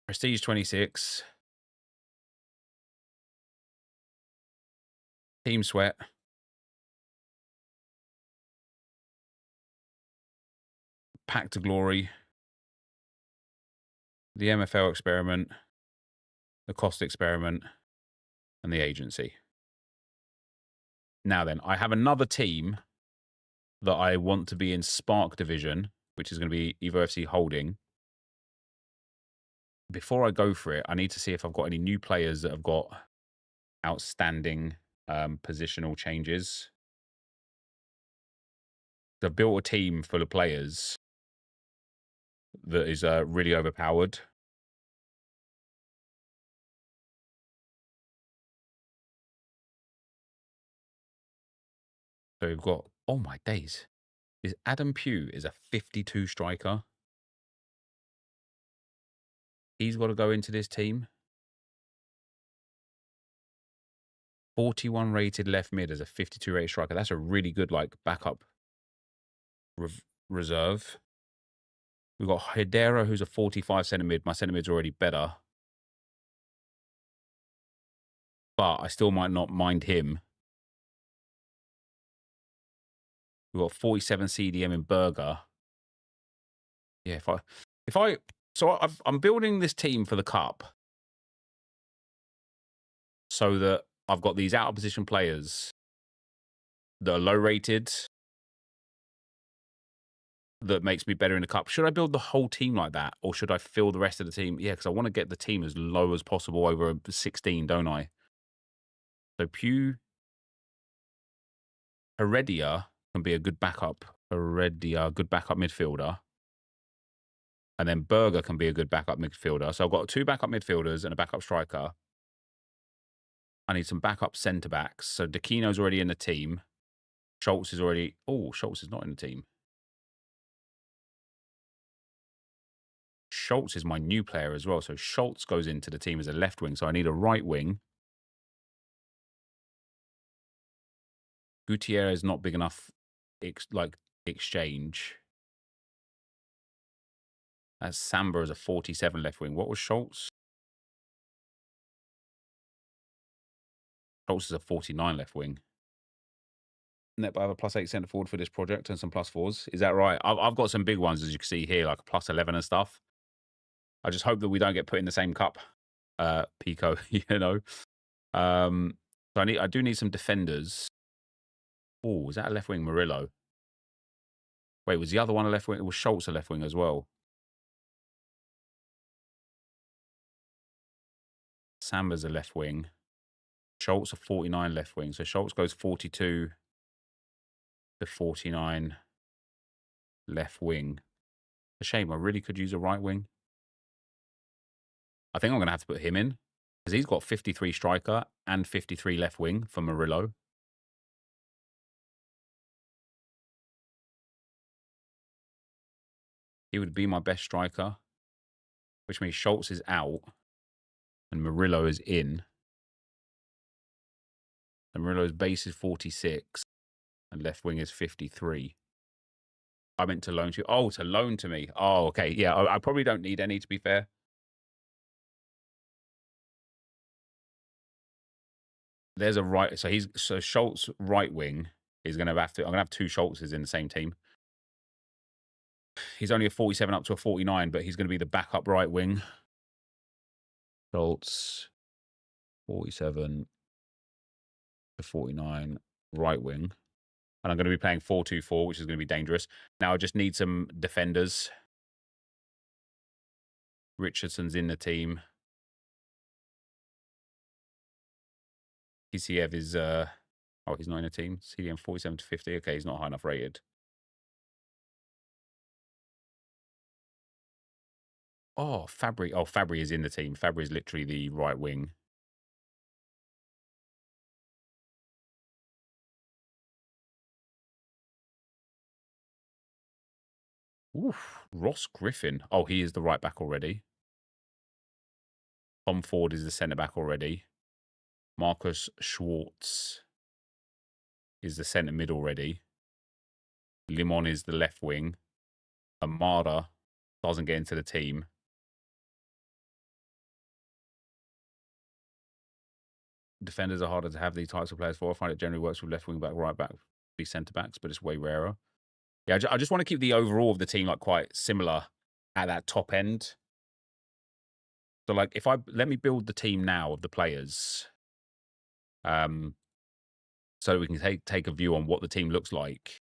Speaker 1: Prestige 26. Team Sweat. Pack to Glory. The MFL experiment. The cost experiment. And the agency. Now then, I have another team that I want to be in Spark Division, which is going to be Evo FC Holding. Before I go for it, I need to see if I've got any new players that have got outstanding positional changes. I've built a team full of players that is really overpowered. So we've got, oh my days. Is Adam Pugh is a 52 striker. He's got to go into this team. 41 rated left mid as a 52 rated striker. That's a really good like backup reserve. We've got Hedera, who's a 45 centre mid. My centre mid's already better. But I still might not mind him. We've got 47 CDM in Berger. Yeah, I'm building this team for the cup so that I've got these out of position players that are low rated that makes me better in the cup. Should I build the whole team like that, or should I fill the rest of the team? Yeah, because I want to get the team as low as possible over 16, don't I? So Pew, Heredia can be a good backup. Heredia, good backup midfielder. And then Berger can be a good backup midfielder. So I've got 2 backup midfielders and a backup striker. I need some backup centre backs. So D'aquino's already in the team. Schultz is already. Oh, Schultz is not in the team. Schultz is my new player as well. So Schultz goes into the team as a left wing. So I need a right wing. Gutierrez is not big enough, exchange. That's Samba as a 47 left wing. What was Schultz? Schultz is a 49 left wing. Net, but I have a +8 centre forward for this project and some +4s. Is that right? I've got some big ones, as you can see here, like a +11 and stuff. I just hope that we don't get put in the same cup, Pico, you know. So I do need some defenders. Oh, was that a left wing, Murillo? Wait, was the other one a left wing? It was Schultz a left wing as well. Samba's a left wing. Schultz a 49 left wing. So Schultz goes 42 to 49 left wing. A shame. I really could use a right wing. I think I'm going to have to put him in because he's got 53 striker and 53 left wing for Murillo. He would be my best striker, which means Schultz is out and Murillo is in. And Murillo's base is 46 and left wing is 53. I meant to loan to you. Oh, to loan to me. Oh, okay. Yeah, I probably don't need any, to be fair. There's a right. So Schultz right wing is going to have to. I'm going to have 2 Schultzes in the same team. He's only a 47 up to a 49, but he's going to be the backup right wing. Schultz, 47 to 49 right wing. And I'm going to be playing 4-2-4, which is going to be dangerous. Now I just need some defenders. Richardson's in the team. TCF is, oh, he's not in the team. CDM 47 to 50. Okay, he's not high enough rated. Oh, Fabry. Oh, Fabry is in the team. Fabry is literally the right wing. Oof, Ross Griffin. Oh, he is the right back already. Tom Ford is the centre back already. Marcus Schwartz is the centre mid already. Limon is the left wing. Amada doesn't get into the team. Defenders are harder to have these types of players for. I find it generally works with left wing back, right back, be centre backs, but it's way rarer. Yeah, I just want to keep the overall of the team like quite similar at that top end. So like if let me build the team now of the players, so we can take a view on what the team looks like.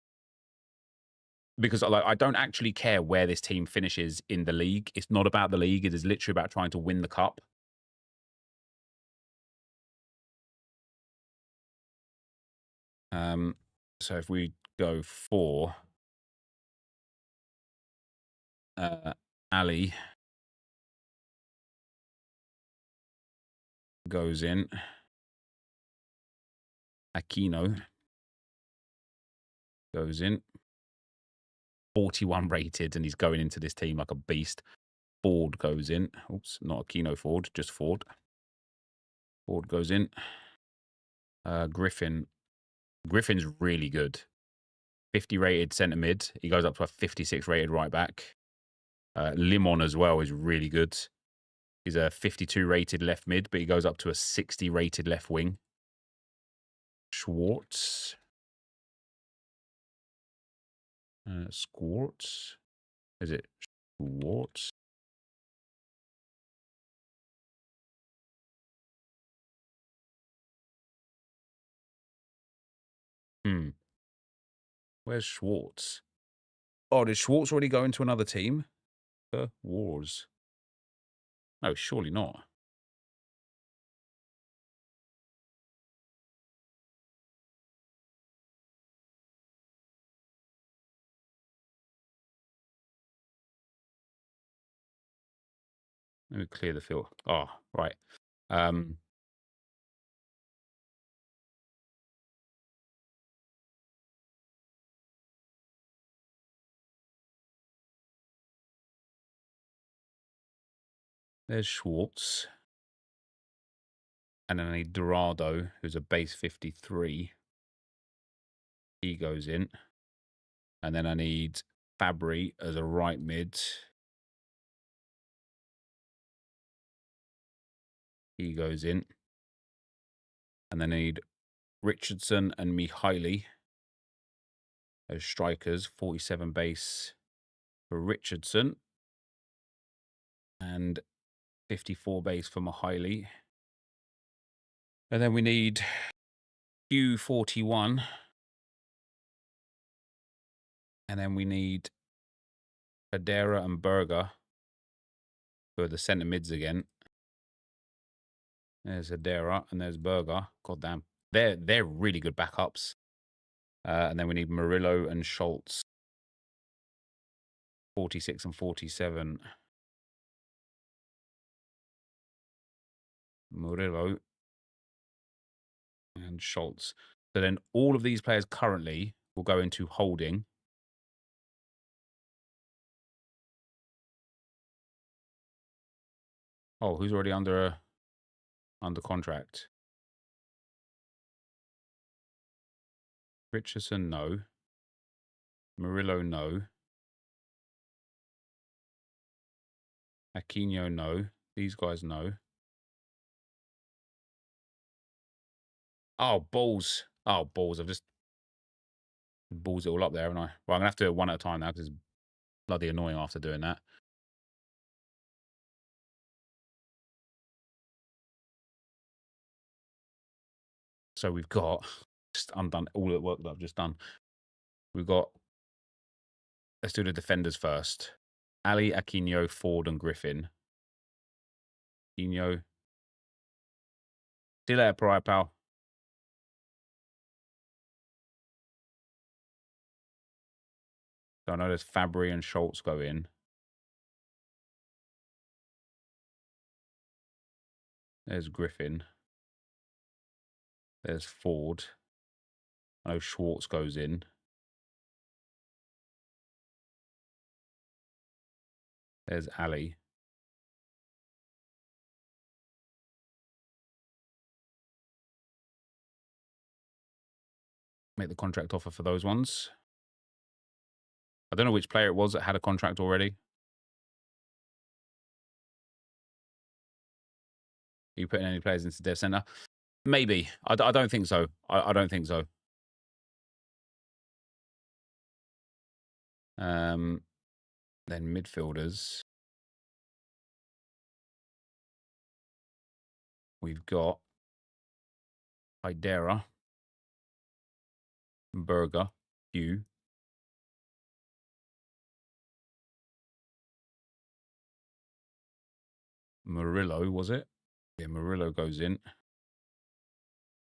Speaker 1: Because like I don't actually care where this team finishes in the league. It's not about the league. It is literally about trying to win the cup. So if we go for Ali goes in. Aquino goes in. 41 rated, and he's going into this team like a beast. Ford goes in. Oops, not Aquino Ford, just Ford. Ford goes in. Griffin. Griffin's really good. 50 rated centre mid. He goes up to a 56 rated right back. Limon as well is really good. He's a 52 rated left mid, but he goes up to a 60 rated left wing. Schwartz. Squartz. Is it Schwartz? Where's Schwartz? Oh, did Schwartz already go into another team? Wars. No, surely not. Let me clear the field. Oh, right. There's Schwartz. And then I need Dorado, who's a base 53. He goes in. And then I need Fabry as a right mid. He goes in. And then I need Richardson and Mihaly as strikers. 47 base for Richardson. And 54 base for Mihaly. And then we need Q41. And then we need Federa and Berger for the centre mids again. There's Federa and there's Berger. God damn. They're really good backups. And then we need Murillo and Schultz. 46 and 47. Murillo and Schultz. So then all of these players currently will go into holding. Oh, who's already under contract? Richardson, no. Murillo, no. Aquino, no. These guys, no. Oh, balls. Oh, balls. I've just balls it all up there, haven't I? Well, I'm going to have to do it one at a time now because it's bloody annoying after doing that. So we've got, just undone all the work that I've just done. We've got, let's do the defenders first. Ali, Aquino, Ford, and Griffin. Aquino. See you later, Pariah, pal. So I know there's Fabry and Schultz go in. There's Griffin. There's Ford. I know Schwartz goes in. There's Ali. Make the contract offer for those ones. I don't know which player it was that had a contract already. Are you putting any players into dev center? Maybe. I don't think so. I don't think so. Then midfielders. We've got Idera, Berger, Hugh. Murillo, was it? Yeah, Murillo goes in.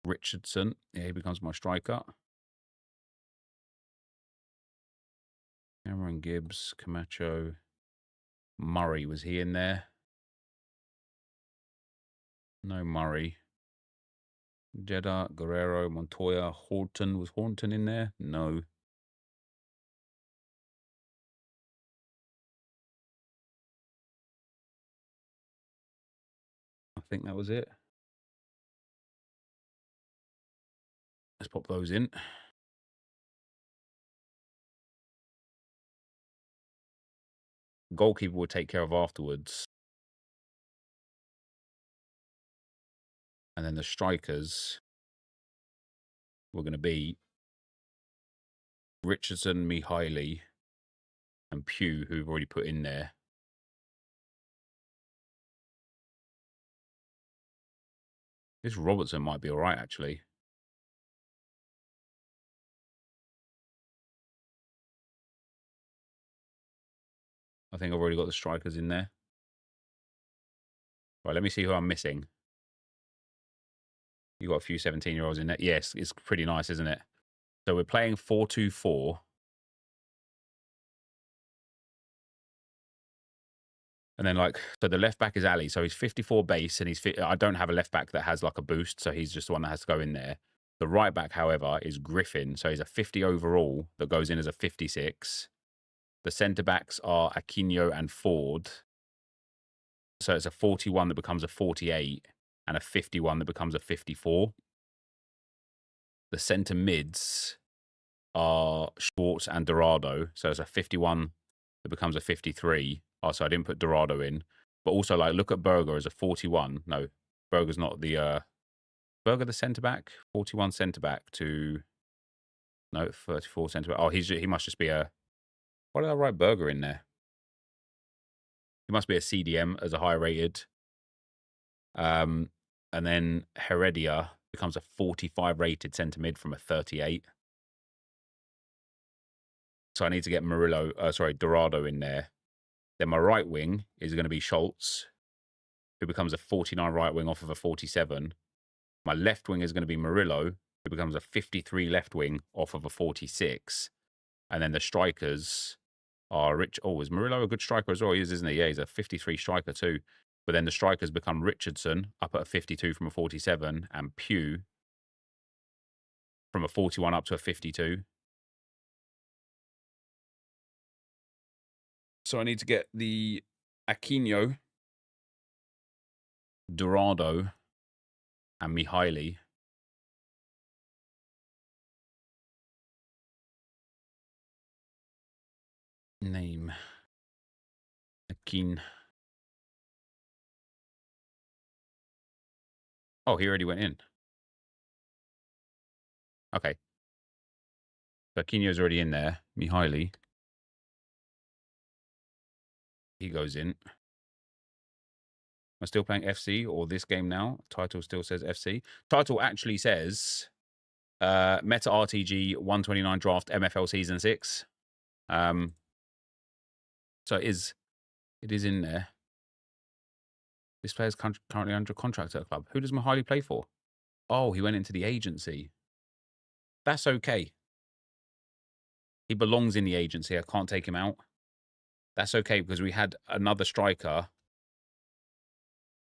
Speaker 1: Richardson. Yeah, he becomes my striker. Cameron Gibbs, Camacho. Murray, was he in there? No Murray. Jeddah, Guerrero, Montoya, Horton. Was Horton in there? No. I think that was it. Let's pop those in. Goalkeeper will take care of afterwards. And then the strikers were going to be Richardson, Mihaly, and Pugh, who we've already put in there. This Robertson might be all right, actually. I think I've already got the strikers in there. Right, let me see who I'm missing. You got a few 17-year-olds in there. Yes, it's pretty nice, isn't it? So we're playing 4-2-4. And then, like, so the left back is Ali. So he's 54 base, and I don't have a left back that has like a boost, so he's just the one that has to go in there. The right back, however, is Griffin. So he's a 50 overall that goes in as a 56. The centre backs are Aquino and Ford. So it's a 41 that becomes a 48 and a 51 that becomes a 54. The centre mids are Schwartz and Dorado. So it's a 51 that becomes a 53. Oh, so I didn't put Dorado in. But also, like, look at Berger as a 41. No, Berger's not the... Berger the centre-back? 41 centre-back to... No, 34 centre-back. Oh, he must just be a... Why did I write Berger in there? He must be a CDM as a high rated. And then Heredia becomes a 45 rated centre mid from a 38. So I need to get Dorado in there. Then my right wing is going to be Schultz, who becomes a 49 right wing off of a 47. My left wing is going to be Murillo, who becomes a 53 left wing off of a 46. And then the strikers are Rich. Oh, is Murillo a good striker as well? He is, isn't he? Yeah, he's a 53 striker too. But then the strikers become Richardson up at a 52 from a 47 and Pugh from a 41 up to a 52. So I need to get the Aquino, Dorado, and Mihaly. Name. Akin. Oh, he already went in. Okay. So Aquino's already in there. Mihaly. He goes in. I'm still playing FC or this game now. Title still says FC. Title actually says Meta RTG 129 draft MFL season 6. So it is in there. This player's currently under contract at a club. Who does Mihaly play for? Oh, he went into the agency. That's okay. He belongs in the agency. I can't take him out. That's okay because we had another striker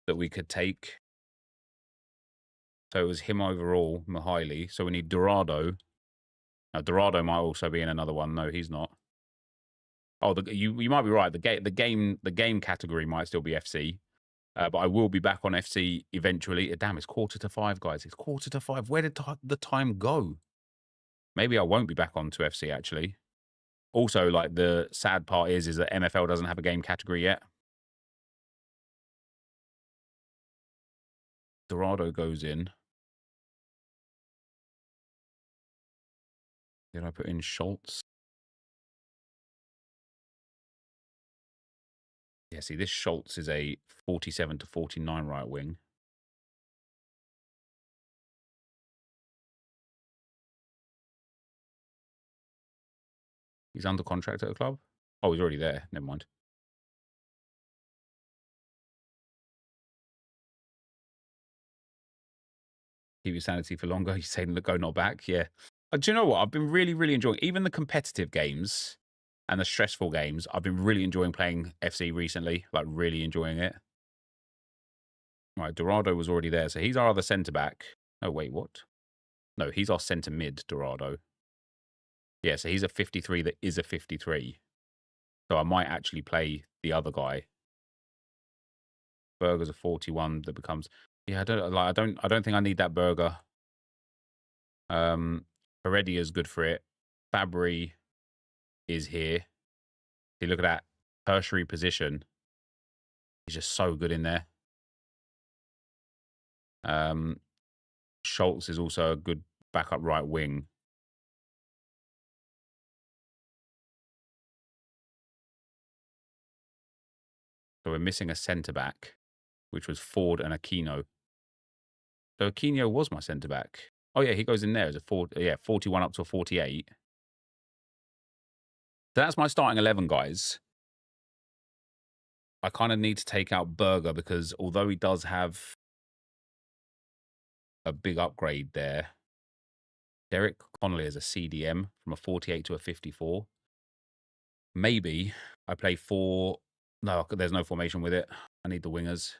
Speaker 1: that we could take. So it was him overall, Mihaly. So we need Dorado. Now Dorado might also be in another one. No, he's not. Oh, you might be right. The game category might still be FC. But I will be back on FC eventually. Damn, it's 4:45, guys. It's 4:45. Where did the time go? Maybe I won't be back on to FC, actually. Also, like, the sad part is that MFL doesn't have a game category yet. Dorado goes in. Did I put in Schultz? Yeah, see, this Schultz is a 47 to 49 right wing. He's under contract at a club? Oh, he's already there. Never mind. Keep your sanity for longer. He's saying, go not back. Yeah. Do you know what? I've been really, really enjoying even the competitive games. and the stressful games. I've been really enjoying playing FC recently, like really enjoying it. Right, Dorado was already there, so he's our other centre-back. Oh, wait, what? No, he's our centre-mid, Dorado. Yeah, so he's a 53 that is a 53. So I might actually play the other guy. Burger's a 41 that becomes... Yeah, I don't think I need that Burger. Heredia's good for it. Fabry is here. See, look at that tertiary position. He's just so good in there. Schultz is also a good backup right wing. So we're missing a centre-back, which was Ford and Aquino. So Aquino was my centre-back. Oh, yeah, he goes in there as a 41 up to a 48. So that's my starting 11, guys. I kind of need to take out Berger because although he does have a big upgrade there, Derek Connolly is a CDM from a 48 to a 54. Maybe I play 4... No, there's no formation with it. I need the wingers.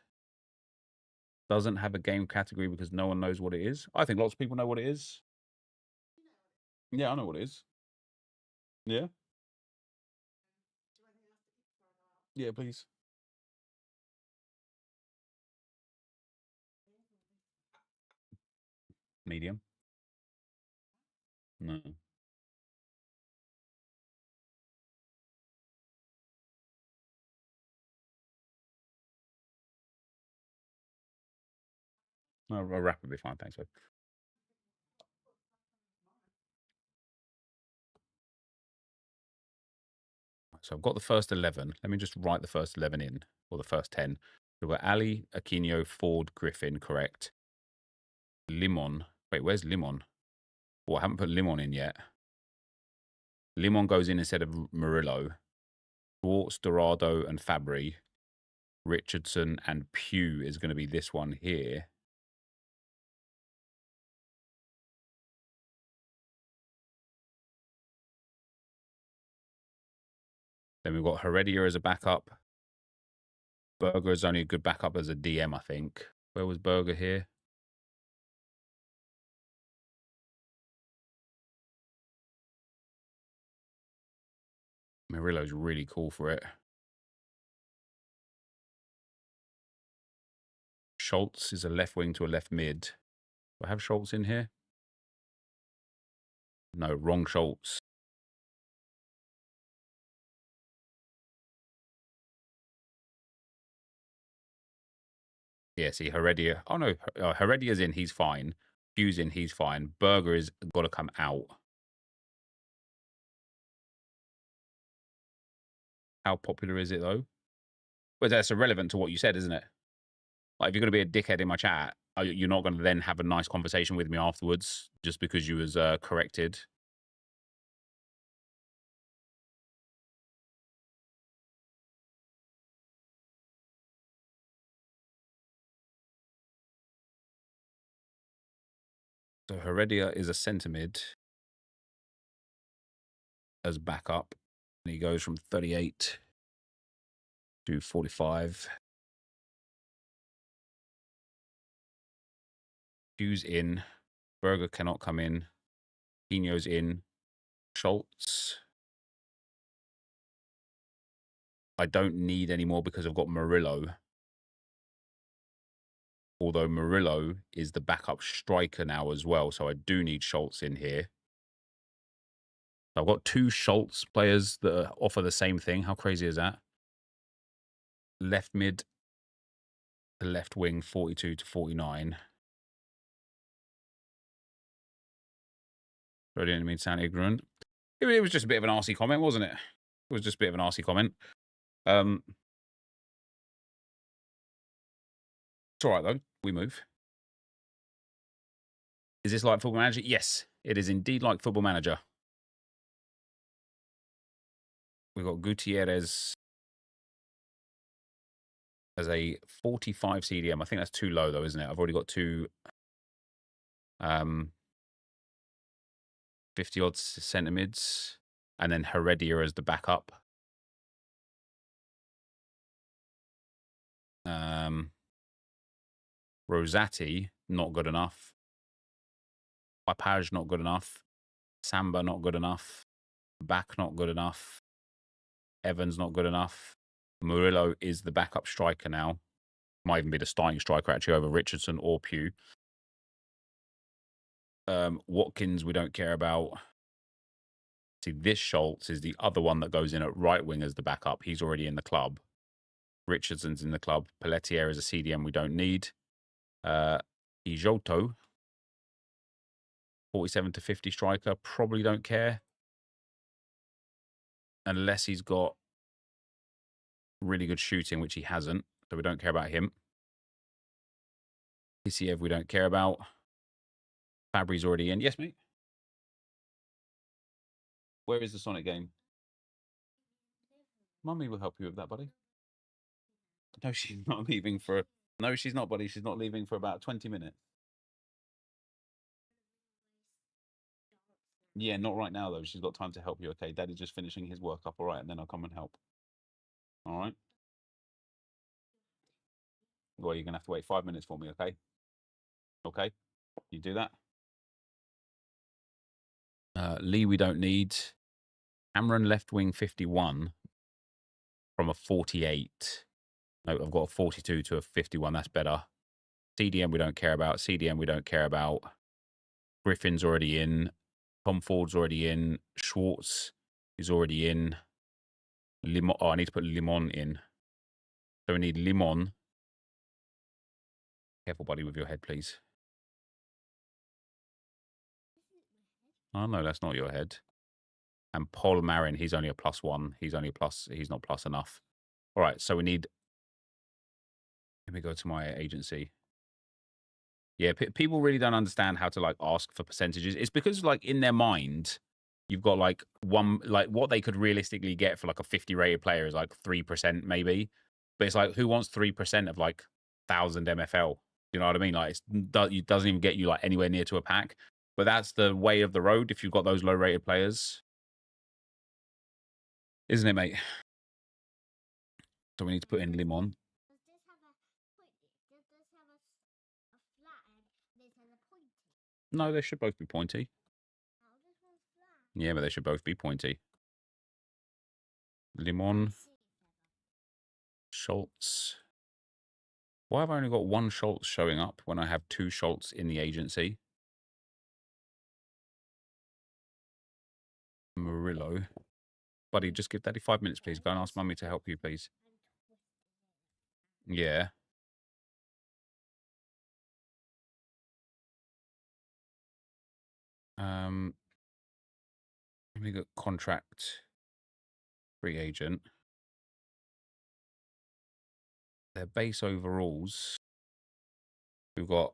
Speaker 1: Doesn't have a game category because no one knows what it is. I think lots of people know what it is. Yeah, I know what it is. Yeah? Yeah, please. Medium? No. No, a wrap would be fine, thanks. So I've got the first 11. Let me just write the first 11 in, or the first 10. We've got Ali, Aquino, Ford, Griffin, correct. Limon. Wait, where's Limon? Oh, I haven't put Limon in yet. Limon goes in instead of Murillo. Schwartz, Dorado, and Fabry. Richardson and Pugh is going to be this one here. Then we've got Heredia as a backup. Berger is only a good backup as a DM, I think. Where was Berger here? Murillo's really cool for it. Schultz is a left wing to a left mid. Do I have Schultz in here? No, wrong Schultz. Yeah, see, Heredia. Oh, no, Heredia's in, he's fine. Hugh's in, he's fine. Berger is got to come out. How popular is it, though? Well, that's irrelevant to what you said, isn't it? Like, if you're going to be a dickhead in my chat, you're not going to then have a nice conversation with me afterwards just because you was corrected. So Heredia is a centre mid as backup. And he goes from 38 to 45. Hughes in. Berger cannot come in. Pino's in. Schultz. I don't need any more because I've got Murillo. Although Murillo is the backup striker now as well. So I do need Schultz in here. I've got 2 Schultz players that offer the same thing. How crazy is that? Left mid to left wing, 42 to 49. I didn't mean to sound ignorant. It was just a bit of an arsey comment, wasn't it? It was just a bit of an arsey comment. It's all right, though. We move. Is this like Football Manager? Yes, it is indeed like Football Manager. We've got Gutierrez as a 45 CDM. I think that's too low, though, isn't it? I've already got 2 50-odd centre mids. and then Heredia as the backup. Rosati, not good enough. Papaj, not good enough. Samba, not good enough. Back, not good enough. Evans, not good enough. Murillo is the backup striker now. Might even be the starting striker, actually, over Richardson or Pugh. Watkins, we don't care about. See, this Schultz is the other one that goes in at right wing as the backup. He's already in the club. Richardson's in the club. Pelletier is a CDM we don't need. Ijoto, 47 to 50 striker. Probably don't care. Unless he's got really good shooting, which he hasn't. So we don't care about him. Kisiev we don't care about. Fabry's already in. Yes, mate. Where is the Sonic game? Mummy will help you with that, buddy. No, she's not leaving for... No, she's not, buddy. She's not leaving for about 20 minutes. Yeah, not right now, though. She's got time to help you, okay? Daddy's just finishing his work up, all right? And then I'll come and help. All right? Well, you're going to have to wait 5 minutes for me, okay? Okay? You do that? Lee, we don't need. Cameron left wing 51 from a 48. No, I've got a 42 to a 51. That's better. CDM we don't care about. CDM we don't care about. Griffin's already in. Tom Ford's already in. Schwartz is already in. Limon. Oh, I need to put Limon in. So we need Limon. Careful, buddy, with your head, please. Oh, no, that's not your head. And Paul Marin, he's only a +1. He's only a plus. He's not plus enough. All right, so we need... Let me go to my agency. Yeah, people really don't understand how to, like, ask for percentages. It's because, like, in their mind, you've got, like, what they could realistically get for, like, a 50 rated player is, like, 3% maybe. But it's like, who wants 3% of, like, 1,000 MFL? You know what I mean? Like, it doesn't even get you, like, anywhere near to a pack. But that's the way of the road if you've got those low rated players. Isn't it, mate? So we need to put in Limon. No, they should both be pointy. Yeah, but they should both be pointy. Limon. Schultz. Why have I only got one Schultz showing up when I have two Schultz in the agency? Murillo. Buddy, just give Daddy 5 minutes, please. Go and ask Mummy to help you, please. Yeah. Let me get contract free agent. Their base overalls. We've got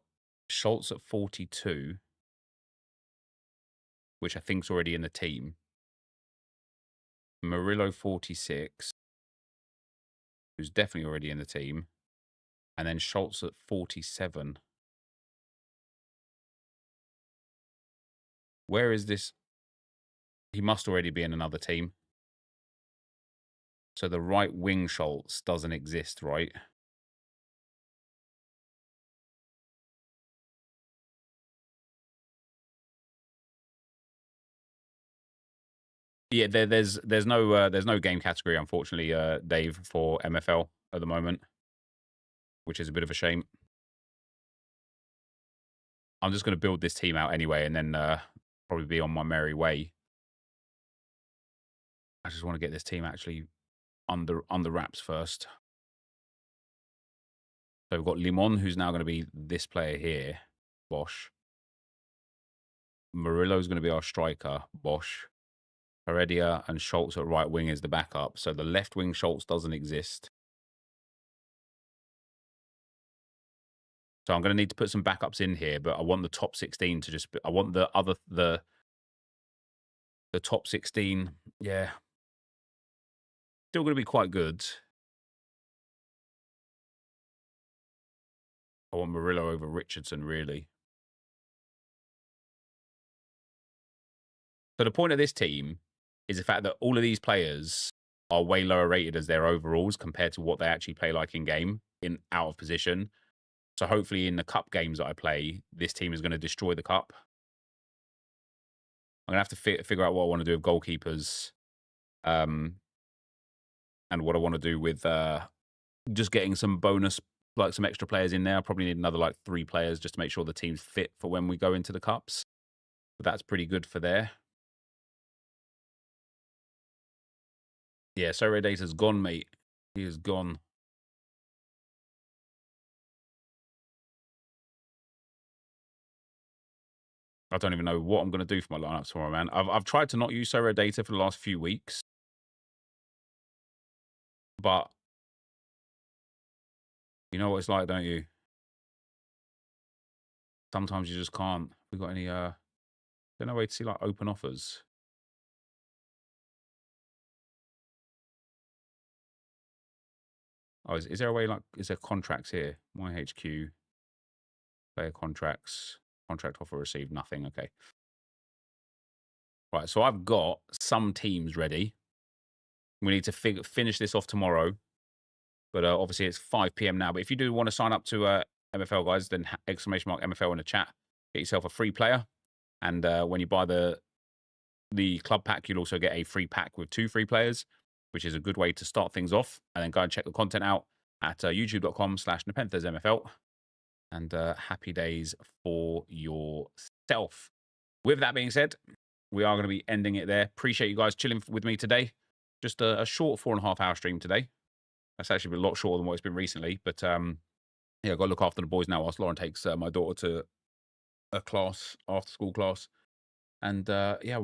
Speaker 1: Schultz at 42, which I think's already in the team. Murillo 46, who's definitely already in the team. And then Schultz at 47. Where is this? He must already be in another team. So the right wing Schultz doesn't exist, right? Yeah, there's no game category, unfortunately, Dave, for MFL at the moment, which is a bit of a shame. I'm just going to build this team out anyway, and then probably be on my merry way. I just want to get this team actually under wraps first. So we've got Limon, who's now going to be this player here, Bosch. Murillo's going to be our striker, Bosch. Heredia and Schultz at right wing is the backup. So the left wing Schultz doesn't exist. So I'm going to need to put some backups in here, but I want the top 16 to just... I want the top 16, yeah. Still going to be quite good. I want Murillo over Richardson, really. So the point of this team is the fact that all of these players are way lower rated as their overalls compared to what they actually play like in game, in out of position. So hopefully in the cup games that I play, this team is going to destroy the cup. I'm going to have to figure out what I want to do with goalkeepers, and what I want to do with just getting some bonus, like some extra players in there. I probably need another like 3 players just to make sure the team's fit for when we go into the cups. But that's pretty good for there. Yeah, Surrey Data's gone, mate. He is gone. I don't even know what I'm going to do for my lineups tomorrow, man. I've tried to not use Surrey Data for the last few weeks. But you know what it's like, don't you? Sometimes you just can't. We got any there's no way to see like open offers. Oh, is there a way, like, is there contracts here? My HQ, player contracts, contract offer received, nothing. Okay. Right, so I've got some teams ready. We need to finish this off tomorrow. But obviously it's 5 p.m. now. But if you do want to sign up to MFL, guys, then exclamation mark MFL in the chat. Get yourself a free player. And when you buy the club pack, you'll also get a free pack with 2 free players, which is a good way to start things off. And then go and check the content out at youtube.com/NepentheZ MFL. And happy days for yourself. With that being said, we are going to be ending it there. Appreciate you guys chilling with me today. Just a short 4.5 hour stream today. That's actually been a lot shorter than what it's been recently. But yeah, I've got to look after the boys now whilst Lauren takes my daughter to a class, after school class. And yeah,